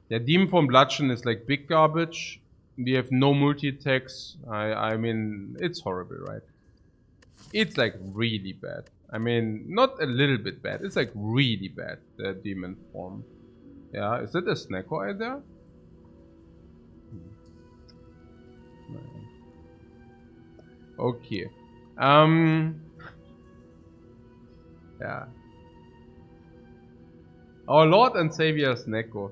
Yeah, Demon Form Bludgeon is like big garbage. We have no multi attacks. I mean, it's horrible, right? It's like really bad. I mean, not a little bit bad. It's like really bad, the Demon Form. Yeah, is that a Snecko eye there? Okay. Yeah. Our Lord and Savior Snecko.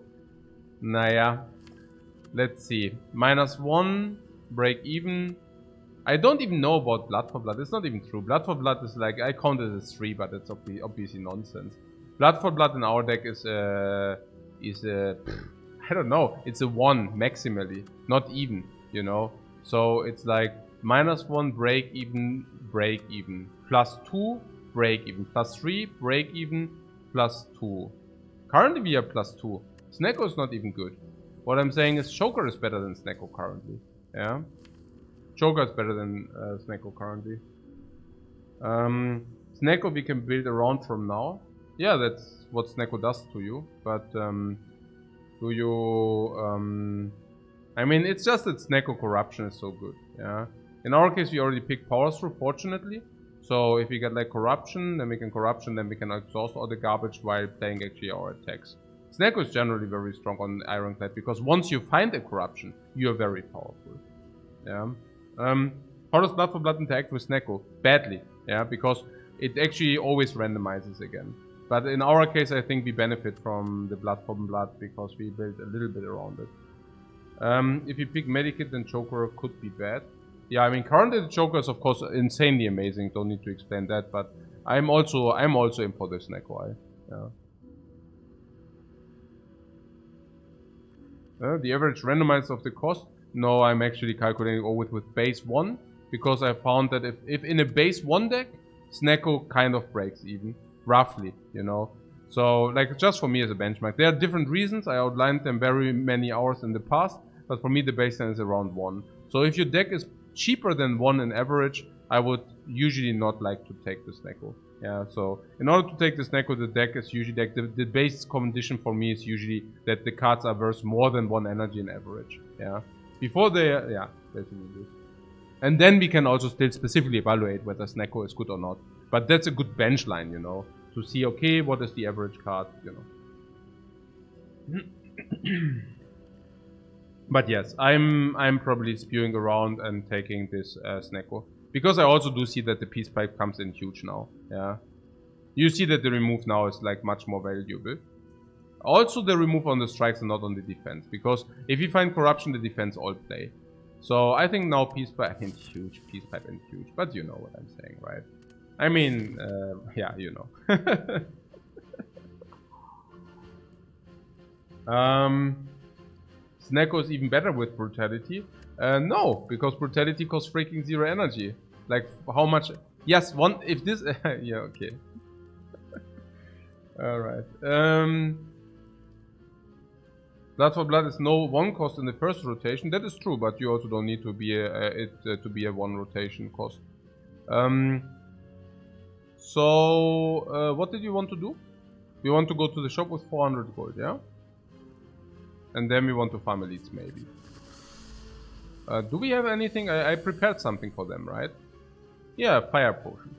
Naja. Let's see. -1, break even. I don't even know about Blood for Blood. It's not even true. Blood for Blood is like, I count it as 3, but it's obviously nonsense. Blood for Blood in our deck is I don't know. It's a 1 maximally. Not even, you know. So it's like -1, break even, +2, break even, +3, break even, +2. Currently we are +2. Snecko is not even good. What I'm saying is Joker is better than Snecko currently. Yeah. Joker is better than Snecko currently. Snecko we can build around from now. Yeah, that's what Snecko does to you. But do you... I mean, it's just that Snecko corruption is so good. Yeah. In our case, we already picked Power Through, fortunately. So if we get like corruption, then we can corruption, then we can exhaust all the garbage while playing actually our attacks. Snecko is generally very strong on Ironclad because once you find a corruption, you are very powerful. Yeah. How does Blood for Blood interact with Snecko? Badly. Yeah, because it actually always randomizes again. But in our case, I think we benefit from the Blood from Blood because we build a little bit around it. If you pick Medikit, then Joker could be bad. Yeah, I mean, currently the Joker is of course insanely amazing. Don't need to explain that, but I'm also in for this Neko Eye. Yeah. The average randomizer of the cost? No, I'm actually calculating always with base 1, because I found that if in a base 1 deck, Snecko kind of breaks even, roughly, you know. So, like, just for me as a benchmark. There are different reasons, I outlined them very many hours in the past, but for me the baseline is around 1. So if your deck is cheaper than 1 in average, I would usually not like to take the Snecko. Yeah, so in order to take this Neko, the deck is usually like the base condition for me is usually that the cards are worth more than 1 energy in average. Yeah, before they, yeah, basically. And then we can also still specifically evaluate whether Snecko is good or not. But that's a good bench line, you know, to see, okay, what is the average card, you know. But yes, I'm probably spewing around and taking this Snecko. Because I also do see that the Peace Pipe comes in huge now. Yeah. You see that the remove now is like much more valuable. Also the remove on the strikes and not on the defense. Because if you find corruption, the defense all play. So I think now Peace Pipe and huge, Peace Pipe and huge. But you know what I'm saying, right? I mean, yeah, you know. Snecko is even better with Brutality. No, because Brutality costs freaking 0 energy. Like, how much? Yes, one, if this... yeah, okay. Alright. Blood for Blood is no 1 cost in the first rotation. That is true, but you also don't need to be to be a 1 rotation cost. So, what did you want to do? We want to go to the shop with 400 gold, yeah? And then we want to farm elites, maybe. Do we have anything? I prepared something for them, right? Yeah, fire potion.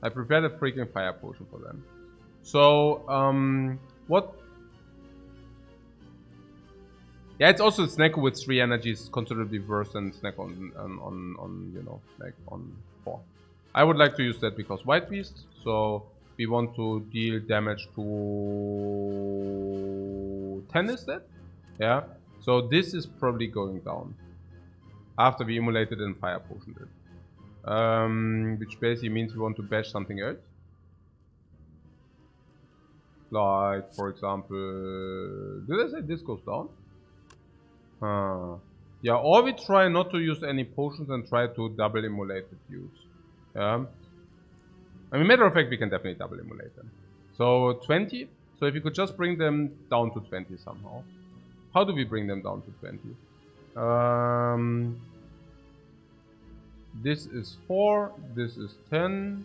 I prepared a freaking fire potion for them. So, what? Yeah, it's also Snecko with 3 energies, considerably worse than Snecko on you know, like on 4. I would like to use that because White Beast, so we want to deal damage to 10 instead. Yeah, so this is probably going down after we emulated and fire potioned it. Which basically means we want to bash something else. Like, for example, did I say this goes down? Yeah, or we try not to use any potions and try to double emulate the use. Yeah. I mean, matter of fact, we can definitely double emulate them. So 20. So if you could just bring them down to 20 somehow. How do we bring them down to 20? This is 4. This is 10.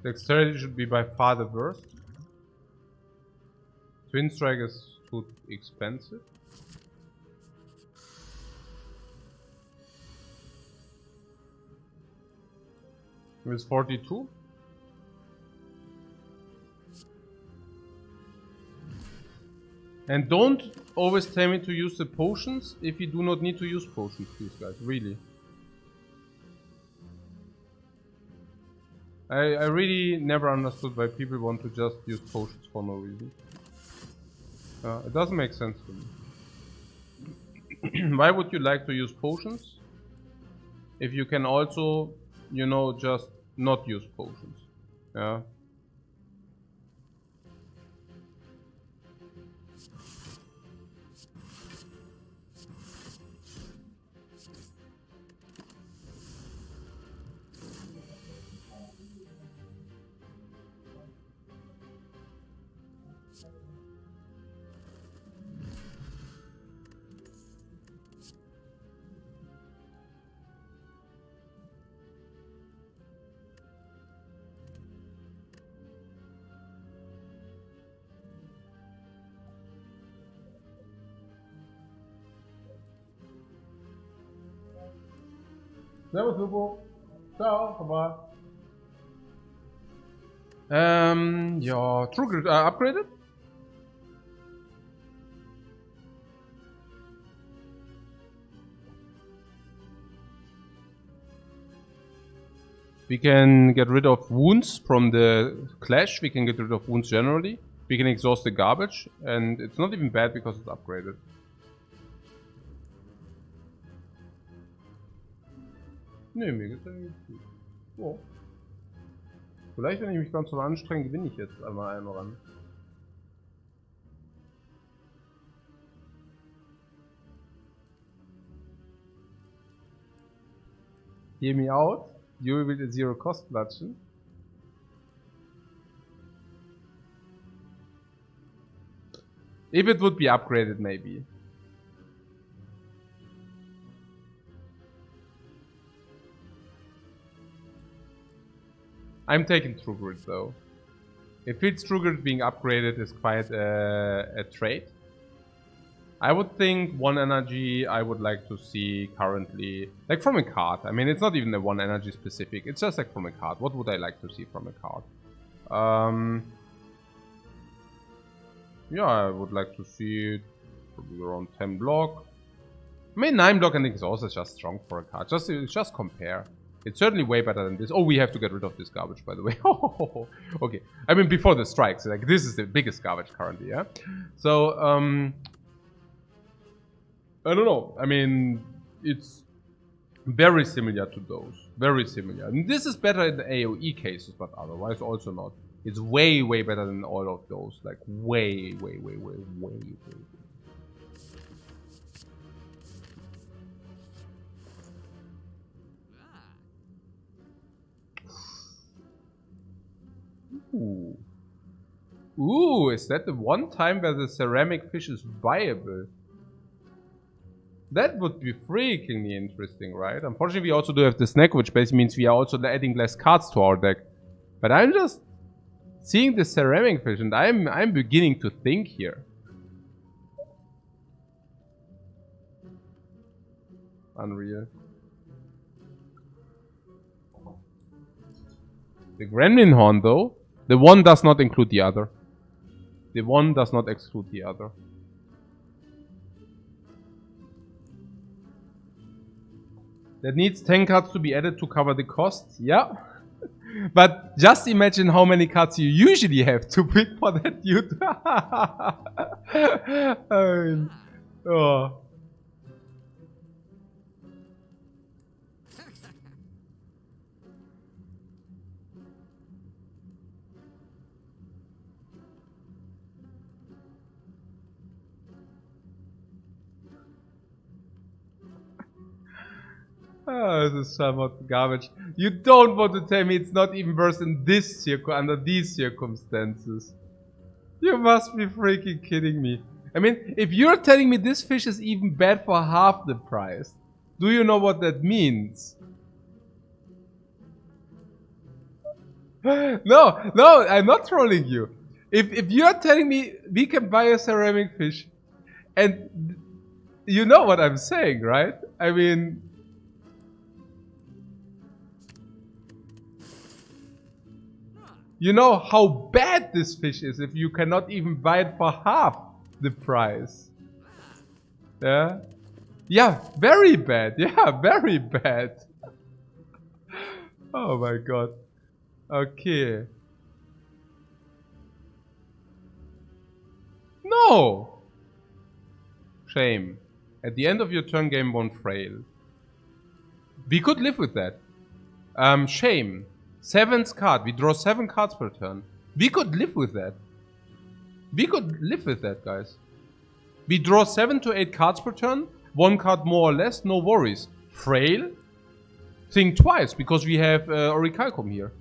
Dexterity should be by far the worst. Twin Strike is too expensive. With 42. And don't always tell me to use the potions if you do not need to use potions, please guys, really. I really never understood why people want to just use potions for no reason. It doesn't make sense to me. Why would you like to use potions if you can also, you know, just not use potions? Yeah. Servus, Lupo. Ciao, bye. Yeah, True Grit upgraded? We can get rid of wounds from the clash, we can get rid of wounds generally. We can exhaust the garbage, and it's not even bad because it's upgraded. Nee, mir geht's eigentlich gut. Oh. Vielleicht, wenn ich mich ganz so anstrenge, gewinne ich jetzt einmal einen ran. Hear me out. You will a zero cost klatschen. If it would be upgraded, maybe. I'm taking True Grit though. If it's True Grit being upgraded is quite a trait. I would think 1 energy I would like to see currently, like from a card. I mean, it's not even a 1 energy specific, it's just like from a card. What would I like to see from a card? Yeah, I would like to see it probably around 10 block. I mean, 9 block and exhaust is just strong for a card. Just compare. It's certainly way better than this. Oh, we have to get rid of this garbage, by the way. Okay. I mean, before the strikes, like this is the biggest garbage currently, yeah? So, I don't know. I mean, it's very similar to those. Very similar. And this is better in the AoE cases, but otherwise also not. It's way, way better than all of those. Like, way. Ooh. Ooh, is that the one time where the ceramic fish is viable? That would be freakingly interesting, right? Unfortunately, we also do have the snack, which basically means we are also adding less cards to our deck. But I'm just seeing the ceramic fish, and I'm beginning to think here. Unreal. The Gremlin Horn, though, the one does not include the other. The one does not exclude the other. That needs 10 cards to be added to cover the cost. Yeah. But just imagine how many cards you usually have to pick for that, dude. Oh. Oh, this is somewhat garbage. You don't want to tell me it's not even worse in this under these circumstances. You must be freaking kidding me. I mean, if you're telling me this fish is even bad for half the price, do you know what that means? No, I'm not trolling you. If you're telling me we can buy a ceramic fish, and you know what I'm saying, right? I mean, you know how bad this fish is if you cannot even buy it for half the price. Yeah? Yeah, very bad. Yeah, very bad. Oh my god. Okay. No! Shame. At the end of your turn, game won't frail. We could live with that. Shame. 7th card. We draw 7 cards per turn. We could live with that. We could live with that, guys. We draw 7 to 8 cards per turn. 1 card more or less, no worries. Frail? Think twice, because we have Orichalcum here.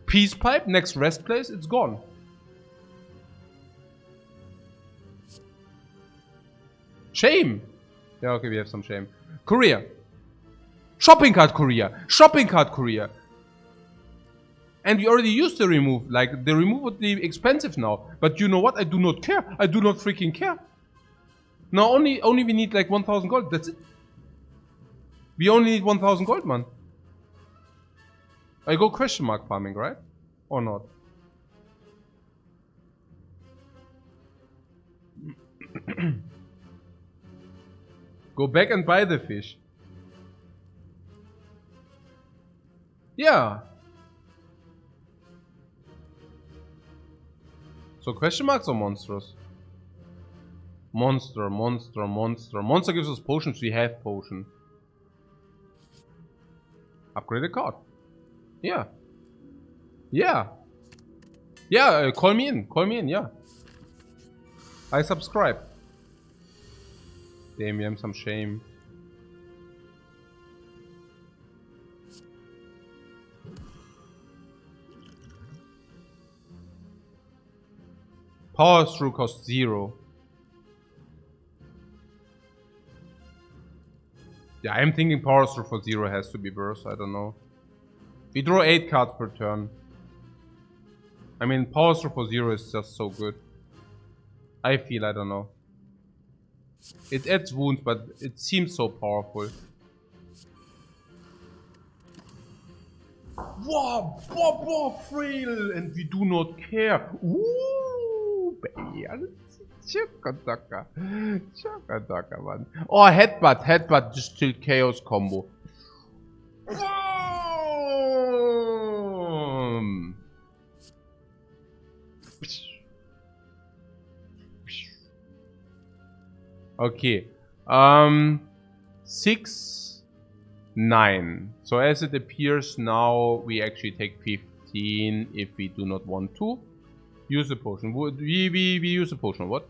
Peace Pipe, next rest place, it's gone. Shame! Yeah, okay, we have some shame. Courier. Shopping card courier. Shopping card courier. And we already used the remove. Like, the remove would be expensive now. But you know what? I do not care. I do not freaking care. Now only we need like 1000 gold. That's it. We only need 1000 gold, man. I go question mark farming, right? Or not? Go back and buy the fish. Yeah. So question marks or monsters? Monster, monster, monster. Monster gives us potions, we have potion. Upgrade a card. Yeah. Yeah. Yeah, call me in, yeah. I subscribe. Damn, we have some shame. Power through costs 0. Yeah, I'm thinking power through for 0 has to be worse, I don't know. We draw 8 cards per turn. I mean, power through for 0 is just so good. I feel, I don't know. It adds wounds, but it seems so powerful. Wow, Bob, frail, and we do not care. Ooh, baby. Chakadaka, man. Oh, headbutt, just still chaos combo. Okay. 6, 9. So as it appears now, we actually take 15 if we do not want to. Use a potion. We use a potion, what?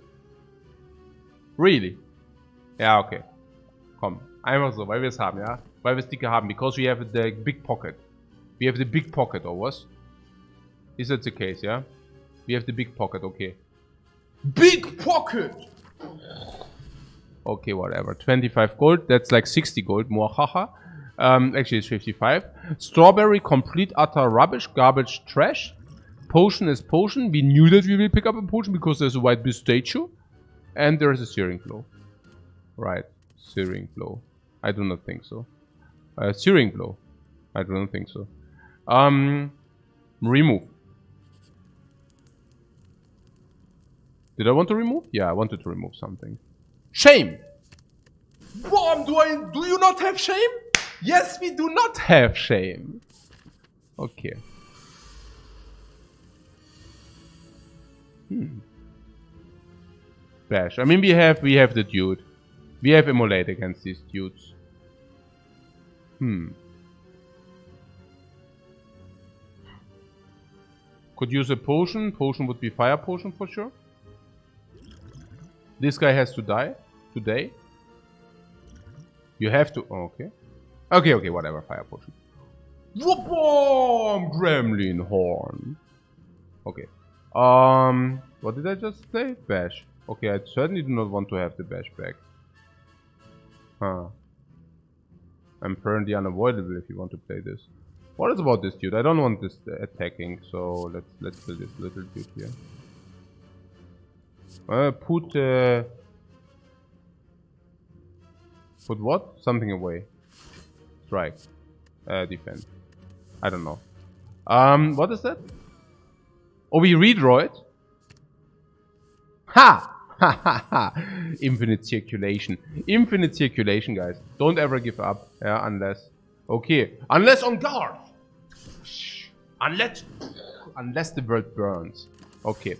Really? Ja, okay. Komm, einfach so, weil wir es haben, ja? Weil wir es dicke haben, because we have the big pocket. We have the big pocket, or what? Is that the case, yeah? We have the big pocket, okay. Big pocket! Okay, whatever. 25 gold, that's like 60 gold, more haha. Actually it's 55. Strawberry, complete utter rubbish, garbage, trash. Potion is potion. We knew that we will pick up a potion because there's a white beast statue. And there is a searing blow. Right, searing blow. I do not think so. Searing blow. I do not think so. Remove. Did I want to remove? Yeah, I wanted to remove something. Shame! Bomb, do you not have shame? Yes, we do not have shame. Okay. Bash. I mean, we have the dude. We have immolate against these dudes. Could use a potion. Potion would be fire potion for sure. This guy has to die today. You have to. Oh, okay. Okay, whatever. Fire potion. Whoop-bomb! Gremlin horn. Okay. What did I just say? Bash. Okay, I certainly do not want to have the bash back. Huh. I'm currently unavoidable if you want to play this. What is about this dude? I don't want this attacking, so let's kill this little dude here. Put what? Something away. Strike. Defend. I don't know. What is that? Oh, we redraw it? Ha! Ha ha ha! Infinite circulation. Infinite circulation, guys. Don't ever give up. Yeah, unless... Okay. Unless on guard! Unless the world burns. Okay.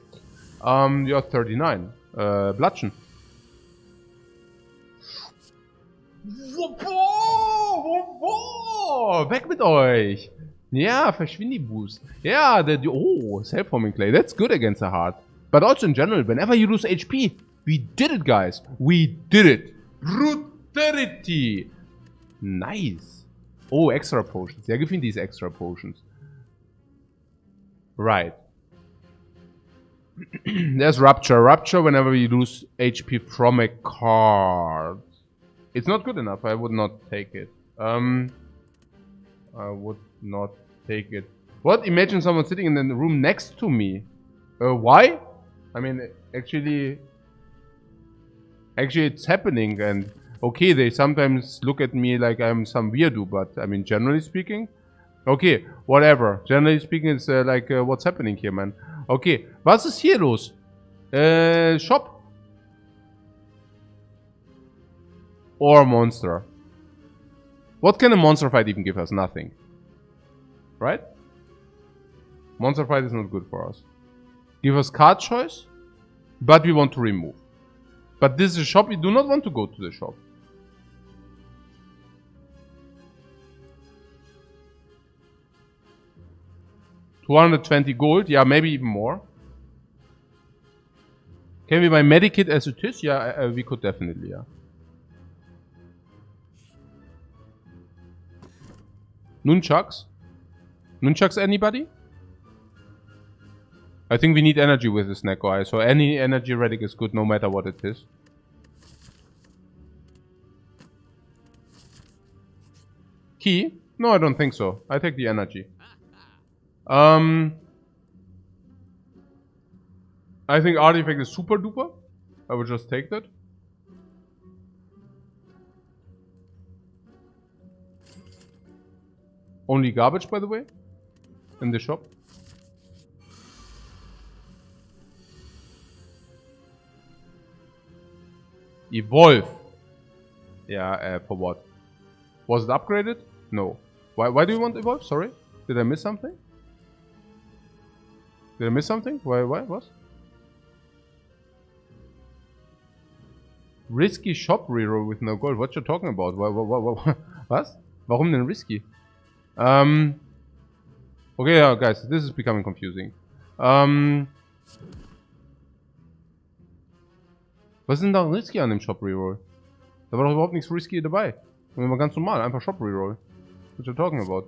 You're 39. Bludgeon. Weg mit euch! Ja, Verschwindi-Boost. Yeah, oh, self-forming clay. That's good against a heart. But also in general, whenever you lose HP, we did it, guys. We did it. Brutality. Nice. Oh, extra potions. Yeah, give me these extra potions. Right. There's Rupture. Rupture whenever we lose HP from a card. It's not good enough. I would not take it. I would not take it. What? Imagine someone sitting in the room next to me. Why? I mean, actually it's happening, and okay, they sometimes look at me like I'm some weirdo, but I mean, generally speaking, Okay, whatever. Generally speaking, it's like, what's happening here, man? Okay, was ist hier los? Shop? Or monster? What can a monster fight even give us? Nothing. Right? Monster fight is not good for us. Give us card choice, but we want to remove. But this is a shop, we do not want to go to the shop. $220 gold, yeah, maybe even more. Can we buy Medikit as it is? Yeah, we could definitely, yeah. Nunchucks? Nunchucks, anybody? I think we need energy with this Neko, so any energy relic is good no matter what it is. Key? No, I don't think so. I take the energy. I think artifact is super duper. I would just take that. Only garbage, by the way, in the shop. Evolve. Yeah, for what? Was it upgraded? No. Why do you want evolve? Sorry, did I miss something? Did I miss something? Why? What? Risky shop reroll with no gold. What you talking about? Was? Warum denn risky? Okay, yeah, guys, this is becoming confusing. Was ist denn da risky an dem Shop Reroll? Da war doch überhaupt nichts risky dabei. Das war ganz normal, einfach Shop Reroll. What you talking about?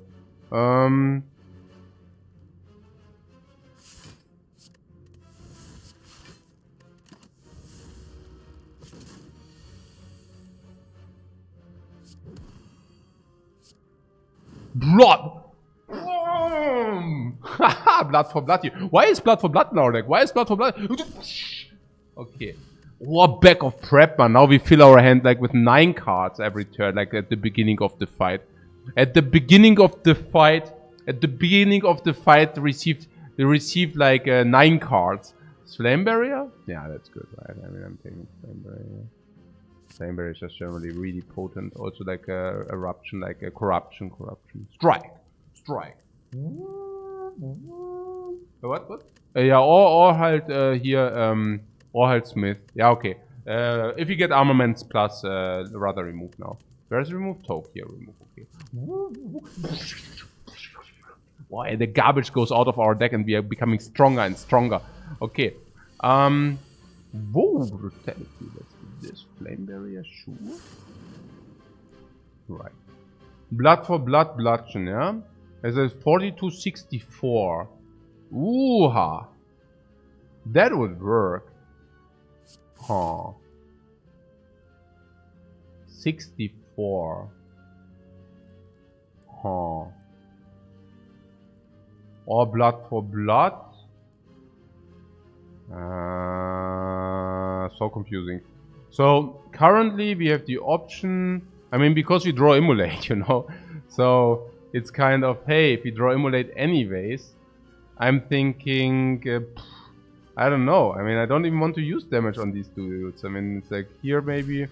Blood! Blood for blood here. Why is blood for blood now? Like, why is blood for blood? Okay. Oh, back of prep, man. Now we fill our hand like with 9 cards every turn, like at the beginning of the fight. At the beginning of the fight, we received like 9 cards. Flame barrier? Yeah, that's good, right? I mean, I'm taking flame barrier. Flame barrier is just generally really potent. Also like a eruption, like a corruption. Strike. What? Yeah, or halt here, or halt Smith. Yeah, okay. If you get armaments plus, rather remove now. Where's remove? Toke here, remove, okay. Why the garbage goes out of our deck and we are becoming stronger and stronger. Okay. Whoa, brutality. Let's do this. Flame barrier, sure. Right. Blood for blood, bludgeon, yeah? As a 4264. Ooh-ha. That would work. Huh. 64. Huh. Or blood for blood. So confusing. So currently we have the option. I mean, because we draw Immolate, you know. So it's kind of, hey, if we draw Immolate anyways, I'm thinking, I don't know. I mean, I don't even want to use damage on these two dudes. I mean, it's like here maybe.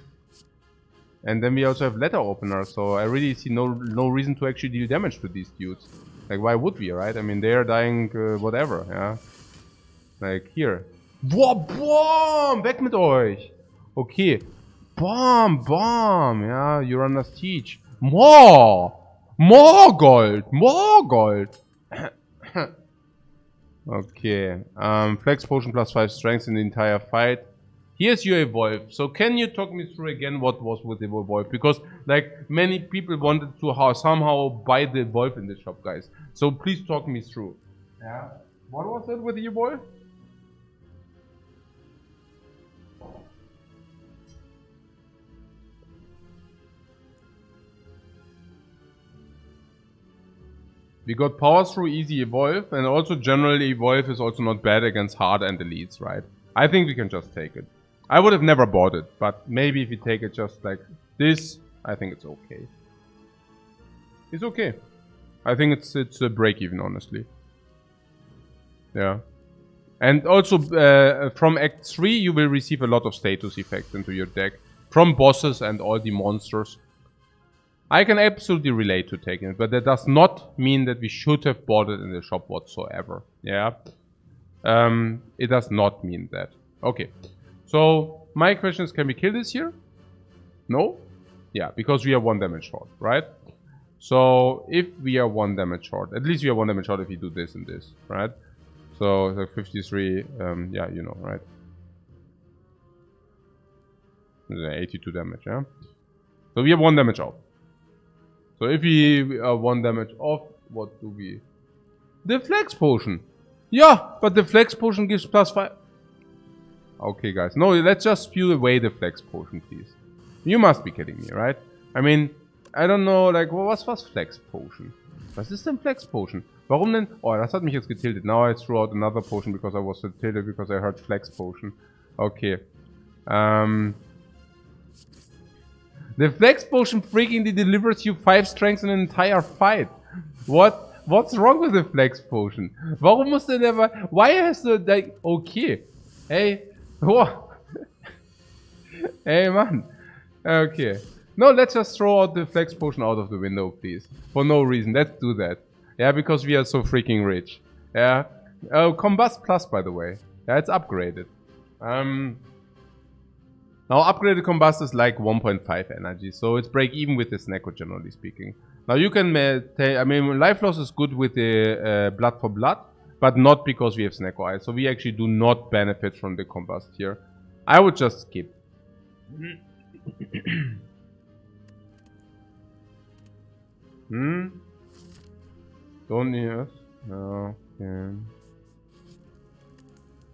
And then we also have Letter Opener, so I really see no reason to actually deal damage to these dudes. Like, why would we, right? I mean, they are dying, whatever, yeah. Like, here. Boah, boom! Weg mit euch! Okay. Bam, bam! Yeah, you're under siege. More! More gold! More gold! Okay. Flex potion plus 5 strength in the entire fight. Here's your evolve. So can you talk me through again what was with the evolve? Because like many people wanted to somehow buy the evolve in the shop, guys. So please talk me through. Yeah. What was it with the evolve? We got power through easy evolve, and also generally evolve is also not bad against hard and elites, right? I think we can just take it. I would have never bought it, but maybe if we take it just like this, I think it's okay. It's okay. I think it's a break even, honestly. Yeah. And also, from Act 3, you will receive a lot of status effects into your deck. From bosses and all the monsters. I can absolutely relate to taking it, but that does not mean that we should have bought it in the shop whatsoever. Yeah. It does not mean that. Okay. So, my question is, can we kill this here? No? Yeah, because we are 1 damage short, right? So, if we are 1 damage short, at least we are 1 damage short if we do this and this, right? So, the 53, yeah, you know, right? 82 damage, yeah? So, we have 1 damage off. So, if we are 1 damage off, what do we... The Flex Potion! Yeah, but the Flex Potion gives +5... Okay, guys. No, let's just spew away the Flex Potion, please. You must be kidding me, right? I mean, I don't know, like, was Flex Potion? Was ist denn Flex Potion? Warum denn? Oh, das hat mich jetzt getiltet. Now I threw out another potion because I was tilted because I heard Flex Potion. Okay. The Flex Potion freakingly delivers you 5 strength in an entire fight. What's wrong with the Flex Potion? Warum muss der never... Why has the... Like, okay. Hey. Oh. Hey, man. Okay. No, let's just throw out the Flex Potion out of the window, please. For no reason. Let's do that. Yeah, because we are so freaking rich. Yeah. Oh, Combust Plus, by the way. Yeah, it's upgraded. Now, upgraded Combust is like 1.5 energy, so it's break even with the Snecko, generally speaking. Now, you can I mean, Life Loss is good with the Blood for Blood, but not because we have Snecko Eyes. So we actually do not benefit from the Combust here. I would just skip. Don't need us? No. Okay.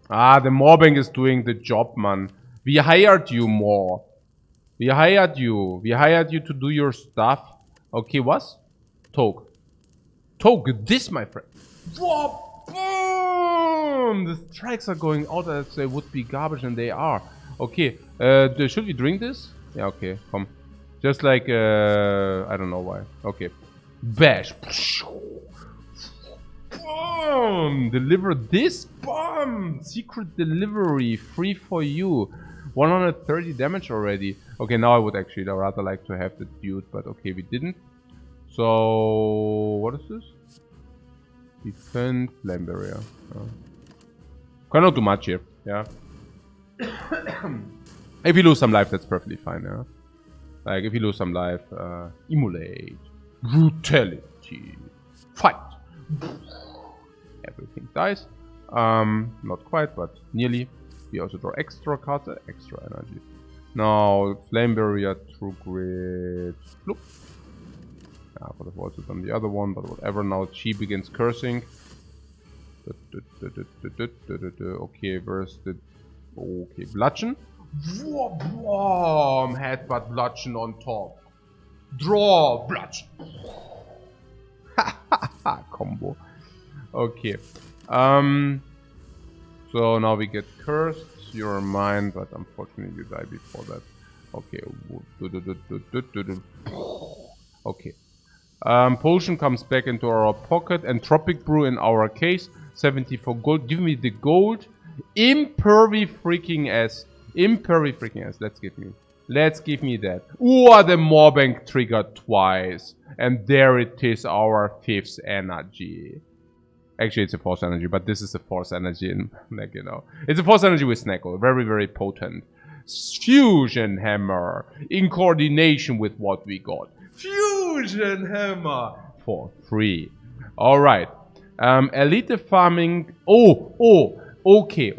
Ah, the mobbing is doing the job, man. We hired you more. We hired you. We hired you to do your stuff. Okay, what? Tog. Tog, this, my friend. Whoa, boom! The strikes are going out as they would be garbage, and they are. Okay, should we drink this? Yeah, okay, come. Just like, I don't know why. Okay. Bash. Boom! Deliver this bomb! Secret delivery, free for you. 130 damage already. Okay, now I would actually rather like to have the dude, but okay, we didn't. So, what is this? Defend flame barrier. Oh. Cannot do much here, yeah. If you lose some life, that's perfectly fine, yeah. Like, if you lose some life, immolate, brutality, fight. Everything dies. Not quite, but nearly. We also draw extra cards, extra energy. Now, Flame Barrier, True Grit, Floop. I would have also done the other one, but whatever. Now she begins cursing. Okay, where's the... Okay, Bludgeon. Headbutt, Bludgeon on top. Draw, Bludgeon. Combo. Okay. So now we get cursed. You're mine, but unfortunately you die before that. Okay. Okay. Potion comes back into our pocket. Entropic Brew in our case. 74 gold. Give me the gold. Impervi freaking S. Impervi freaking S. Let's give me that. Ooh, the Moorbank triggered twice. And there it is, our 5th energy. Actually, it's a force energy, but this is a force energy in, like, you know. It's a force energy with Snecko. Very, very potent. Fusion Hammer. In coordination with what we got. Fusion Hammer. For free. Alright. Elite farming. Okay.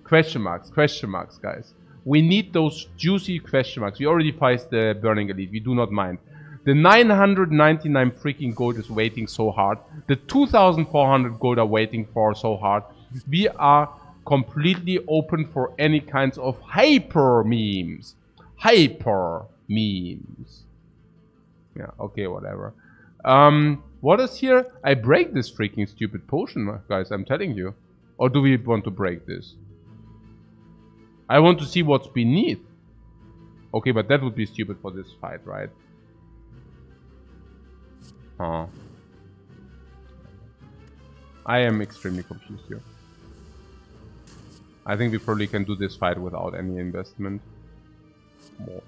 Question marks, guys. We need those juicy question marks. We already faced the Burning Elite. We do not mind. The 999 freaking gold is waiting so hard. The 2400 gold are waiting for so hard. We are completely open for any kinds of hyper memes. Hyper memes. Yeah, okay, whatever. What is here? I break this freaking stupid potion, guys, I'm telling you. Or do we want to break this? I want to see what's beneath. Okay, but that would be stupid for this fight, right? Huh. I am extremely confused here. I think we probably can do this fight without any investment. More.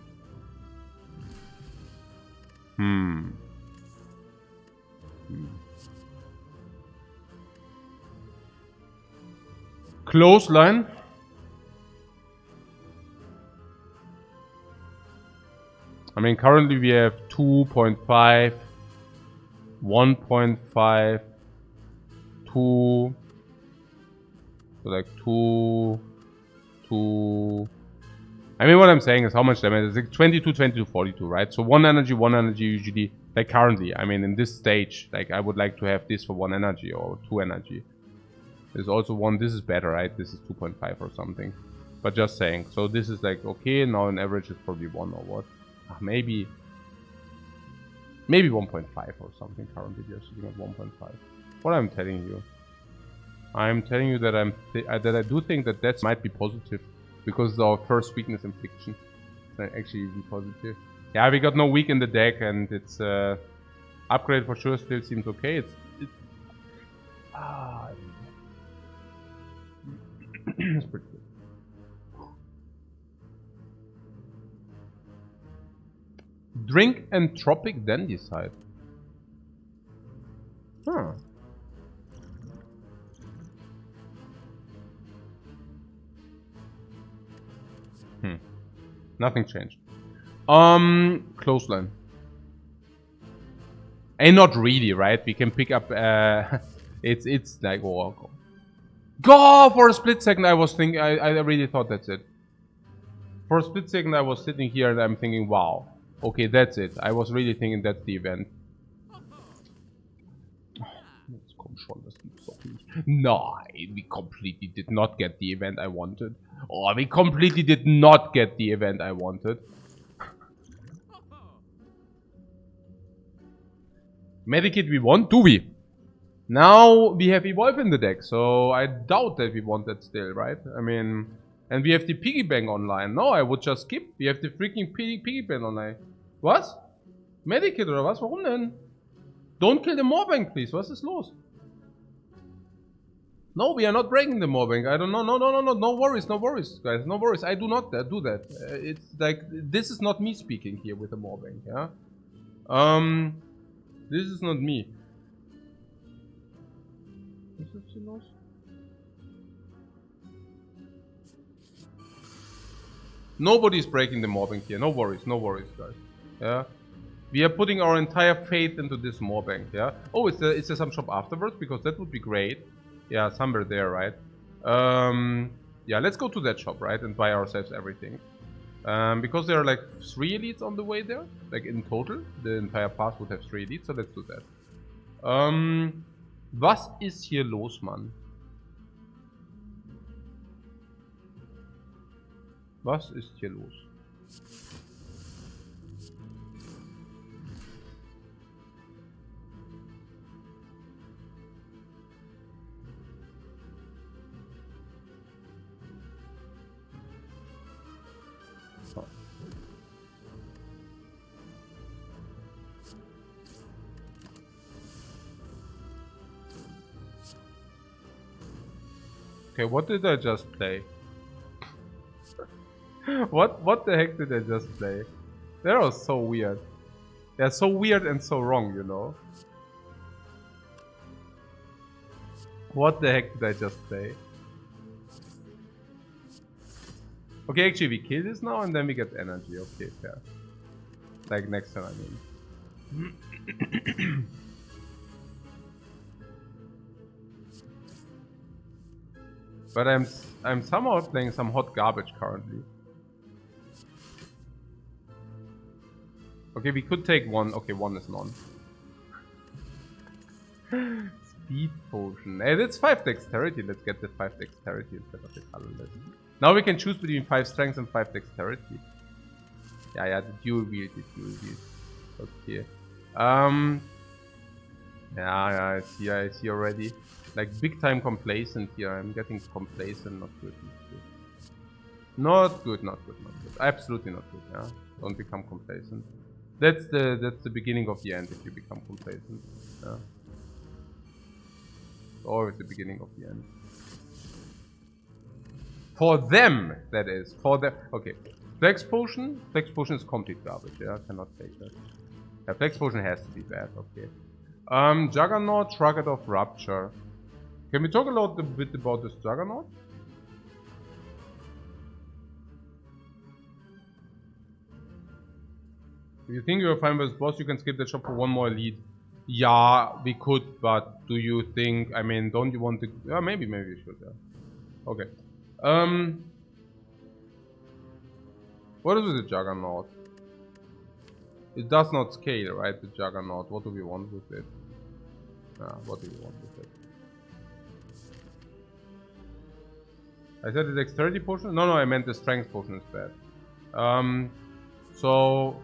Clothesline. I mean, currently we have 2.5, 1.5, 2, so like 2, 2. I mean, what I'm saying is how much damage. It's like 22, 22, 42, right? So one energy usually, like currently, I mean, in this stage, like I would like to have this for 1 energy or 2 energy. There's also one, this is better, right? This is 2.5 or something. But just saying. So this is like, okay, now an average is probably 1 or what? Maybe 1.5 or something. Currently we are sitting at 1.5. What I'm telling you. I'm telling you that I do think that that might be positive. Because it's our first weakness infliction. It's actually be positive. Yeah, we got no weak in the deck and it's upgrade for sure still seems okay. It's it's pretty good. Drink Entropic, then decide. Huh. Nothing changed. Clothesline. And not really, right? We can pick up. It's like go for a split second. I was thinking. I really thought that's it. For a split second, I was sitting here and I'm thinking, wow, okay, that's it. I was really thinking that's the event. No, we completely did not get the event I wanted. Oh, we completely did not get the event I wanted. Medikit we want? Do we? Now we have Evolve in the deck, so I doubt that we want that still, right? I mean, and we have the Piggy Bank online. No, I would just skip. We have the freaking Piggy Bank online. Was? Medikit oder was? Warum denn? Don't kill the Moorbank, please. Was ist los? No, we are not breaking the Moorbank. I don't know. No worries, guys. No worries. I do not do that. It's like, this is not me speaking here with the Moorbank, yeah? This is not me. Nobody's breaking the Moorbank here. No worries, guys. Yeah? We are putting our entire faith into this Moorbank, yeah? Oh, is there some shop afterwards? Because that would be great. Yeah, somewhere there, right? Yeah, let's go to that shop, right? And buy ourselves everything. Because there are like 3 elites on the way there. Like in total. The entire pass would have 3 elites, so let's do that. Was ist hier los, Mann? Was ist hier los? Okay, what did I just play? What the heck did I just play? That was so weird. They're so weird and so wrong, you know? What the heck did I just play? Okay, actually we kill this now and then we get energy. Okay, fair. Like next time, I mean. But I'm somehow playing some hot garbage currently. Okay, we could take one. Okay, one is none. Speed potion. Hey, that's 5 dexterity. Let's get the 5 dexterity instead of the colorless. Now we can choose between 5 strength and 5 dexterity. Yeah, the dual wield. Okay. Yeah, I see already. Like big time complacent here. I'm getting complacent. Not good. Not good. Absolutely not good. Yeah, don't become complacent. That's the beginning of the end if you become complacent. Yeah. Always the beginning of the end. For them, that is. For them. Okay. Flex Potion. Flex Potion is complete garbage. Yeah, I cannot take that. Yeah, Flex Potion has to be bad. Okay. Juggernaut, Trucket of Rupture. Can we talk a little bit about this Juggernaut? If you think you're fine with this boss, you can skip the shop for one more elite. Yeah, we could, but do you think... I mean, don't you want to... Yeah, maybe we should, yeah. Okay. What is with the Juggernaut? It does not scale, right? The Juggernaut. What do we want with it? What do we want with it? I said the dexterity potion? No, I meant the strength potion is bad. So...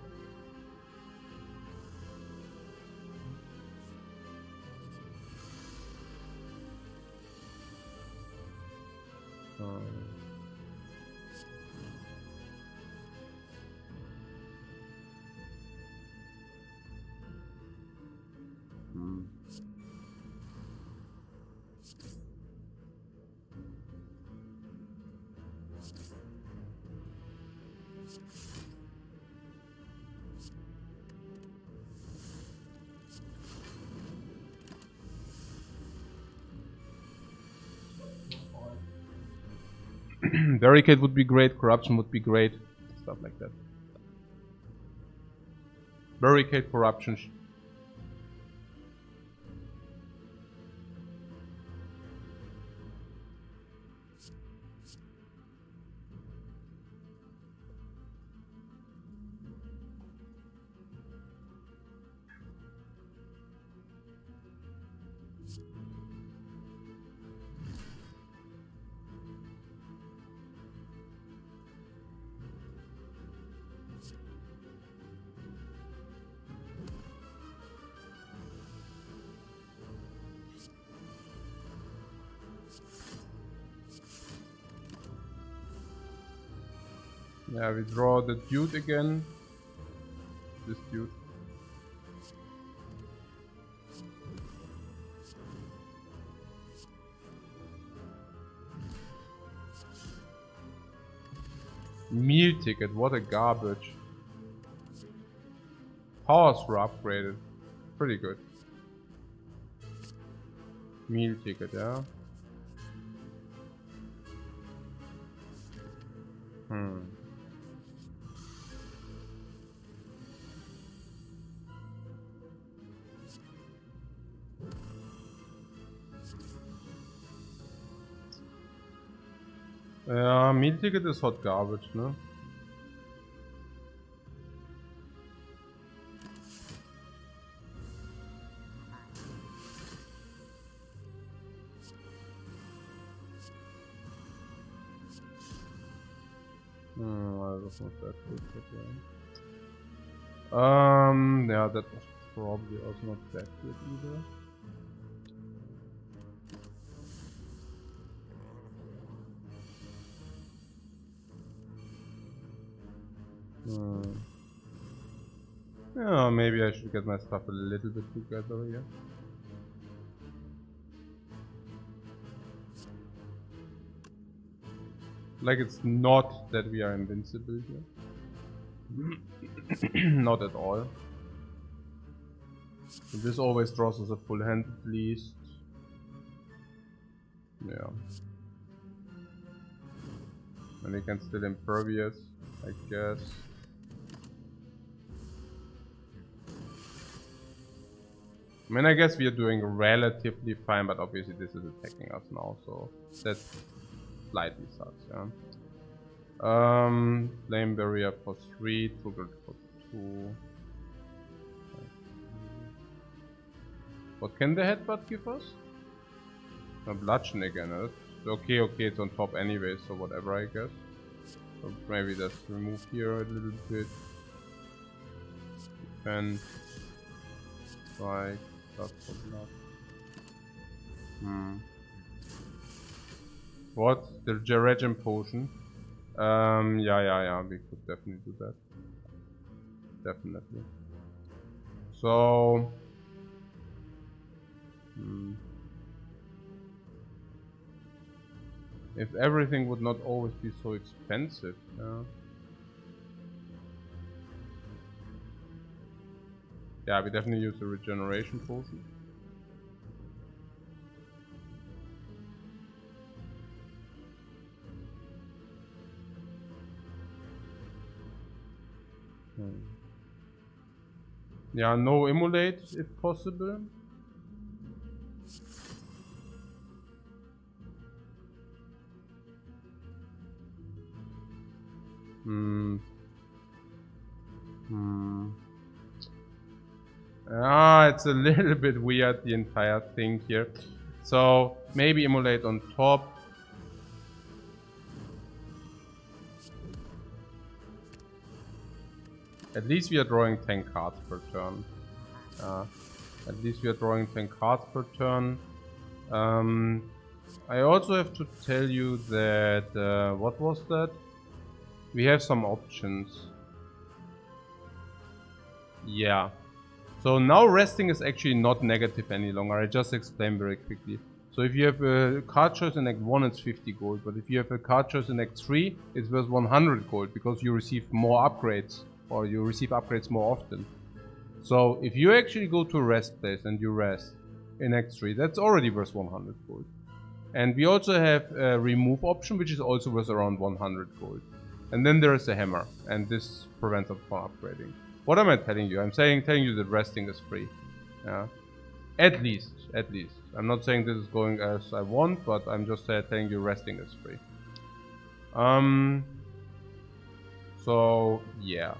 Barricade would be great, corruption would be great, stuff like that. Barricade, corruption. Yeah, we draw the dude again. This dude. Meal ticket, what a garbage. Powers were upgraded. Pretty good. Meal ticket, yeah. Ja, Meal Ticket ist hot garbage, ne? That's not that good, but yeah. Yeah, that was probably also not that good either. Yeah, maybe I should get my stuff a little bit together here. Like it's not that we are invincible here. Not at all. So this always draws us a full hand at least. Yeah. And we can still impervious, I guess. I mean, I guess we are doing relatively fine, but obviously this is attacking us now, so that slightly sucks, yeah. Flame barrier for 3, trigger for 2. What can the headbutt give us? A bludgeon again, okay, it's on top anyway, so whatever, I guess. So maybe let's remove here a little bit. Defend. Strike. Blood for blood. What? The Jeregem potion? Yeah, we could definitely do that. Definitely. So... If everything would not always be so expensive, yeah. Yeah, we definitely use the regeneration potion. Yeah, no emulate if possible. It's a little bit weird, the entire thing here. So maybe emulate on top. At least we are drawing 10 cards per turn. At least we are drawing 10 cards per turn. I also have to tell you that, what was that? We have some options. Yeah. So now resting is actually not negative any longer. I just explained very quickly. So if you have a card choice in Act 1, it's 50 gold. But if you have a card choice in Act 3, it's worth 100 gold because you receive more upgrades. Or you receive upgrades more often. So if you actually go to a rest place and you rest in Act 3, that's already worth 100 gold. And we also have a remove option, which is also worth around 100 gold. And then there is a hammer, and this prevents us from upgrading. What am I telling you? I'm telling you that resting is free. Yeah. At least. I'm not saying this is going as I want, but I'm just telling you resting is free. So yeah.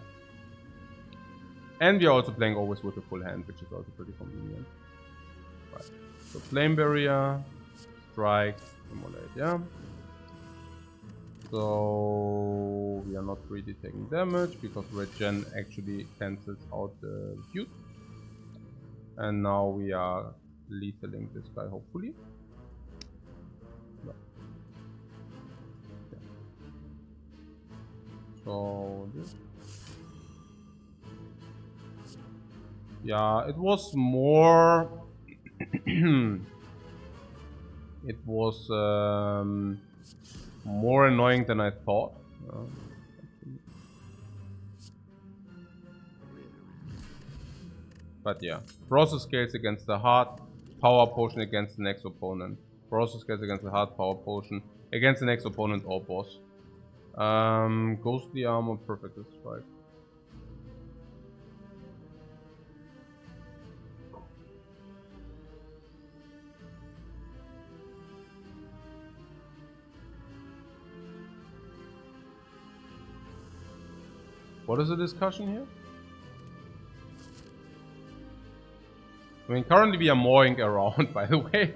And we are also playing always with a full hand, which is also pretty convenient. Right. So flame barrier, strike, immolate, yeah. So we are not really taking damage because regen actually cancels out the feud. And now we are lethaling this guy, hopefully. No. Yeah. So this. Yeah, it was more. It was more annoying than I thought. But yeah, process scales against the heart, power potion against the next opponent. Process scales against the heart, power potion against the next opponent or boss. Ghostly armor, perfect strike. What is the discussion here? I mean, currently we are mooring around, by the way.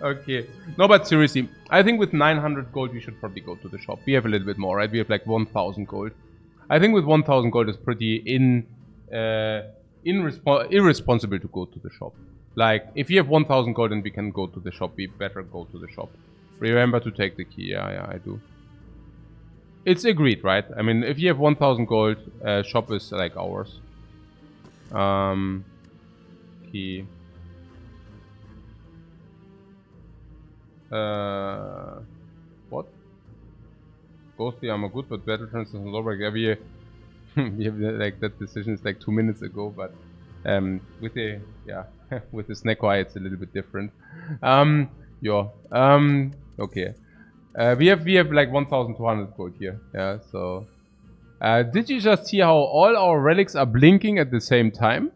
Okay. No, but seriously, I think with 900 gold we should probably go to the shop. We have a little bit more, right? We have like 1000 gold. I think with 1000 gold it's pretty irresponsible to go to the shop. Like, if you have 1000 gold and we can go to the shop, we better go to the shop. Remember to take the key. Yeah, I do. It's agreed, right? I mean, if you have 1000 gold, shop is like ours. Key. What? Ghostly armor good, but battle trance doesn't lower. Yeah, we have like that decision is like 2 minutes ago, but with the with the snack eye it's a little bit different. Okay. We have like 1200 gold here. Yeah, so did you just see how all our relics are blinking at the same time?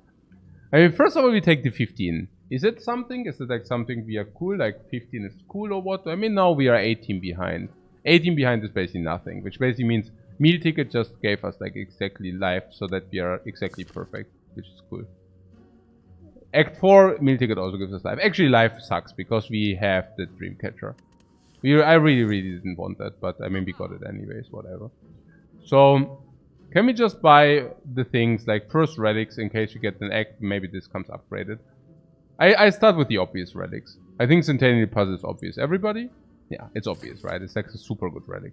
I mean, first of all, we take the 15. Is it something? Is it like something we are cool? Like 15 is cool or what? I mean, now we are 18 behind. 18 behind is basically nothing, which basically means meal ticket just gave us like exactly life so that we are exactly perfect, which is cool. Act 4, meal ticket also gives us life. Actually, life sucks because we have the dream catcher. I really didn't want that, but I mean, we got it anyways, whatever. So, can we just buy the things like first relics in case you get an act, maybe this comes upgraded. I start with the obvious relics. I think Centennial Puzzle is obvious. Everybody? Yeah, it's obvious, right? It's like a super good relic.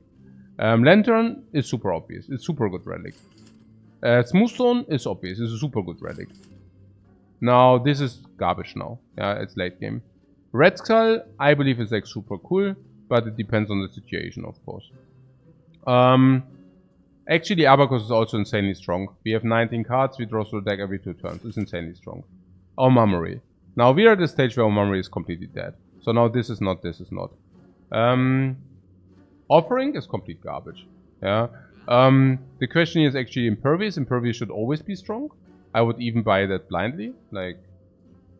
Lantern is super obvious. It's super good relic. Smoothstone is obvious. It's a super good relic. Now, this is garbage now. Yeah, it's late game. Red Skull, I believe is like super cool. but it depends on the situation, of course. Actually, Abacus is also insanely strong. We have 19 cards, we draw through the deck every 2 turns. It's insanely strong. Our Mummery. Now we are at the stage where our Mummery is completely dead. So now this is not, this is not. Offering is complete garbage. Yeah. The question is actually Impervious. Impervious should always be strong. I would even buy that blindly. Like,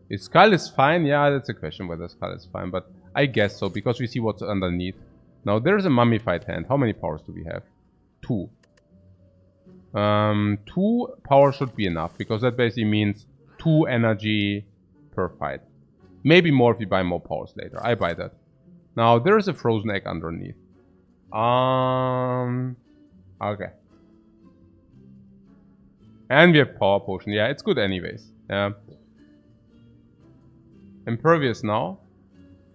if Skull is fine, yeah, that's a question whether Skull is fine, but I guess so, because we see what's underneath. Now there's a Mummified hand. How many powers do we have? 2. 2 power should be enough, because that basically means 2 energy per fight. Maybe more if we buy more powers later. I buy that. Now, there is a frozen egg underneath. Okay. And we have power potion. Yeah, it's good anyways. Yeah. Impervious now?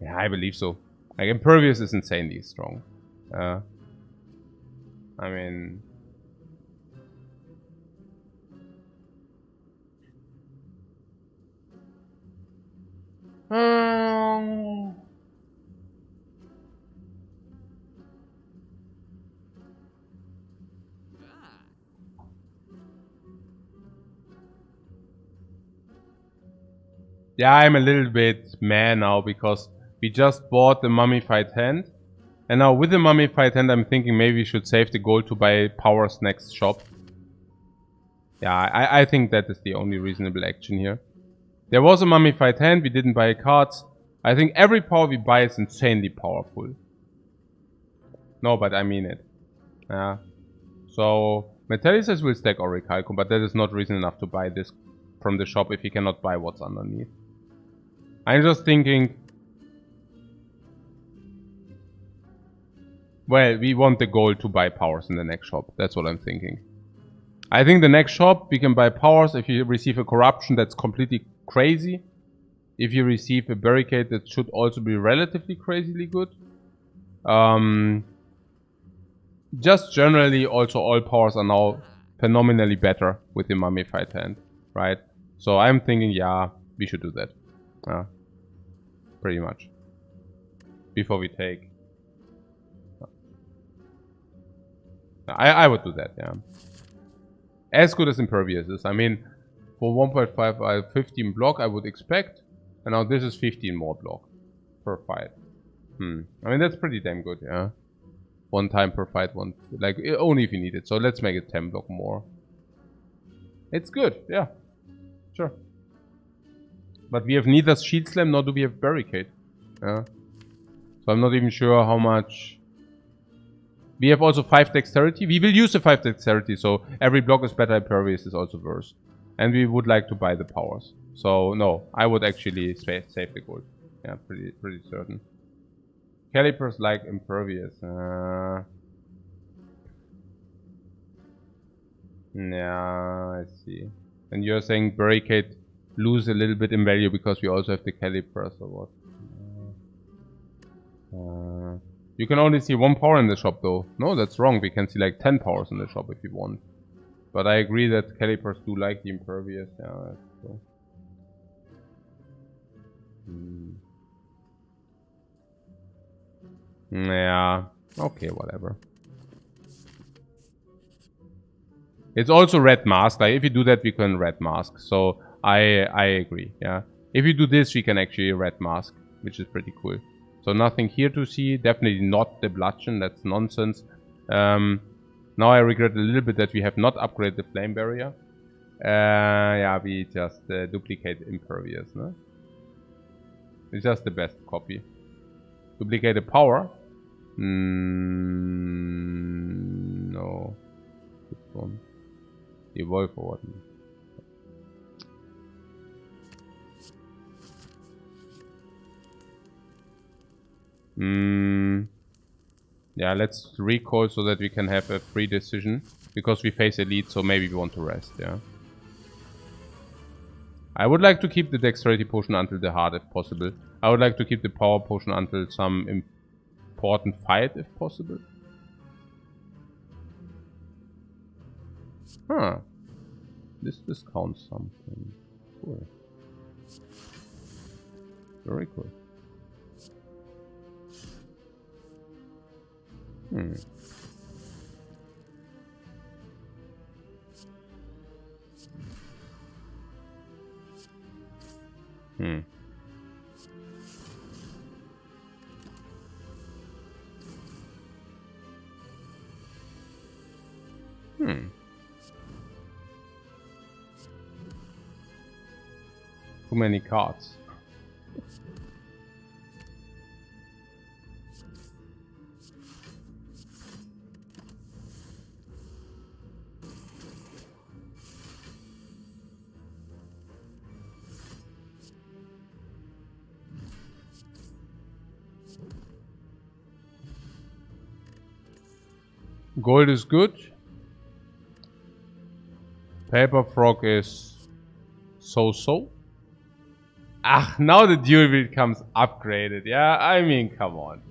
Yeah, I believe so. Like, Impervious is insanely strong. I mean... Yeah, I'm a little bit mad now because we just bought the Mummified hand. And now with the Mummified hand, I'm thinking maybe we should save the gold to buy powers next shop. Yeah, I think that is the only reasonable action here. There was a Mummified hand, we didn't buy cards. I think every power we buy is insanely powerful. No, but I mean it. Yeah. So, Metallicus will stack Orichalcum, but that is not reason enough to buy this from the shop if he cannot buy what's underneath. I'm just thinking... Well, we want the gold to buy powers in the next shop. That's what I'm thinking. I think the next shop, we can buy powers if you receive a corruption that's completely crazy. If you receive a barricade, that should also be relatively crazily good. Just generally, also all powers are now phenomenally better with the Mummified hand, right? So I'm thinking, yeah, we should do that. Pretty much. Before we take. I would do that, yeah. As good as Impervious is. I mean, for 1.5, I have 15 block, I would expect. And now this is 15 more block per fight. I mean, that's pretty damn good, yeah. 1 time per fight, like, only if you need it. So let's make it 10 block more. It's good, yeah. Sure. But we have neither Shield Slam nor do we have Barricade. Yeah. So I'm not even sure how much... We have also 5 Dexterity. We will use the 5 Dexterity, so every block is better, Impervious is also worse. And we would like to buy the powers. So, no, I would actually save the gold. Yeah, pretty certain. Calipers like Impervious. Yeah, I see. And you're saying Barricade lose a little bit in value because we also have the Calipers or what? You can only see 1 power in the shop though. No, that's wrong. We can see like 10 powers in the shop if you want. But I agree that Calipers do like the Impervious. Yeah, that's cool. Yeah. Okay, whatever. It's also red mask. Like if you do that, we can red mask. So I agree. Yeah. If you do this, we can actually red mask, which is pretty cool. So nothing here to see. Definitely not the bludgeon. That's nonsense. Now I regret a little bit that we have not upgraded the flame barrier. Yeah, we just duplicate Impervious. No? It's just the best copy. Duplicate the power. No. This one. Evolve or what? Yeah, let's recall so that we can have a free decision. Because we face elite, so maybe we want to rest, yeah. I would like to keep the dexterity potion until the heart if possible. I would like to keep the power potion until some important fight if possible. Huh. This discounts something. Cool. Very cool. Hmm. Hmm. Hmm. Too many cards. Gold is good. Paper Frog is so-so. Ah, now the duel becomes upgraded. Yeah, I mean, come on.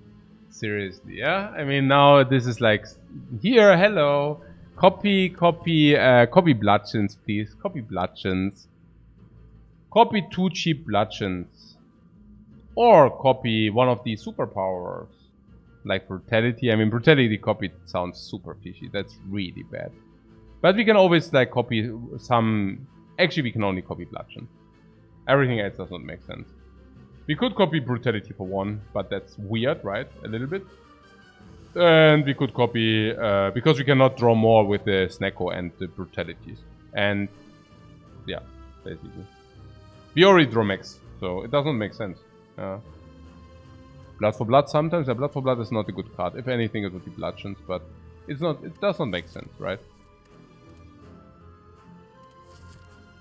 Seriously, yeah? I mean, now this is like, here, hello. Copy bludgeons, please. Copy bludgeons. Copy 2 cheap bludgeons. Or copy one of these superpowers. Like brutality. I mean, brutality copied sounds super fishy. That's really bad. But we can always like copy some... Actually, we can only copy bludgeon. Everything else does not make sense. We could copy brutality for 1, but that's weird, right? A little bit. And we could copy... because we cannot draw more with the Snecko and the brutalities. And... yeah, basically. We already draw max, so it doesn't make sense. Blood for Blood sometimes. Blood for Blood is not a good card. If anything, it would be bludgeons, but it's not. It does not make sense, right?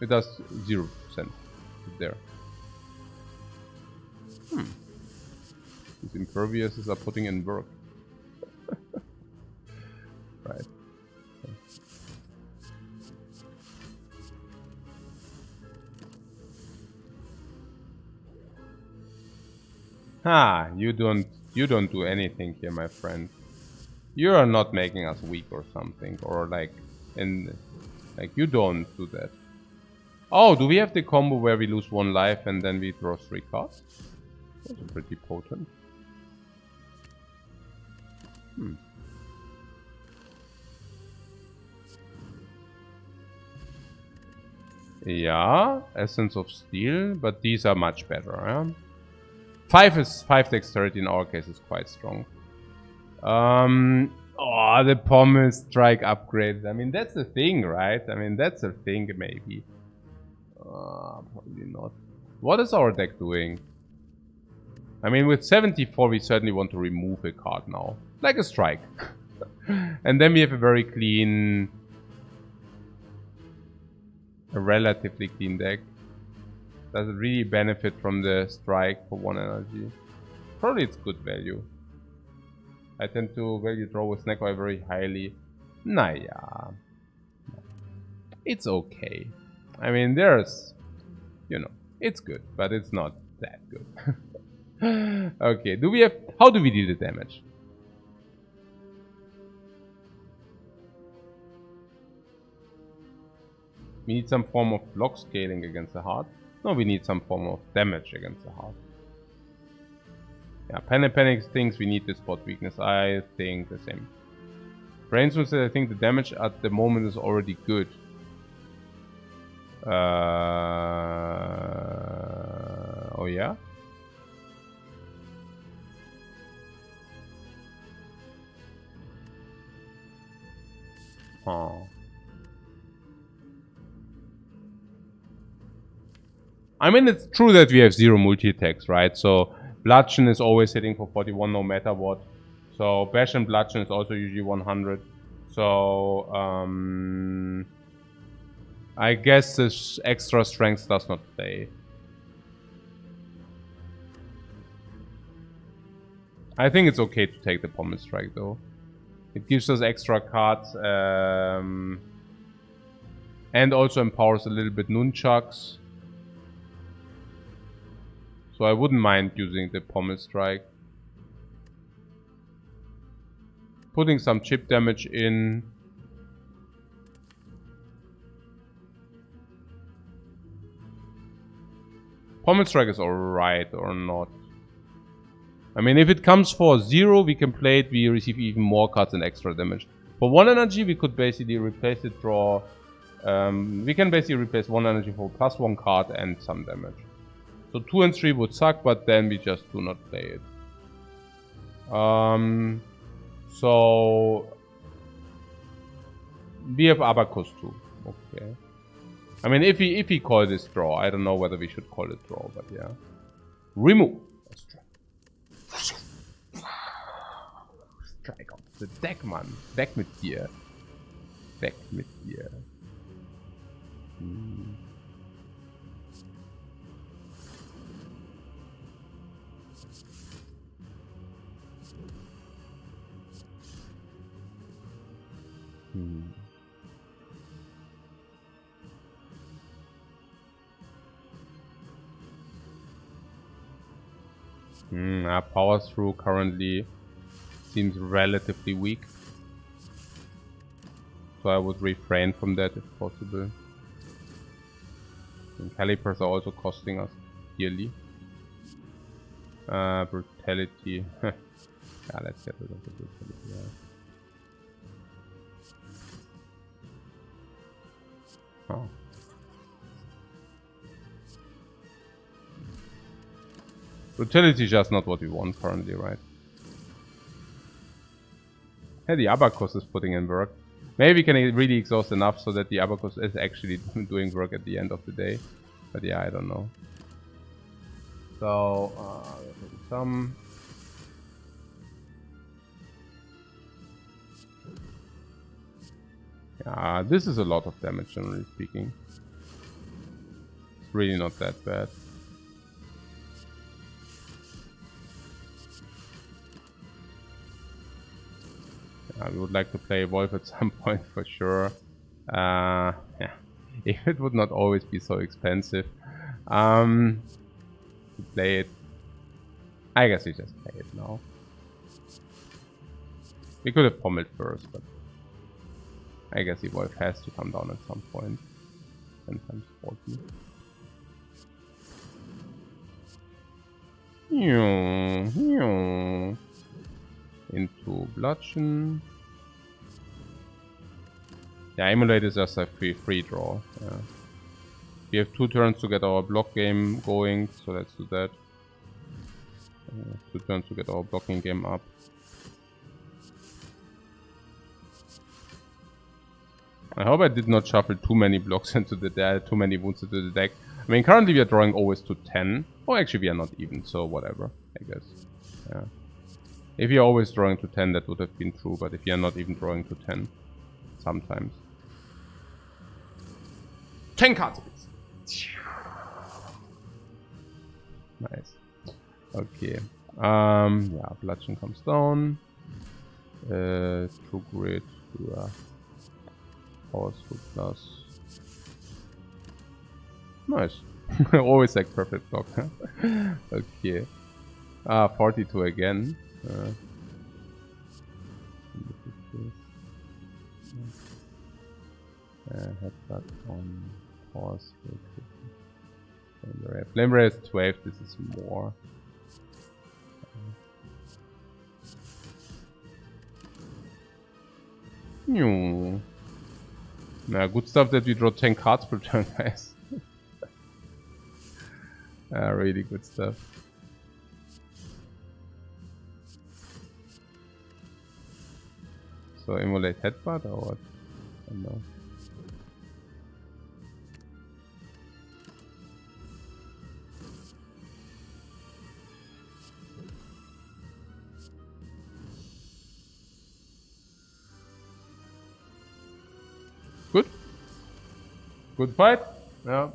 It does 0% there. These imperviouses are putting in work. Right. Ha! You don't do anything here, my friend. You are not making us weak or something, or like you don't do that. Oh, do we have the combo where we lose 1 life and then we draw 3 cards? That's pretty potent. Yeah, Essence of Steel, but these are much better, yeah? 5 dexterity in our case is quite strong. Oh, the pommel strike upgrade. I mean, that's the thing, right? I mean, that's the thing, maybe. Probably not. What is our deck doing? I mean, with 74, we certainly want to remove a card now. Like a strike. And then we have a very clean... a relatively clean deck. Does it really benefit from the strike for 1 energy? Probably it's good value. I tend to value draw with Snecko very highly. Naya. It's okay. I mean, there's... you know, it's good, but it's not that good. Okay, do we have... how do we deal the damage? We need some form of block scaling against the heart. No, we need some form of damage against the heart. Yeah, Panic thinks we need the spot weakness. I think the same. Brainstorm says I think the damage at the moment is already good. Oh yeah? Oh. I mean, it's true that we have 0 multi-attacks, right? So Bludgeon is always hitting for 41 no matter what. So Bash and Bludgeon is also usually 100. So I guess this extra strength does not play. I think it's okay to take the Pommel Strike though. It gives us extra cards and also empowers a little bit Nunchucks. So I wouldn't mind using the Pommel Strike. Putting some chip damage in. Pommel Strike is alright or not. I mean, if it comes for 0, we can play it, we receive even more cards and extra damage. For 1 energy, we could basically replace it, draw... we can basically replace 1 energy for +1 card and some damage. So 2 and 3 would suck, but then we just do not play it. So... we have Abacus too. Okay. I mean, if we call this draw, I don't know whether we should call it draw, but yeah. Remove. Strike auf the deck, Mann. Weg mit dir. Weg mit dir. Our power through currently seems relatively weak. So I would refrain from that if possible. And calipers are also costing us dearly. Brutality. Yeah, let's get rid of the brutality. Yeah. Oh. Brutality is just not what we want currently, right? Yeah, the Abacus is putting in work. Maybe we can really exhaust enough so that the Abacus is actually doing work at the end of the day. But yeah, I don't know. So, some... Yeah, this is a lot of damage, generally speaking. It's really not that bad. We would like to play Evolve at some point for sure. Yeah. If it would not always be so expensive to play it. I guess we just play it now. We could have pommeled first, but I guess Evolve has to come down at some point. 10 times 40. Into Bludgeon. Yeah, Emulate is just a free draw. Yeah. We have 2 turns to get our block game going, so let's do that. 2 turns to get our blocking game up. I hope I did not shuffle too many blocks into the deck, too many wounds into the deck. I mean, currently we are drawing always to 10. Oh, actually we are not even, so whatever, I guess. Yeah. If you're always drawing to 10, that would have been true, but if you're not even drawing to 10, sometimes. 10 cards, please. Nice. Okay. Yeah, Bludgeon comes down. True Grid. Power through plus. Nice. Always like perfect block, huh? Okay. 42 again. Headbutt on horse. Flame Ray is 12, this is more. Yeah, good stuff that we draw 10 cards per turn, guys. Really good stuff. So emulate headbutt or what? I don't know. Good. Good fight. Yeah.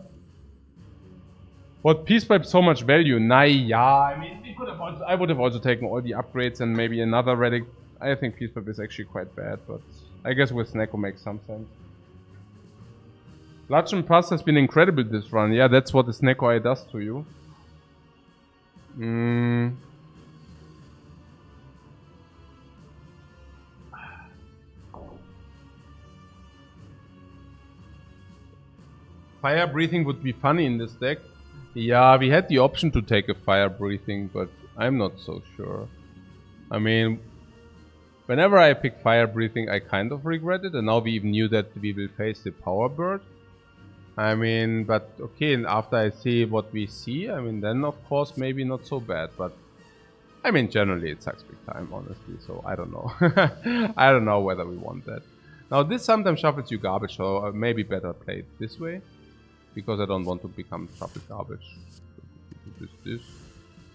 What Peace Pipe so much value? Nah, yeah. I mean, we could have also, I would have also taken all the upgrades and maybe another relic. I think Peace Pipe is actually quite bad, but I guess with Snecko makes some sense. Bludgeon Pass has been incredible this run. Yeah, that's what the Snecko Eye does to you. Fire Breathing would be funny in this deck. Yeah, we had the option to take a Fire Breathing, but I'm not so sure. I mean, whenever I pick fire breathing, I kind of regret it, and now we even knew that we will face the power bird. I mean, but okay, and after I see what we see, I mean, then of course maybe not so bad, but I mean, generally it sucks big time, honestly, so I don't know. I don't know whether we want that. Now, this sometimes shuffles you garbage, so maybe better play it this way, because I don't want to become shuffle garbage. This.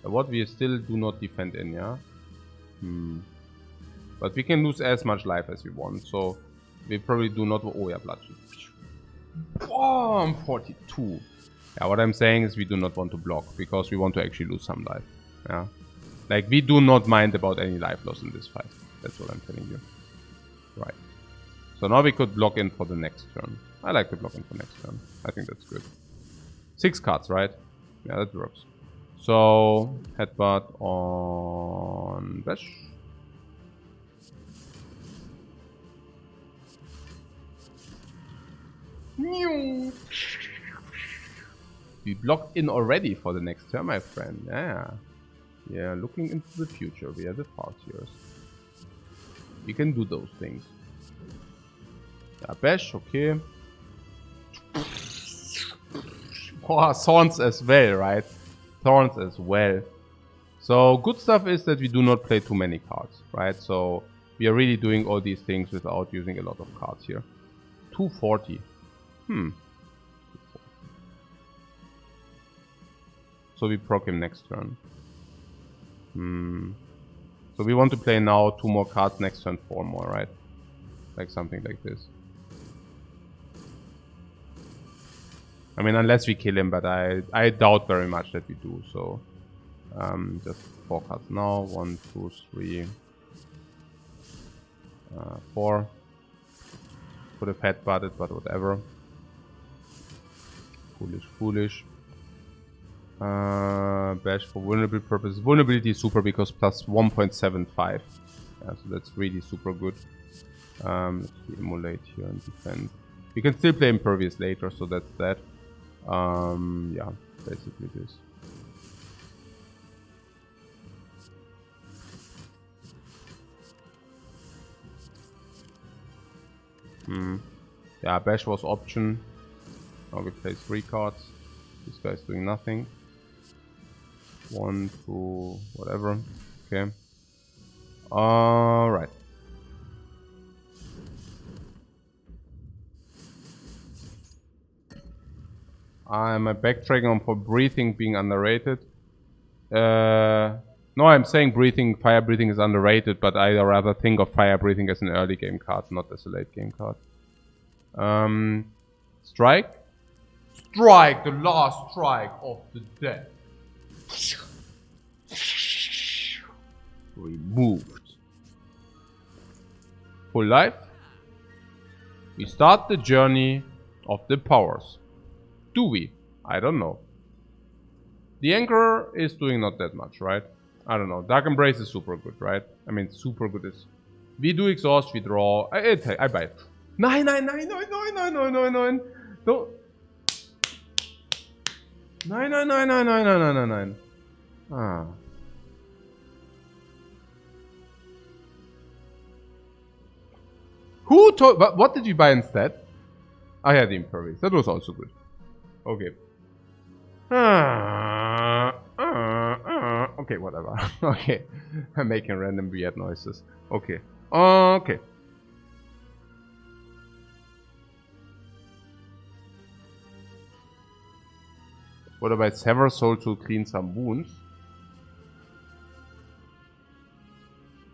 What we still do not defend in, yeah? But we can lose as much life as we want, so we probably do not... Oh yeah, bloodshed. Boom! 42. Yeah, what I'm saying is we do not want to block, because we want to actually lose some life. Yeah. Like, we do not mind about any life loss in this fight. That's what I'm telling you. Right. So now we could block in for the next turn. I like to block in for next turn. I think that's good. 6 cards, right? Yeah, that works. So, headbutt on Bash. We blocked in already for the next turn, my friend. Yeah. Yeah, looking into the future. We are the Farseers. We can do those things. Yeah, Bash, okay. Oh, Thorns as well, right? Thorns as well. So, good stuff is that we do not play too many cards, right? So, we are really doing all these things without using a lot of cards here. 240. So we proc him next turn. So we want to play now 2 more cards, next turn 4 more, right? Like something like this. I mean, unless we kill him, but I doubt very much that we do, so... just 4 cards now. 1, 2, 3... 4. Could have headbutted, but whatever. Foolish. Bash for vulnerable purposes. Vulnerability is super because plus 1.75. Yeah, so that's really super good. Let's emulate here and defend. We can still play Impervious later, so that's that. Yeah, basically this. Yeah, Bash was option. Now we play 3 cards. This guy's doing nothing. 1, 2, whatever. Okay. Alright. I'm backtracking on for breathing being underrated. No, I'm saying fire breathing is underrated, but I rather think of fire breathing as an early game card, not as a late game card. Strike. Strike! The last strike of the day. Removed. Full life. We start the journey of the powers. Do we? I don't know. The Anchor is doing not that much, right? I don't know. Dark Embrace is super good, right? I mean, super good is... We do exhaust, we draw... I buy it. 9. No. 9. Ah. Who told... What did you buy instead? I had the Impervious. That was also good. Okay. Okay, whatever. Okay. I'm making random weird noises. Okay. Okay. What about Sever Soul to clean some wounds?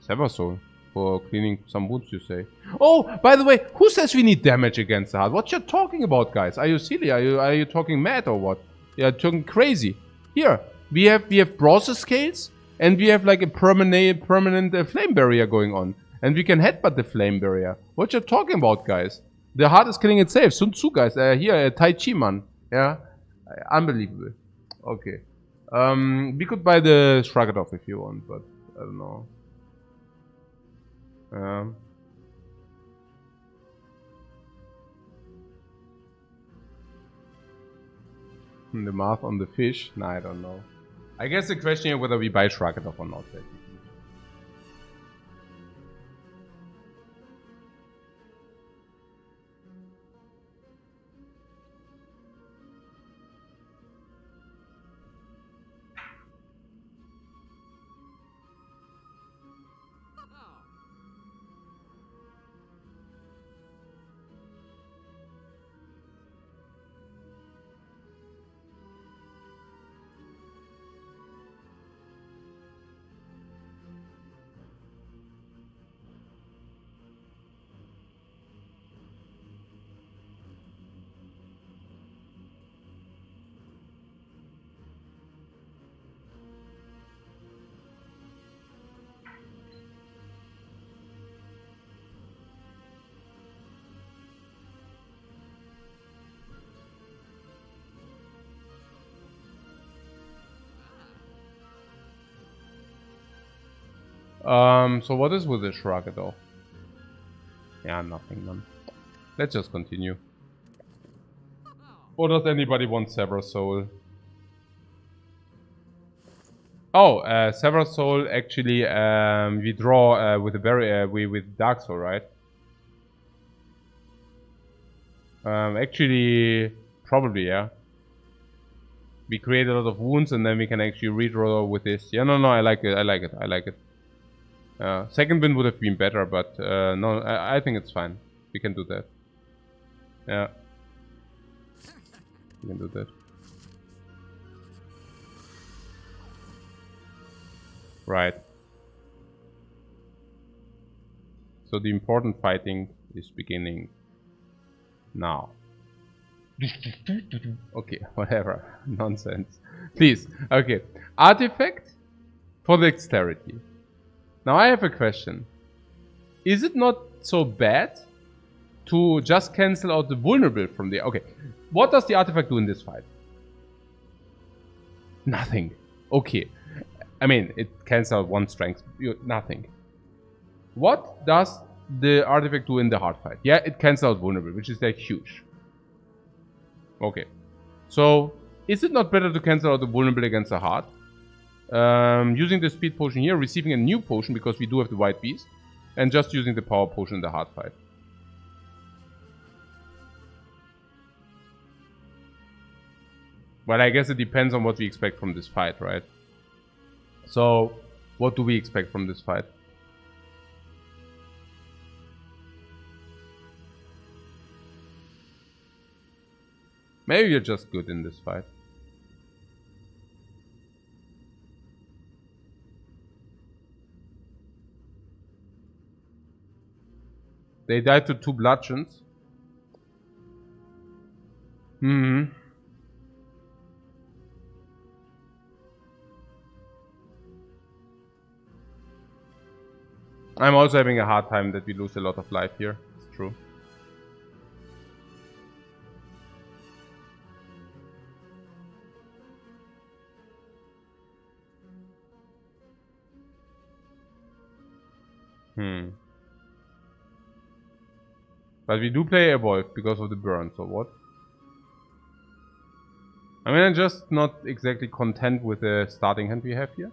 Sever Soul for cleaning some wounds, you say? Oh, by the way, who says we need damage against the heart? What you talking about, guys? Are you silly? Are you talking mad or what? You're talking crazy. Here, we have process scales, and we have like a permanent flame barrier going on, and we can headbutt the flame barrier. What you talking about, guys? The heart is killing itself. Sun Tzu, guys. Here, Tai Chi man. Yeah. Unbelievable. Okay. We could buy the Shrug It Off if you want, but I don't know. The math on the fish? Nah, I don't know. I guess the question is whether we buy Shrugged or not. Basically. So what is with the Shrugged though? Yeah, nothing, man. Let's just continue. Or does anybody want Sever Soul? Oh, Sever Soul actually we draw with a very with Dark Soul, right? Actually, probably, yeah. We create a lot of wounds and then we can actually redraw with this. Yeah, no, I like it, I like it. Second wind would have been better, but no, I think it's fine. We can do that. Yeah. We can do that. Right. So the important fighting is beginning now. Okay, whatever. Nonsense. Please. Okay. Artifact for dexterity. Now I have a question. Is it not so bad to just cancel out the vulnerable from the... Okay. What does the artifact do in this fight? Nothing. Okay. I mean, it cancels out one strength. Nothing. What does the artifact do in the hard fight? Yeah, it cancels out vulnerable, which is like huge. Okay. So, is it not better to cancel out the vulnerable against the hard? Using the speed potion here, receiving a new potion because we do have the white beast, and just using the power potion in the hard fight. Well, I guess it depends on what we expect from this fight, right? So, what do we expect from this fight? Maybe you're just good in this fight. They died to 2 bludgeons. I'm also having a hard time that we lose a lot of life here. It's true. But we do play Evolve because of the burn, so what? I mean, I'm just not exactly content with the starting hand we have here.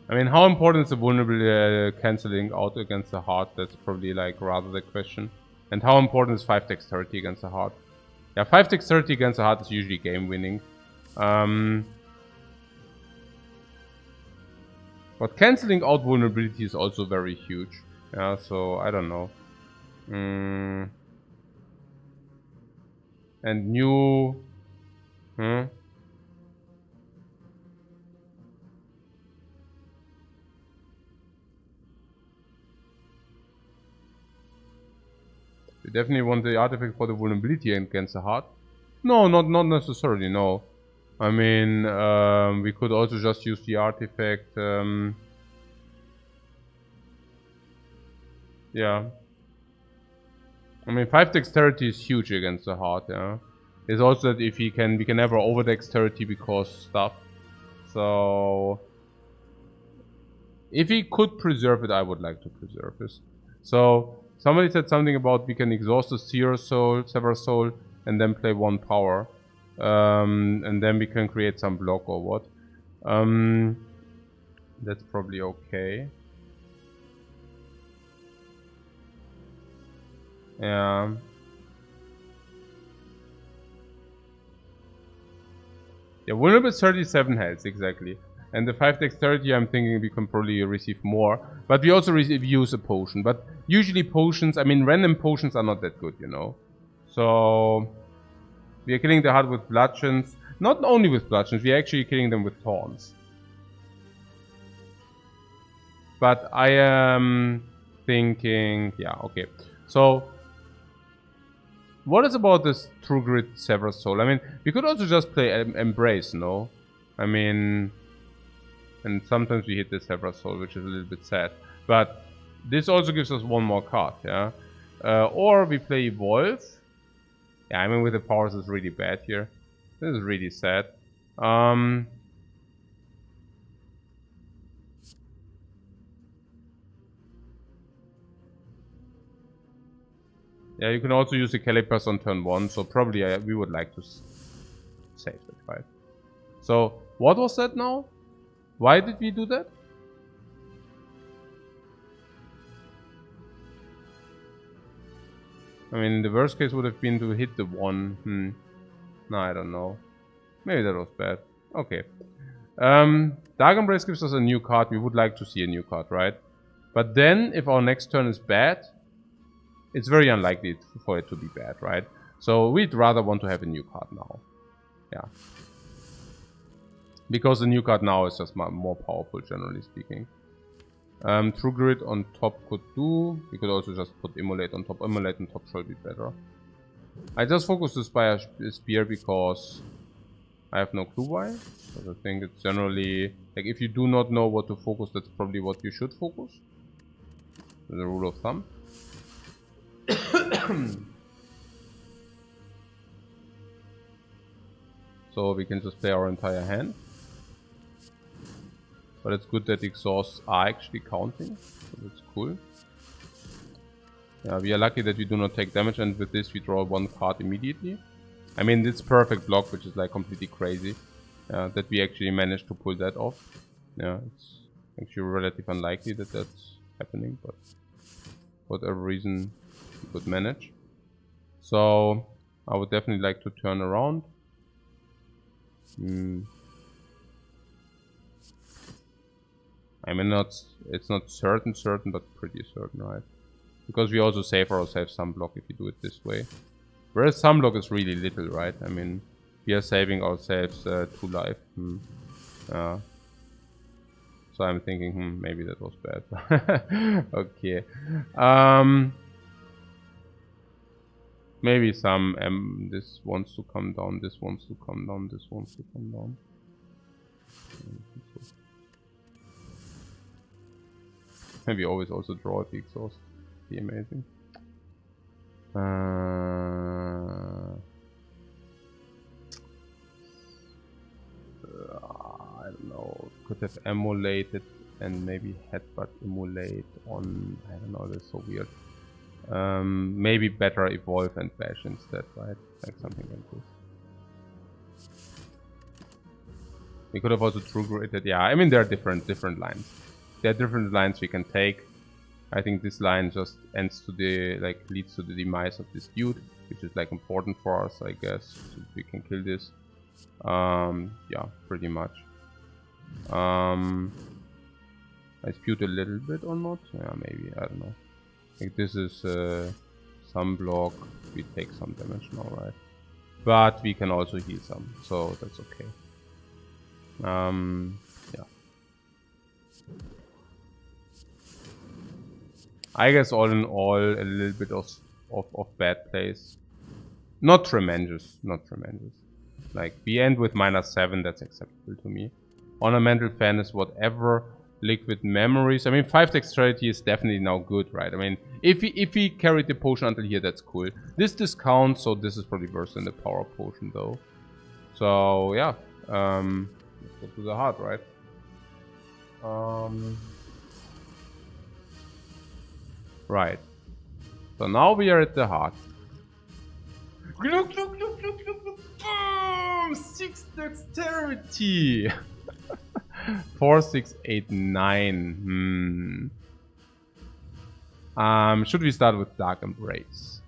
I mean, how important is the vulnerable cancelling out against the heart? That's probably like rather the question. And how important is 5 dexterity against the heart? Yeah, 5 dexterity against the heart is usually game winning. But cancelling out vulnerability is also very huge. Yeah, so I don't know. And new... We definitely want the artifact for the vulnerability against the heart. No, not necessarily, no. I mean, we could also just use the artifact. Yeah. I mean, 5 dexterity is huge against the heart, yeah. It's also that if we can never over dexterity because stuff. So if he could preserve it, I would like to preserve this. So somebody said something about we can exhaust the Seer Soul, Sever Soul, and then play 1 power. And then we can create some block or what. That's probably okay. Yeah. Yeah, vulnerable 37 health, exactly. And the 5 dexterity, I'm thinking we can probably receive more. But we also use a potion. But usually potions, I mean, random potions are not that good, you know. So we are killing the heart with bludgeons. Not only with bludgeons, we are actually killing them with taunts. But I am thinking, yeah, okay. So what is about this True Grit Sever Soul? I mean, we could also just play Embrace, no? I mean, and sometimes we hit the Sever Soul, which is a little bit sad. But this also gives us 1 more card, yeah? Or we play Evolve. Yeah, I mean, with the powers, it's really bad here. This is really sad. Yeah, you can also use the Calipers on turn 1, so probably we would like to save that fight. So, what was that now? Why did we do that? I mean, the worst case would have been to hit the 1. No, I don't know. Maybe that was bad. Okay. Dark Embrace gives us a new card. We would like to see a new card, right? But then, if our next turn is bad, it's very unlikely for it to be bad, right? So we'd rather want to have a new card now. Yeah. Because the new card now is just more powerful, generally speaking. True Grit on top could do. We could also just put Immolate on top. Immolate on top should be better. I just focus the Spire Spear because I have no clue why. But I think it's generally, like, if you do not know what to focus, that's probably what you should focus. The rule of thumb. So we can just play our entire hand. But it's good that exhausts are actually counting. So that's cool. Yeah, we are lucky that we do not take damage, and with this we draw 1 card immediately. I mean, it's perfect block, which is like completely crazy. That we actually managed to pull that off. Yeah, it's actually relatively unlikely that that's happening, but for whatever reason we could manage. So I would definitely like to turn around. I mean, it's not certain, but pretty certain, right? Because we also save ourselves some block if we do it this way. Whereas some block is really little, right? I mean, we are saving ourselves 2 life. So I'm thinking, maybe that was bad. Okay. Maybe some, this wants to come down, this wants to come down, this wants to come down. Maybe always also draw if he exhausts. Be amazing. I don't know. Could have emulated and maybe headbutt emulate on. I don't know. That's so weird. Maybe better evolve and bash instead, right? Like something like this. We could have also true graded. Yeah, I mean there are different lines. There are different lines we can take. I think this line just ends to the leads to the demise of this dude, which is like important for us, I guess. So we can kill this. Yeah, pretty much. I spewed a little bit or not? Yeah, maybe, I don't know. I think this is some block. We take some damage now, right? But we can also heal some, so that's okay. Yeah. I guess all in all, a little bit of bad plays. Not tremendous, not tremendous. Like, we end with -7, that's acceptable to me. Ornamental Fan is whatever. Liquid memories. I mean, 5 dexterity is definitely now good, right? I mean, if he carried the potion until here, that's cool. This discounts, so this is probably worse than the power potion, though. So yeah, let's go to the heart, right? Right. So now we are at the heart. Look, look, look, look, look, look. Boom! 6 dexterity. 4, 6, 8, 9. Should we start with Dark Embrace?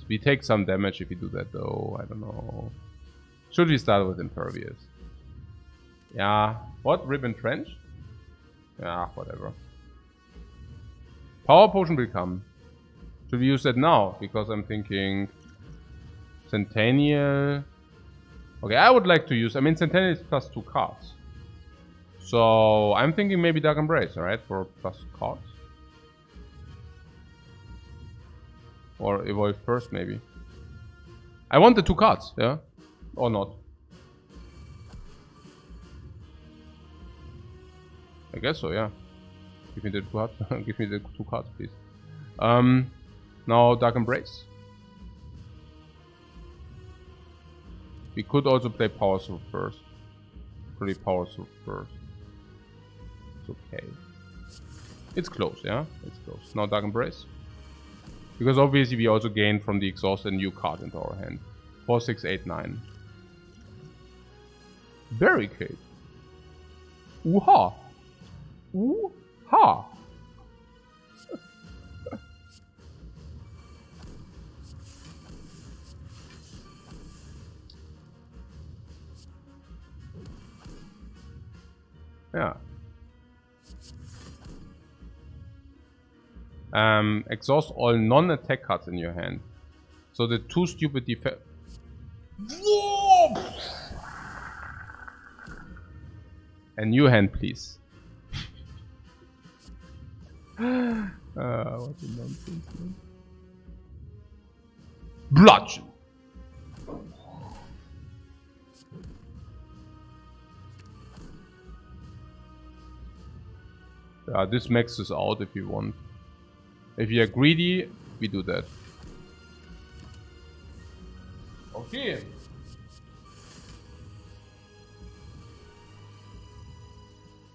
We take some damage if we do that, though. I don't know. Should we start with Impervious? Yeah. What? Ribbon Trench? Yeah, whatever. Power Potion will come. Should we use that now? Because I'm thinking... Centennial... Okay, I would like to use... I mean, Centennial is plus 2 cards. So, I'm thinking maybe Dark Embrace, alright? For plus cards. Or Evolve first, maybe. I want the 2 cards, yeah? Or not. I guess so, yeah. Give me the 2 cards. Give me the 2 cards, please. Now Dark Embrace. We could also play Power Soul first. Play Power Soul first. It's okay. It's close, yeah? It's close. Now Dark Embrace. Because obviously we also gain from the exhaust a new card into our hand. 4, 6, 8, 9. Barricade. Ooh-ha! Ooh-ha! Yeah. Exhaust all non-attack cards in your hand. So the 2 stupid defense. A new hand, please. What a nonsense, man. Bludgeon. This maxes out if you want. If you are greedy, we do that. Okay.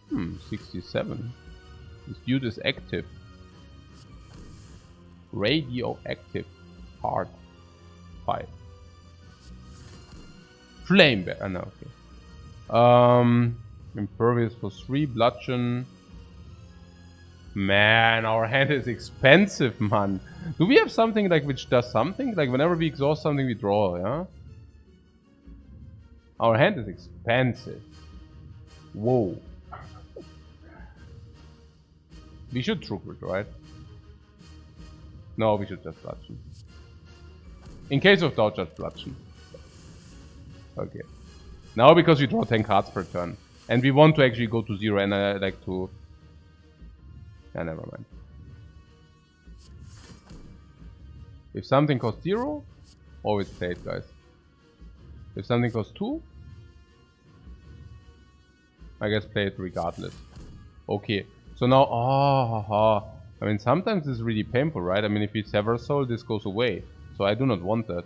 Hmm, 67. This dude is active. Radioactive. Hard. 5. Flame bear. No, okay. Impervious for 3. Bludgeon. Man, our hand is expensive, man. Do we have something like which does something? Like whenever we exhaust something, we draw, yeah? Our hand is expensive. Whoa. We should True Grit, right? No, we should just Bludgeon. In case of doubt, just Bludgeon. Okay. Now because we draw 10 cards per turn. And we want to actually go to 0 and I like to... Yeah, never mind. If something costs 0, always play it, guys. If something costs 2, I guess play it regardless. Okay, so now, I mean, sometimes this is really painful, right? I mean, if you sever soul, this goes away. So I do not want that.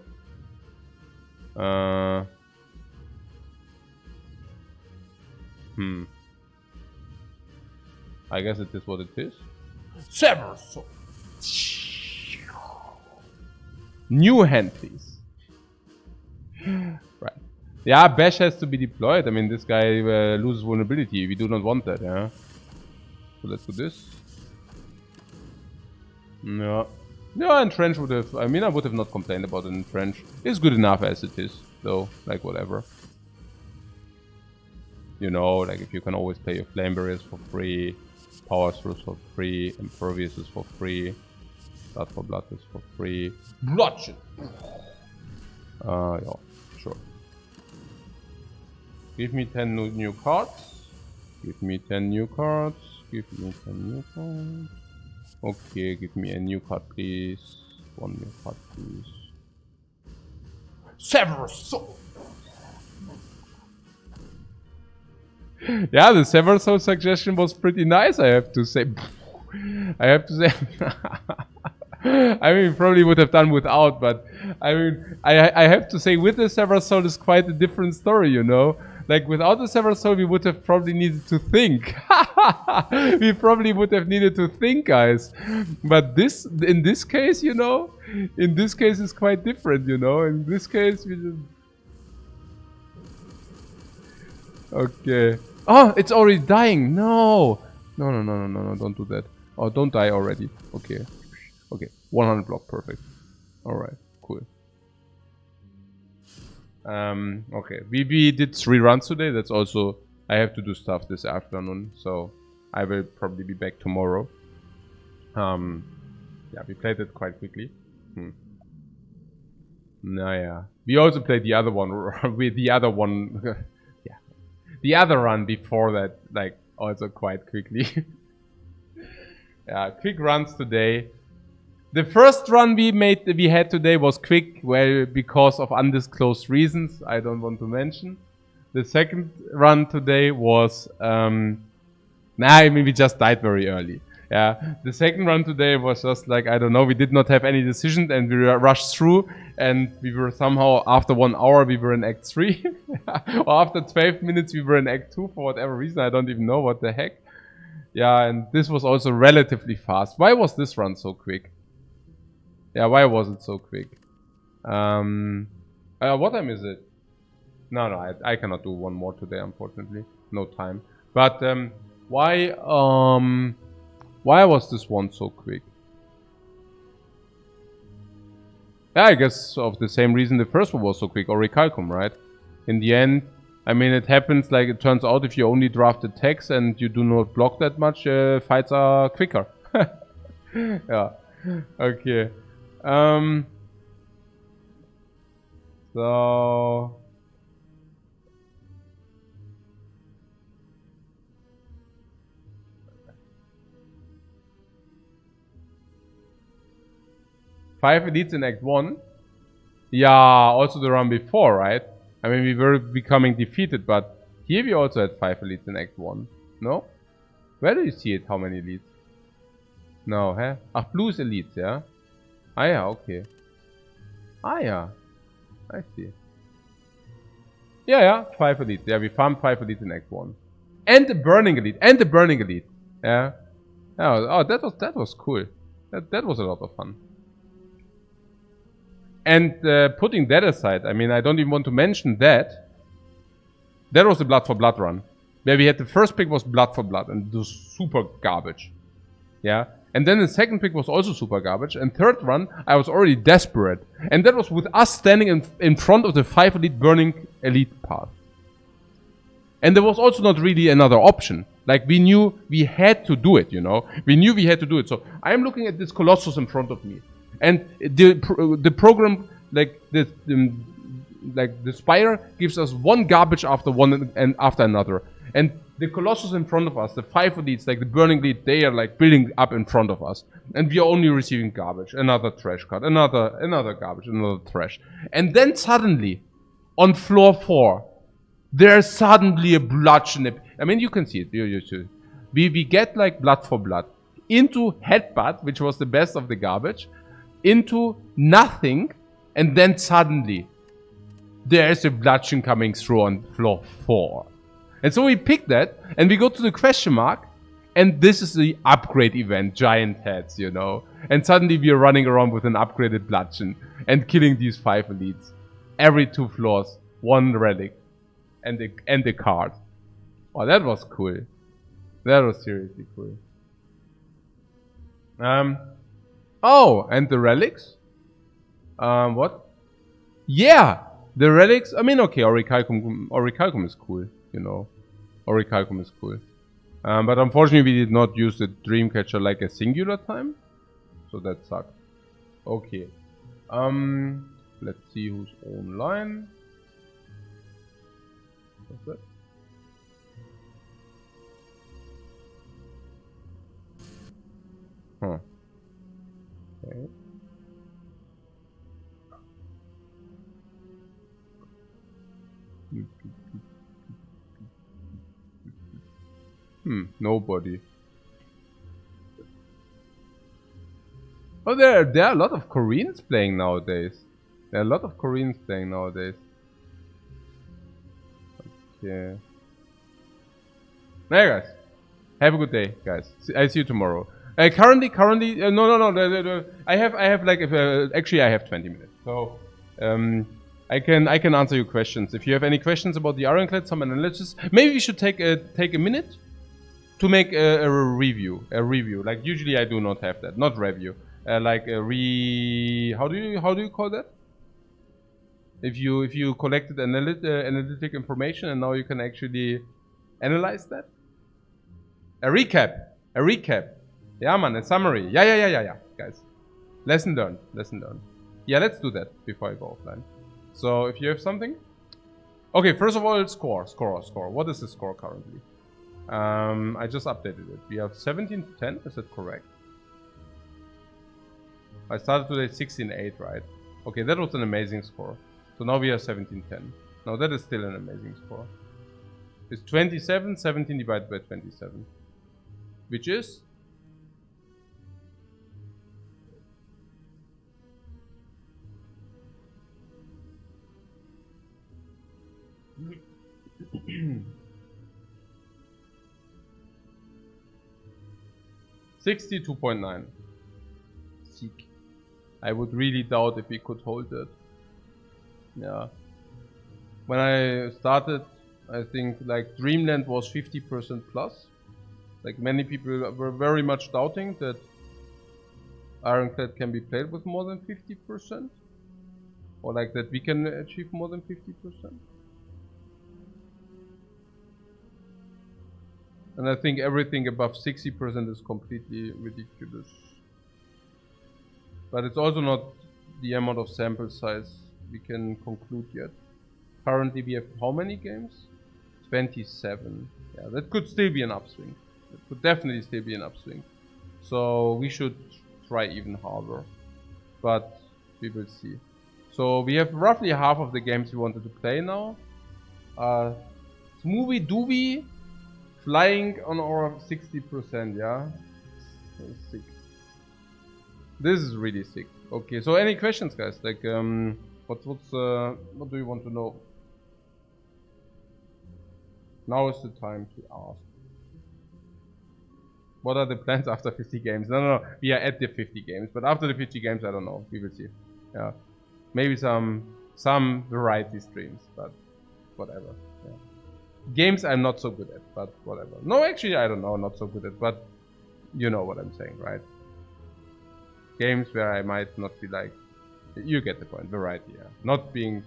I guess it is what it is. Sever soul. New hand, please. Right. Yeah, Bash has to be deployed. I mean, this guy loses vulnerability. We do not want that, yeah? So let's do this. Yeah. Yeah, Entrench would have... I mean, I would have not complained about an Entrench. It's good enough as it is, though. Like, whatever. You know, like, if you can always play your Flame Barriers for free. Power Throws for free. Impervious is for free. Blood for Blood is for free. Bludgeon! Yeah, sure. Give me 10 new cards. Give me 10 new cards. Give me 10 new cards. Okay, give me a new card, please. 1 new card, please. Sever Soul! Yeah, the Sever Soul suggestion was pretty nice, I have to say. I have to say. I mean, probably would have done without, but I mean, I have to say, with the Sever Soul is quite a different story, you know? Like, without the Sever Soul, we would have probably needed to think. We probably would have needed to think, guys. But this, in this case, you know, in this case, it's quite different, you know? In this case, we just... Okay. Oh, it's already dying. No. No, no, no, no, no, no, don't do that. Oh, don't die already. Okay. Okay, 100 block, perfect. Alright, cool. Okay, we did 3 runs today. That's also, I have to do stuff this afternoon, so I will probably be back tomorrow. Yeah, we played it quite quickly. Nah, yeah. We also played the other one, with the other one, yeah. The other run before that, like, also quite quickly. Yeah, quick runs today. The first run we had today was quick, well, because of undisclosed reasons I don't want to mention. The second run today was, I mean, we just died very early. Yeah, the second run today was just like, I don't know, we did not have any decision and we rushed through and we were somehow, after 1 hour, we were in Act 3. Or after 12 minutes, we were in Act 2 for whatever reason, I don't even know what the heck. Yeah, and this was also relatively fast. Why was this run so quick? Yeah, why was it so quick? What time is it? No, I cannot do one more today, unfortunately. No time. But, why was this one so quick? Yeah, I guess of the same reason the first one was so quick, or Recalcum, right? In the end, I mean, it happens, like, it turns out if you only draft attacks and you do not block that much, fights are quicker. Yeah, okay. So... Five elites in Act 1? Yeah, also the run before, right? I mean, we were becoming defeated, but here we also had 5 elites in Act 1. No? Where do you see it? How many elites? No, huh? Ah, blue's elites, yeah? Ah, yeah, okay. Ah, yeah. I see. Yeah, 5 elites. Yeah, we farmed 5 elites in Act 1. And the burning elite. And the burning elite. Yeah. Oh, that was cool. That was a lot of fun. And putting that aside, I mean, I don't even want to mention that. That was the Blood for Blood run. Where we had the first pick was Blood for Blood, and it was super garbage. Yeah. And then the second pick was also super garbage. And third run, I was already desperate. And that was with us standing in front of the 5 elite burning elite path. And there was also not really another option. Like, we knew we had to do it, you know? We knew we had to do it. So I'm looking at this Colossus in front of me. And the program, like the Spire, gives us one garbage after one and after another. And the Colossus in front of us, the 5 elites, like the Burning Elite, they are like building up in front of us. And we are only receiving garbage. Another trash card, another garbage, another trash. And then suddenly, on floor 4, there's suddenly a bloodshed. I mean, you can see it. You see it. We get like Blood for Blood into Headbutt, which was the best of the garbage, into nothing, and then suddenly there's a bloodshed coming through on floor 4. And so we pick that, and we go to the question mark, and this is the upgrade event, Giant Heads, you know. And suddenly we are running around with an upgraded bloodshed and killing these 5 elites. Every 2 floors, 1 relic, and the card. Oh, that was cool. That was seriously cool. Oh, and the relics? What? Yeah! The relics, I mean, okay, Orichalcum is cool, you know. Orichalcum is cool. But unfortunately we did not use the Dreamcatcher like a singular time. So that sucked. Okay. Let's see who's online. What's that? Huh. Okay. Nobody. Oh, there are a lot of Koreans playing nowadays. There are a lot of Koreans playing nowadays. Okay. Hey guys, have a good day, guys. I see you tomorrow. Currently, no. I have like, actually, I have 20 minutes. So, I can answer your questions. If you have any questions about the Ironclad, some analysis, maybe we should take a minute to make a review. Like usually I do not have that, not review. Like a how do you call that? If you collected analytic information and now you can actually analyze that. A recap. Yeah, man, a summary. Yeah, guys. Lesson learned. Yeah, let's do that before I go offline. So, if you have something. Okay, first of all, score. What is the score currently? I just updated it. We have 17-10, is that correct? I started today 16-8, right? Okay, that was an amazing score. So now we have 17-10. Now that is still an amazing score. It's 17 divided by 27. Which is? $62.9. Sick. I would really doubt if we could hold it. Yeah. When I started, I think like Dreamland was 50% plus. Like many people were very much doubting that Ironclad can be played with more than 50%. Or like that we can achieve more than 50%. And I think everything above 60% is completely ridiculous. But it's also not the amount of sample size we can conclude yet. Currently we have how many games? 27. Yeah, that could still be an upswing. It could definitely still be an upswing. So we should try even harder. But we will see. So we have roughly half of the games we wanted to play now. Smoothie Doobie flying on our 60%, yeah? So sick. This is really sick. Okay, so any questions, guys? Like, what do you want to know? Now is the time to ask. What are the plans after 50 games? No. We are at the 50 games, but after the 50 games, I don't know. We will see. Yeah, maybe some variety streams, but whatever. Yeah. Games I'm not so good at, but whatever. No, actually, I don't know. Not so good at, but you know what I'm saying, right? Games where I might not be like, you get the point. Variety, yeah. Not being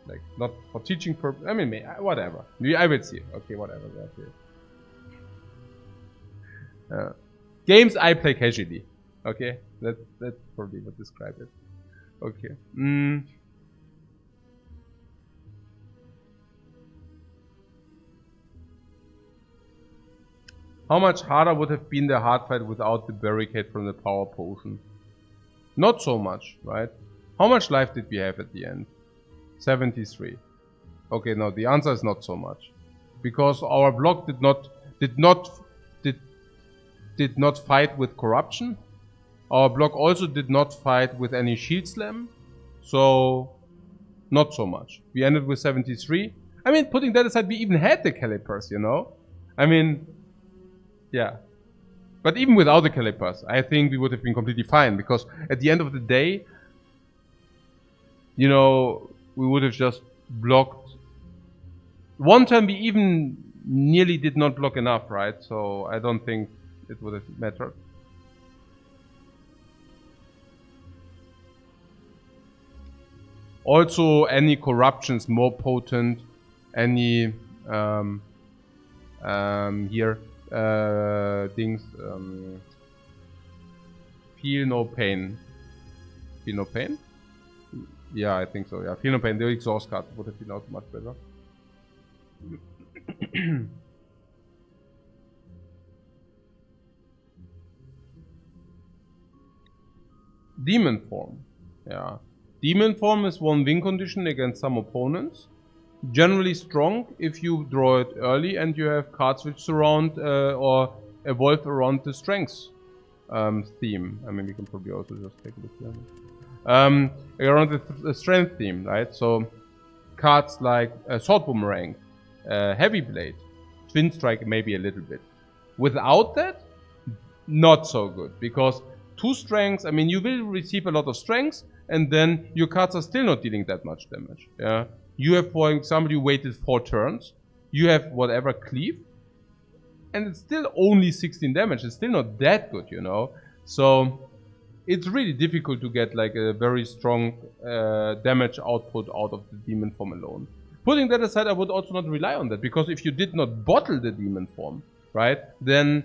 like, not for teaching purpose. I mean, whatever. I will see. Okay, whatever. Games I play casually. Okay, that's probably what describe it. Okay. How much harder would have been the hard fight without the barricade from the power potion? Not so much, right? How much life did we have at the end? 73. Okay, no, the answer is not so much, because our block did not fight with corruption. Our block also did not fight with any shield slam, so not so much. We ended with 73. I mean, putting that aside, we even had the calipers, you know? I mean, yeah. But even without the calipers, I think we would have been completely fine, because at the end of the day, you know, we would have just blocked. One time we even nearly did not block enough, right? So I don't think it would have mattered. Also, any corruptions more potent, any things, feel no pain. Feel no pain? Yeah, I think so, yeah. Feel no pain, the exhaust card would have been out much better. Demon form, yeah. Demon form is one win condition against some opponents. generally strong if you draw it early and you have cards which surround or evolve around the strengths theme. I mean, we can probably also just take a look here. Around the strength theme, right? So cards like Sword Boomerang, Heavy Blade, Twin Strike maybe a little bit. Without that, not so good, because 2 strengths, I mean, you will receive a lot of strengths, and then your cards are still not dealing that much damage. Yeah, you have, for example, you waited 4 turns, you have whatever cleave, and it's still only 16 damage. It's still not that good, you know. So it's really difficult to get like a very strong damage output out of the demon form alone. Putting that aside, I would also not rely on that, because if you did not bottle the demon form, right, then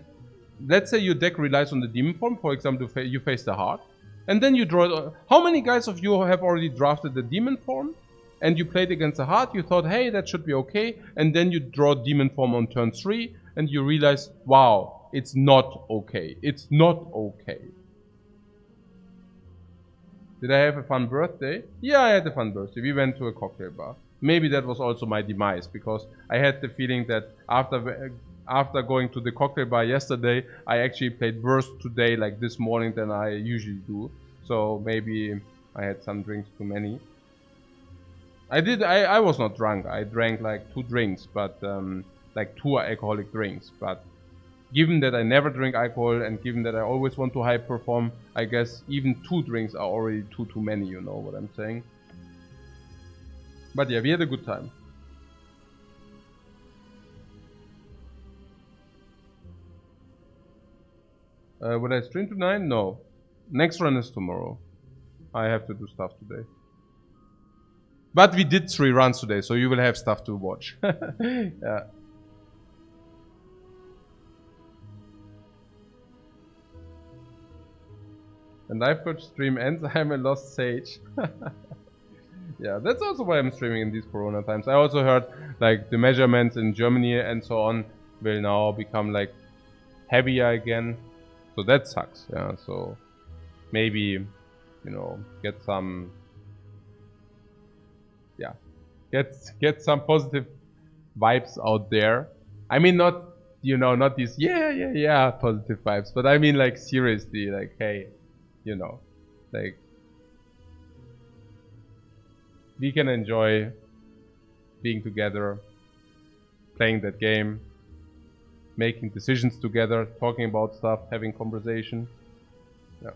let's say your deck relies on the demon form. For example, you face the heart, and then you draw it. How many guys of you have already drafted the demon form, and you played against the heart? You thought, hey, that should be okay, and then you draw demon form on turn 3, and you realize, wow, it's not okay. It's not okay. Did I have a fun birthday? Yeah, I had a fun birthday. We went to a cocktail bar. Maybe that was also my demise, because I had the feeling that after going to the cocktail bar yesterday, I actually played worse today, like this morning, than I usually do. So maybe I had some drinks too many. I was not drunk. I drank like 2 drinks, but like 2 alcoholic drinks. But given that I never drink alcohol, and given that I always want to high perform, I guess even 2 drinks are already too many, you know what I'm saying? But yeah, we had a good time. Will I stream tonight? No. Next run is tomorrow. I have to do stuff today. But we did 3 runs today, so you will have stuff to watch. Yeah. When Lifecoach stream ends, I'm a lost sage. Yeah, that's also why I'm streaming in these corona times. I also heard like the measurements in Germany and so on will now become like heavier again. So that sucks. Yeah, so maybe, you know, get some, yeah, get some positive vibes out there. I mean, not, you know, not these yeah positive vibes, but I mean like seriously, like, hey, you know, like we can enjoy being together, playing that game, making decisions together, talking about stuff, having conversation. Yeah.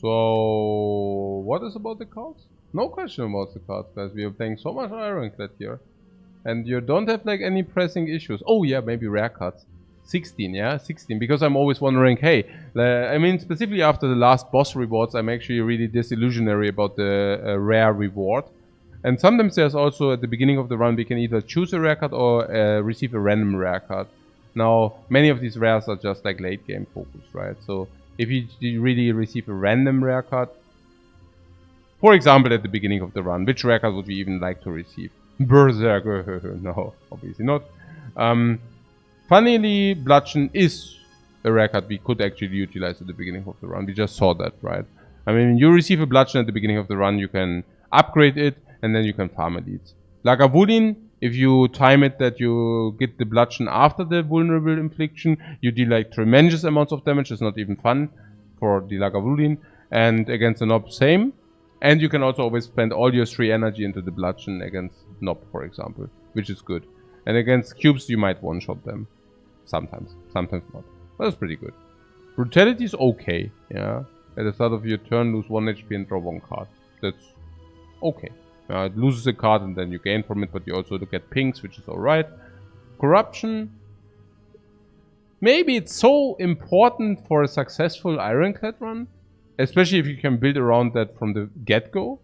So, what is about the cards? No question about the cards, guys. We are playing so much Ironclad here. And you don't have like any pressing issues. Oh yeah, maybe rare cards. 16, yeah? 16. Because I'm always wondering, hey, I mean, specifically after the last boss rewards, I'm actually really disillusionary about the rare reward. And sometimes there's also, at the beginning of the run, we can either choose a rare card or receive a random rare card. Now, many of these rares are just like late game focus, right? So, if you really receive a random rare card, for example, at the beginning of the run, which rare card would we even like to receive? Berserker, no, obviously not. Funnily, Bludgeon is a rare card we could actually utilize at the beginning of the run. We just saw that, right? I mean, you receive a Bludgeon at the beginning of the run, you can upgrade it, and then you can farm elites. Lagavulin, if you time it that you get the Bludgeon after the vulnerable infliction, you deal like tremendous amounts of damage. It's not even fun for the Lagavulin. And against the Nob, same. And you can also always spend all your 3 energy into the Bludgeon against Nob, for example, which is good. And against cubes, you might one-shot them. Sometimes not. But that's pretty good. Brutality is okay, yeah. At the start of your turn, lose 1 HP and draw 1 card. That's okay. It loses a card and then you gain from it, but you also get pings, which is alright. Corruption. Maybe it's so important for a successful Ironclad run. Especially if you can build around that from the get-go.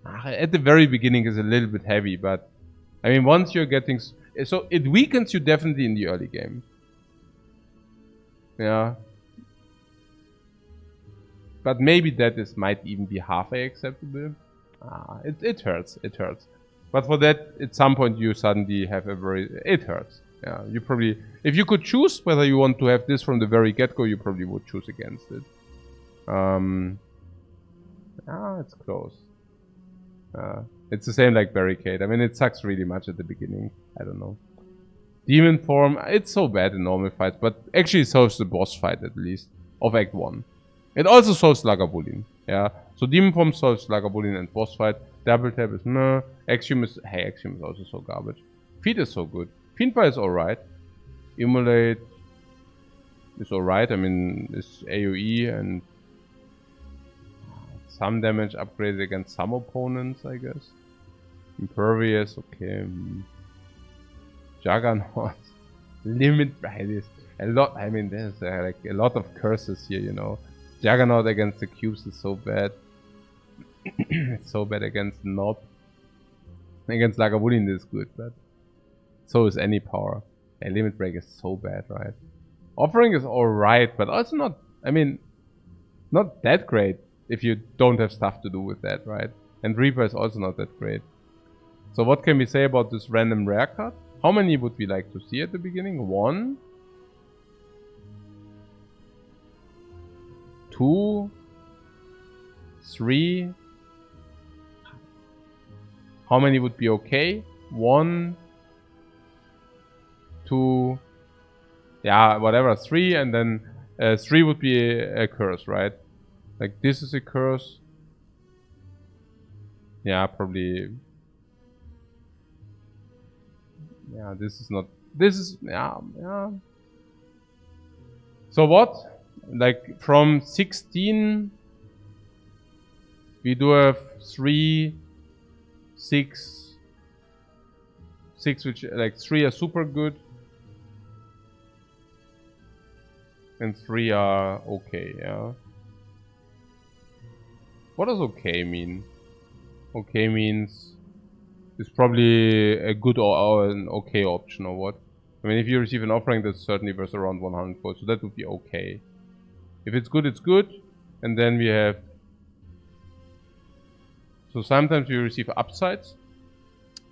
At the very beginning is a little bit heavy, but I mean, once you're getting... So it weakens you definitely in the early game. Yeah. But maybe that might even be halfway acceptable. It hurts. It hurts. But for that, at some point you suddenly have a very... It hurts. Yeah, you probably... If you could choose whether you want to have this from the very get-go, you probably would choose against it. It's close. It's the same like Barricade. I mean, it sucks really much at the beginning. I don't know. Demon form, it's so bad in normal fights, but actually solves the boss fight at least, of Act 1. It also solves Lagavulin, yeah. So Demon form solves Lagavulin and boss fight. Double tap is meh. Axiom is... Hey, Axiom is also so garbage. Feed is so good. Fiendfire is alright. Immolate is alright. I mean, it's AoE and some damage upgraded against some opponents, I guess. Impervious, okay. Juggernaut. Limit Riders. A lot, I mean, there's like a lot of curses here, you know. Juggernaut against the cubes is so bad. It's so bad against Nob. Against Lagavulin is good, but so is any power. A Limit Break is so bad, right? Offering is alright, but also not, I mean, not that great if you don't have stuff to do with that, right? And Reaper is also not that great. So what can we say about this random rare card? How many would we like to see at the beginning? 1, 2, 3. How many would be okay? 1, 2, yeah, whatever, 3, and then 3 would be a curse, right? Like this is a curse. Yeah, probably. Yeah, this is not. This is yeah. So what? Like from 16, we do have 3, 6, which like 3 are super good, and 3 are okay. Yeah. What does okay mean? Okay means it's probably a good or an okay option or what? I mean, if you receive an offering that's certainly worth around 100 gold, so that would be okay. If it's good, it's good. And then we have... So sometimes we receive upsides,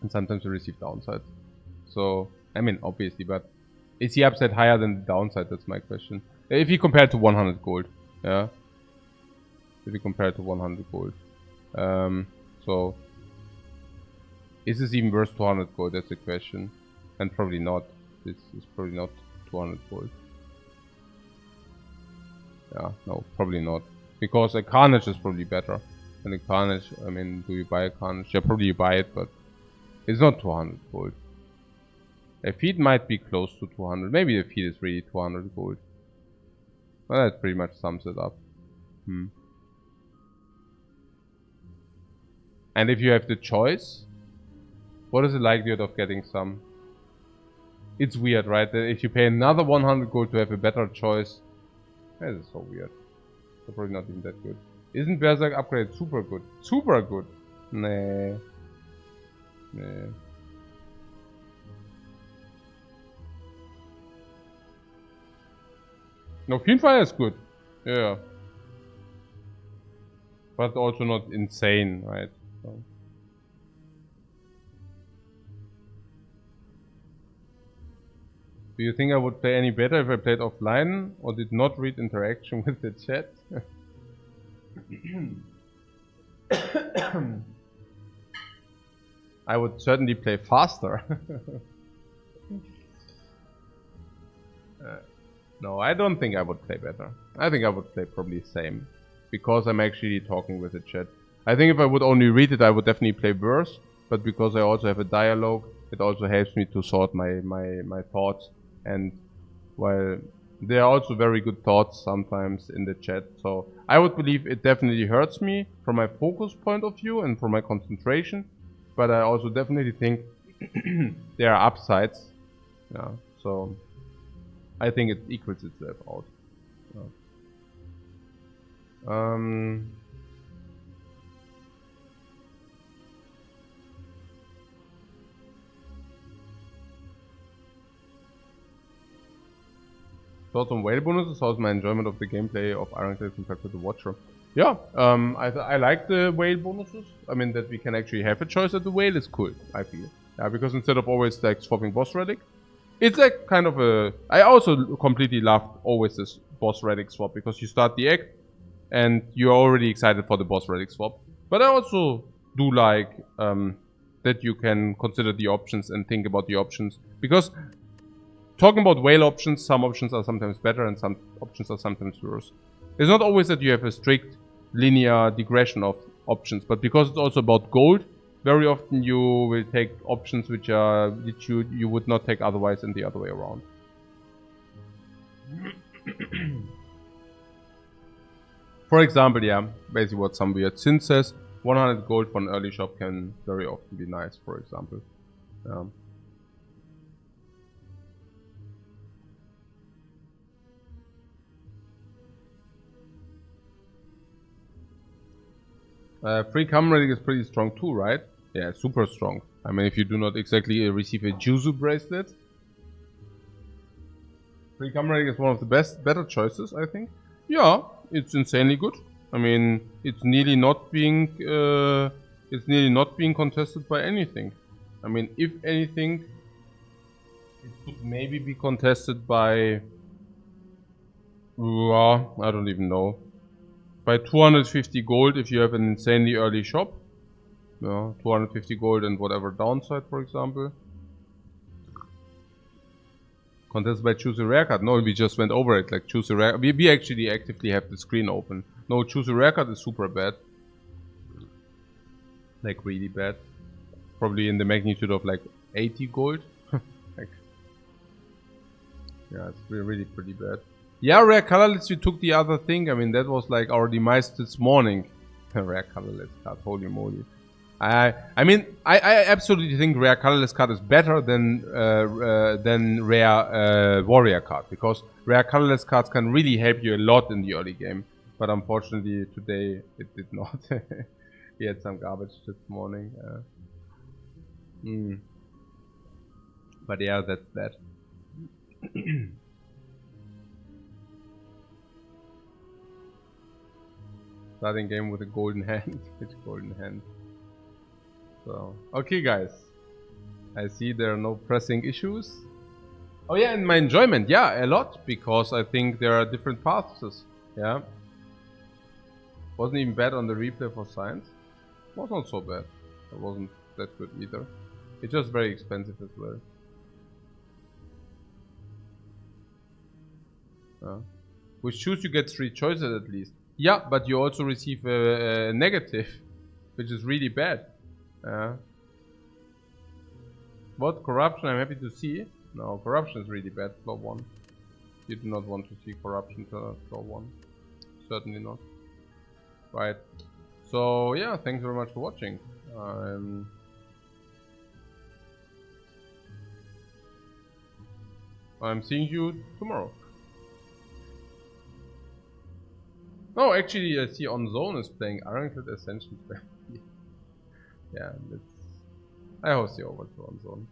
and sometimes we receive downsides. So, I mean, obviously, but is the upside higher than the downside? That's my question. If you compare it to 100 gold, yeah? If you compare it to 100 gold. So, is this even worth 200 gold? That's the question. And probably not. This is probably not 200 gold. Yeah, no, probably not. Because a Carnage is probably better. And a Carnage, I mean, do you buy a Carnage? Yeah, probably you buy it, but it's not 200 gold. A feed might be close to 200. Maybe the feed is really 200 gold. Well, that pretty much sums it up. And if you have the choice, what is the likelihood of getting some? It's weird, right? That if you pay another 100 gold to have a better choice. That is so weird. They're probably not even that good. Isn't Berserk upgrade super good? Super good! Nah. No, Fiendfire is good. Yeah. But also not insane, right? So. Do you think I would play any better if I played offline or did not read interaction with the chat? I would certainly play faster. No, I don't think I would play better. I think I would play probably same. Because I'm actually talking with the chat. I think if I would only read it, I would definitely play worse. But because I also have a dialogue, it also helps me to sort my thoughts. And while there are also very good thoughts sometimes in the chat. So I would believe it definitely hurts me from my focus point of view and from my concentration. But I also definitely think there are upsides. Yeah, so I think it equals itself out. Yeah. Thoughts on whale bonuses? How's my enjoyment of the gameplay of Ironclad compared to the Watcher? Yeah, I like the whale bonuses. I mean, that we can actually have a choice at the whale is cool, I feel. Yeah, because instead of always like swapping boss relic, it's like kind of a... I also completely loved always this boss relic swap, because you start the act and you're already excited for the boss relic swap. But I also do like that you can consider the options and think about the options. Because talking about whale options, some options are sometimes better and some options are sometimes worse. It's not always that you have a strict linear digression of options, but because it's also about gold, very often you will take options which you would not take otherwise, and the other way around. For example, yeah, basically what some weird synth says, 100 gold for an early shop can very often be nice, for example. Free camera relic is pretty strong too, right? Yeah, super strong. I mean, if you do not exactly receive a Juzu bracelet, free camera relic is one of the better choices, I think. Yeah, it's insanely good. I mean, it's nearly not being contested by anything. I mean, if anything, it could maybe be contested by, I don't even know, by 250 gold if you have an insanely early shop. Yeah, 250 gold and whatever downside, for example. Contested by choose a rare card. No, we just went over it. Like choose a rare. We actually actively have the screen open. No, choose a rare card is super bad. Like really bad. Probably in the magnitude of like 80 gold. Like, yeah, it's really pretty bad. Yeah, rare colorless. We took the other thing. I mean, that was like our demise this morning. Rare colorless card. Holy moly. I mean, I absolutely think rare colorless card is better than rare warrior card, because rare colorless cards can really help you a lot in the early game. But unfortunately today it did not. We had some garbage this morning. But yeah, that's that. Starting game with a golden hand. Which golden hand? So, okay guys, I see there are no pressing issues. Oh yeah, and my enjoyment, yeah, a lot, because I think there are different paths. Yeah, wasn't even bad on the replay for science. Was not so bad. It wasn't that good either. It's just very expensive as well. With choose you get 3 choices at least. Yeah, but you also receive a negative, which is really bad. What? Corruption? I'm happy to see. No, corruption is really bad, floor 1. You do not want to see corruption to floor 1. Certainly not. Right. So, yeah, thanks very much for watching. I'm seeing you tomorrow. Oh, actually, I see On Zone is playing Ironclad Ascension. Yeah, I host you over to On Zone.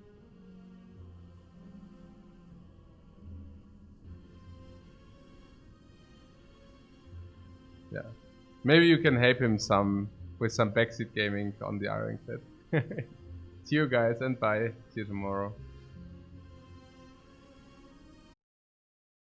Yeah, maybe you can help him with some backseat gaming on the Ironclad. See you guys and bye. See you tomorrow.